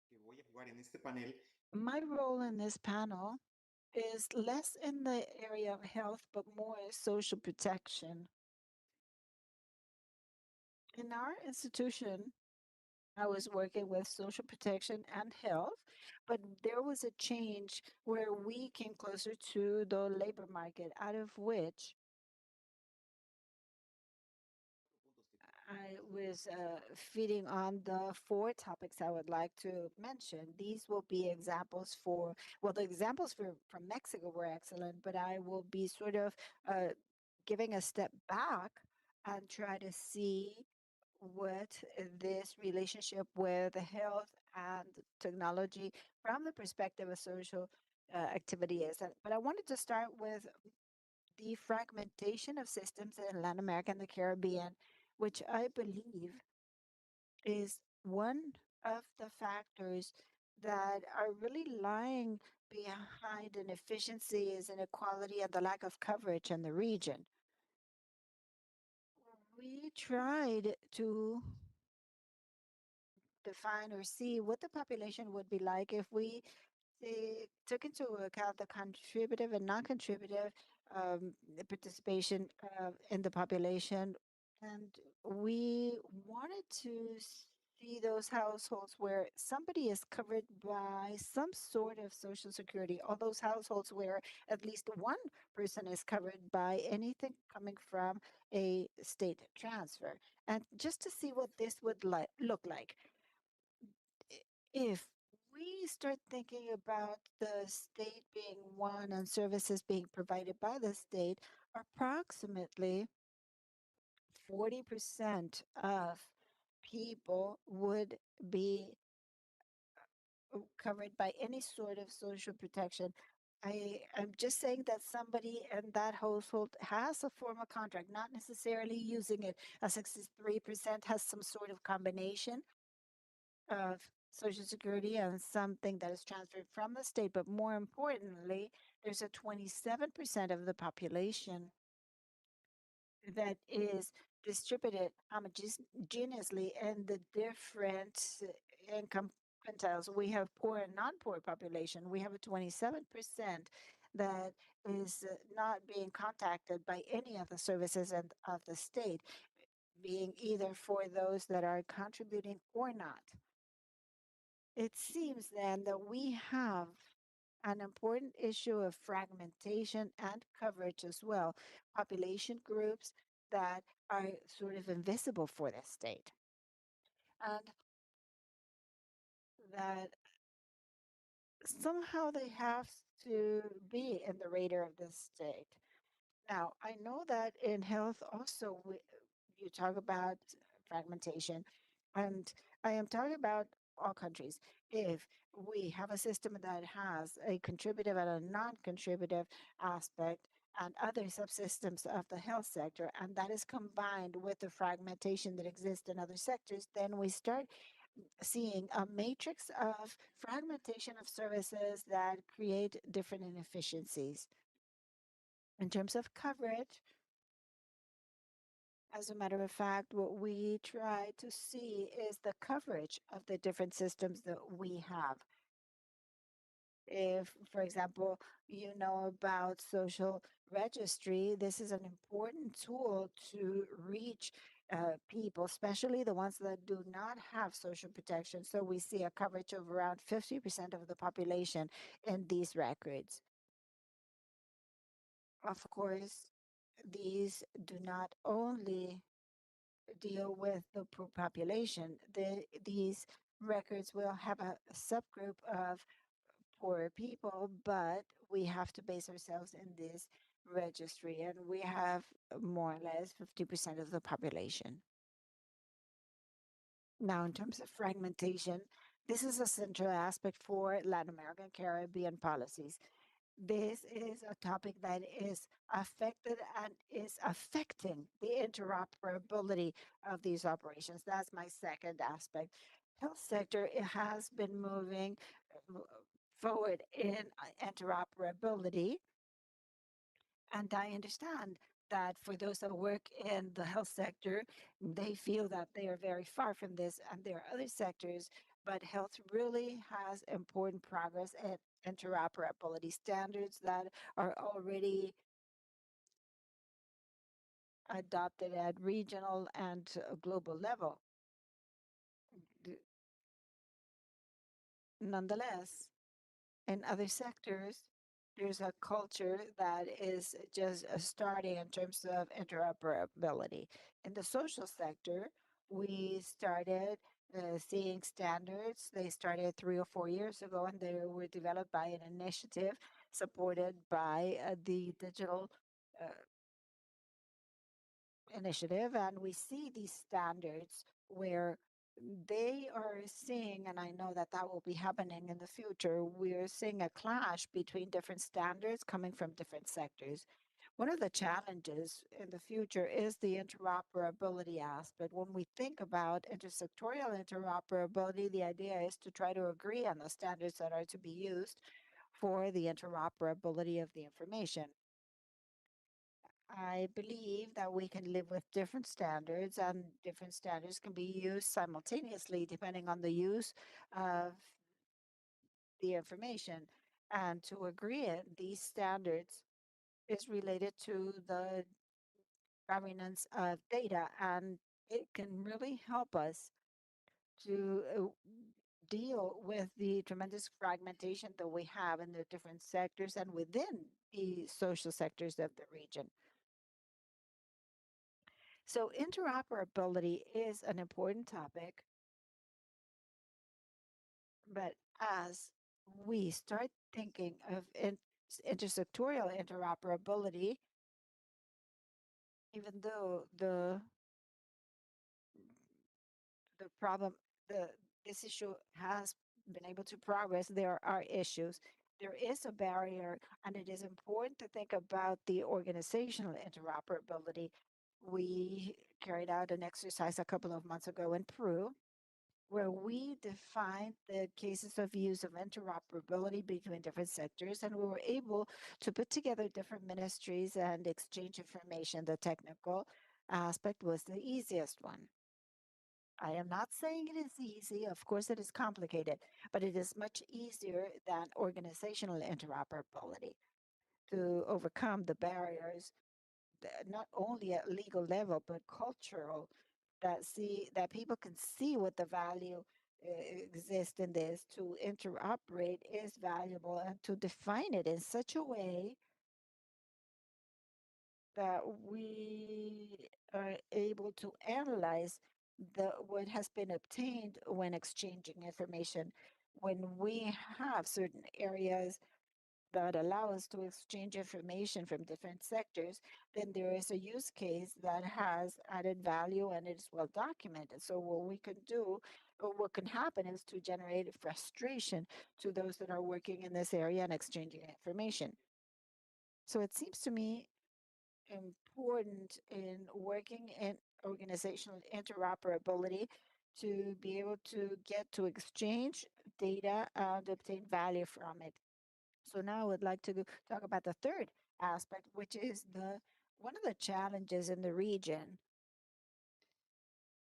Que voy a jugar en este panel My role in this panel is less in the area of health, but more social protection. In our institution, I was working with social protection and health, but there was a change where we came closer to the labor market, out of which I was feeding on the 4 topics I would like to mention. These will be examples for, well, the examples from Mexico were excellent, but I will be sort of giving a step back and try to see what this relationship with health and technology from the perspective of social activity is. But I wanted to start with the fragmentation of systems in Latin America and the Caribbean, which I believe is one of the factors that are really lying behind inefficiencies, inequality, and the lack of coverage in the region. We tried to define or see what the population would be like if we took into account the contributive and non-contributive participation in the population. And we wanted to see those households where somebody is covered by some sort of social security, all those households where at least one person is covered by anything coming from a state transfer. And just to see what this would look like. If we start thinking about the state being one and services being provided by the state, approximately 40% of people would be covered by any sort of social protection. I'm just saying that somebody in that household has a formal contract, not necessarily using it. A 63% has some sort of combination of Social Security and something that is transferred from the state. But more importantly, there's a 27% of the population that is distributed homogeneously in the different income quintiles. We have poor and non-poor population. We have a 27% that is not being contacted by any of the services of the state. being either for those that are contributing or not. It seems then that we have an important issue of fragmentation and coverage as well, population groups that are sort of invisible for the state, and that somehow they have to be in the radar of the state. Now, I know that in health also you talk about fragmentation, and I am talking about all countries. If we have a system that has a contributive and a non-contributive aspect and other subsystems of the health sector, and that is combined with the fragmentation that exists in other sectors, then we start seeing a matrix of fragmentation of services that create different inefficiencies. In terms of coverage, as a matter of fact, what we try to see is the coverage of the different systems that we have. If, for example, you know about social registry, this is an important tool to reach people, especially the ones that do not have social protection. So we see a coverage of around 50% of the population in these records. Of course, these do not only deal with the poor population. These records will have a subgroup of poor people, but we have to base ourselves in this registry, and we have more or less 50% of the population. Now, in terms of fragmentation, this is a central aspect for Latin American Caribbean policies. This is a topic that is affected and is affecting the interoperability of these operations. That's my second aspect. Health sector, it has been moving forward in interoperability. And I understand that for those that work in the health sector, they feel that they are very far from this, and there are other sectors, but health really has important progress in interoperability standards that are already adopted at regional and global level. Nonetheless, in other sectors, there's a culture that is just starting in terms of interoperability. In the social sector, we started seeing standards. They started 3 or 4 years ago, and they were developed by an initiative supported by the digital initiative. And we see these standards where they are seeing, and I know that that will be happening in the future, we're seeing a clash between different standards coming from different sectors. One of the challenges in the future is the interoperability aspect. When we think about intersectorial interoperability, the idea is to try to agree on the standards that are to be used for the interoperability of the information. I believe that we can live with different standards, and different standards can be used simultaneously depending on the use of the information. And to agree in these standards is related to the governance of data, and it can really help us to deal with the tremendous fragmentation that we have in the different sectors and within the social sectors of the region. So interoperability is an important topic, but as we start thinking of intersectorial interoperability, even though the problem, this issue has been able to progress, there are issues. There is a barrier, and it is important to think about the organizational interoperability. We carried out an exercise a couple of months ago in Peru, where we defined the cases of use of interoperability between different sectors, and we were able to put together different ministries and exchange information. The technical aspect was the easiest one. I am not saying it is easy. Of course, it is complicated, but it is much easier than organizational interoperability to overcome the barriers, not only at legal level, but cultural that people can see what the value exists in this. To interoperate is valuable, and to define it in such a way that we are able to analyze what has been obtained when exchanging information. When we have certain areas that allow us to exchange information from different sectors, then there is a use case that has added value and it's well documented. So what we can do, or what can happen, is to generate frustration to those that are working in this area and exchanging information. So it seems to me important in working in organizational interoperability to be able to get to exchange data and obtain value from it. So now I would like to talk about the third aspect, which is one of the challenges in the region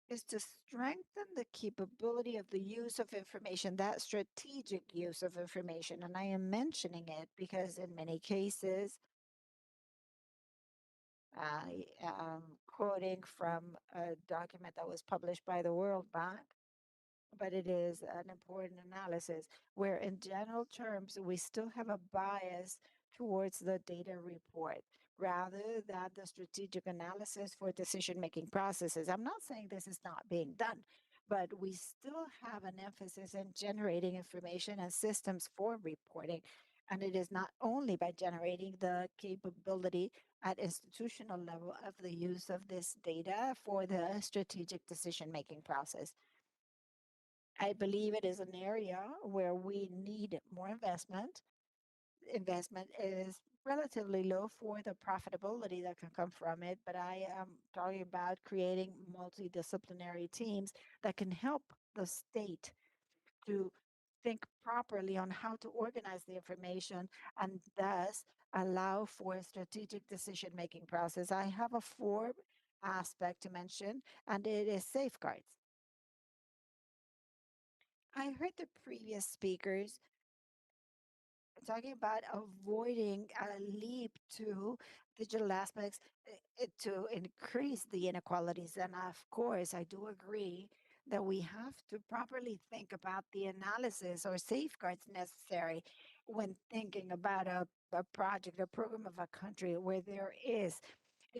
is to strengthen the capability of the use of information, that strategic use of information. And I am mentioning it because in many cases, I am quoting from a document that was published by the World Bank, but it is an important analysis where, in general terms, we still have a bias towards the data report rather than the strategic analysis for decision-making processes. I'm not saying this is not being done, but we still have an emphasis in generating information and systems for reporting. And it is not only by generating the capability at institutional level of the use of this data for the strategic decision-making process. I believe it is an area where we need more investment. Investment is relatively low for the profitability that can come from it, but I am talking about creating multidisciplinary teams that can help the state to think properly on how to organize the information and thus allow for a strategic decision-making process. I have a fourth aspect to mention, and it is safeguards. I heard the previous speakers talking about avoiding a leap to digital aspects to increase the inequalities. And of course, I do agree that we have to properly think about the analysis or safeguards necessary when thinking about a project, a program of a country where there is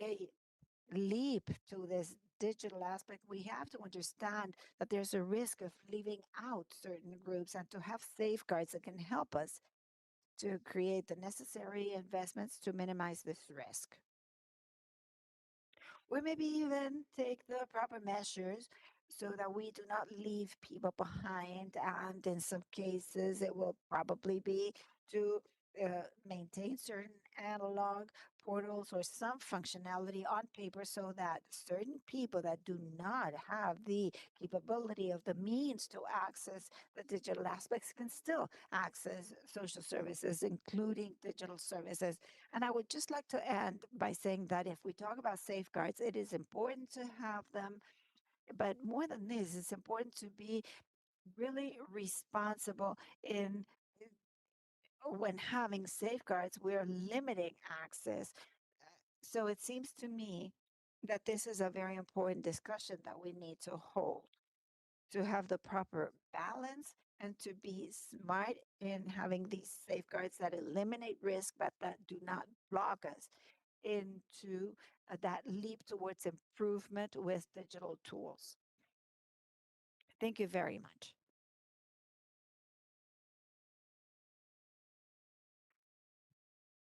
a leap to this digital aspect. We have to understand that there's a risk of leaving out certain groups and to have safeguards that can help us to create the necessary investments to minimize this risk. Or maybe even take the proper measures so that we do not leave people behind. And in some cases, it will probably be to maintain certain analog portals or some functionality on paper so that certain people that do not have the capability of the means to access the digital aspects can still access social services, including digital services. And I would just like to end by saying that if we talk about safeguards, it is important to have them. But more than this, it's important to be really responsible in when having safeguards, we're limiting access. So it seems to me that this is a very important discussion that we need to hold, to have the proper balance and to be smart in having these safeguards that eliminate risk, but that do not block us into that leap towards improvement with digital tools. Thank you very much.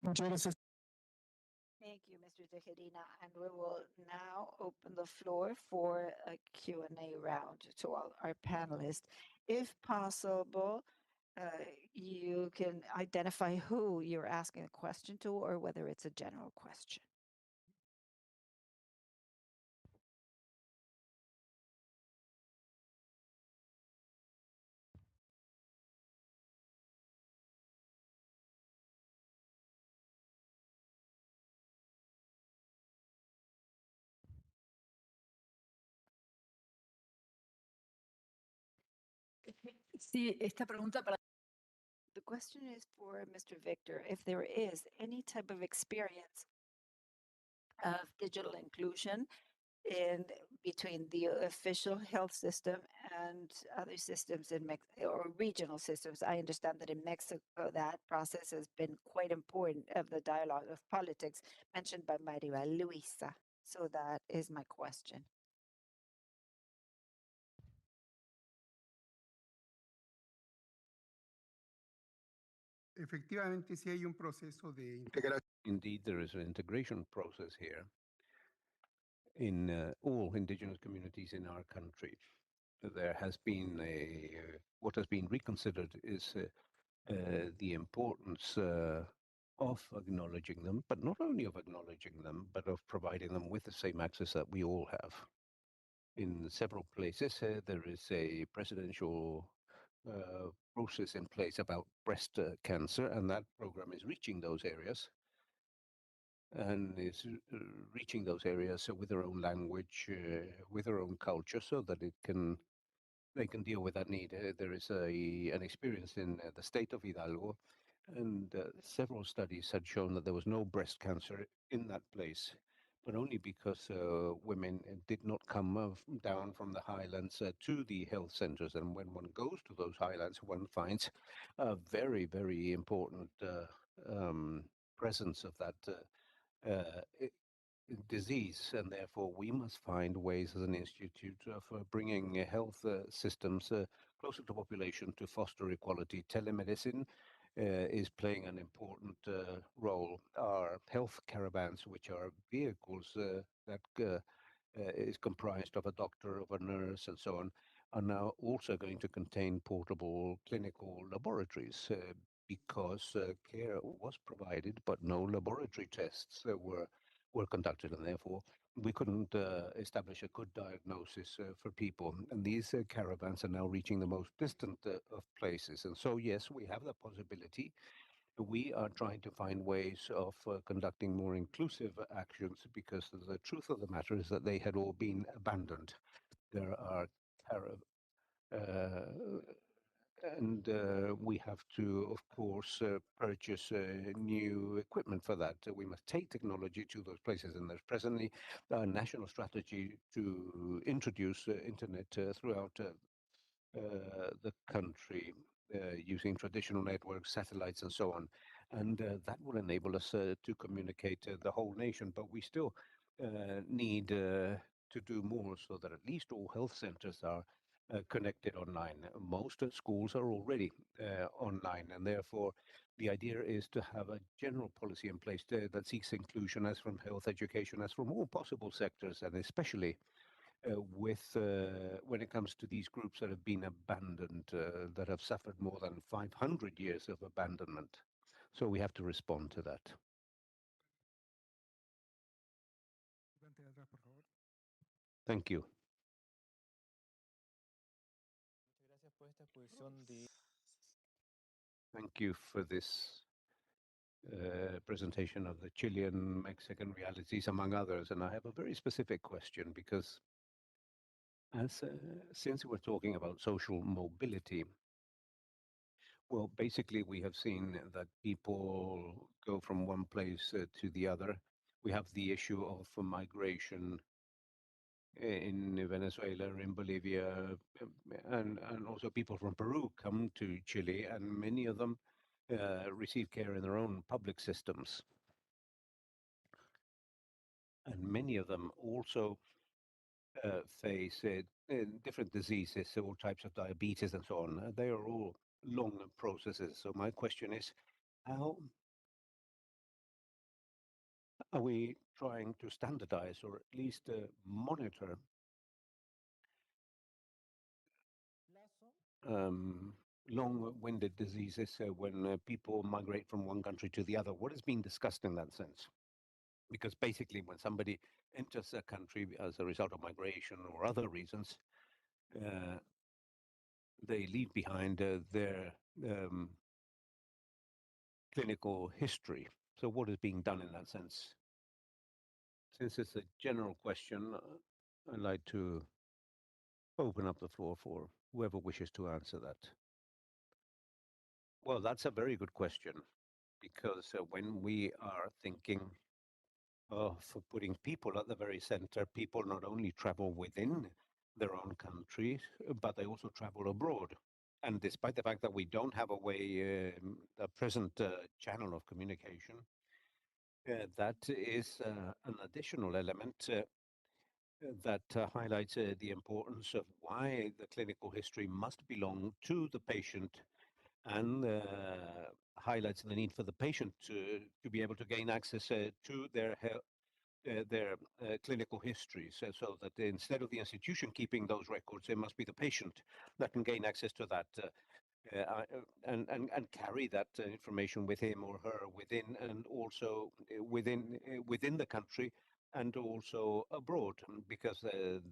Thank you, Mr. Tejerina. And we will now open the floor for a Q&A round to all our panelists. If possible, you can identify who you're asking a question to or whether it's a general question. Sí, esta pregunta para The question is for Mr. Victor, if there is any type of experience of digital inclusion in between the official health system and other systems in or regional systems. I understand that in Mexico, that process has been quite important of the dialogue of politics mentioned by Maria Luisa. So that is my question. Efectivamente, sí hay un proceso de integración. Indeed, there is an integration process here in all indigenous communities in our country. There has been what has been reconsidered is the importance of acknowledging them, but not only of acknowledging them, but of providing them with the same access that we all have. In several places, there is a presidential process in place about breast cancer, and that program is reaching those areas and is reaching those areas with their own language, with their own culture, so that they can deal with that need. There is an experience in the state of Hidalgo, and several studies had shown that there was no breast cancer in that place, but only because women did not come down from the highlands to the health centers. And when one goes to those highlands, one finds a very, very important presence of that disease, and therefore we must find ways as an institute of bringing health systems closer to population to foster equality. Telemedicine is playing an important role. Our health caravans, which are vehicles that is comprised of a doctor, of a nurse, and so on, are now also going to contain portable clinical laboratories because care was provided, but no laboratory tests were conducted, and therefore we couldn't establish a good diagnosis for people. And these caravans are now reaching the most distant of places. And so, yes, we have the possibility. We are trying to find ways of conducting more inclusive actions, because the truth of the matter is that they had all been abandoned. There are and we have to, of course, purchase new equipment for that. We must take technology to those places, and there's presently a national strategy to introduce internet throughout the country using traditional networks, satellites, and so on. And that will enable us to communicate the whole nation. But we still need to do more, so that at least all health centers are connected online. Most schools are already online, and therefore the idea is to have a general policy in place that seeks inclusion, as from health education, as from all possible sectors, and especially when it comes to these groups that have been abandoned, that have suffered more than 500 years of abandonment. So we have to respond to that. Thank you. Thank you for this presentation of the Chilean, Mexican realities, among others. And I have a very specific question, because since we're talking about social mobility, well, basically we have seen that people go from one place to the other. We have the issue of migration in Venezuela, in Bolivia, and also people from Peru come to Chile, and many of them receive care in their own public systems. And many of them also face different diseases, all types of diabetes and so on. They are all long processes. So my question is, how are we trying to standardize, or at least monitor long-winded diseases when people migrate from one country to the other? What is being discussed in that sense? Because basically when somebody enters a country as a result of migration or other reasons, they leave behind their clinical history. So what is being done in that sense? Since it's a general question, I'd like to open up the floor for whoever wishes to answer that. Well, that's a very good question, because when we are thinking of putting people at the very center. People not only travel within their own countries, but they also travel abroad. And despite the fact that we don't have a present channel of communication, that is an additional element that highlights the importance of why the clinical history must belong to the patient and highlights the need for the patient to be able to gain access to their clinical history, so that instead of the institution keeping those records, it must be the patient that can gain access to that and carry that information with him or her within and also within the country and also abroad, because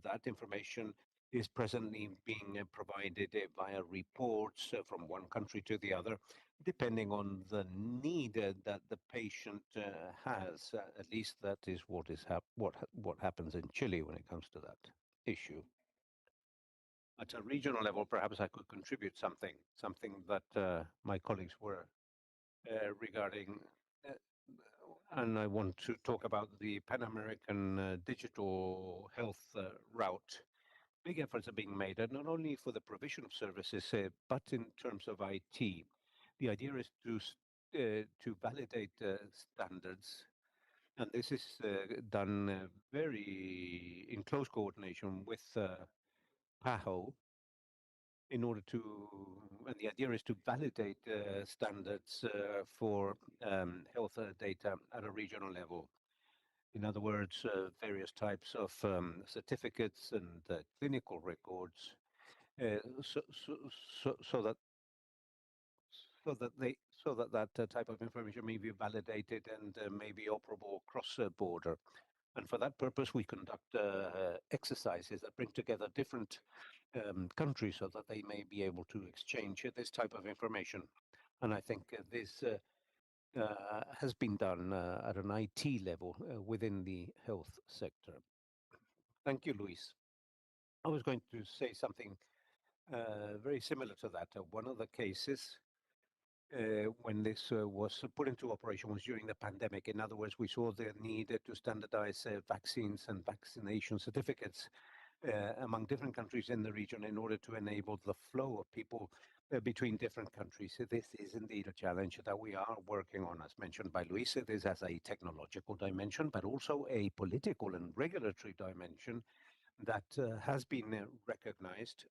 that information is presently being provided via reports from one country to the other, depending on the need that the patient has. At least that is what happens in Chile when it comes to that issue. At a regional level, perhaps I could contribute something that my colleagues were regarding, uh, and I want to talk about the Pan-American digital health route. Big efforts are being made, and not only for the provision of services, but in terms of IT. The idea is to validate standards, and this is done very in close coordination with PAHO, in order to, and the idea is to validate standards for health data at a regional level. In other words, various types of certificates and clinical records, so, so, so that that type of information may be validated and may be operable across a border. And for that purpose, we conduct exercises that bring together different countries so that they may be able to exchange this type of information. And I think this has been done at an IT level within the health sector. Thank you, Luis. I was going to say something very similar to that. One of the cases when this was put into operation was during the pandemic. In other words, we saw the need to standardize vaccines and vaccination certificates among different countries in the region in order to enable the flow of people between different countries. So this is indeed a challenge that we are working on, as mentioned by Luis. This has a technological dimension, but also a political and regulatory dimension that has been recognized.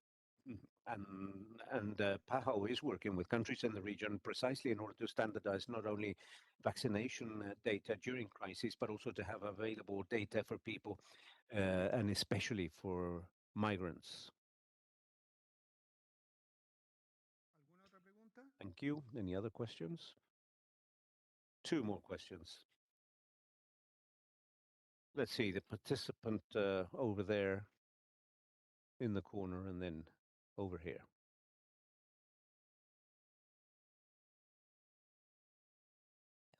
And PAHO is working with countries in the region precisely in order to standardize not only vaccination data during crisis, but also to have available data for people and especially for migrants. Thank you. Any other questions? Two more questions. Let's see, the participant over there in the corner and then over here.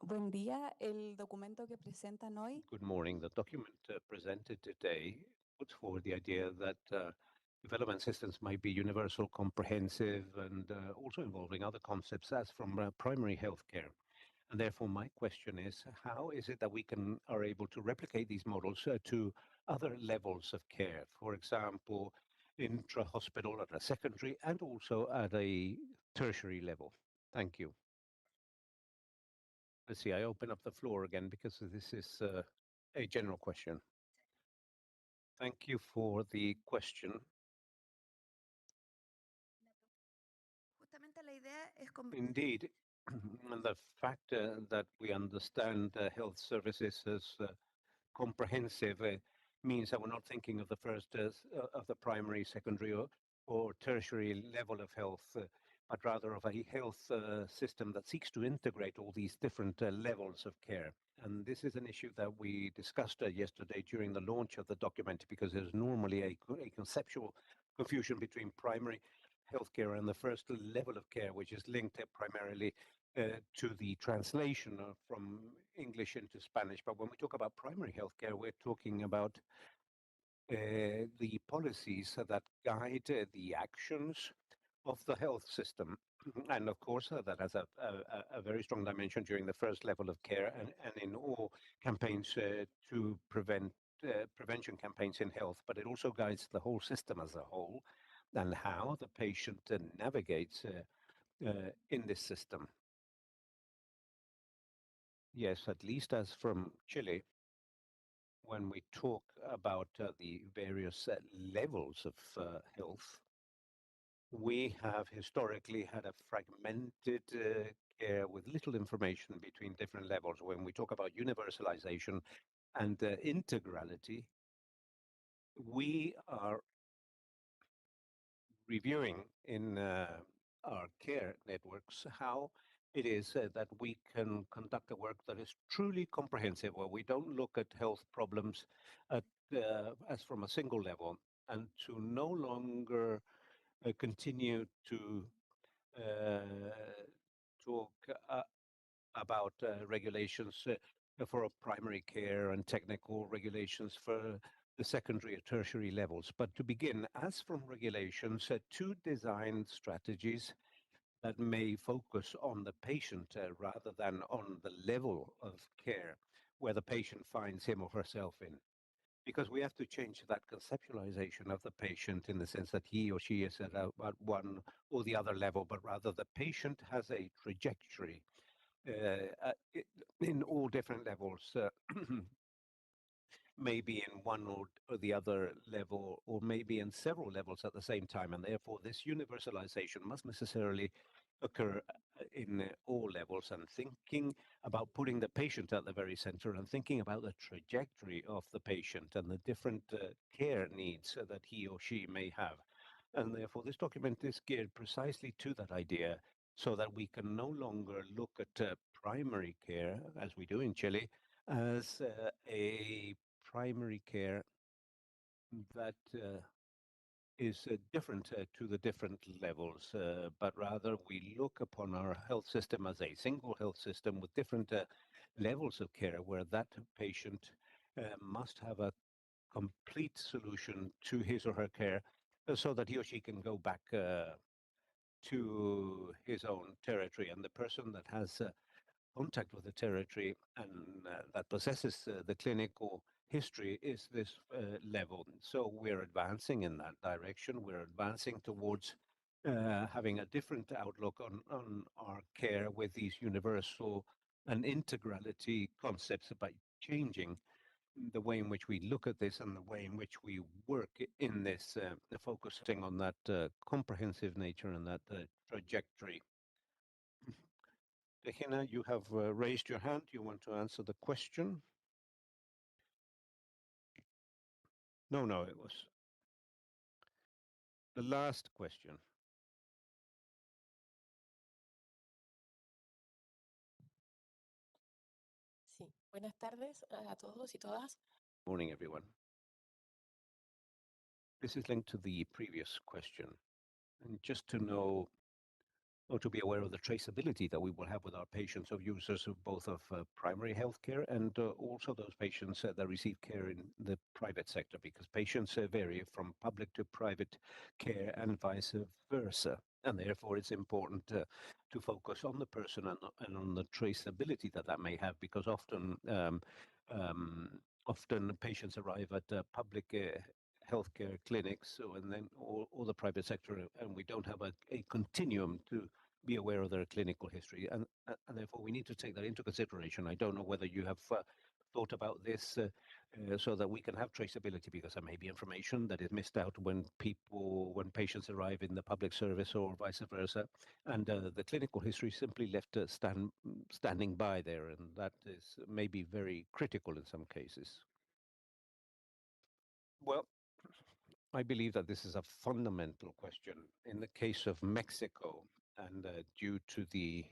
Buen día. El documento que presentan hoy Good morning. The document presented today puts forward the idea that development systems might be universal, comprehensive, and also involving other concepts as from primary healthcare. And therefore, my question is, how is it that we are able to replicate these models to other levels of care? For example, intra-hospital at a secondary and also at a tertiary level. Thank you. Let's see, I open up the floor again because this is a general question. Thank you for the question. Justamente la idea es Indeed, and the fact that we understand health services as comprehensive means that we're not thinking of the first of the primary, secondary, or tertiary level of health, but rather of a health system that seeks to integrate all these different levels of care. And this is an issue that we discussed yesterday during the launch of the document, because there's normally a conceptual confusion between primary healthcare and the first level of care, which is linked primarily to the translation from English into Spanish. But when we talk about primary healthcare, we're talking about the policies that guide the actions of the health system. And of course, that has a very strong dimension during the first level of care and in all campaigns to prevention campaigns in health, but it also guides the whole system as a whole and how the patient navigates in this system. Yes, at least as from Chile, when we talk about the various levels of health, we have historically had a fragmented care with little information between different levels. When we talk about universalization and integrality, we are reviewing in our care networks how it is that we can conduct a work that is truly comprehensive, where we don't look at health problems at, as from a single level, and to no longer continue to talk about regulations for primary care and technical regulations for the secondary or tertiary levels, but to begin as from regulations to design strategies that may focus on the patient rather than on the level of care where the patient finds him or herself in. Because we have to change that conceptualization of the patient in the sense that he or she is at one or the other level, but rather the patient has a trajectory in all different levels, maybe in one or the other level, or maybe in several levels at the same time. And therefore, this universalization must necessarily occur in all levels, and thinking about putting the patient at the very center and thinking about the trajectory of the patient and the different care needs that he or she may have. And therefore, this document is geared precisely to that idea, so that we can no longer look at primary care, as we do in Chile, as a primary care that is different to the different levels, but rather we look upon our health system as a single health system with different levels of care, where that patient must have a complete solution to his or her care, so that he or she can go back to his own territory. And the person that has contact with the territory and that possesses the clinical history is this level. So we're advancing in that direction. We're advancing towards having a different outlook on our care with these universal and integrality concepts, by changing the way in which we look at this and the way in which we work in this, focusing on that comprehensive nature and that trajectory. Regina, you have raised your hand. You want to answer the question? No, it was the last question. Sí, buenas tardes a todos y todas. Morning, everyone. This is linked to the previous question. And just to know, or to be aware of the traceability that we will have with our patients of users of both of primary healthcare and also those patients that receive care in the private sector, because patients vary from public to private care and vice versa. And therefore, it's important to focus on the person and on the traceability that may have, because often patients arrive at public healthcare clinics and then or the private sector, and we don't have a continuum to be aware of their clinical history, and therefore we need to take that into consideration. I don't know whether you have thought about this so that we can have traceability, because there may be information that is missed out when patients arrive in the public service or vice versa, and the clinical history simply left standing by there, and that is maybe very critical in some cases. Well, I believe that this is a fundamental question. In the case of Mexico, and due to the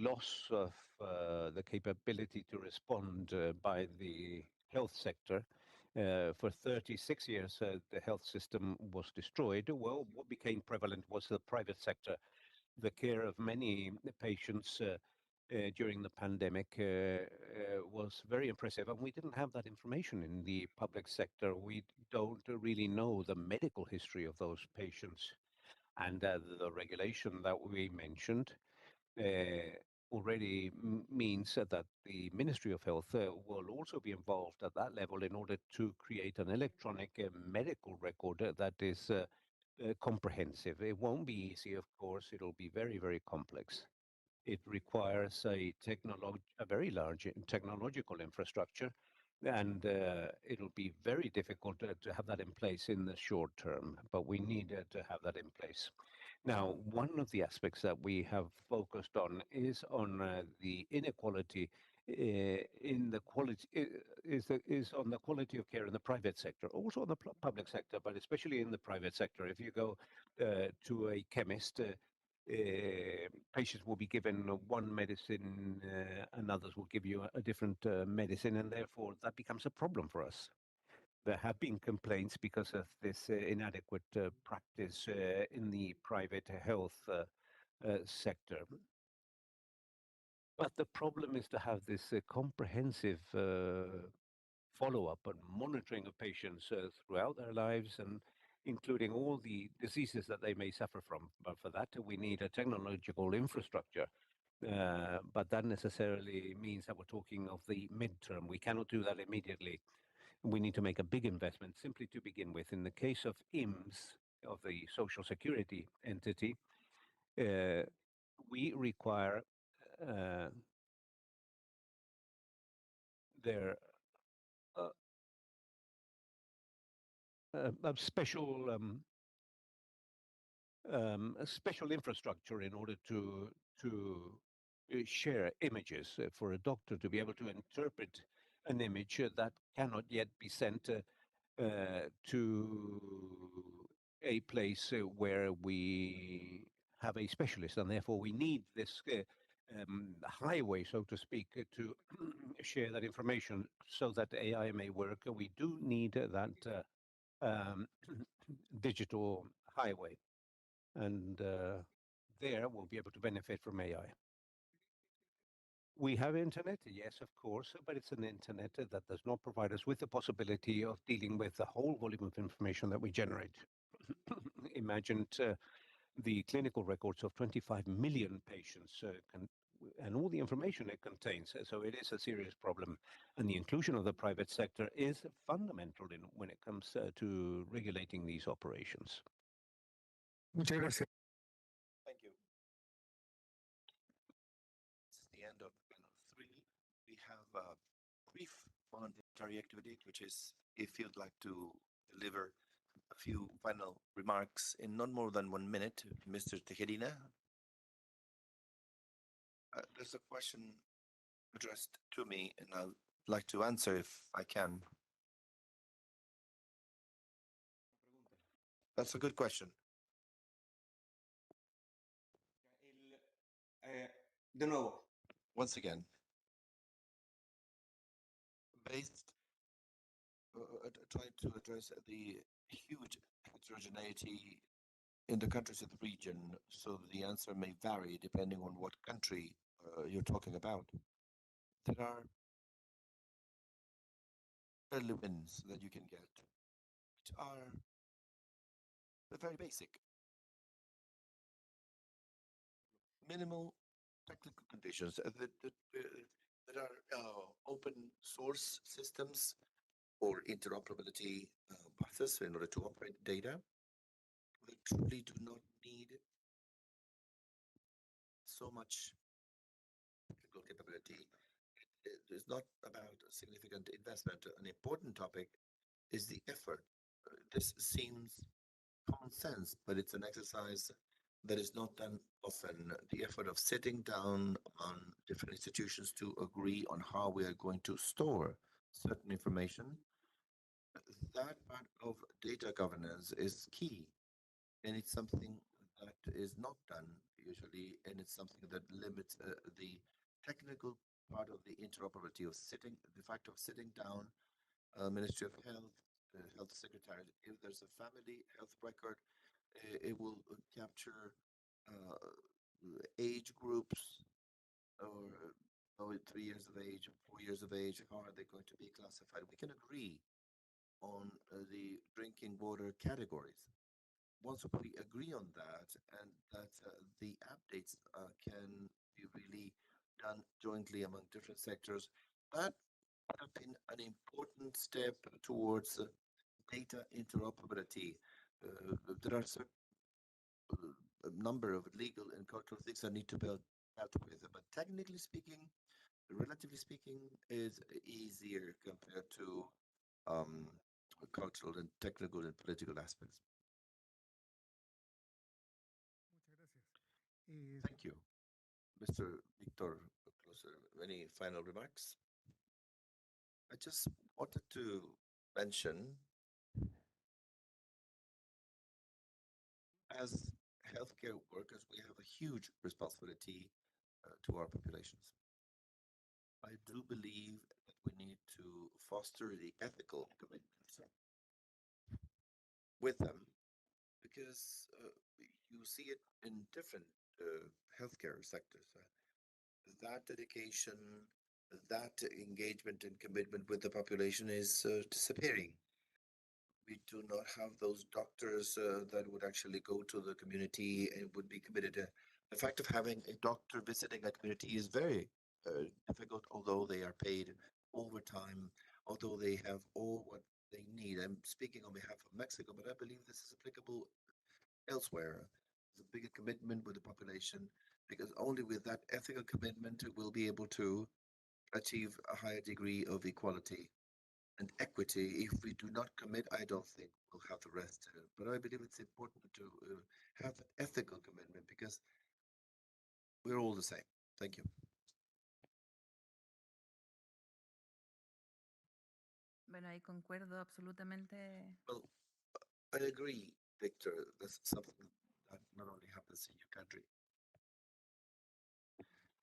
loss of the capability to respond by the health sector, for 36 years, the health system was destroyed. Well, what became prevalent was the private sector. The care of many patients during the pandemic was very impressive, and we didn't have that information in the public sector. We don't really know the medical history of those patients. And the regulation that we mentioned already means that the Ministry of Health will also be involved at that level in order to create an electronic medical record that is comprehensive. It won't be easy, of course. It'll be very, very complex. It requires a very large technological infrastructure, and it'll be very difficult to have that in place in the short term, but we need to have that in place. Now, one of the aspects that we have focused on is on the inequality in the quality is on the quality of care in the private sector, also in the public sector, but especially in the private sector. If you go to a chemist, patients will be given one medicine, and others will give you a different medicine, and therefore that becomes a problem for us. There have been complaints because of this inadequate practice in the private health sector. But the problem is to have this comprehensive follow-up and monitoring of patients throughout their lives, and including all the diseases that they may suffer from. But for that, we need a technological infrastructure. But that necessarily means that we're talking of the midterm. We cannot do that immediately. We need to make a big investment simply to begin with. In the case of IMSS, of the Social Security entity, we require their a special infrastructure in order to share images for a doctor to be able to interpret an image that cannot yet be sent to a place where we have a specialist, and therefore we need this highway, so to speak, to share that information so that AI may work. We do need that digital highway, and there we'll be able to benefit from AI. We have internet, yes, of course, but it's an internet that does not provide us with the possibility of dealing with the whole volume of information that we generate. Imagine the clinical records of 25 million patients and all the information it contains. So it is a serious problem. And the inclusion of the private sector is fundamental when it comes to regulating these operations. Muchas gracias. Thank you. This is the end of panel 3. We have a brief voluntary activity, which is if you'd like to deliver a few final remarks in not more than 1 minute, Mr. Tejerina. There's a question addressed to me, and I'd like to answer if I can. That's a good question. De nuevo. Once again, trying to address the huge heterogeneity in the countries of the region, so the answer may vary depending on what country you're talking about. There are early wins that you can get, which are very basic. Minimal technical conditions. There are open source systems or interoperability paths in order to operate data. We truly do not need so much technical capability. It is not about a significant investment. An important topic is the effort. This seems common sense, but it's an exercise that is not done often. The effort of sitting down on different institutions to agree on how we are going to store certain information. That part of data governance is key, and it's something that is not done usually, and it's something that limits the technical part of the interoperability of the fact of sitting down, Ministry of Health, Health Secretary. If there's a family health record, it will capture age groups, or 3 years of age, 4 years of age. How are they going to be classified? We can agree on the drinking water categories, once we agree on that and that the updates can be really done jointly among different sectors, that would have been an important step towards data interoperability. There are a number of legal and cultural things that need to be dealt with, but technically speaking, relatively speaking, is easier compared to um, cultural and technical and political aspects. Thank you. Mr. Victor Closer, any final remarks? I just wanted to mention, as healthcare workers, we have a huge responsibility to our populations. I do believe that we need to foster the ethical commitments with them because you see it in different healthcare sectors. That dedication, that engagement and commitment with the population is disappearing. We do not have those doctors that would actually go to the community and would be committed. The fact of having a doctor visiting a community is very difficult, although they are paid overtime, although they have all what they need. I'm speaking on behalf of Mexico, but I believe this is applicable elsewhere. There's a bigger commitment with the population because only with that ethical commitment we'll be able to achieve a higher degree of equality and equity. If we do not commit, I don't think we'll have the rest. But I believe it's important to have an ethical commitment because we're all the same. Thank you. Bueno, ahí concuerdo absolutamente. Well, I agree, Victor. That's something that not only happens in your country.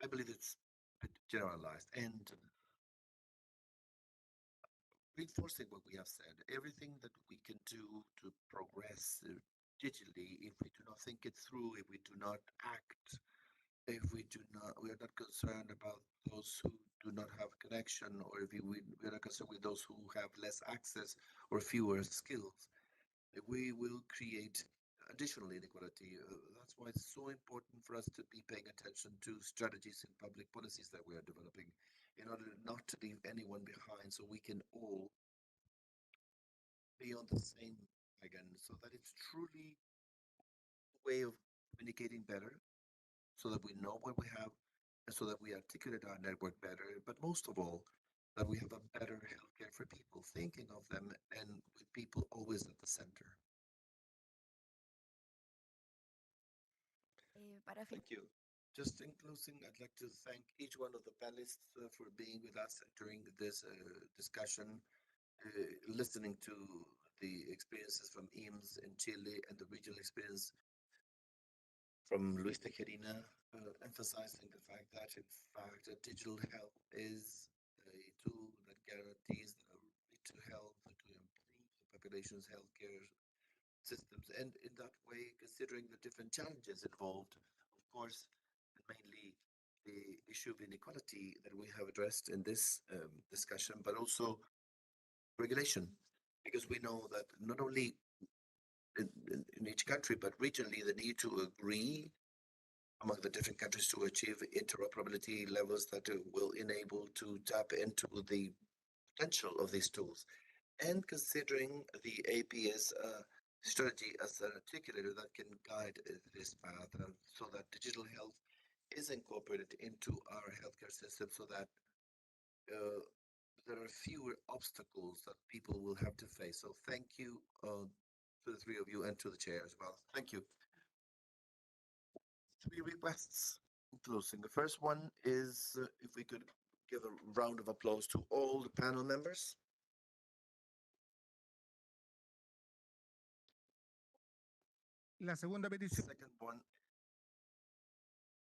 I believe it's generalized and reinforcing what we have said. Everything that we can do to progress digitally, if we do not think it through, if we do not act, if we are not concerned about those who do not have connection, or if we are not concerned with those who have less access or fewer skills, we will create additional inequality. That's why it's so important for us to be paying attention to strategies and public policies that we are developing in order not to leave anyone behind, so we can all be on the same wagon, so that it's truly a way of communicating better, so that we know what we have, and so that we articulate our network better, but most of all, that we have a better healthcare for people, thinking of them and with people always at the center. Thank you. Just in closing, I'd like to thank each one of the panelists for being with us during this discussion, listening to the experiences from IMSS in Chile and the regional experience from Luis Tejerina, emphasizing the fact that, in fact, digital health is a tool that guarantees the right to health, to improve the population's healthcare systems, and in that way, considering the different challenges involved, of course, and mainly the issue of inequality that we have addressed in this discussion, but also regulation, because we know that not only in each country, but regionally, the need to agree among the different countries to achieve interoperability levels that will enable to tap into the potential of these tools, and considering the APS strategy as an articulator that can guide this path, so that digital health is incorporated into our healthcare system, so that there are fewer obstacles that people will have to face. So thank you to the three of you and to the chair as well. Thank you. 3 requests in closing. The first one is if we could give a round of applause to all the panel members. La segunda petición. Second one,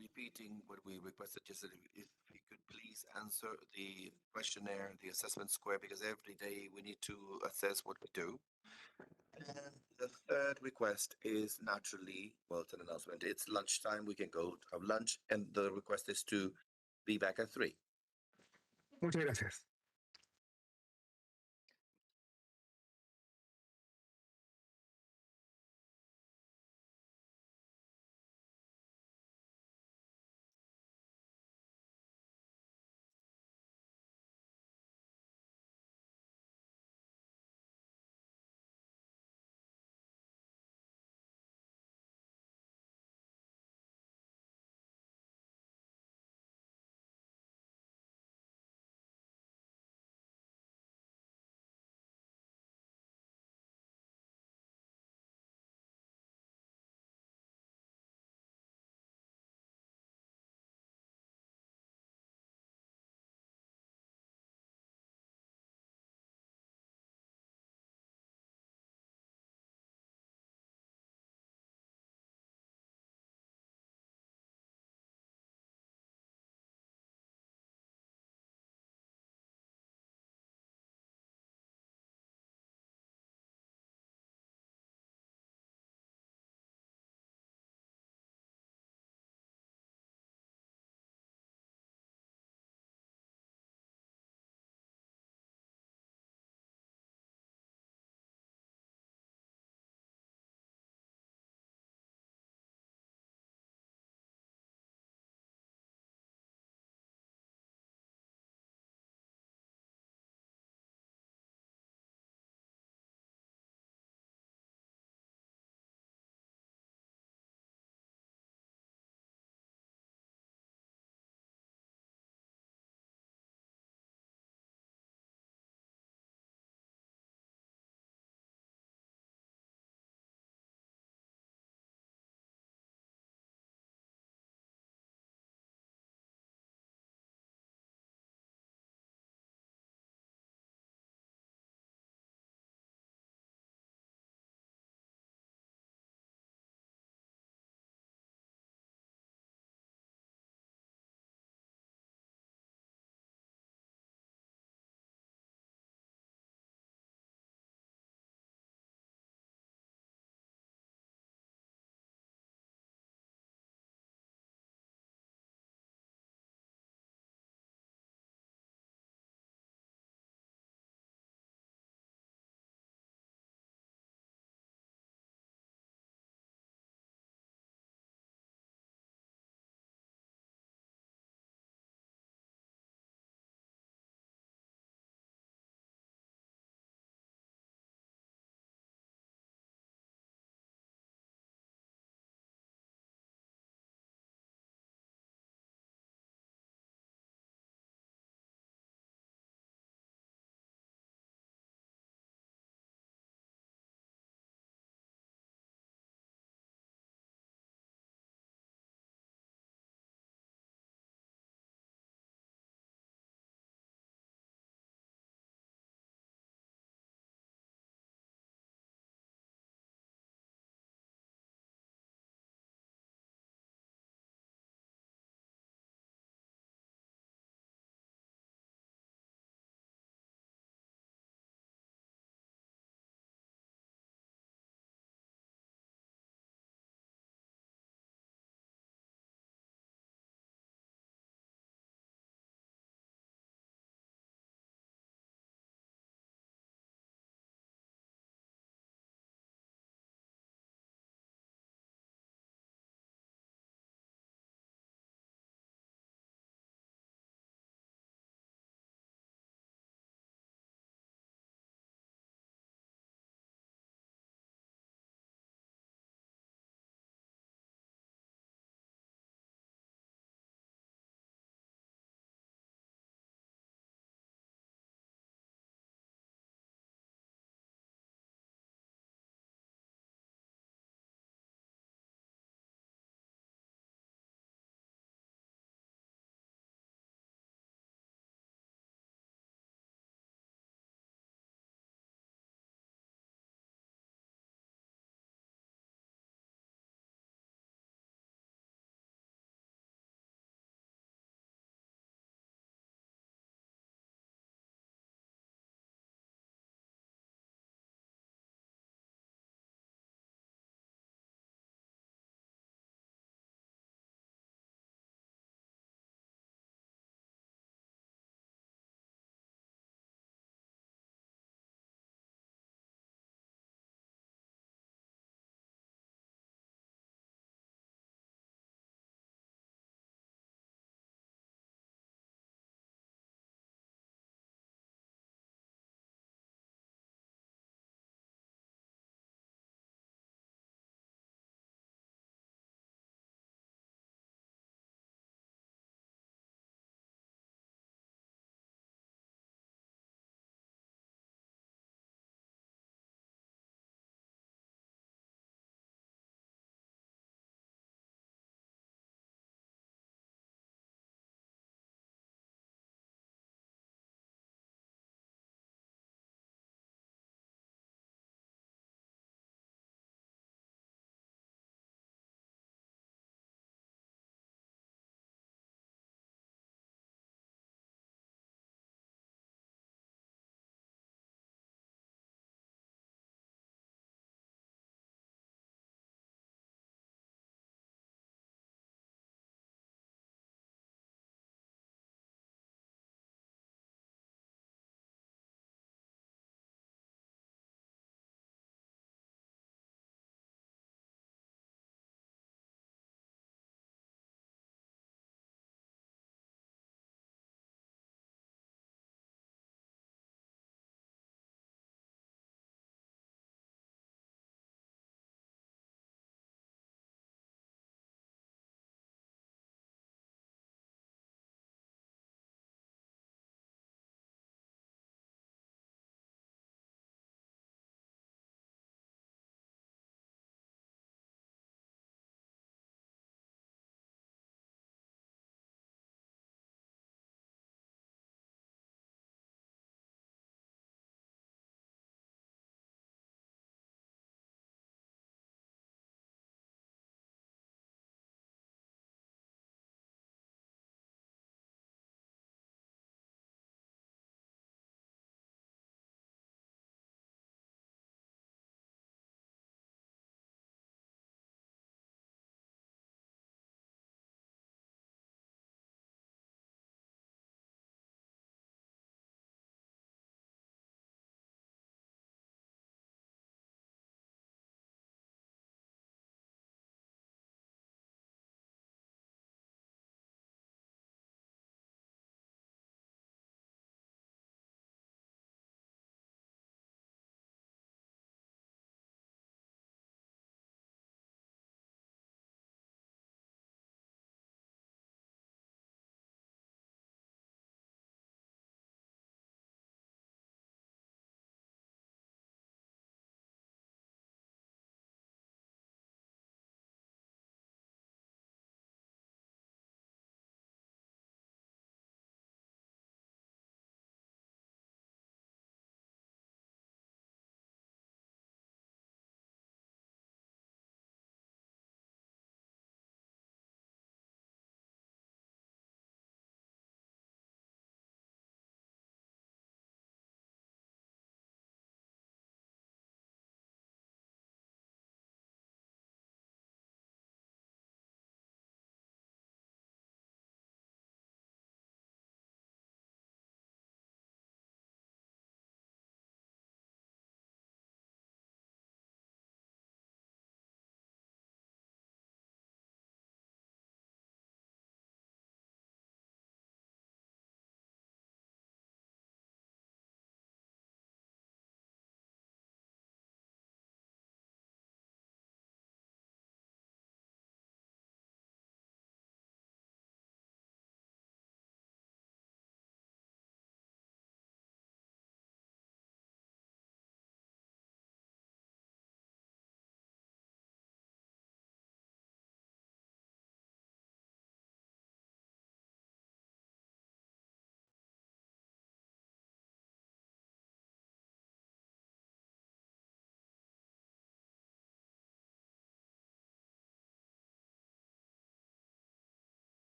repeating what we requested yesterday, if we could please answer the questionnaire, the assessment square, because every day we need to assess what we do. And the third request is naturally, well, it's an announcement. It's lunchtime. We can go have lunch, and the request is to be back at 3. Muchas gracias.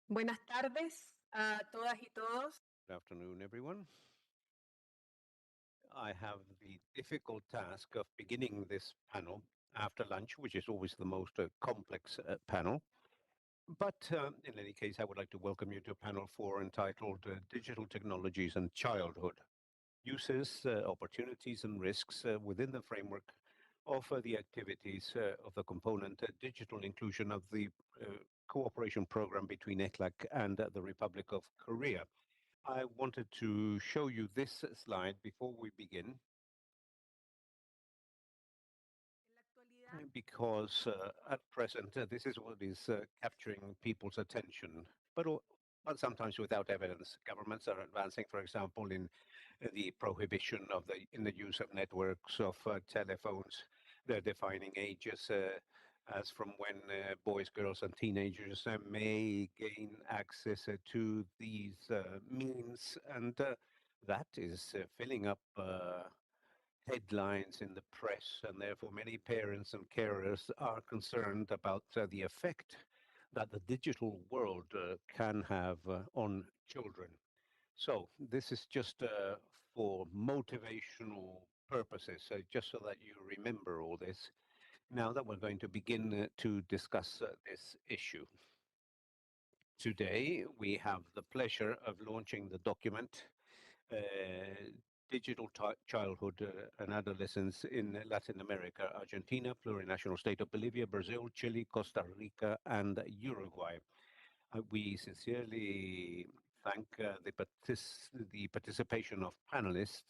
Buenas tardes a todas y todos. Good afternoon, everyone. I have the difficult task of beginning this panel after lunch, which is always the most complex panel. But in any case, I would like to welcome you to panel 4 entitled Digital Technologies and Childhood, Uses, Opportunities and Risks within the framework of the activities of the component digital inclusion of the cooperation program between ECLAC and the Republic of Korea. I wanted to show you this slide before we begin, because at present this is what is capturing people's attention, but sometimes without evidence. Governments are advancing, for example, in the prohibition of the use of networks of telephones. They're defining ages as from when boys, girls, and teenagers may gain access to these means, and that is filling up headlines in the press, and therefore many parents and carers are concerned about the effect that the digital world can have on children. So this is just for motivational purposes, just so that you remember all this. Now that we're going to begin to discuss this issue. Today, we have the pleasure of launching the document Digital Childhood and Adolescence in Latin America, Argentina, Plurinational State of Bolivia, Brazil, Chile, Costa Rica, and Uruguay. We sincerely thank the participation of panelists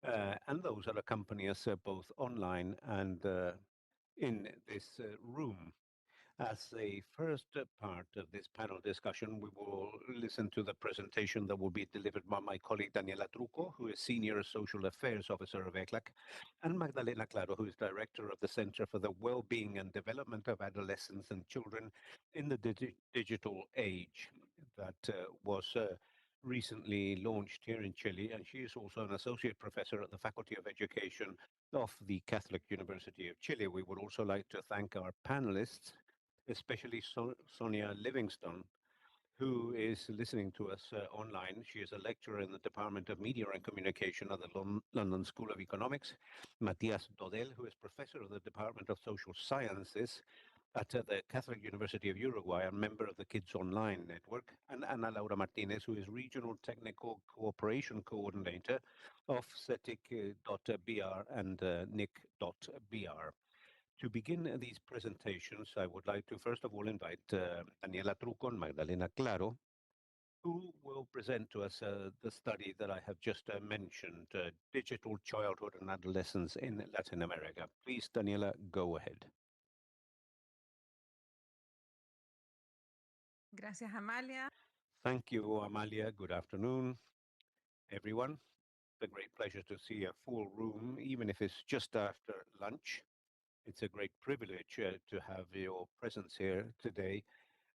and those that accompany us both online and in this room. As a first part of this panel discussion, we will listen to the presentation that will be delivered by my colleague Daniela Truco, who is Senior Social Affairs Officer of ECLAC, and Magdalena Claro, who is Director of the Center for the Well-Being and Development of Adolescents and Children in the Digital Age, that was recently launched here in Chile, and she is also an Associate Professor at the Faculty of Education of the Catholic University of Chile. We would also like to thank our panelists, especially Sonia Livingston, who is listening to us online. She is a lecturer in the Department of Media and Communication at the London School of Economics. Matías Dodel, who is professor of the Department of Social Sciences at the Catholic University of Uruguay and member of the Kids Online Network, and Ana Laura Martinez, who is Regional Technical Cooperation Coordinator of CETIC.br and NIC.br. To begin these presentations, I would like to first of all invite Daniela Truco and Magdalena Claro, who will present to us the study that I have just mentioned, Digital Childhood and Adolescence in Latin America. Please, Daniela, go ahead. Gracias, Amalia. Thank you, Amalia. Good afternoon, everyone. It's a great pleasure to see a full room, even if it's just after lunch. It's a great privilege to have your presence here today,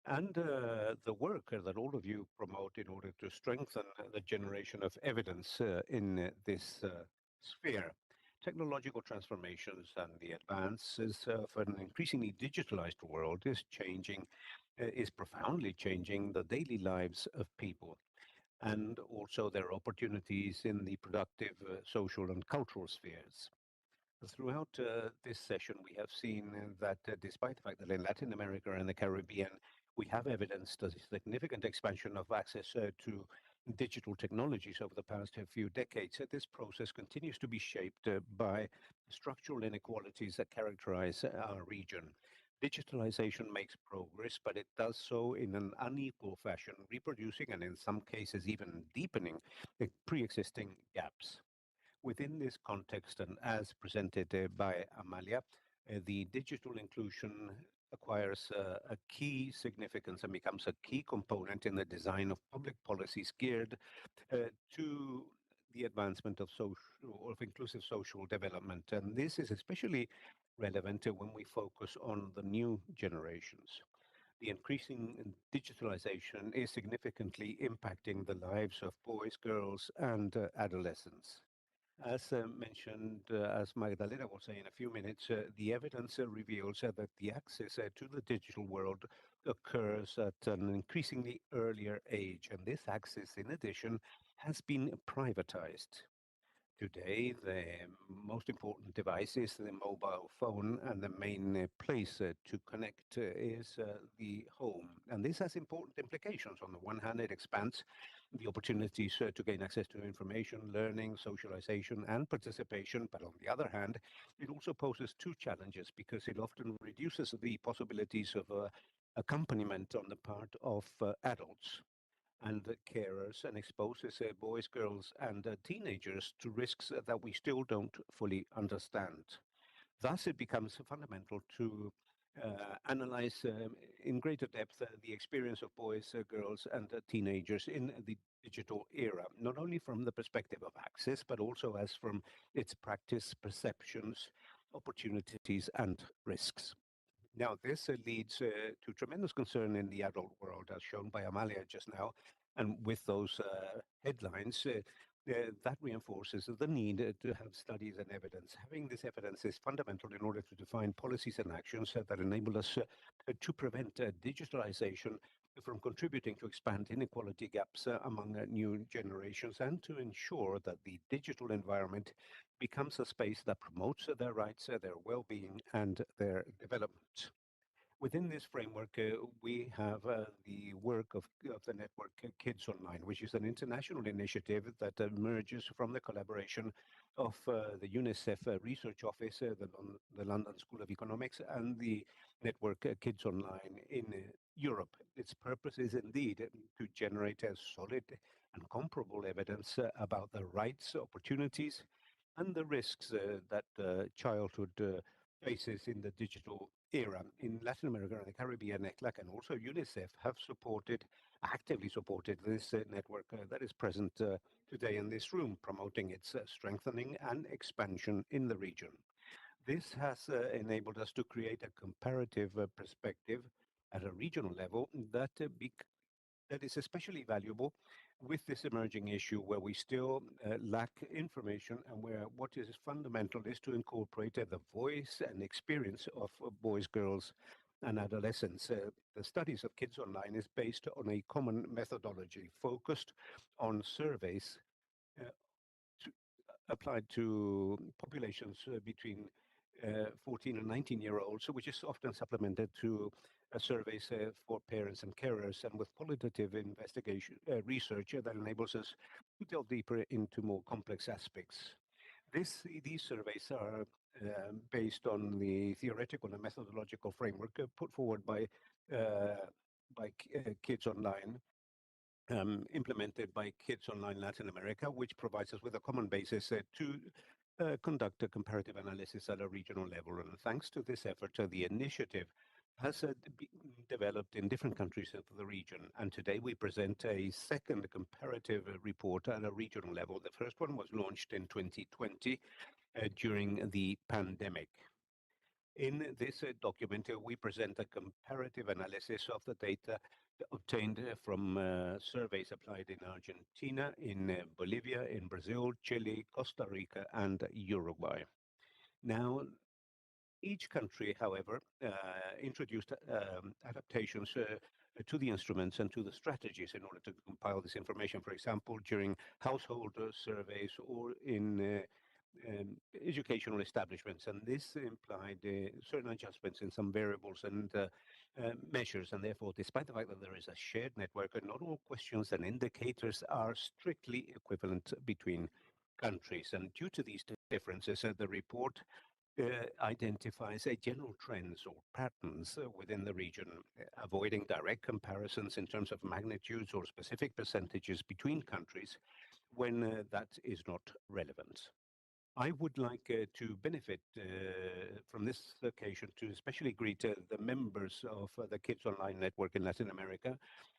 and the work that all of you promote in order to strengthen the generation of evidence in this sphere. Technological transformations and the advances of an increasingly digitalized world is profoundly changing the daily lives of people, and also their opportunities in the productive social and cultural spheres. Throughout this session, we have seen that despite the fact that in Latin America and the Caribbean, we have evidenced a significant expansion of access to digital technologies over the past few decades, this process continues to be shaped by structural inequalities that characterize our region. Digitalization makes progress, but it does so in an unequal fashion, reproducing and in some cases even deepening the pre-existing gaps. Within this context, and as presented by Amalia, the digital inclusion acquires a key significance and becomes a key component in the design of public policies geared to the advancement of inclusive social development. And this is especially relevant when we focus on the new generations. The increasing digitalization is significantly impacting the lives of boys, girls, and adolescents. As mentioned, as Magdalena will say in a few minutes, the evidence reveals that the access to the digital world occurs at an increasingly earlier age, and this access, in addition, has been privatized. Today, the most important device is the mobile phone, and the main place to connect is the home. And this has important implications. On the one hand, it expands the opportunities to gain access to information, learning, socialization, and participation. But on the other hand, it also poses two challenges because it often reduces the possibilities of accompaniment on the part of adults and carers and exposes boys, girls, and teenagers to risks that we still don't fully understand. Thus, it becomes fundamental to analyze in greater depth the experience of boys, girls, and teenagers in the digital era, not only from the perspective of access, but also as from its practice, perceptions, opportunities, and risks. Now, this leads to tremendous concern in the adult world, as shown by Amalia just now. And with those headlines, that reinforces the need to have studies and evidence. Having this evidence is fundamental in order to define policies and actions that enable us to prevent digitalization from contributing to expand inequality gaps among new generations and to ensure that the digital environment becomes a space that promotes their rights, their well-being, and their development. Within this framework, we have the work of the network Kids Online, which is an international initiative that emerges from the collaboration of the UNICEF Research Office, the London School of Economics, and the network Kids Online in Europe. Its purpose is indeed to generate a solid and comparable evidence about the rights, opportunities, and the risks that childhood faces in the digital era. In Latin America and the Caribbean, ECLAC and also UNICEF have actively supported this network that is present today in this room, promoting its strengthening and expansion in the region. This has enabled us to create a comparative perspective at a regional level that is especially valuable with this emerging issue where we still lack information and where what is fundamental is to incorporate the voice and experience of boys, girls, and adolescents. The studies of Kids Online is based on a common methodology focused on surveys applied to populations between 14 and 19-year-olds, which is often supplemented to surveys for parents and carers, and with qualitative investigation research that enables us to delve deeper into more complex aspects. These surveys are based on the theoretical and methodological framework put forward by Kids Online, implemented by Kids Online Latin America, which provides us with a common basis to conduct a comparative analysis at a regional level. And thanks to this effort, the initiative has been developed in different countries of the region. And today we present a second comparative report at a regional level. The first one was launched in 2020 during the pandemic. In this document, we present a comparative analysis of the data obtained from surveys applied in Argentina, in Bolivia, in Brazil, Chile, Costa Rica, and Uruguay. Now, each country, however, introduced adaptations to the instruments and to the strategies in order to compile this information, for example, during household surveys or in educational establishments. And this implied certain adjustments in some variables and measures. And therefore, despite the fact that there is a shared network, not all questions and indicators are strictly equivalent between countries. And due to these differences, the report identifies general trends or patterns within the region, avoiding direct comparisons in terms of magnitudes or specific percentages between countries when that is not relevant. I would like to benefit from this occasion to especially greet the members of the Kids Online Network in Latin America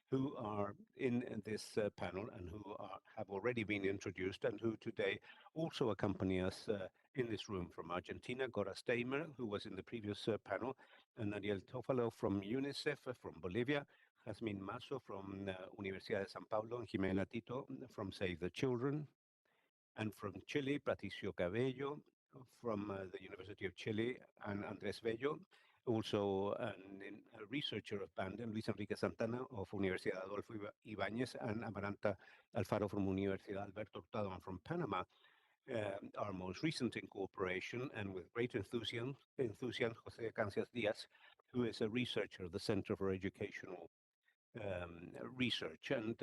who are in this panel and who have already been introduced and who today also accompany us in this room. From Argentina, Gora Steimer, who was in the previous panel, and Ariel Tofalo from UNICEF, from Bolivia, Jasmine Masso from Universidad de San Paulo, and Jimena Tito from Save the Children. And from Chile, Patricio Cabello, from the University of Chile, and Andrés Bello, also a researcher of Bandem, Luis Enrique Santana of Universidad Adolfo Ibáñez, and Amaranta Alfaro from Universidad Alberto Hurtado from Panama. Our most recent incorporation, and with great enthusiasm, Jose Cancias Diaz, who is a researcher of the Center for Educational Research. And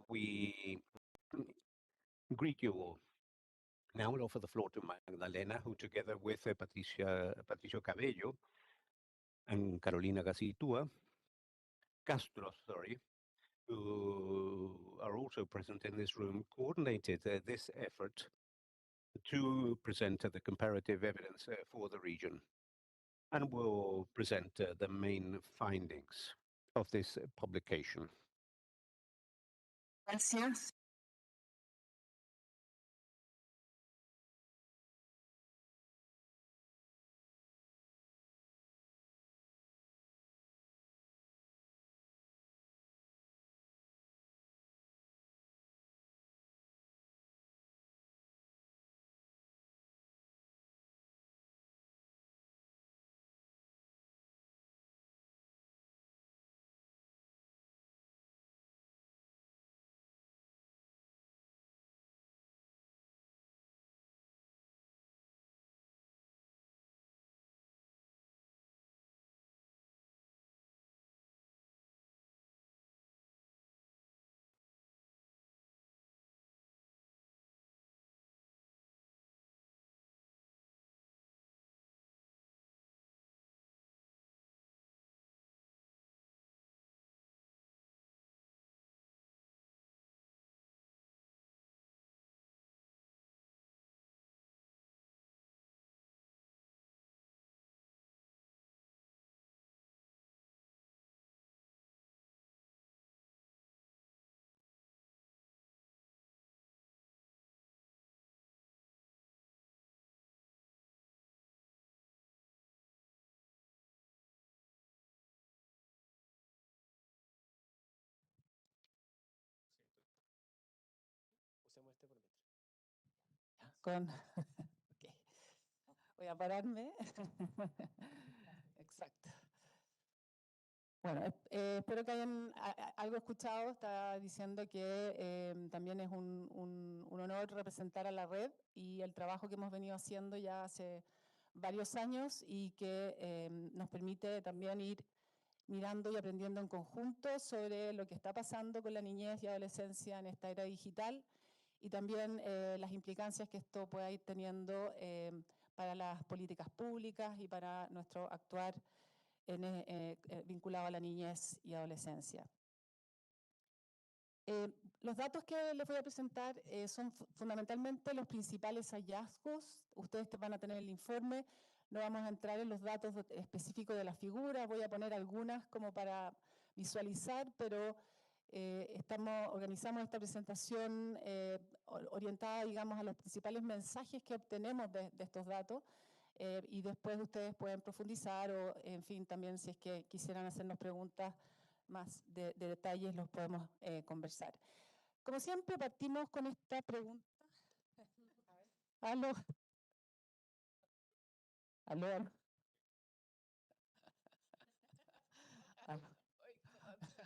we greet you all. Now I'll offer the floor to Magdalena, who together with Patricio Cabello and Carolina Castro, who are also present in this room, coordinated this effort to present the comparative evidence for the region, and will present the main findings of this publication. Gracias. Con... Okay. Voy a pararme. Exacto. Bueno, espero que hayan algo escuchado. Está diciendo que también es un honor representar a la red y el trabajo que hemos venido haciendo ya hace varios años y que nos permite también ir mirando y aprendiendo en conjunto sobre lo que está pasando con la niñez y adolescencia en esta era digital y también las implicancias que esto pueda ir teniendo para las políticas públicas y para nuestro actuar vinculado a la niñez y adolescencia. Los datos que les voy a presentar son fundamentalmente los principales hallazgos. Ustedes van a tener el informe. No vamos a entrar en los datos específicos de la figura. Voy a poner algunas como para visualizar, pero organizamos esta presentación orientada, digamos, a los principales mensajes que obtenemos de estos datos. Y después ustedes pueden profundizar o, en fin, también si es que quisieran hacernos preguntas más de detalles, los podemos conversar. Como siempre, partimos con esta pregunta. ¿Aló? ¿Aló?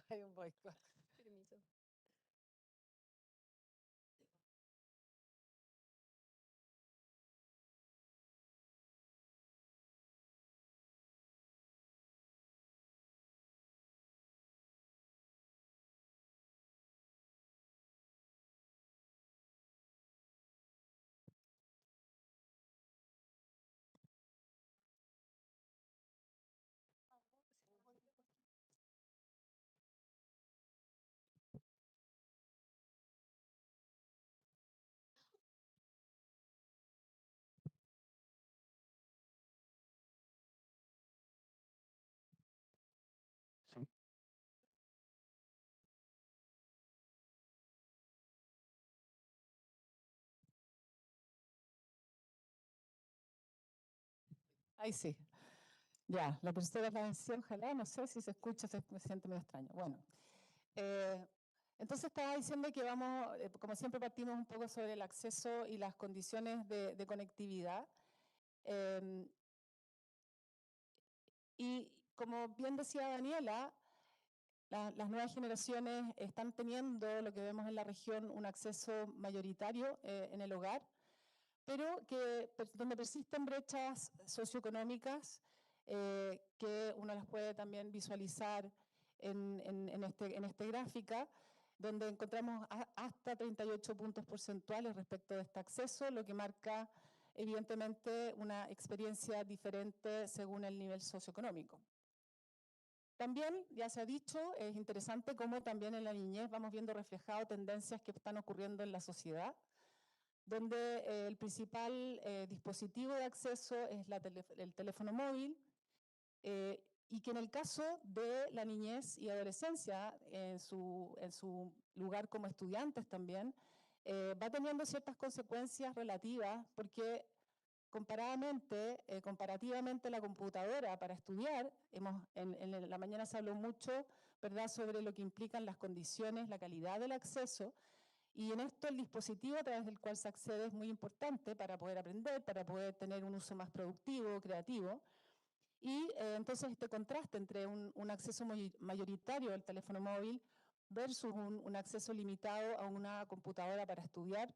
Hay un boicot. Permiso. Ahí sí. Ya, la tercera canción, ojalá, no sé si se escucha, se siente medio extraño. Bueno, Entonces estaba diciendo que vamos, como siempre partimos un poco sobre el acceso y las condiciones de conectividad. Y como bien decía Daniela, las nuevas generaciones están teniendo, lo que vemos en la región, un acceso mayoritario en el hogar, pero donde persisten brechas socioeconómicas que uno las puede también visualizar en esta gráfica, donde encontramos hasta 38 puntos porcentuales respecto de este acceso, lo que marca evidentemente una experiencia diferente según el nivel socioeconómico. También, ya se ha dicho, es interesante cómo también en la niñez vamos viendo reflejado tendencias que están ocurriendo en la sociedad, donde el principal dispositivo de acceso es el teléfono móvil, y que en el caso de la niñez y adolescencia, en su lugar como estudiantes también, va teniendo ciertas consecuencias relativas, porque comparativamente la computadora para estudiar, en la mañana se habló mucho, ¿verdad?, sobre lo que implican las condiciones, la calidad del acceso, y en esto el dispositivo a través del cual se accede es muy importante para poder aprender, para poder tener un uso más productivo, creativo. Y entonces este contraste entre un acceso mayoritario al teléfono móvil versus un acceso limitado a una computadora para estudiar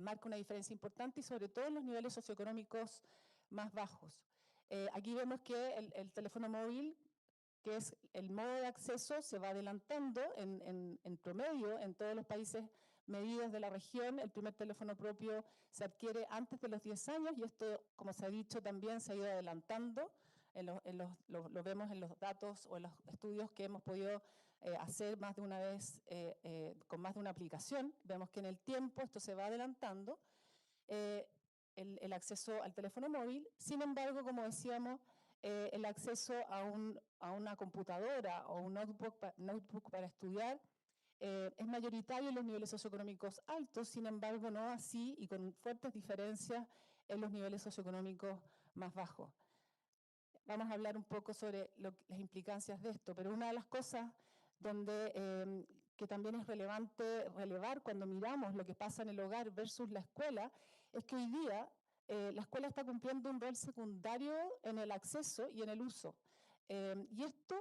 marca una diferencia importante, y sobre todo en los niveles socioeconómicos más bajos. Aquí vemos que el teléfono móvil, que es el modo de acceso, se va adelantando en promedio en todos los países medidos de la región. El primer teléfono propio se adquiere antes de los 10 años y esto, como se ha dicho, también se ha ido adelantando. Lo vemos en los datos o en los estudios que hemos podido hacer más de una vez con más de una aplicación. Vemos que en el tiempo esto se va adelantando, el acceso al teléfono móvil. Sin embargo, como decíamos, el acceso a una computadora o un notebook para estudiar es mayoritario en los niveles socioeconómicos altos, sin embargo no así y con fuertes diferencias en los niveles socioeconómicos más bajos. Vamos a hablar un poco sobre las implicancias de esto, pero una de las cosas que también es relevante relevar cuando miramos lo que pasa en el hogar versus la escuela, es que hoy día la escuela está cumpliendo un rol secundario en el acceso y en el uso. Y esto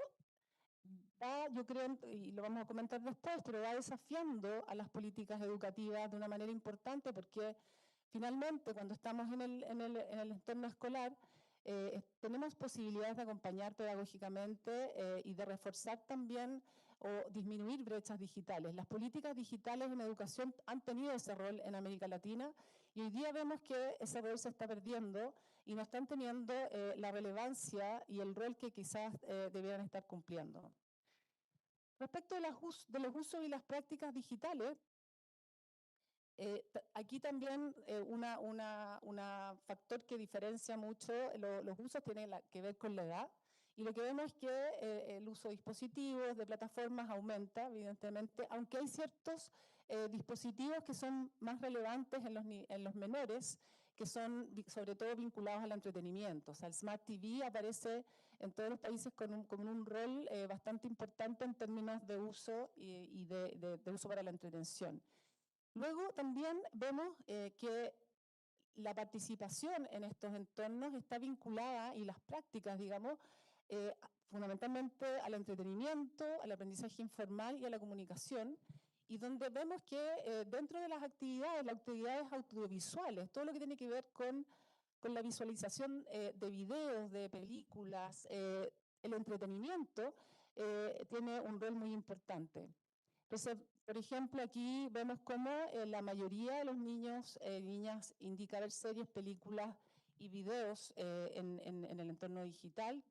va, yo creo, y lo vamos a comentar después, pero va desafiando a las políticas educativas de una manera importante, porque finalmente cuando estamos en el entorno escolar, tenemos posibilidades de acompañar pedagógicamente y de reforzar también o disminuir brechas digitales. Las políticas digitales en educación han tenido ese rol en América Latina y hoy día vemos que ese rol se está perdiendo y no están teniendo la relevancia y el rol que quizás debieran estar cumpliendo. Respecto de los usos y las prácticas digitales, aquí también un factor que diferencia mucho los usos tiene que ver con la edad, y lo que vemos es que el uso de dispositivos, de plataformas aumenta, evidentemente, aunque hay ciertos dispositivos que son más relevantes en los menores, que son sobre todo vinculados al entretenimiento. O sea, el Smart TV aparece en todos los países con un rol bastante importante en términos de uso y de uso para la entretención. Luego también vemos que la participación en estos entornos está vinculada, y las prácticas, digamos, fundamentalmente al entretenimiento, al aprendizaje informal y a la comunicación, y donde vemos que dentro de las actividades audiovisuales, todo lo que tiene que ver con la visualización de videos, de películas, el entretenimiento, tiene un rol muy importante. Entonces, por ejemplo, aquí vemos cómo la mayoría de los niños y niñas indica ver series, películas y videos en el entorno digital.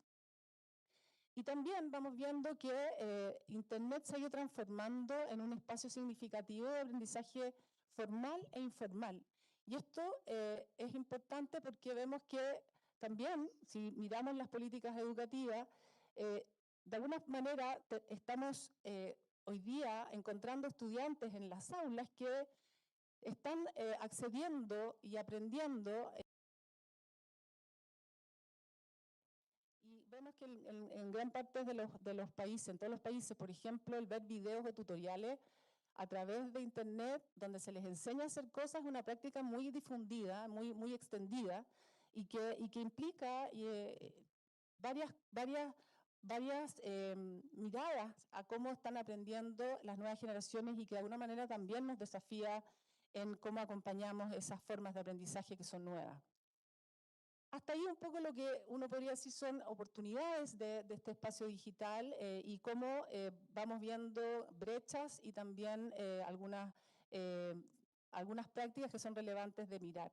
Y también vamos viendo que Internet se ha ido transformando en un espacio significativo de aprendizaje formal e informal. Y esto es importante porque vemos que también, si miramos las políticas educativas, de alguna manera estamos hoy día encontrando estudiantes en las aulas que están accediendo y aprendiendo. Y vemos que en gran parte de los países, en todos los países, por ejemplo, el ver videos de tutoriales a través de Internet, donde se les enseña a hacer cosas, es una práctica muy difundida, muy extendida, y que implica varias miradas a cómo están aprendiendo las nuevas generaciones y que de alguna manera también nos desafía en cómo acompañamos esas formas de aprendizaje que son nuevas. Hasta ahí un poco lo que uno podría decir son oportunidades de este espacio digital y cómo vamos viendo brechas y también algunas prácticas que son relevantes de mirar.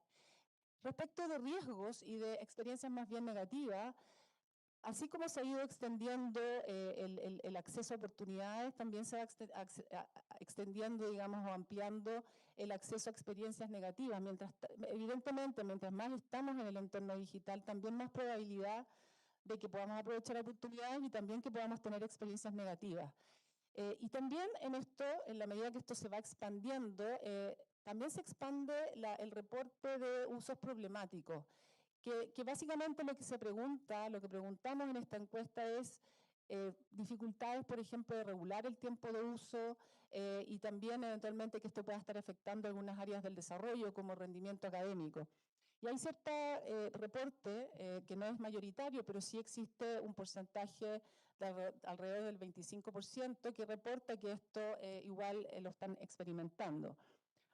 Respecto de riesgos y de experiencias más bien negativas, así como se ha ido extendiendo el acceso a oportunidades, también se va extendiendo, digamos, o ampliando el acceso a experiencias negativas. Evidentemente, mientras más estamos en el entorno digital, también más probabilidad de que podamos aprovechar oportunidades y también que podamos tener experiencias negativas. Y también en la medida que esto se va expandiendo, también se expande el reporte de usos problemáticos. Que básicamente lo que preguntamos en esta encuesta es dificultades, por ejemplo, de regular el tiempo de uso y también eventualmente que esto pueda estar afectando algunas áreas del desarrollo como rendimiento académico. Y hay cierto reporte que no es mayoritario, pero sí existe un porcentaje de alrededor del 25% que reporta que esto igual lo están experimentando.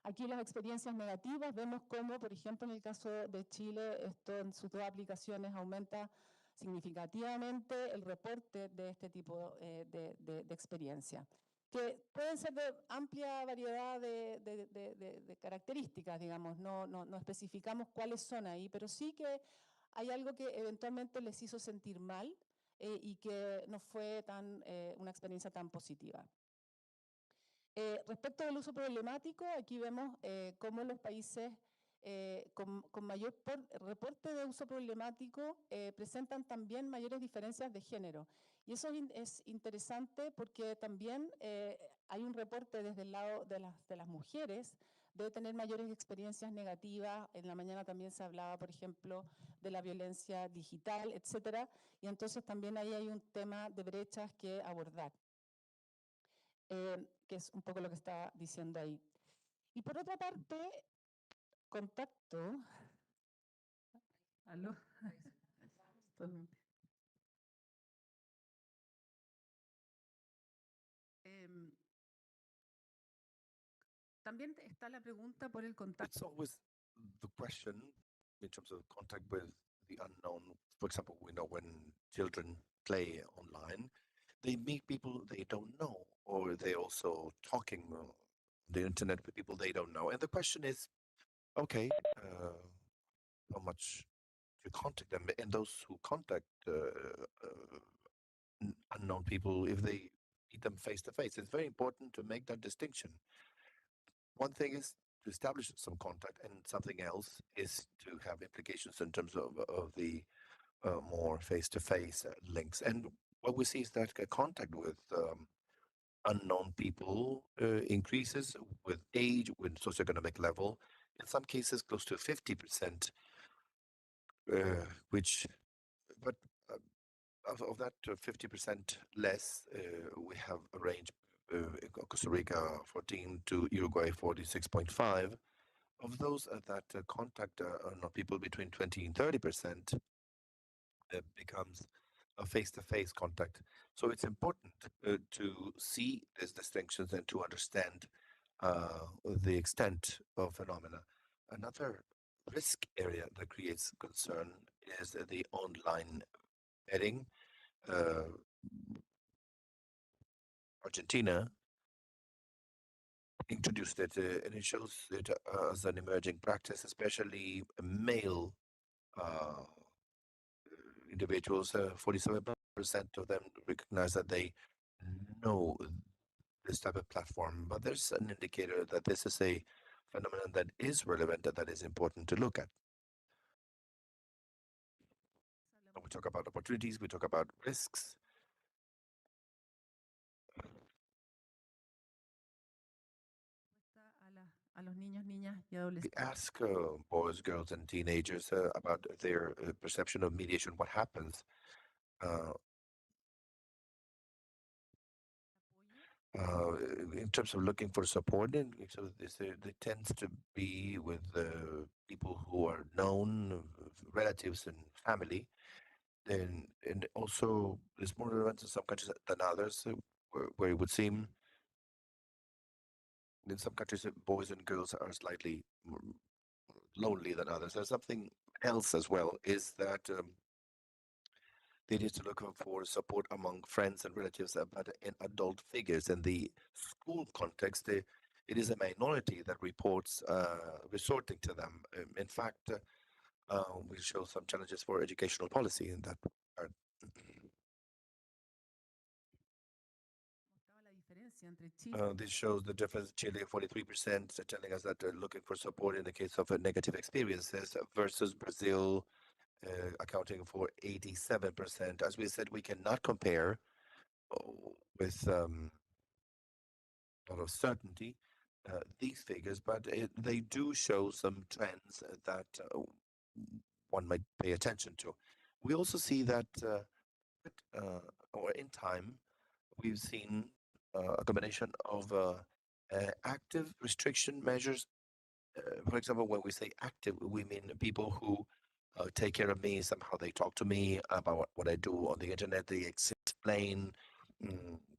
Aquí las experiencias negativas vemos cómo, por ejemplo, en el caso de Chile, esto en sus dos aplicaciones aumenta significativamente el reporte de este tipo de experiencia, que pueden ser de amplia variedad de características, digamos, no especificamos cuáles son ahí, pero sí que hay algo que eventualmente les hizo sentir mal y que no fue una experiencia tan positiva. Respecto del uso problemático, aquí vemos cómo los países con mayor reporte de uso problemático presentan también mayores diferencias de género. Y eso es interesante porque también hay un reporte desde el lado de las mujeres de tener mayores experiencias negativas. En la mañana también se hablaba, por ejemplo, de la violencia digital, etcétera. Y entonces también ahí hay un tema de brechas que abordar. Que es un poco lo que estaba diciendo ahí. Y por otra parte, contacto. ¿Aló? También está la pregunta por el contacto. It's always the question in terms of contact with the unknown. For example, we know when children play online, they meet people they don't know, or they're also talking on the internet with people they don't know. And the question is, okay, how much do you contact them? And those who contact unknown people, if they meet them face to face, it's very important to make that distinction. One thing is to establish some contact, and something else is to have implications in terms of the more face-to-face links. And what we see is that contact with unknown people increases with age, with socioeconomic level, in some cases close to 50%, but of that 50% less, we have a range, Costa Rica 14 to Uruguay 46.5. Of those that contact people between 20 and 30%, becomes a face-to-face contact. So it's important to see these distinctions and to understand the extent of phenomena. Another risk area that creates concern is the online betting. Argentina introduced it, and it shows it as an emerging practice, especially male individuals. 47% of them recognize that they know this type of platform, but there's an indicator that this is a phenomenon that is relevant and that is important to look at. We talk about opportunities, we talk about risks. A los niños, niñas y adolescentes. We ask boys, girls, and teenagers about their perception of mediation, what happens uh, in terms of looking for support, and so there tends to be with people who are known, relatives and family. And also, it's more relevant in some countries than others, where it would seem in some countries boys and girls are slightly more lonely than others. There's something else as well, is that they need to look for support among friends and relatives, but in adult figures. In the school context, it is a minority that reports resorting to them. In fact, we show some challenges for educational policy in that part. This shows the difference. Chile, 43%, telling us that they're looking for support in the case of negative experiences, versus Brazil, accounting for 87%. As we said, we cannot compare with a lot of certainty these figures, but they do show some trends that one might pay attention to. We also see that, or in time, we've seen a combination of active restriction measures. For example, when we say active, we mean people who take care of me. Somehow they talk to me about what I do on the internet. They explain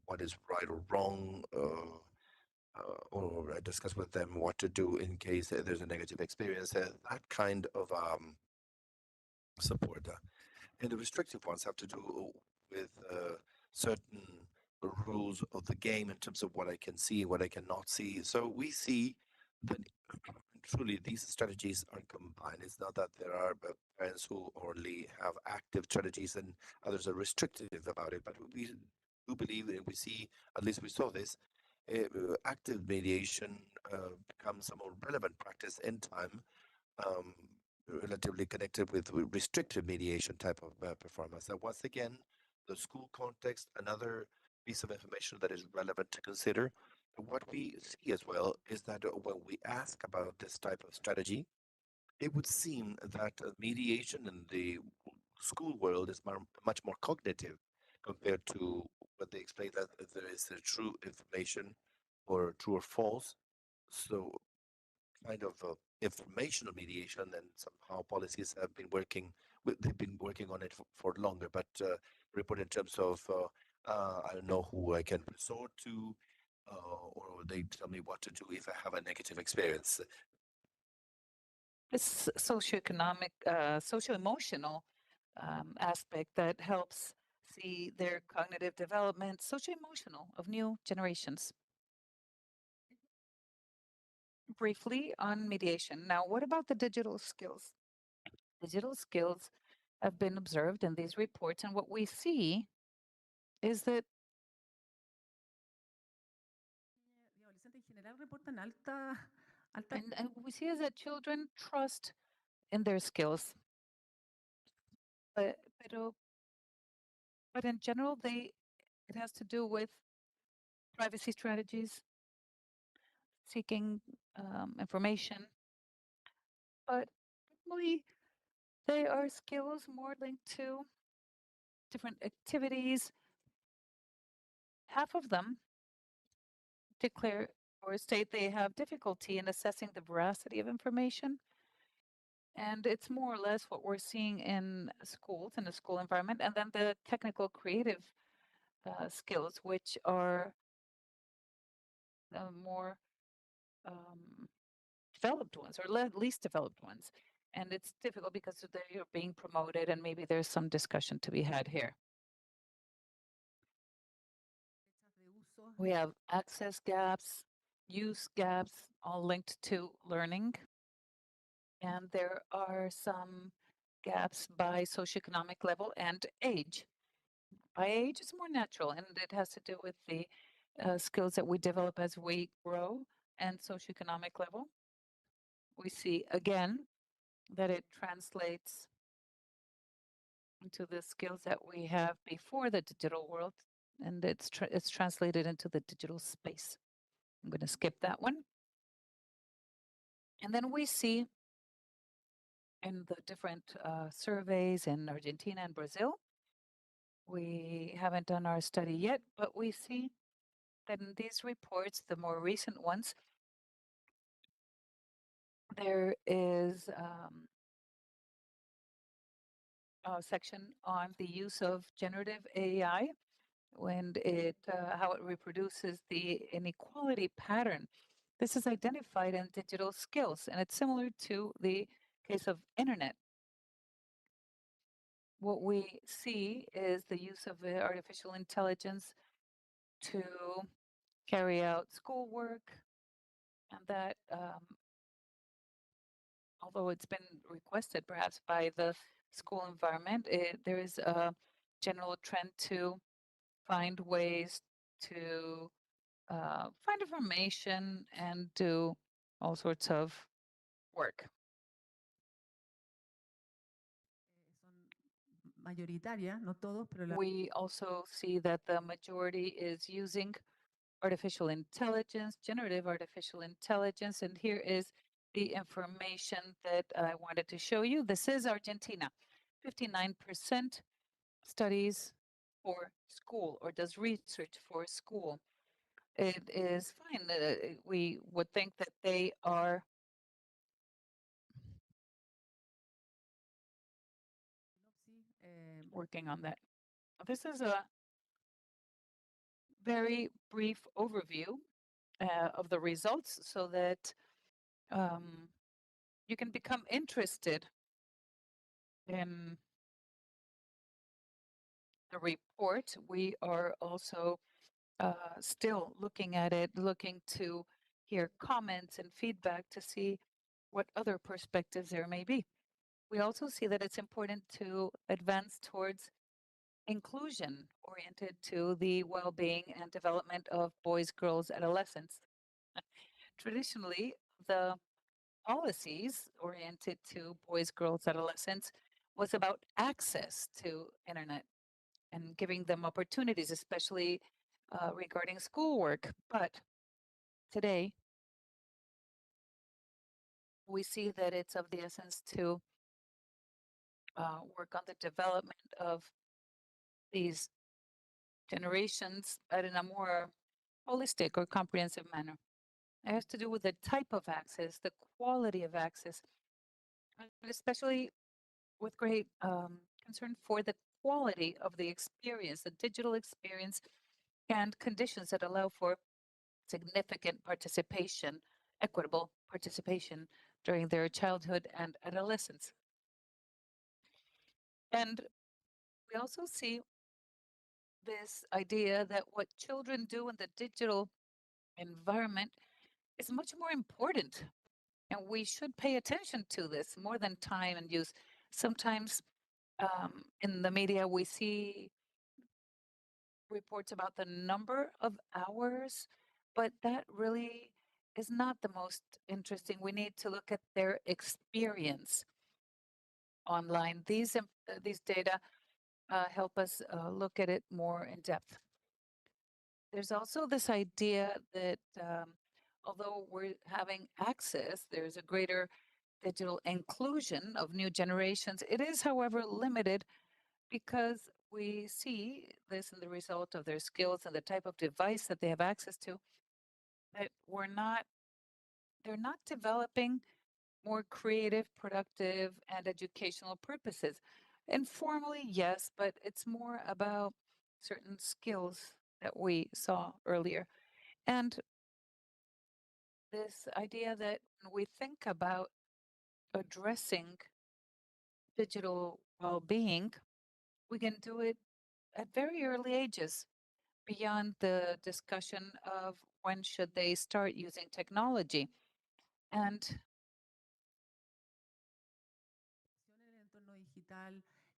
what is right or wrong, or I discuss with them what to do in case there's a negative experience. That kind of support. And the restrictive ones have to do with certain rules of the game in terms of what I can see, what I cannot see. So we see that truly these strategies are combined. It's not that there are parents who only have active strategies and others are restrictive about it, but we do believe, and we see, at least we saw this, active mediation becomes a more relevant practice in time, relatively connected with restrictive mediation type of performance. And once again, the school context, another piece of information that is relevant to consider. What we see as well is that when we ask about this type of strategy, it would seem that mediation in the school world is much more cognitive compared to when they explain that there is a true information or true or false. So kind of informational mediation, and somehow policies have been working they've been working on it for longer, but report in terms of I don't know who I can resort to, or they tell me what to do if I have a negative experience. This socioeconomic, socio-emotional aspect that helps see their cognitive development, socio-emotional of new generations. Briefly on mediation. Now, what about the digital skills? Digital skills have been observed in these reports, and what we see is that and we see is that children trust in their skills, but in general, it has to do with privacy strategies, seeking information, but normally they are skills more linked to different activities. Half of them declare or state they have difficulty in assessing the veracity of information. And it's more or less what we're seeing in schools, in the school environment, and then the technical creative skills, which are more developed ones, or least developed ones. And it's difficult because they're being promoted, and maybe there's some discussion to be had here. We have access gaps, use gaps, all linked to learning. And there are some gaps by socioeconomic level and age. By age, it's more natural, and it has to do with the skills that we develop as we grow, and socioeconomic level. We see again that it translates into the skills that we have before the digital world, and it's translated into the digital space. I'm going to skip that one. And then we see in the different surveys in Argentina and Brazil We haven't done our study yet, but we see that in these reports, the more recent ones, there is a section on the use of generative AI when how it reproduces the inequality pattern. This is identified in digital skills, and it's similar to the case of internet. What we see is the use of artificial intelligence to carry out schoolwork, and that, although it's been requested perhaps by the school environment, there is a general trend to find ways to find information and do all sorts of work. Mayoritaria, no todos, pero We also see that the majority is using artificial intelligence, generative artificial intelligence, and here is the information that I wanted to show you. This is Argentina. 59% studies for school or does research for school. It is fine. We would think that they are working on that. This is a very brief overview of the results so that you can become interested in the report. We are also still looking at it, looking to hear comments and feedback to see what other perspectives there may be. We also see that it's important to advance towards inclusion oriented to the well-being and development of boys, girls, adolescents. Traditionally, the policies oriented to boys, girls, adolescents was about access to internet and giving them opportunities, especially regarding schoolwork. But today, we see that it's of the essence to work on the development of these generations in a more holistic or comprehensive manner. It has to do with the type of access, the quality of access, but especially with great concern for the quality of the experience, the digital experience, and conditions that allow for significant participation, equitable participation during their childhood and adolescence. And we also see this idea that what children do in the digital environment is much more important. And we should pay attention to this more than time and use. Sometimes in the media, we see reports about the number of hours, but that really is not the most interesting. We need to look at their experience online. These data help us look at it more in depth. There's also this idea that although we're having access, there's a greater digital inclusion of new generations. It is, however, limited because we see this in the result of their skills and the type of device that they have access to, that they're not developing more creative, productive, and educational purposes. Informally, yes, but it's more about certain skills that we saw earlier. And this idea that when we think about addressing digital well-being, we can do it at very early ages, beyond the discussion of when should they start using technology. And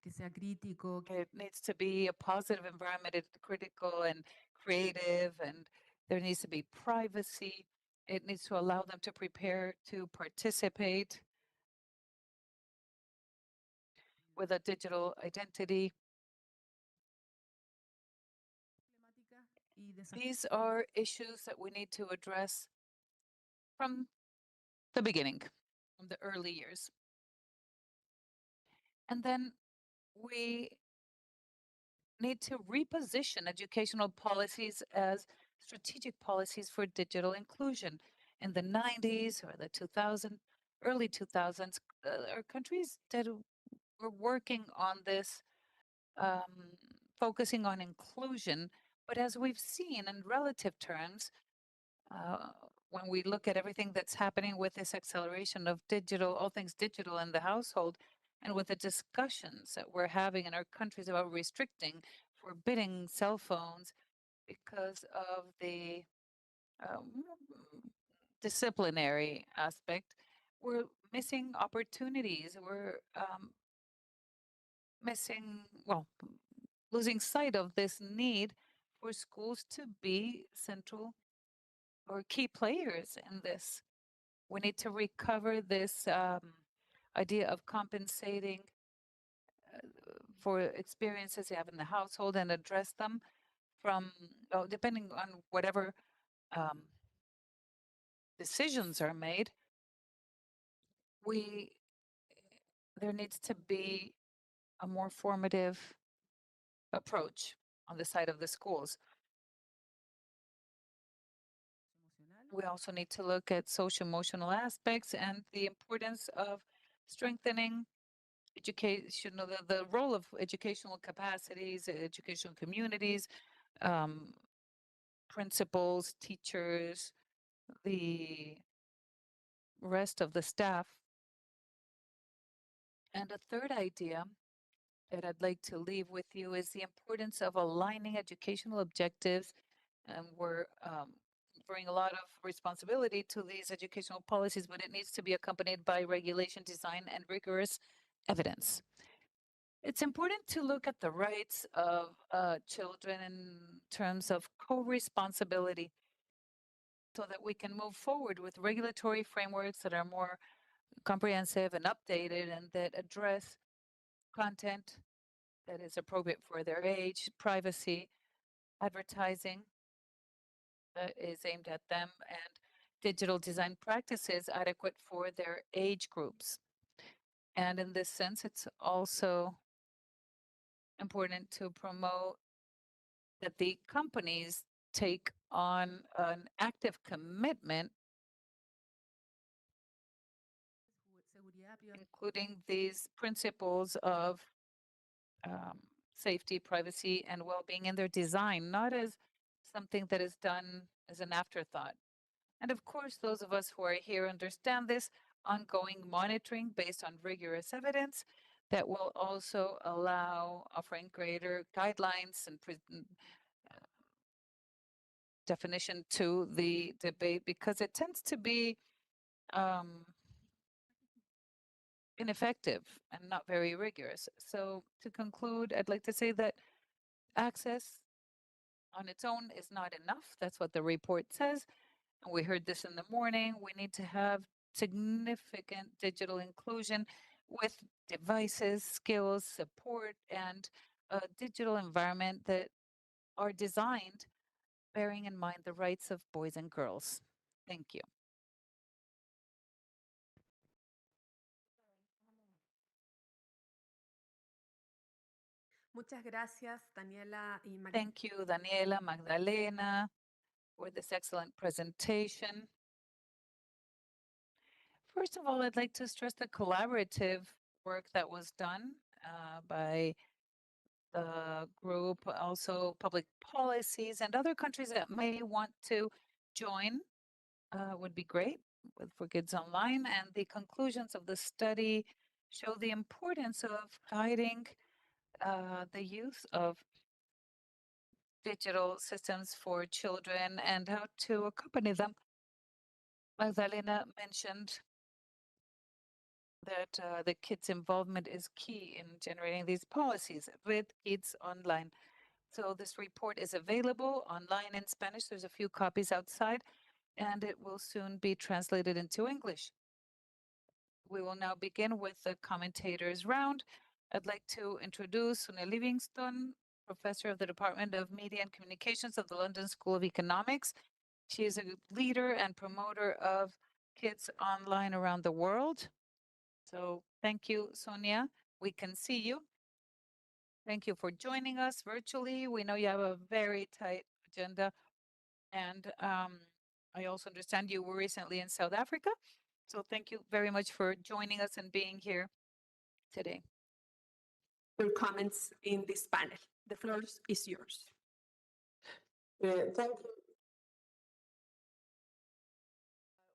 it needs to be a positive environment. It's critical and creative, and there needs to be privacy. It needs to allow them to prepare to participate with a digital identity. These are issues that we need to address from the beginning, from the early years. And then we need to reposition educational policies as strategic policies for digital inclusion. In the 90s or the 2000s, early 2000s, our countries that were working on this, focusing on inclusion. But as we've seen in relative terms, when we look at everything that's happening with this acceleration of digital, all things digital in the household, and with the discussions that we're having in our countries about restricting, forbidding cell phones because of the disciplinary aspect, we're missing opportunities. We're losing sight of this need for schools to be central or key players in this. We need to recover this idea of compensating for experiences you have in the household and address them from, depending on whatever decisions are made. There needs to be a more formative approach on the side of the schools. We also need to look at social-emotional aspects and the importance of strengthening education, the role of educational capacities, educational communities, principals, teachers, the rest of the staff. And a third idea that I'd like to leave with you is the importance of aligning educational objectives. And we're bring a lot of responsibility to these educational policies, but it needs to be accompanied by regulation, design, and rigorous evidence. It's important to look at the rights of children in terms of co-responsibility so that we can move forward with regulatory frameworks that are more comprehensive and updated and that address content that is appropriate for their age, privacy, advertising that is aimed at them, and digital design practices adequate for their age groups. And in this sense, it's also important to promote that the companies take on an active commitment, including these principles of safety, privacy, and well-being in their design, not as something that is done as an afterthought. And of course, those of us who are here understand this ongoing monitoring based on rigorous evidence that will also allow offering greater guidelines and definition to the debate, because it tends to be ineffective and not very rigorous. So to conclude, I'd like to say that access on its own is not enough. That's what the report says. And we heard this in the morning. We need to have significant digital inclusion with devices, skills, support, and a digital environment that are designed bearing in mind the rights of boys and girls. Thank you. Muchas gracias, Daniela y Magdalena. Thank you, Daniela, Magdalena, for this excellent presentation. First of all, I'd like to stress the collaborative work that was done by the group, also public policies and other countries that may want to join would be great for Kids Online. And the conclusions of the study show the importance of guiding the use of digital systems for children and how to accompany them. Magdalena mentioned that the kids' involvement is key in generating these policies with Kids Online. So this report is available online in Spanish. There's a few copies outside, and it will soon be translated into English. We will now begin with the commentators round. I'd like to introduce Sonia Livingston, professor of the Department of Media and Communications of the London School of Economics. She is a leader and promoter of Kids Online around the world. So thank you, Sonia. We can see you. Thank you for joining us virtually. We know you have a very tight agenda, and I also understand you were recently in South Africa. So thank you very much for joining us and being here today. Your comments in this panel. The floor is yours. Thank you.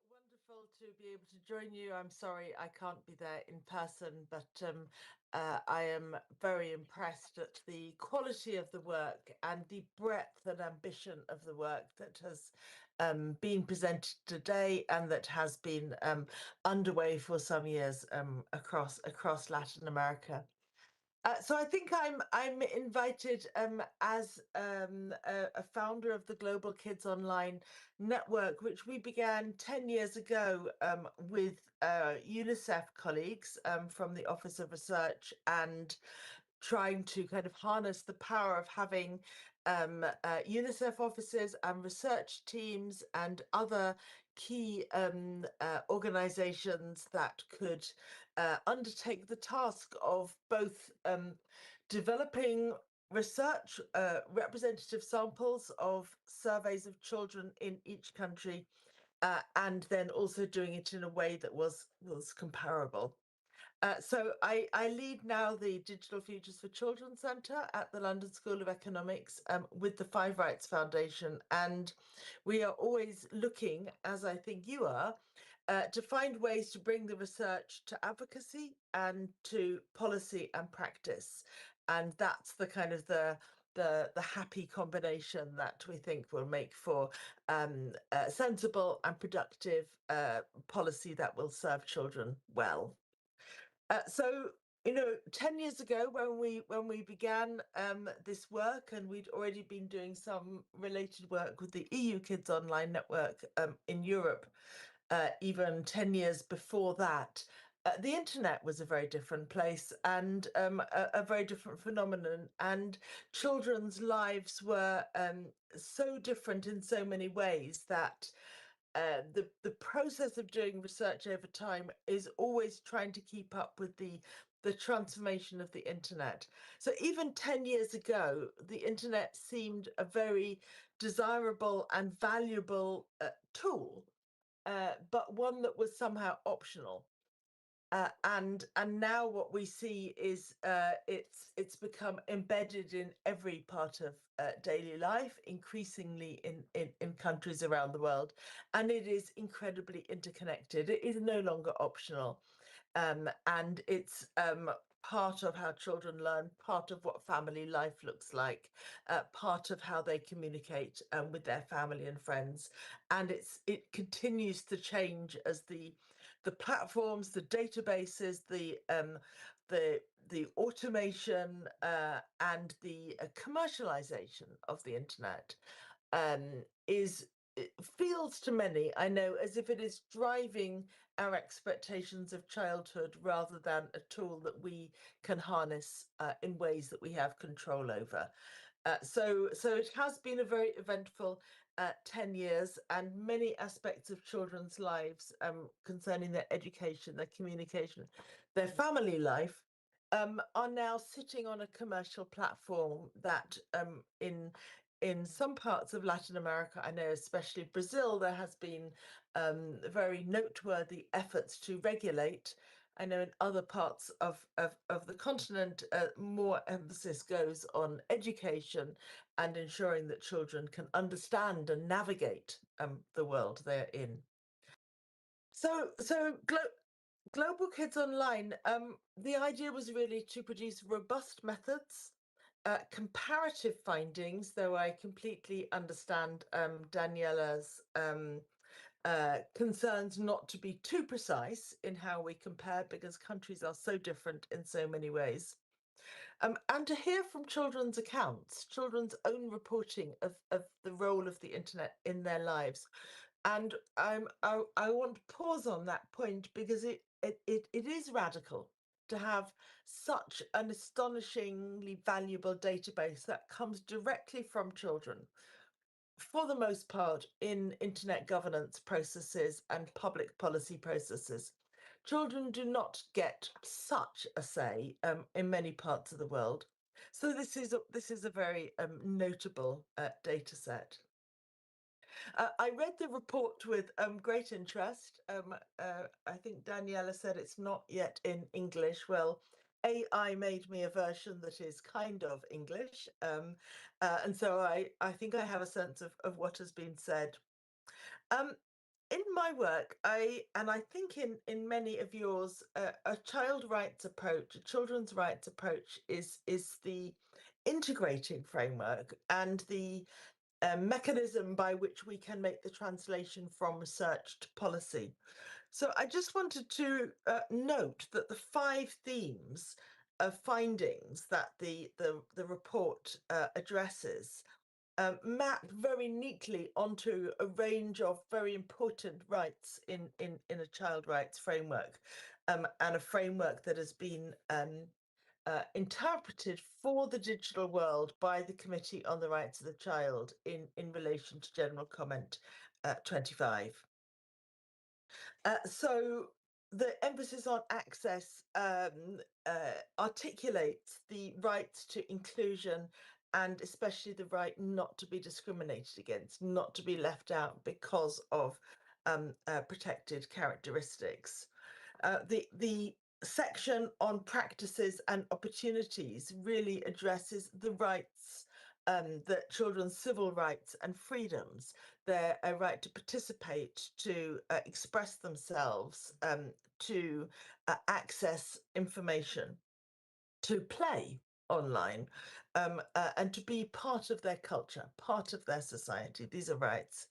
Wonderful to be able to join you. I'm sorry I can't be there in person, but I am very impressed at the quality of the work and the breadth and ambition of the work that has been presented today and that has been underway for some years across Latin America. So I think I'm invited as a founder of the Global Kids Online Network, which we began 10 years ago with UNICEF colleagues from the Office of Research, and trying to kind of harness the power of having UNICEF offices and research teams and other key organizations that could undertake the task of both developing research representative samples of surveys of children in each country, and then also doing it in a way that was comparable. So I lead now the Digital Futures for Children Centre at the London School of Economics with the Five Rights Foundation. And we are always looking, as I think you are, to find ways to bring the research to advocacy and to policy and practice. And that's the kind of the happy combination that we think will make for sensible and productive policy that will serve children well. So, 10 years ago when we began this work, and we'd already been doing some related work with the EU Kids Online Network in Europe, even 10 years before that, the internet was a very different place and a very different phenomenon, and children's lives were so different in so many ways that the process of doing research over time is always trying to keep up with the transformation of the internet. So even 10 years ago, the internet seemed a very desirable and valuable tool, but one that was somehow optional. And now what we see is it's become embedded in every part of daily life, increasingly in countries around the world, and it is incredibly interconnected. It is no longer optional, and it's part of how children learn, part of what family life looks like, part of how they communicate with their family and friends, and it continues to change as the platforms, the databases, the automation and the commercialization of the internet feels to many, I know, as if it is driving our expectations of childhood rather than a tool that we can harness in ways that we have control over. So it has been a very eventful 10 years, and many aspects of children's lives concerning their education, their communication, their family life are now sitting on a commercial platform that in some parts of Latin America, I know especially Brazil, there has been very noteworthy efforts to regulate. I know in other parts of the continent, more emphasis goes on education and ensuring that children can understand and navigate the world they're in. So Global Kids Online, the idea was really to produce robust methods, comparative findings, though I completely understand Daniela's concerns not to be too precise in how we compare, because countries are so different in so many ways. And to hear from children's accounts, children's own reporting of the role of the internet in their lives. And I want to pause on that point, because it is radical to have such an astonishingly valuable database that comes directly from children, for the most part in internet governance processes and public policy processes. Children do not get such a say in many parts of the world. So this is a very notable data set. I read the report with great interest. I think Daniela said it's not yet in English. Well, AI made me a version that is kind of English. And so I think I have a sense of what has been said. In my work, I think in many of yours, a child rights approach, a children's rights approach is the integrating framework and the mechanism by which we can make the translation from research to policy. So I just wanted to note that the 5 themes of findings that the report addresses map very neatly onto a range of very important rights in a child rights framework, and a framework that has been interpreted for the digital world by the Committee on the Rights of the Child in relation to General Comment 25. So the emphasis on access articulates the rights to inclusion and especially the right not to be discriminated against, not to be left out because of protected characteristics. The section on practices and opportunities really addresses the rights, that children's civil rights and freedoms, their right to participate, to express themselves, to access information, to play online, and to be part of their culture, part of their society. These are rights.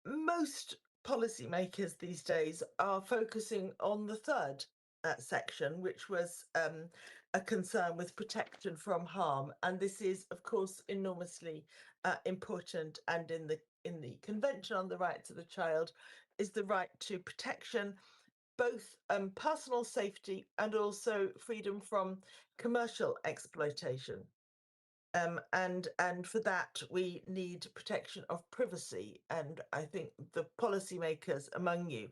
Most policymakers these days are focusing on the third section, which was a concern with protection from harm, and this is, of course, enormously important. And in the Convention on the Rights of the Child is the right to protection, both personal safety and also freedom from commercial exploitation. And for that, we need protection of privacy. And I think the policymakers among you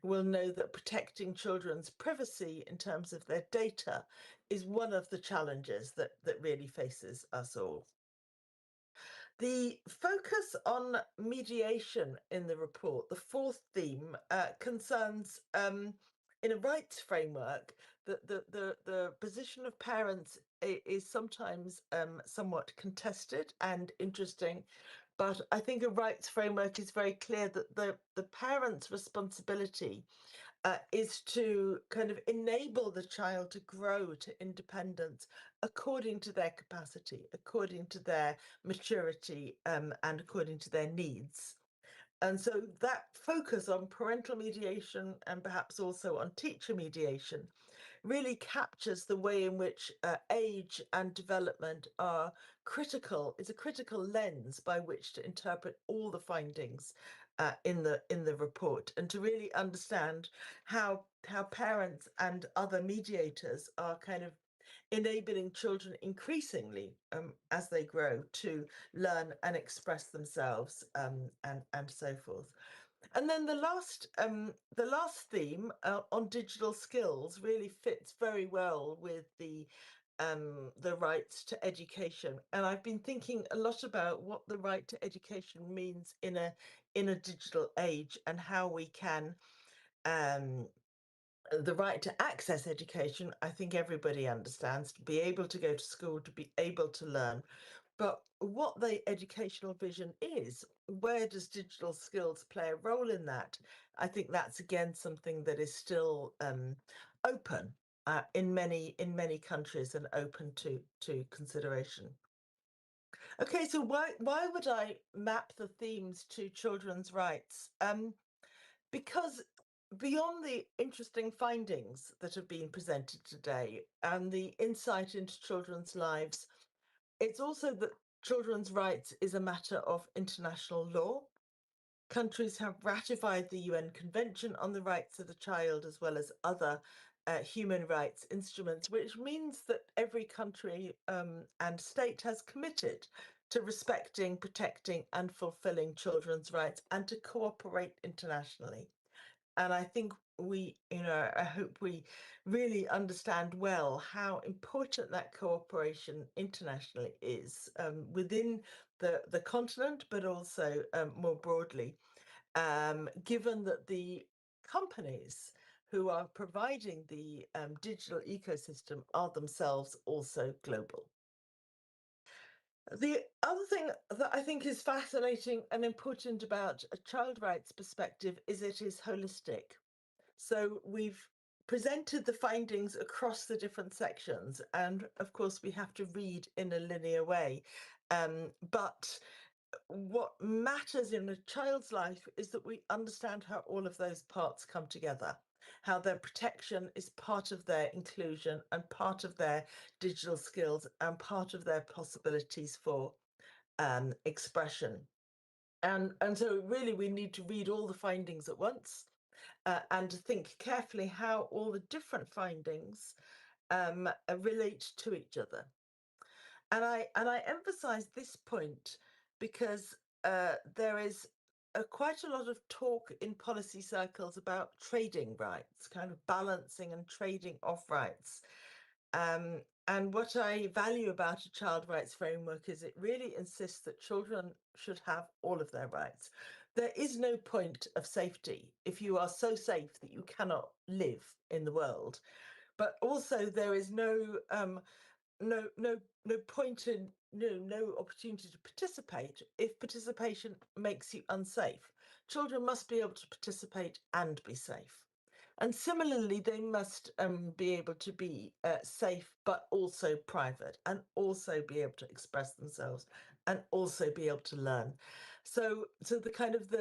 will know that protecting children's privacy in terms of their data is one of the challenges that really faces us all. The focus on mediation in the report, the 4th theme, concerns in a rights framework that the position of parents is sometimes somewhat contested and interesting, but I think a rights framework is very clear that the parent's responsibility is to kind of enable the child to grow to independence according to their capacity, according to their maturity, and according to their needs. And so that focus on parental mediation and perhaps also on teacher mediation really captures the way in which age and development are critical. It's a critical lens by which to interpret all the findings in the report, and to really understand how parents and other mediators are kind of enabling children increasingly as they grow to learn and express themselves, and so forth. And then the last theme on digital skills really fits very well with the rights to education. And I've been thinking a lot about what the right to education means in a digital age, and how we can the right to access education, I think everybody understands, to be able to go to school, to be able to learn. But what the educational vision is, where does digital skills play a role in that? I think that's again something that is still open in many countries, and open to consideration. Okay, so why would I map the themes to children's rights? Because beyond the interesting findings that have been presented today and the insight into children's lives, it's also that children's rights is a matter of international law. Countries have ratified the UN Convention on the Rights of the Child, as well as other human rights instruments, which means that every country and state has committed to respecting, protecting, and fulfilling children's rights, and to cooperate internationally. And I think I hope we really understand well how important that cooperation internationally is within the continent, but also more broadly, given that the companies who are providing the digital ecosystem are themselves also global. The other thing that I think is fascinating and important about a child rights perspective is it is holistic. So we've presented the findings across the different sections, and of course we have to read in a linear way. But what matters in a child's life is that we understand how all of those parts come together, how their protection is part of their inclusion and part of their digital skills and part of their possibilities for expression. And so really we need to read all the findings at once and to think carefully how all the different findings relate to each other. And I emphasize this point because there is quite a lot of talk in policy circles about trading rights, kind of balancing and trading off rights. And what I value about a child rights framework is it really insists that children should have all of their rights. There is no point of safety if you are so safe that you cannot live in the world. But also there is no point in no opportunity to participate if participation makes you unsafe. Children must be able to participate and be safe. And similarly, they must be able to be safe, but also private, and also be able to express themselves, and also be able to learn. So the kind of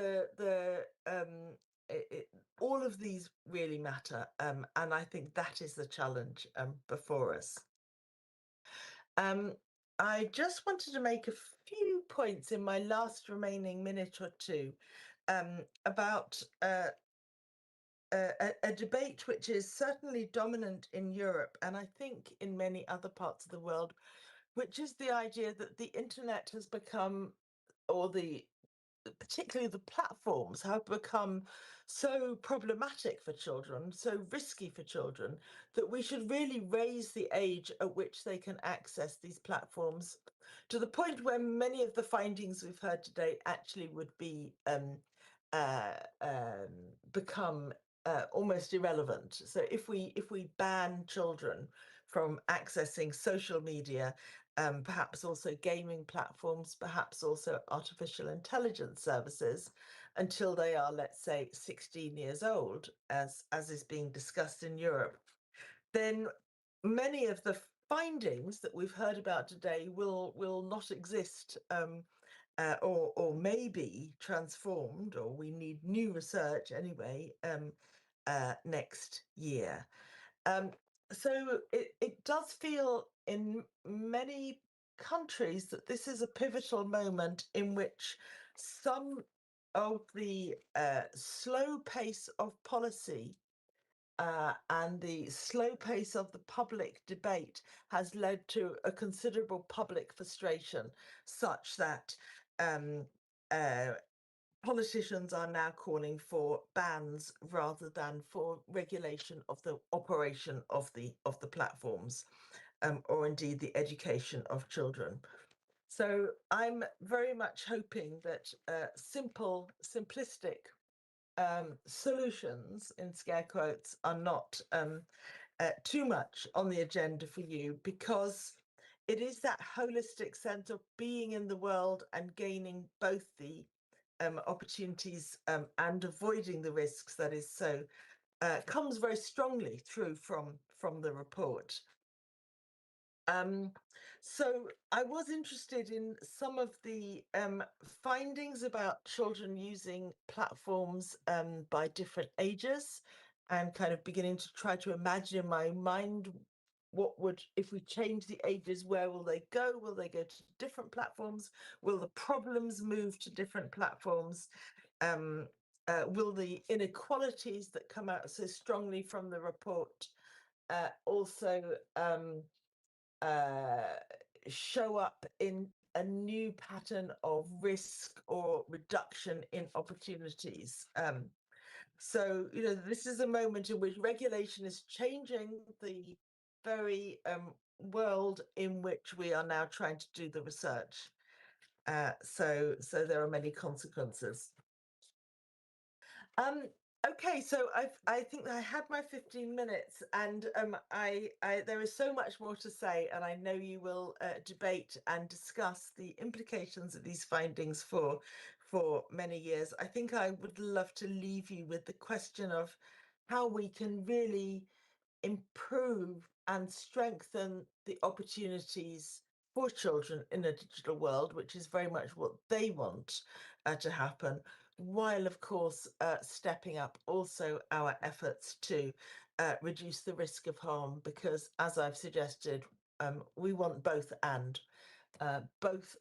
all of these really matter, and I think that is the challenge before us. I just wanted to make a few points in my last remaining minute or two about a debate which is certainly dominant in Europe, and I think in many other parts of the world, which is the idea that the internet has become, or particularly the platforms have become so problematic for children, so risky for children, that we should really raise the age at which they can access these platforms to the point where many of the findings we've heard today actually would be become almost irrelevant. So if we ban children from accessing social media, perhaps also gaming platforms, perhaps also artificial intelligence services, until they are, let's say, 16 years old, as is being discussed in Europe, then many of the findings that we've heard about today will not exist, or may be transformed, or we need new research anyway next year. So it does feel in many countries that this is a pivotal moment in which some of the slow pace of policy and the slow pace of the public debate has led to a considerable public frustration, such that politicians are now calling for bans rather than for regulation of the operation of the platforms, or indeed the education of children. So I'm very much hoping that simplistic solutions, in scare quotes, are not too much on the agenda for you, because it is that holistic sense of being in the world and gaining both the opportunities and avoiding the risks that is so comes very strongly through from the report. So I was interested in some of the findings about children using platforms by different ages, and kind of beginning to try to imagine in my mind what would, if we change the ages, where will they go? Will they go to different platforms? Will the problems move to different platforms? Will the inequalities that come out so strongly from the report also show up in a new pattern of risk or reduction in opportunities? So, this is a moment in which regulation is changing the very world in which we are now trying to do the research. So there are many consequences. Okay, so I think I had my 15 minutes, and there is so much more to say, and I know you will debate and discuss the implications of these findings for many years. I think I would love to leave you with the question of how we can really improve and strengthen the opportunities for children in a digital world, which is very much what they want to happen, while of course stepping up also our efforts to reduce the risk of harm, because as I've suggested, we want both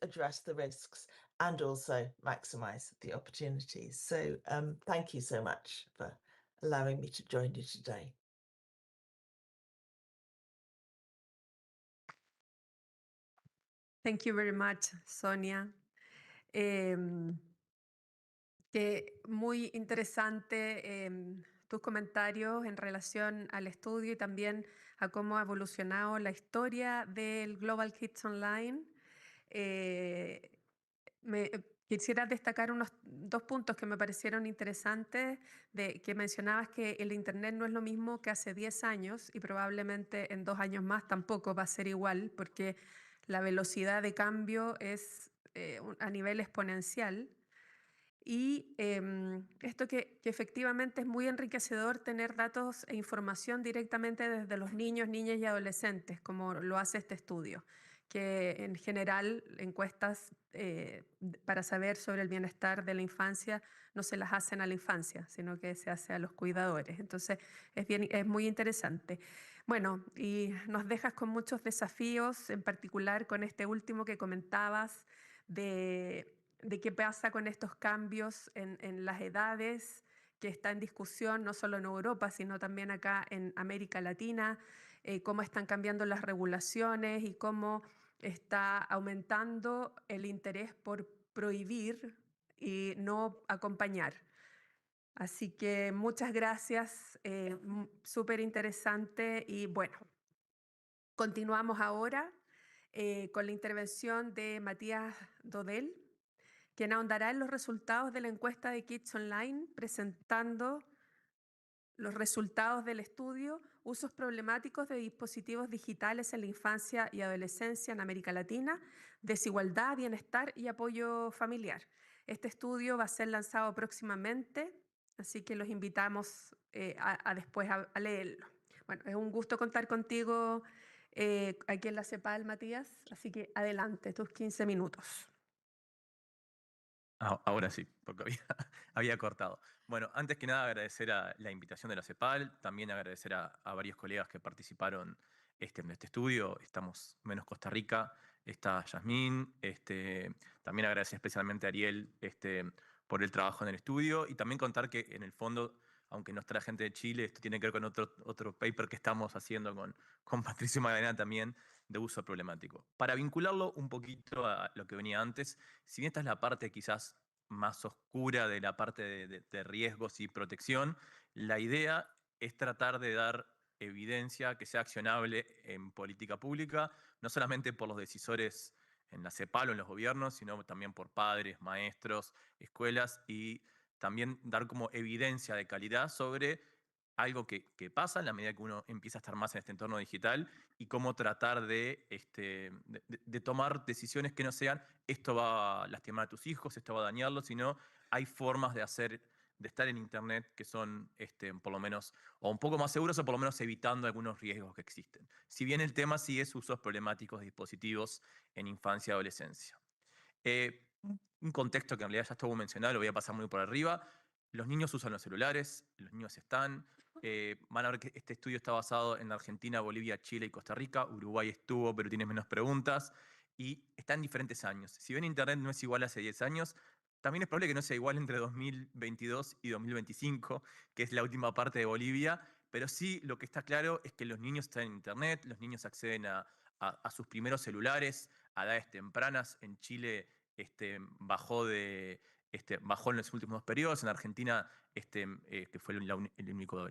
address the risks and also maximize the opportunities. So thank you so much for allowing me to join you today. Thank you very much, Sonia. Que muy interesante tus comentarios en relación al estudio y también a cómo ha evolucionado la historia del Global Kids Online. Quisiera destacar unos 2 puntos que me parecieron interesantes, que mencionabas que el Internet no es lo mismo que hace 10 años y probablemente en 2 años más tampoco va a ser igual, porque la velocidad de cambio es a nivel exponencial. Y esto que efectivamente es muy enriquecedor tener datos e información directamente desde los niños, niñas y adolescentes, como lo hace este estudio, que en general encuestas para saber sobre el bienestar de la infancia no se las hacen a la infancia, sino que se hace a los cuidadores. Entonces es muy interesante. Bueno, y nos dejas con muchos desafíos, en particular con este último que comentabas de qué pasa con estos cambios en las edades, que está en discusión no solo en Europa, sino también acá en América Latina, cómo están cambiando las regulaciones y cómo está aumentando el interés por prohibir y no acompañar. Así que muchas gracias, súper interesante. Y bueno, continuamos ahora con la intervención de Matías Dodel, quien ahondará en los resultados de la encuesta de Kids Online, presentando los resultados del estudio Usos problemáticos de dispositivos digitales en la infancia y adolescencia en América Latina, desigualdad, bienestar y apoyo familiar. Este estudio va a ser lanzado próximamente, así que los invitamos después a leerlo. Bueno, es un gusto contar contigo aquí en la CEPAL, Matías, así que adelante, tus 15 minutos. Ahora sí, porque había cortado. Bueno, antes que nada agradecer la invitación de la CEPAL, también agradecer a varios colegas que participaron en este estudio. Estamos menos Costa Rica, está Yasmín, también agradecer especialmente a Ariel por el trabajo en el estudio, y también contar que en el fondo, aunque no está la gente de Chile, esto tiene que ver con otro paper que estamos haciendo con Patricio y Magdalena también, de uso problemático. Para vincularlo un poquito a lo que venía antes, si bien esta es la parte quizás más oscura de la parte de riesgos y protección, la idea es tratar de dar evidencia que sea accionable en política pública, no solamente por los decisores en la CEPAL o en los gobiernos, sino también por padres, maestros, escuelas, y también dar como evidencia de calidad sobre algo que pasa en la medida que uno empieza a estar más en este entorno digital, y cómo tratar de tomar decisiones que no sean esto va a lastimar a tus hijos, esto va a dañarlos, sino hay formas de estar en Internet que son por lo menos o un poco más seguros, o por lo menos evitando algunos riesgos que existen. Si bien el tema sí es usos problemáticos de dispositivos en infancia y adolescencia. Un contexto que en realidad ya estuvo mencionado, lo voy a pasar muy por arriba. Los niños usan los celulares, los niños van a ver que este estudio está basado en Argentina, Bolivia, Chile y Costa Rica. Uruguay estuvo, pero tiene menos preguntas. Y está en diferentes años. Si bien Internet no es igual hace 10 años, también es probable que no sea igual entre 2022 y 2025, que es la última parte de Bolivia. Pero sí, lo que está claro es que los niños están en Internet, los niños acceden a sus primeros celulares a edades tempranas. En Chile bajó de bajó en los últimos 2 periodos. En Argentina, que fue el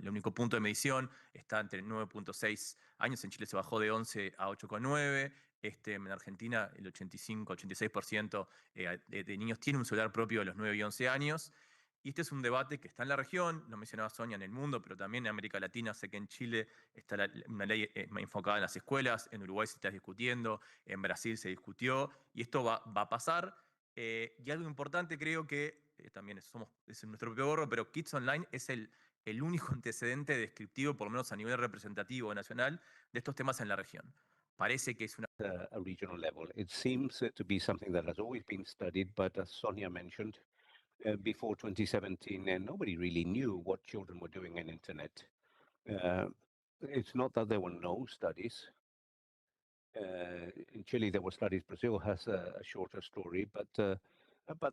único punto de medición, está entre 9.6 años. En Chile se bajó de 11 a 8,9. En Argentina, el 85-86% de niños tiene un celular propio a los 9 y 11 años. Y este es un debate que está en la región, lo mencionaba Sonia, en el mundo, pero también en América Latina. Sé que en Chile está una ley enfocada en las escuelas, en Uruguay se está discutiendo, en Brasil se discutió, y esto va a pasar. Y algo importante, creo que también es nuestro propio gorro, pero Kids Online es el único antecedente descriptivo, por lo menos a nivel representativo nacional, de estos temas en la región. Parece que es una... A regional level. It seems to be something that has always been studied, but as Sonia mentioned, before 2017, nobody really knew what children were doing on internet. It's not that there were no studies. In Chile, there were studies. Brazil has a shorter story, but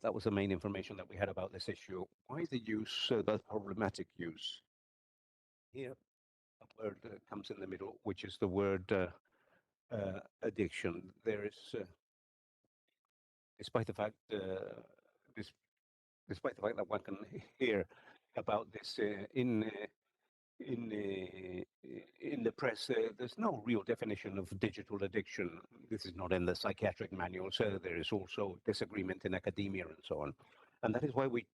that was the main information that we had about this issue. Why the use, the problematic use? Here, a word comes in the middle, which is the word addiction. There is, despite the fact that one can hear about this in the press, there's no real definition of digital addiction. This is not in the psychiatric manual, so there is also disagreement in academia and so on. And that is why we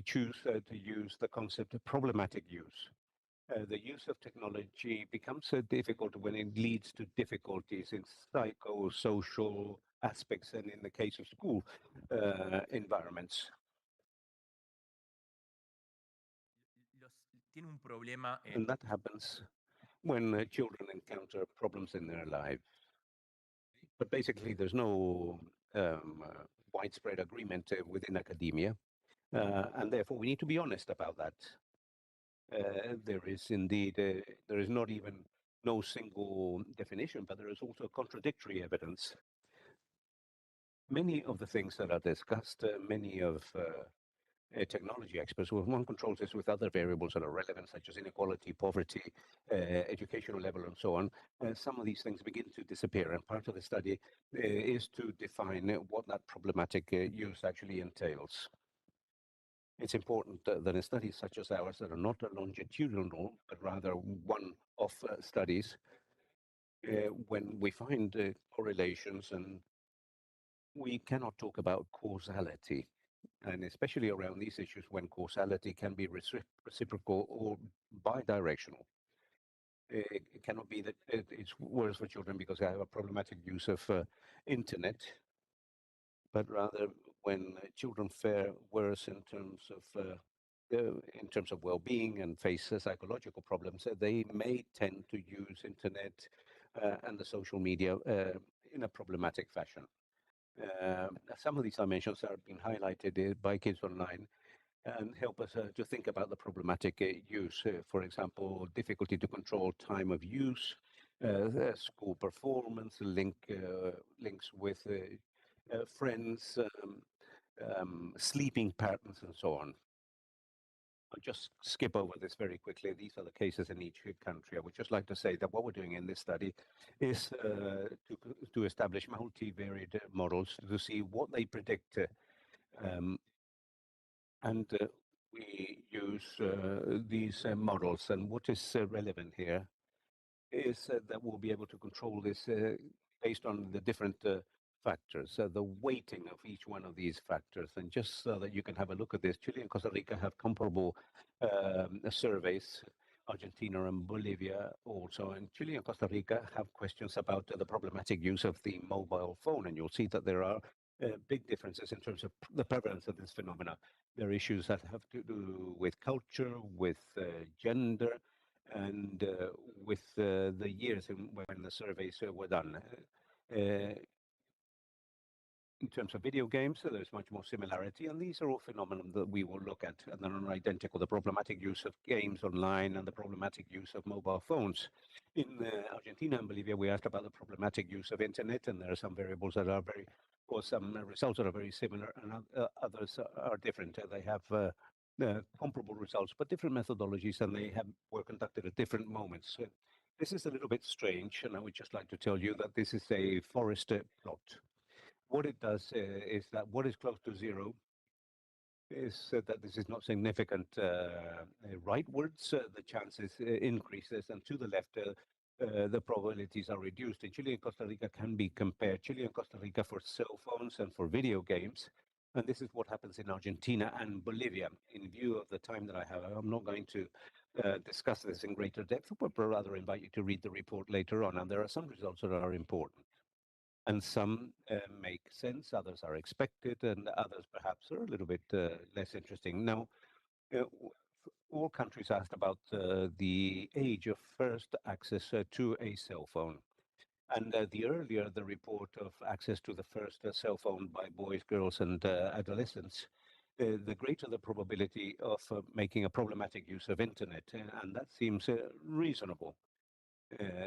choose to use the concept of problematic use. The use of technology becomes so difficult when it leads to difficulties in psychosocial aspects and in the case of school environments. Tiene un problema. And that happens when children encounter problems in their lives. But basically, there's no widespread agreement within academia, and therefore we need to be honest about that. There is indeed, there is not even no single definition, but there is also contradictory evidence. Many of the things that are discussed, many of technology experts, when one controls this with other variables that are relevant, such as inequality, poverty, educational level, and so on, some of these things begin to disappear. And part of the study is to define what that problematic use actually entails. It's important that in studies such as ours that are not longitudinal, but rather one-off studies, when we find correlations, and we cannot talk about causality, and especially around these issues when causality can be reciprocal or bidirectional. It cannot be that it's worse for children because they have a problematic use of internet, but rather when children fare worse in terms of well-being and face psychological problems, they may tend to use internet and the social media in a problematic fashion. Some of these dimensions are being highlighted by Kids Online and help us to think about the problematic use. For example, difficulty to control time of use, school performance, links with friends, sleeping patterns, and so on. I'll just skip over this very quickly. These are the cases in each country. I would just like to say that what we're doing in this study is to establish multivariate models to see what they predict. And we use these models. And what is relevant here is that we'll be able to control this based on the different factors, the weighting of each one of these factors. And just so that you can have a look at this, Chile and Costa Rica have comparable surveys, Argentina and Bolivia also. And Chile and Costa Rica have questions about the problematic use of the mobile phone. And you'll see that there are big differences in terms of the prevalence of this phenomena. There are issues that have to do with culture, with gender, and with the years when the surveys were done. In terms of video games, there's much more similarity, and these are all phenomena that we will look at, and they're not identical. The problematic use of games online and the problematic use of mobile phones. In Argentina and Bolivia, we asked about the problematic use of internet, and there are some variables that are very, or some results that are very similar, and others are different. They have comparable results, but different methodologies, and they were conducted at different moments. This is a little bit strange, and I would just like to tell you that this is a forest plot. What it does is that what is close to zero is that this is not significant rightwards, the chances increases, and to the left, the probabilities are reduced. In Chile and Costa Rica can be compared. Chile and Costa Rica for cell phones and for video games. And this is what happens in Argentina and Bolivia. In view of the time that I have, I'm not going to discuss this in greater depth, but rather invite you to read the report later on. And there are some results that are important. And some make sense, others are expected, and others perhaps are a little bit less interesting. Now, all countries asked about the age of first access to a cell phone. And the earlier the report of access to the first cell phone by boys, girls, and adolescents, the greater the probability of making a problematic use of internet. And that seems reasonable.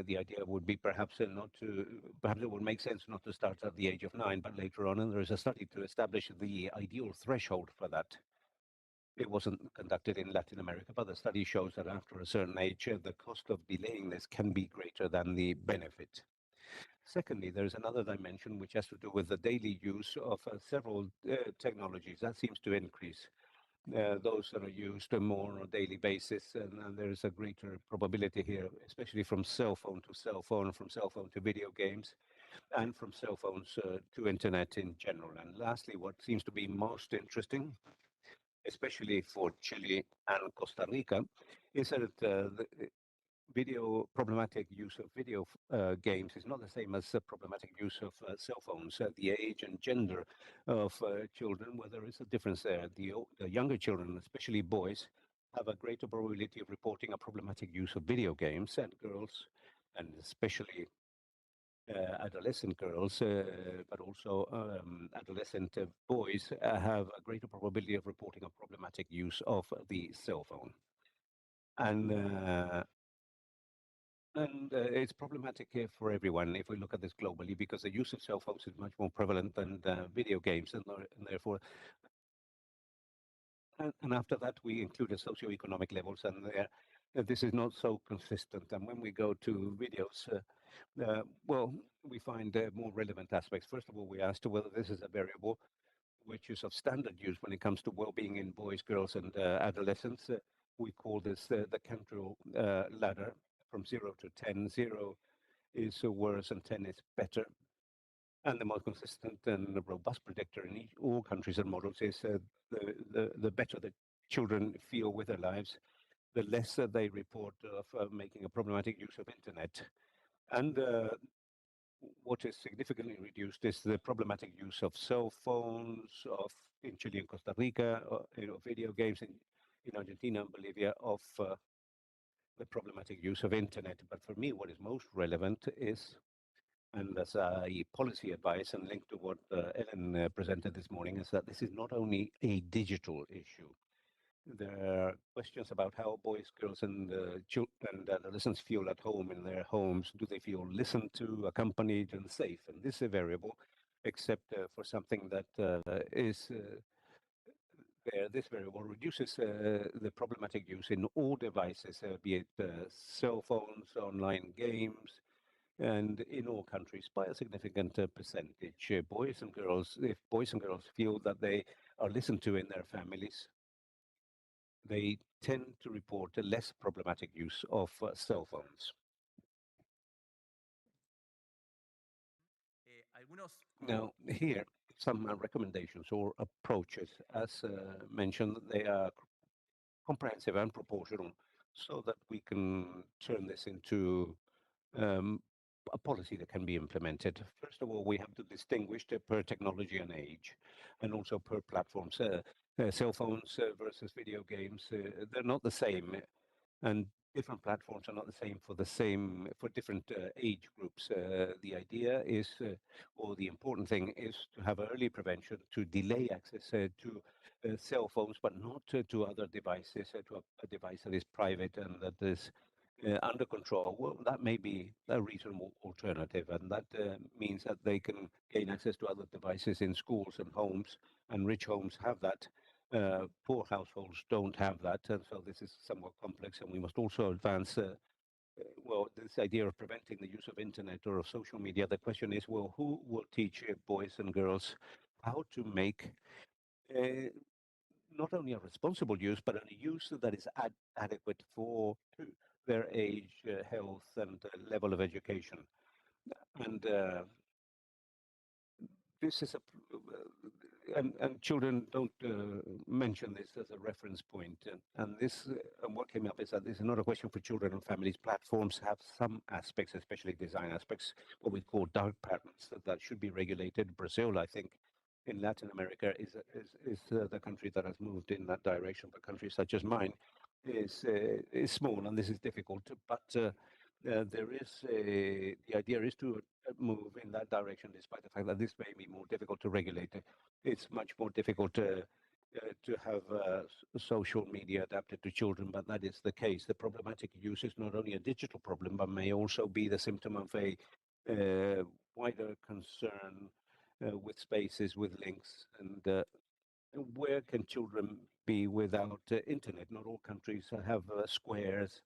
The idea would be perhaps it would make sense not to start at the age of 9, but later on. And there is a study to establish the ideal threshold for that. It wasn't conducted in Latin America, but the study shows that after a certain age, the cost of delaying this can be greater than the benefit. Secondly, there is another dimension which has to do with the daily use of several technologies. That seems to increase. Those that are used more on a daily basis, and there is a greater probability here, especially from cell phone to cell phone, from cell phone to video games, and from cell phones to internet in general. And lastly, what seems to be most interesting, especially for Chile and Costa Rica, is that the problematic use of video games is not the same as problematic use of cell phones. The age and gender of children, well, there is a difference there. The younger children, especially boys, have a greater probability of reporting a problematic use of video games, and girls, and especially adolescent girls, but also adolescent boys have a greater probability of reporting a problematic use of the cell phone. And it's problematic here for everyone if we look at this globally, because the use of cell phones is much more prevalent than video games, and therefore, and after that we include the socioeconomic levels, and this is not so consistent. And when we go to videos, well, we find more relevant aspects. First of all, we asked whether this is a variable which is of standard use when it comes to well-being in boys, girls, and adolescents. We call this the Cantrell ladder. From 0 to 10, 0 is worse and 10 is better. And the most consistent and robust predictor in all countries and models is the better the children feel with their lives, the less they report of making a problematic use of internet. And what is significantly reduced is the problematic use of cell phones, in Chile and Costa Rica, video games in Argentina and Bolivia, of the problematic use of internet. But for me, what is most relevant is, and as a policy advice and linked to what Ellen presented this morning, is that this is not only a digital issue. There are questions about how boys, girls, and adolescents feel at home in their homes. Do they feel listened to, accompanied, and safe? And this is a variable, except for something that is there. This variable reduces the problematic use in all devices, be it cell phones, online games, and in all countries by a significant percentage. Boys and girls, if boys and girls feel that they are listened to in their families, they tend to report a less problematic use of cell phones. Now, here, some recommendations or approaches. As mentioned, they are comprehensive and proportional, so that we can turn this into a policy that can be implemented. First of all, we have to distinguish per technology and age, and also per platforms. Cell phones versus video games, they're not the same, and different platforms are not the same for different age groups. The idea is, or the important thing is, to have early prevention, to delay access to cell phones, but not to other devices, to a device that is private and that is under control. Well, that may be a reasonable alternative, and that means that they can gain access to other devices in schools and homes, and rich homes have that. Poor households don't have that, and so this is somewhat complex, and we must also advance well, this idea of preventing the use of internet or of social media. The question is, well, who will teach boys and girls how to make not only a responsible use, but a use that is adequate for their age, health, and level of education. And this is and children don't mention this as a reference point. And this, and what came up is that this is not a question for children and families. Platforms have some aspects, especially design aspects, what we call dark patterns, that should be regulated. Brazil, I think, in Latin America is the country that has moved in that direction. But countries such as mine is small, and this is difficult. But there is the idea is to move in that direction, despite the fact that this may be more difficult to regulate. It's much more difficult to have social media adapted to children, but that is the case. The problematic use is not only a digital problem, but may also be the symptom of a wider concern with spaces, with links, and where can children be without internet? Not all countries have squares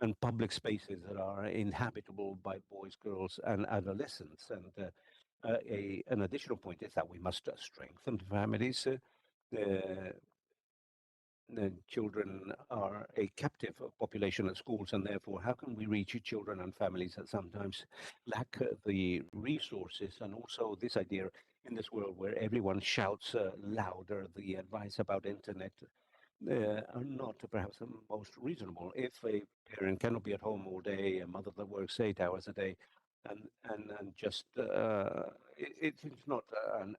and public spaces that are inhabitable by boys, girls, and adolescents. And an additional point is that we must strengthen families. The children are a captive population at schools, and therefore, how can we reach children and families that sometimes lack the resources? And also this idea in this world where everyone shouts louder, the advice about internet are not perhaps the most reasonable. If a parent cannot be at home all day, a mother that works 8 hours a day, and just it's not an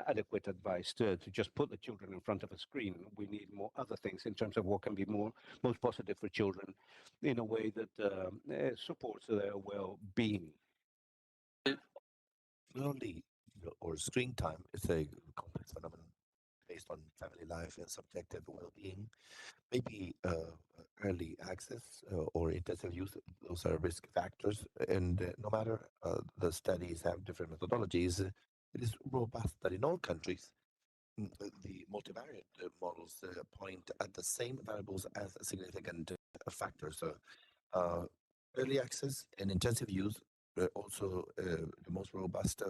adequate advice to just put the children in front of a screen. We need more other things in terms of what can be most positive for children in a way that supports their well-being. Not only or screen time is a complex phenomenon based on family life and subjective well-being. Maybe early access or intensive use, those are risk factors. And no matter the studies have different methodologies, it is robust that in all countries, the multivariate models point at the same variables as significant factors. Early access and intensive use are also the most robust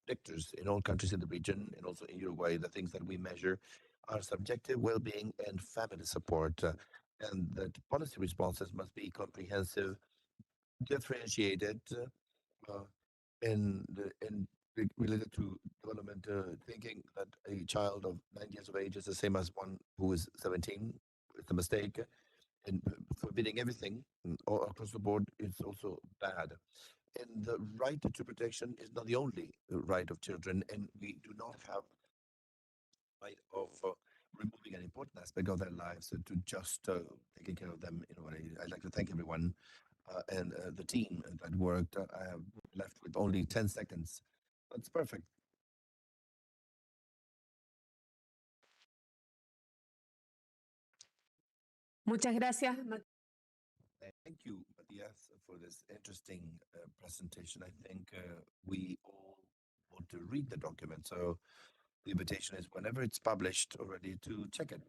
predictors in all countries in the region, and also in Uruguay. The things that we measure are subjective well-being and family support, and that policy responses must be comprehensive, differentiated, and related to development, thinking that a child of 9 years of age is the same as one who is 17. It's a mistake, and forbidding everything all across the board is also bad. And the right to protection is not the only right of children, and we do not have right of removing an important aspect of their lives to just taking care of them in a way. I'd like to thank everyone and the team that worked. I have left with only 10 seconds. That's perfect. Muchas gracias. Thank you, Matthias, for this interesting presentation. I think we all want to read the document, so the invitation is whenever it's published already to check it.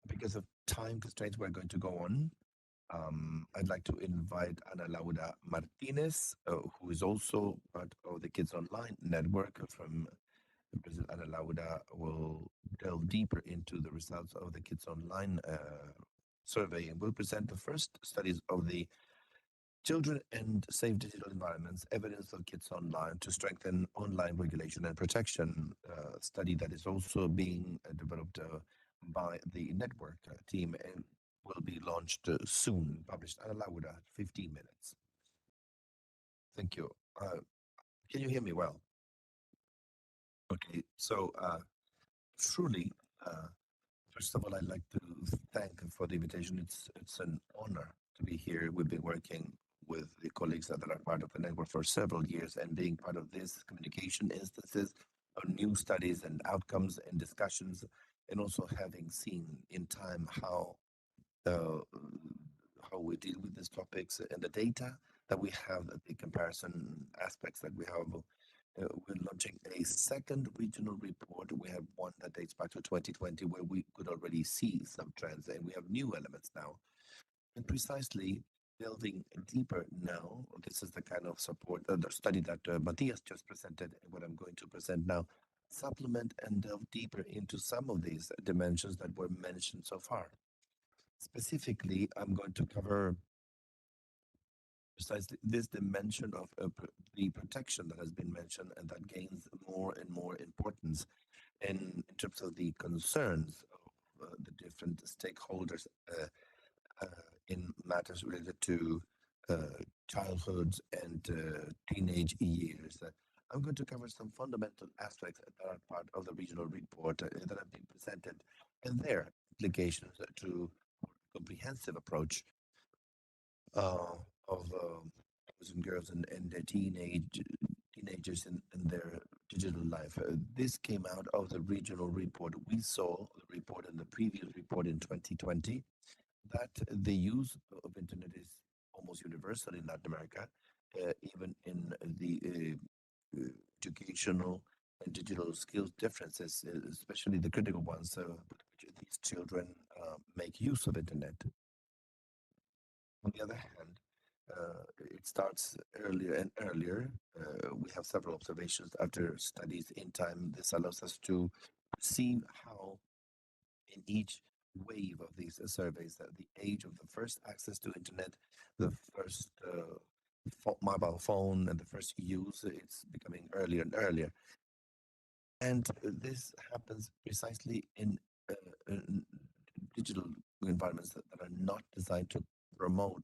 Because of time constraints, we're going to go on. I'd like to invite Ana Laura Martinez, who is also part of the Kids Online Network from Brazil. Ana Laura will delve deeper into the results of the Kids Online survey and will present the first studies of the Children and Safe Digital Environments, Evidence of Kids Online to Strengthen Online Regulation and Protection, study that is also being developed by the network team and will be launched soon, published. Ana Laura, 15 minutes. Thank you. Can you hear me well? Okay, so truly, first of all, I'd like to thank for the invitation. It's an honor to be here. We've been working with the colleagues that are part of the network for several years, and being part of this communication instances of new studies and outcomes and discussions, and also having seen in time how we deal with these topics and the data that we have, the comparison aspects that we have. We're launching a second regional report. We have one that dates back to 2020, where we could already see some trends, and we have new elements now. And precisely delving deeper now, this is the kind of support, the study that Matthias just presented, and what I'm going to present now, supplement and delve deeper into some of these dimensions that were mentioned so far. Specifically, I'm going to cover precisely this dimension of the protection that has been mentioned and that gains more and more importance in terms of the concerns of the different stakeholders in matters related to childhood and teenage years. I'm going to cover some fundamental aspects that are part of the regional report that have been presented and their implications to a comprehensive approach of boys and girls and their teenagers in their digital life. This came out of the regional report. We saw the report in the previous report in 2020 that the use of internet is almost universal in Latin America, even in the educational and digital skills differences, especially the critical ones, which these children make use of internet. On the other hand, it starts earlier and earlier. We have several observations after studies in time. This allows us to see how in each wave of these surveys that the age of the first access to internet, the first mobile phone and the first use, it's becoming earlier and earlier. And this happens precisely in digital environments that are not designed to promote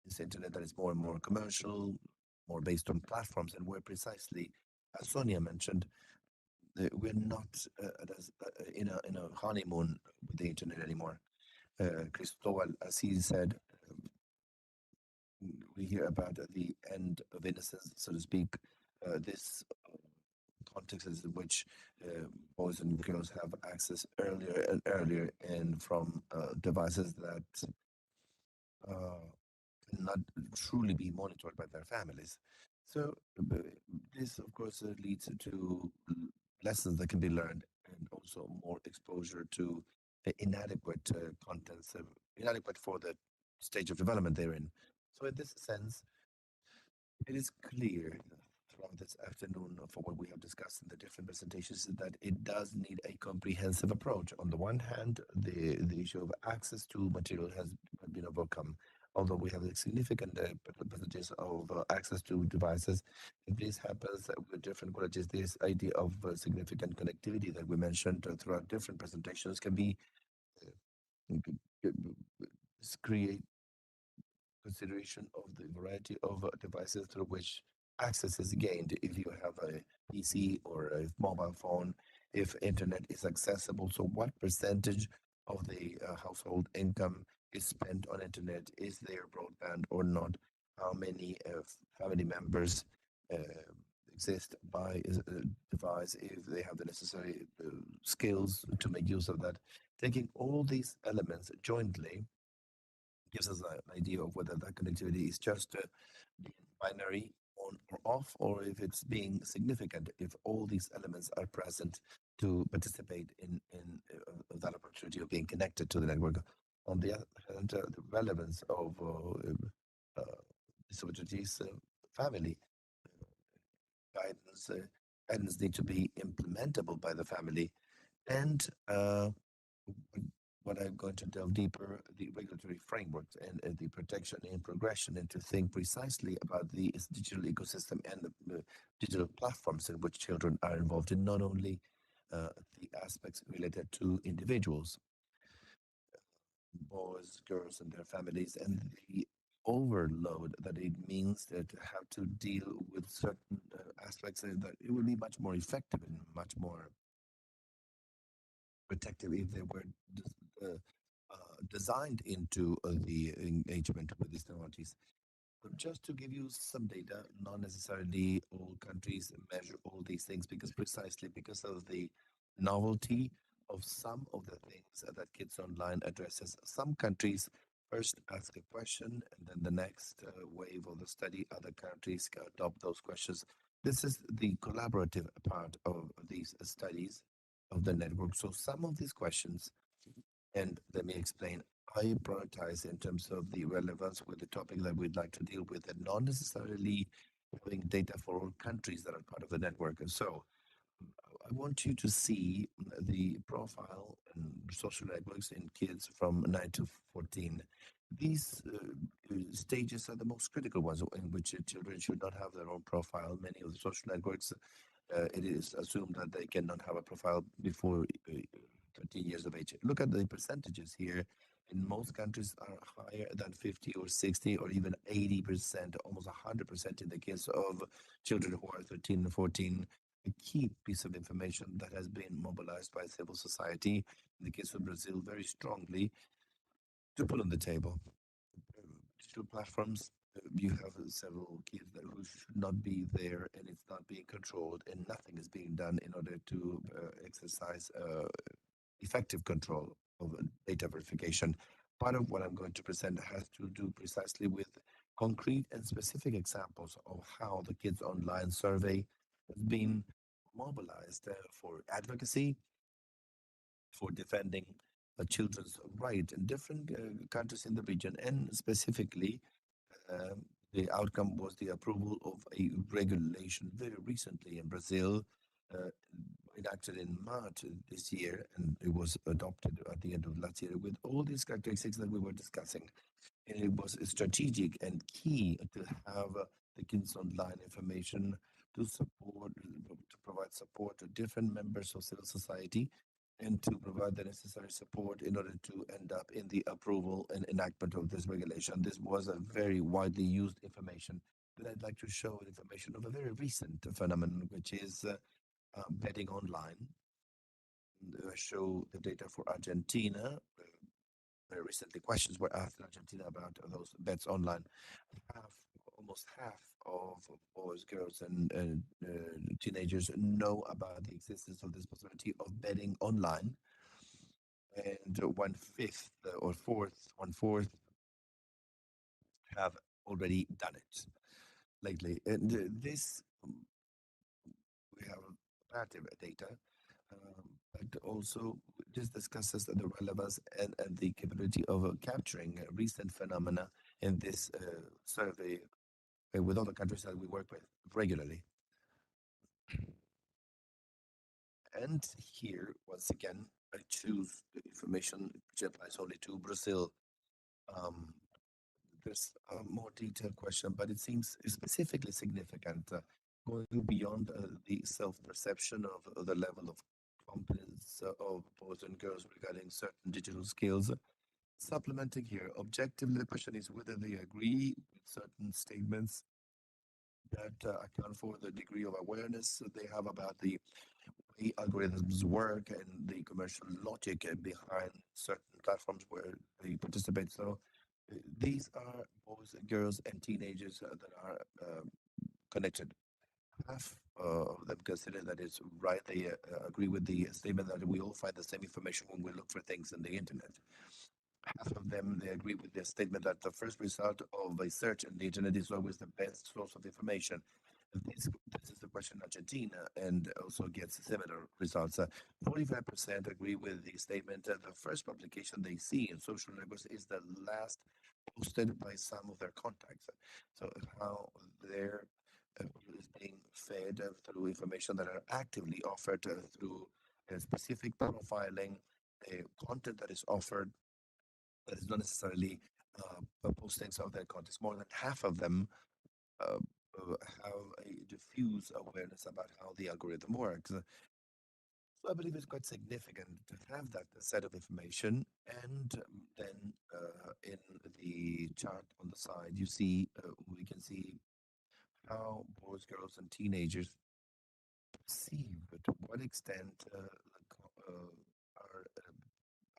this internet that is more and more commercial, more based on platforms, and where precisely, as Sonia mentioned, we're not in a honeymoon with the internet anymore. Cristobal, as he said, we hear about the end of innocence, so to speak. This context is in which boys and girls have access earlier and earlier and from devices that cannot truly be monitored by their families. So this, of course, leads to lessons that can be learned and also more exposure to inadequate contents, inadequate for the stage of development they're in. So in this sense, it is clear throughout this afternoon for what we have discussed in the different presentations that it does need a comprehensive approach. On the one hand, the issue of access to material has been overcome. Although we have a significant percentage of access to devices, if this happens with different qualities, this idea of significant connectivity that we mentioned throughout different presentations can be create consideration of the variety of devices through which access is gained. If you have a PC or a mobile phone, if internet is accessible, so what percentage of the household income is spent on internet? Is there broadband or not? How many family members exist by device if they have the necessary skills to make use of that? Taking all these elements jointly gives us an idea of whether that connectivity is just binary on or off, or if it's being significant, if all these elements are present to participate in that opportunity of being connected to the network. On the other hand, the relevance of these opportunities, family guidance need to be implementable by the family. And what I'm going to delve deeper, the regulatory frameworks and the protection and progression, and to think precisely about the digital ecosystem and the digital platforms in which children are involved in, not only the aspects related to individuals, boys, girls, and their families, and the overload that it means to have to deal with certain aspects, and that it would be much more effective and much more protective if they were designed into the engagement with these technologies. But just to give you some data, not necessarily all countries measure all these things precisely because of the novelty of some of the things that Kids Online addresses. Some countries first ask a question, and then the next wave of the study, other countries adopt those questions. This is the collaborative part of these studies of the network. So some of these questions, and let me explain, I prioritize in terms of the relevance with the topic that we'd like to deal with, and not necessarily having data for all countries that are part of the network. And so I want you to see the profile and social networks in kids from 9 to 14. These stages are the most critical ones in which children should not have their own profile. Many of the social networks, it is assumed that they cannot have a profile before 13 years of age. Look at the percentages here. In most countries are higher than 50 or 60 or even 80%, almost 100% in the case of children who are 13 and 14. A key piece of information that has been mobilized by civil society, in the case of Brazil, very strongly to put on the table. Digital platforms, you have several kids who should not be there, and it's not being controlled, and nothing is being done in order to exercise effective control of data verification. Part of what I'm going to present has to do precisely with concrete and specific examples of how the Kids Online survey has been mobilized for advocacy, for defending children's right in different countries in the region, and specifically the outcome was the approval of a regulation very recently in Brazil, enacted in March this year, and it was adopted at the end of last year with all these characteristics that we were discussing. And it was strategic and key to have the Kids Online information to provide support to different members of civil society and to provide the necessary support in order to end up in the approval and enactment of this regulation. This was a very widely used information, but I'd like to show information of a very recent phenomenon, which is betting online. I show the data for Argentina. Very recently, questions were asked in Argentina about those bets online. Almost half of boys, girls, and teenagers know about the existence of this possibility of betting online, and one fourth have already done it lately. And this we have comparative data, but also this discusses the relevance and the capability of capturing recent phenomena in this survey with other countries that we work with regularly. And here, once again, I choose the information which applies only to Brazil. There's a more detailed question, but it seems specifically significant, going beyond the self-perception of the level of competence of boys and girls regarding certain digital skills. Supplementing here, objectively, the question is whether they agree with certain statements that account for the degree of awareness they have about the way algorithms work and the commercial logic behind certain platforms where they participate. So these are boys, girls, and teenagers that are connected. Half of them consider that it's right. They agree with the statement that we all find the same information when we look for things on the internet. Half of them, they agree with the statement that the first result of a search on the internet is always the best source of information. This is the question in Argentina, and also gets similar results. 45% agree with the statement that the first publication they see in social networks is the last posted by some of their contacts. So how they're is being fed through information that are actively offered through specific profiling, content that is offered that is not necessarily postings of their content. More than half of them have a diffuse awareness about how the algorithm works. So I believe it's quite significant to have that set of information. And then in the chart on the side, you see, we can see how boys, girls, and teenagers perceive to what extent are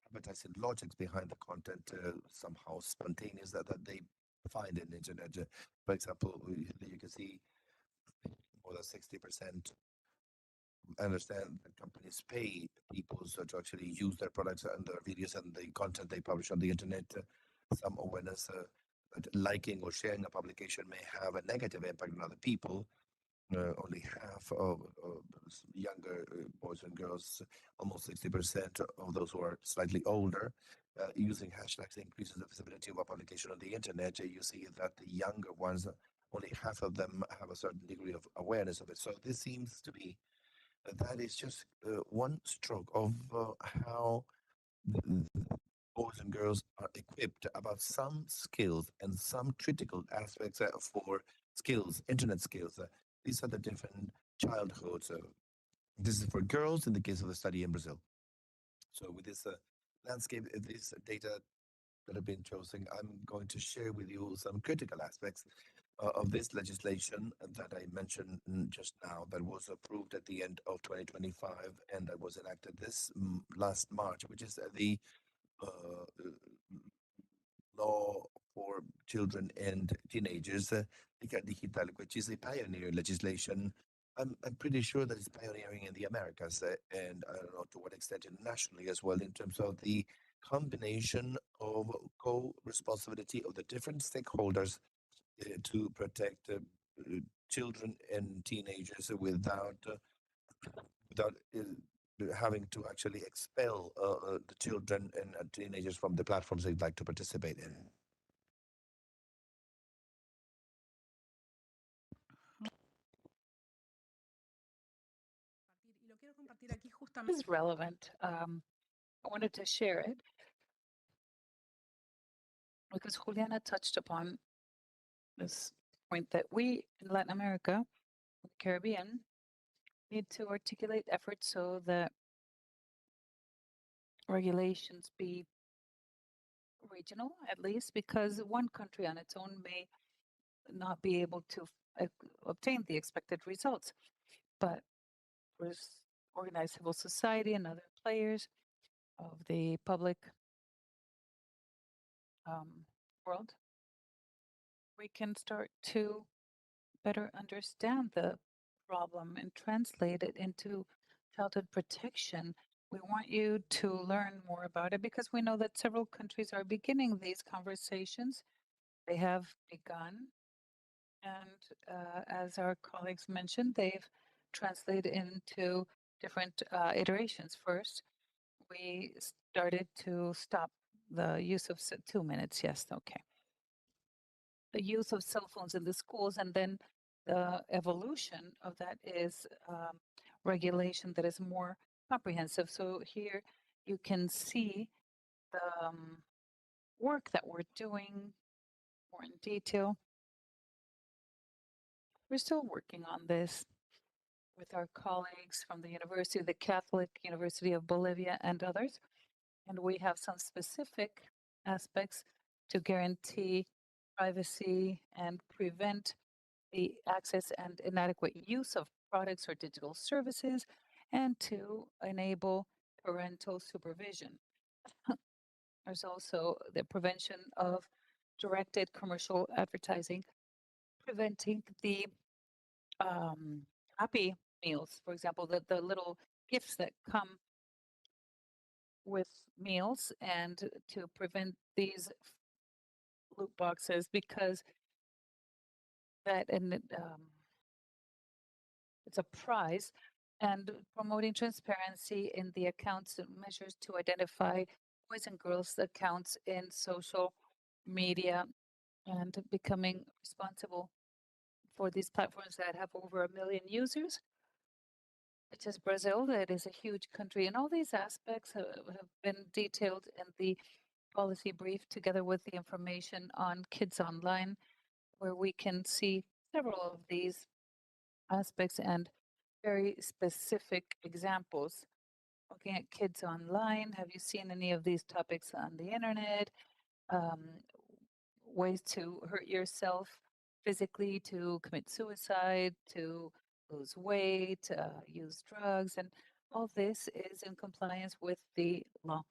advertising logics behind the content somehow spontaneous that they find in the internet. For example, you can see more than 60% understand that companies pay people to actually use their products and their videos and the content they publish on the internet. Some awareness that liking or sharing a publication may have a negative impact on other people. Only half of younger boys and girls, almost 60% of those who are slightly older, using hashtags increases the visibility of a publication on the internet. You see that the younger ones only half of them have a certain degree of awareness of it. So this seems to be that is just one stroke of how boys and girls are equipped about some skills and some critical aspects for skills, internet skills. These are the different childhoods. This is for girls in the case of the study in Brazil. So with this landscape, this data that have been chosen, I'm going to share with you some critical aspects of this legislation that I mentioned just now, that was approved at the end of 2025 and that was enacted this last March, which is the law for children and teenagers, Liga Digital, which is a pioneer legislation. I'm pretty sure that it's pioneering in the Americas, and I don't know to what extent internationally as well, in terms of the combination of co-responsibility of the different stakeholders to protect children and teenagers without having to actually expel the children and teenagers from the platforms they'd like to participate in. This is relevant. I wanted to share it because Juliana touched upon this point that we in Latin America, the Caribbean, need to articulate efforts so that regulations be regional, at least, because one country on its own may not be able to obtain the expected results. But for organized civil society and other players of the public world, we can start to better understand the problem and translate it into childhood protection. We want you to learn more about it because we know that several countries are beginning these conversations. They have begun. And as our colleagues mentioned, they've translated into different iterations. First, we started to stop the use of 2 minutes. Yes, okay. The use of cell phones in the schools, and then the evolution of that is regulation that is more comprehensive. So here you can see the work that we're doing more in detail. We're still working on this with our colleagues from the University, the Catholic University of Bolivia, and others. And we have some specific aspects to guarantee privacy and prevent the access and inadequate use of products or digital services, and to enable parental supervision. There's also the prevention of directed commercial advertising, preventing the happy meals, for example, the little gifts that come with meals, and to prevent these loot boxes, because that and it's a prize, and promoting transparency in the accounts and measures to identify boys and girls accounts in social media, and becoming responsible for these platforms that have over 1 million users, such as Brazil, that is a huge country. And all these aspects have been detailed in the policy brief, together with the information on Kids Online, where we can see several of these aspects and very specific examples. Looking at Kids Online, have you seen any of these topics on the internet? Ways to hurt yourself physically, to commit suicide, to lose weight, use drugs, and all this is in compliance with the law.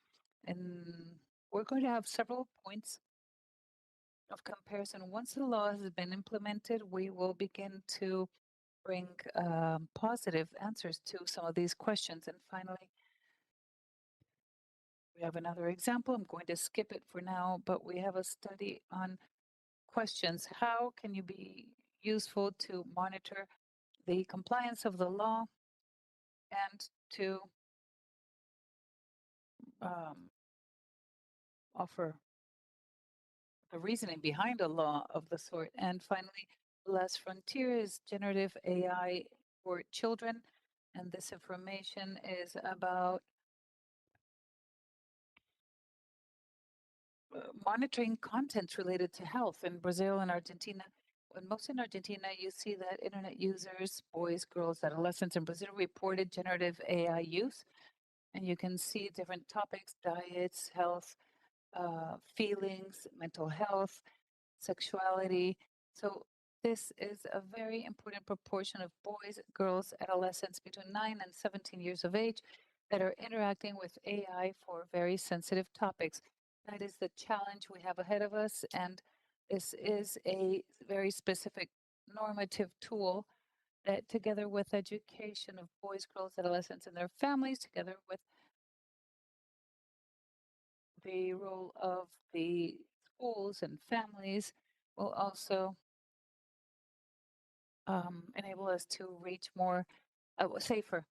And we're going to have several points of comparison. Once the law has been implemented, we will begin to bring positive answers to some of these questions. And finally, we have another example. I'm going to skip it for now, but we have a study on questions. How can you be useful to monitor the compliance of the law and to offer the reasoning behind a law of the sort? And finally, Last Frontier is generative AI for children, and this information is about monitoring content related to health in Brazil and Argentina. And most in Argentina, you see that internet users, boys, girls, adolescents in Brazil reported generative AI use. And you can see different topics, diets, health, feelings, mental health, sexuality. So this is a very important proportion of boys, girls, adolescents between 9 and 17 years of age that are interacting with AI for very sensitive topics. That is the challenge we have ahead of us, and this is a very specific normative tool that, together with education of boys, girls, adolescents, and their families, together with the role of the schools and families, will also enable us to reach more safer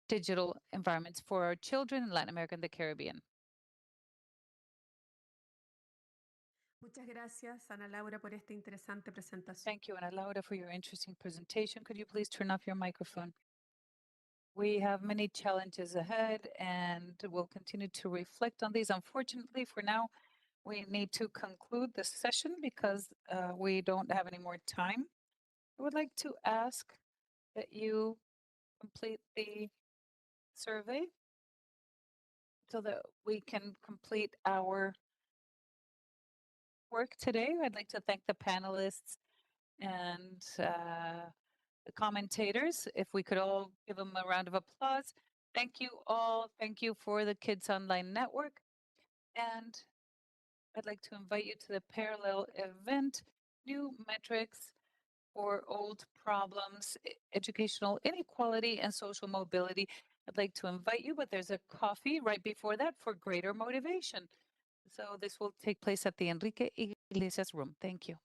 digital environments for our children in Latin America and the Caribbean. Muchas gracias, Ana Laura, por esta interesante presentación. Thank you, Ana Laura, for your interesting presentation. Could you please turn off your microphone? We have many challenges ahead, and we'll continue to reflect on these. Unfortunately, for now, we need to conclude this session because we don't have any more time. I would like to ask that you complete the survey so that we can complete our work today. I'd like to thank the panelists and the commentators. If we could all give them a round of applause. Thank you all. Thank you for the Kids Online Network. And I'd like to invite you to the parallel event, New Metrics for Old Problems, Educational Inequality and Social Mobility. I'd like to invite you, but there's a coffee right before that for greater motivation. So this will take place at the Enrique Iglesias room. Thank you.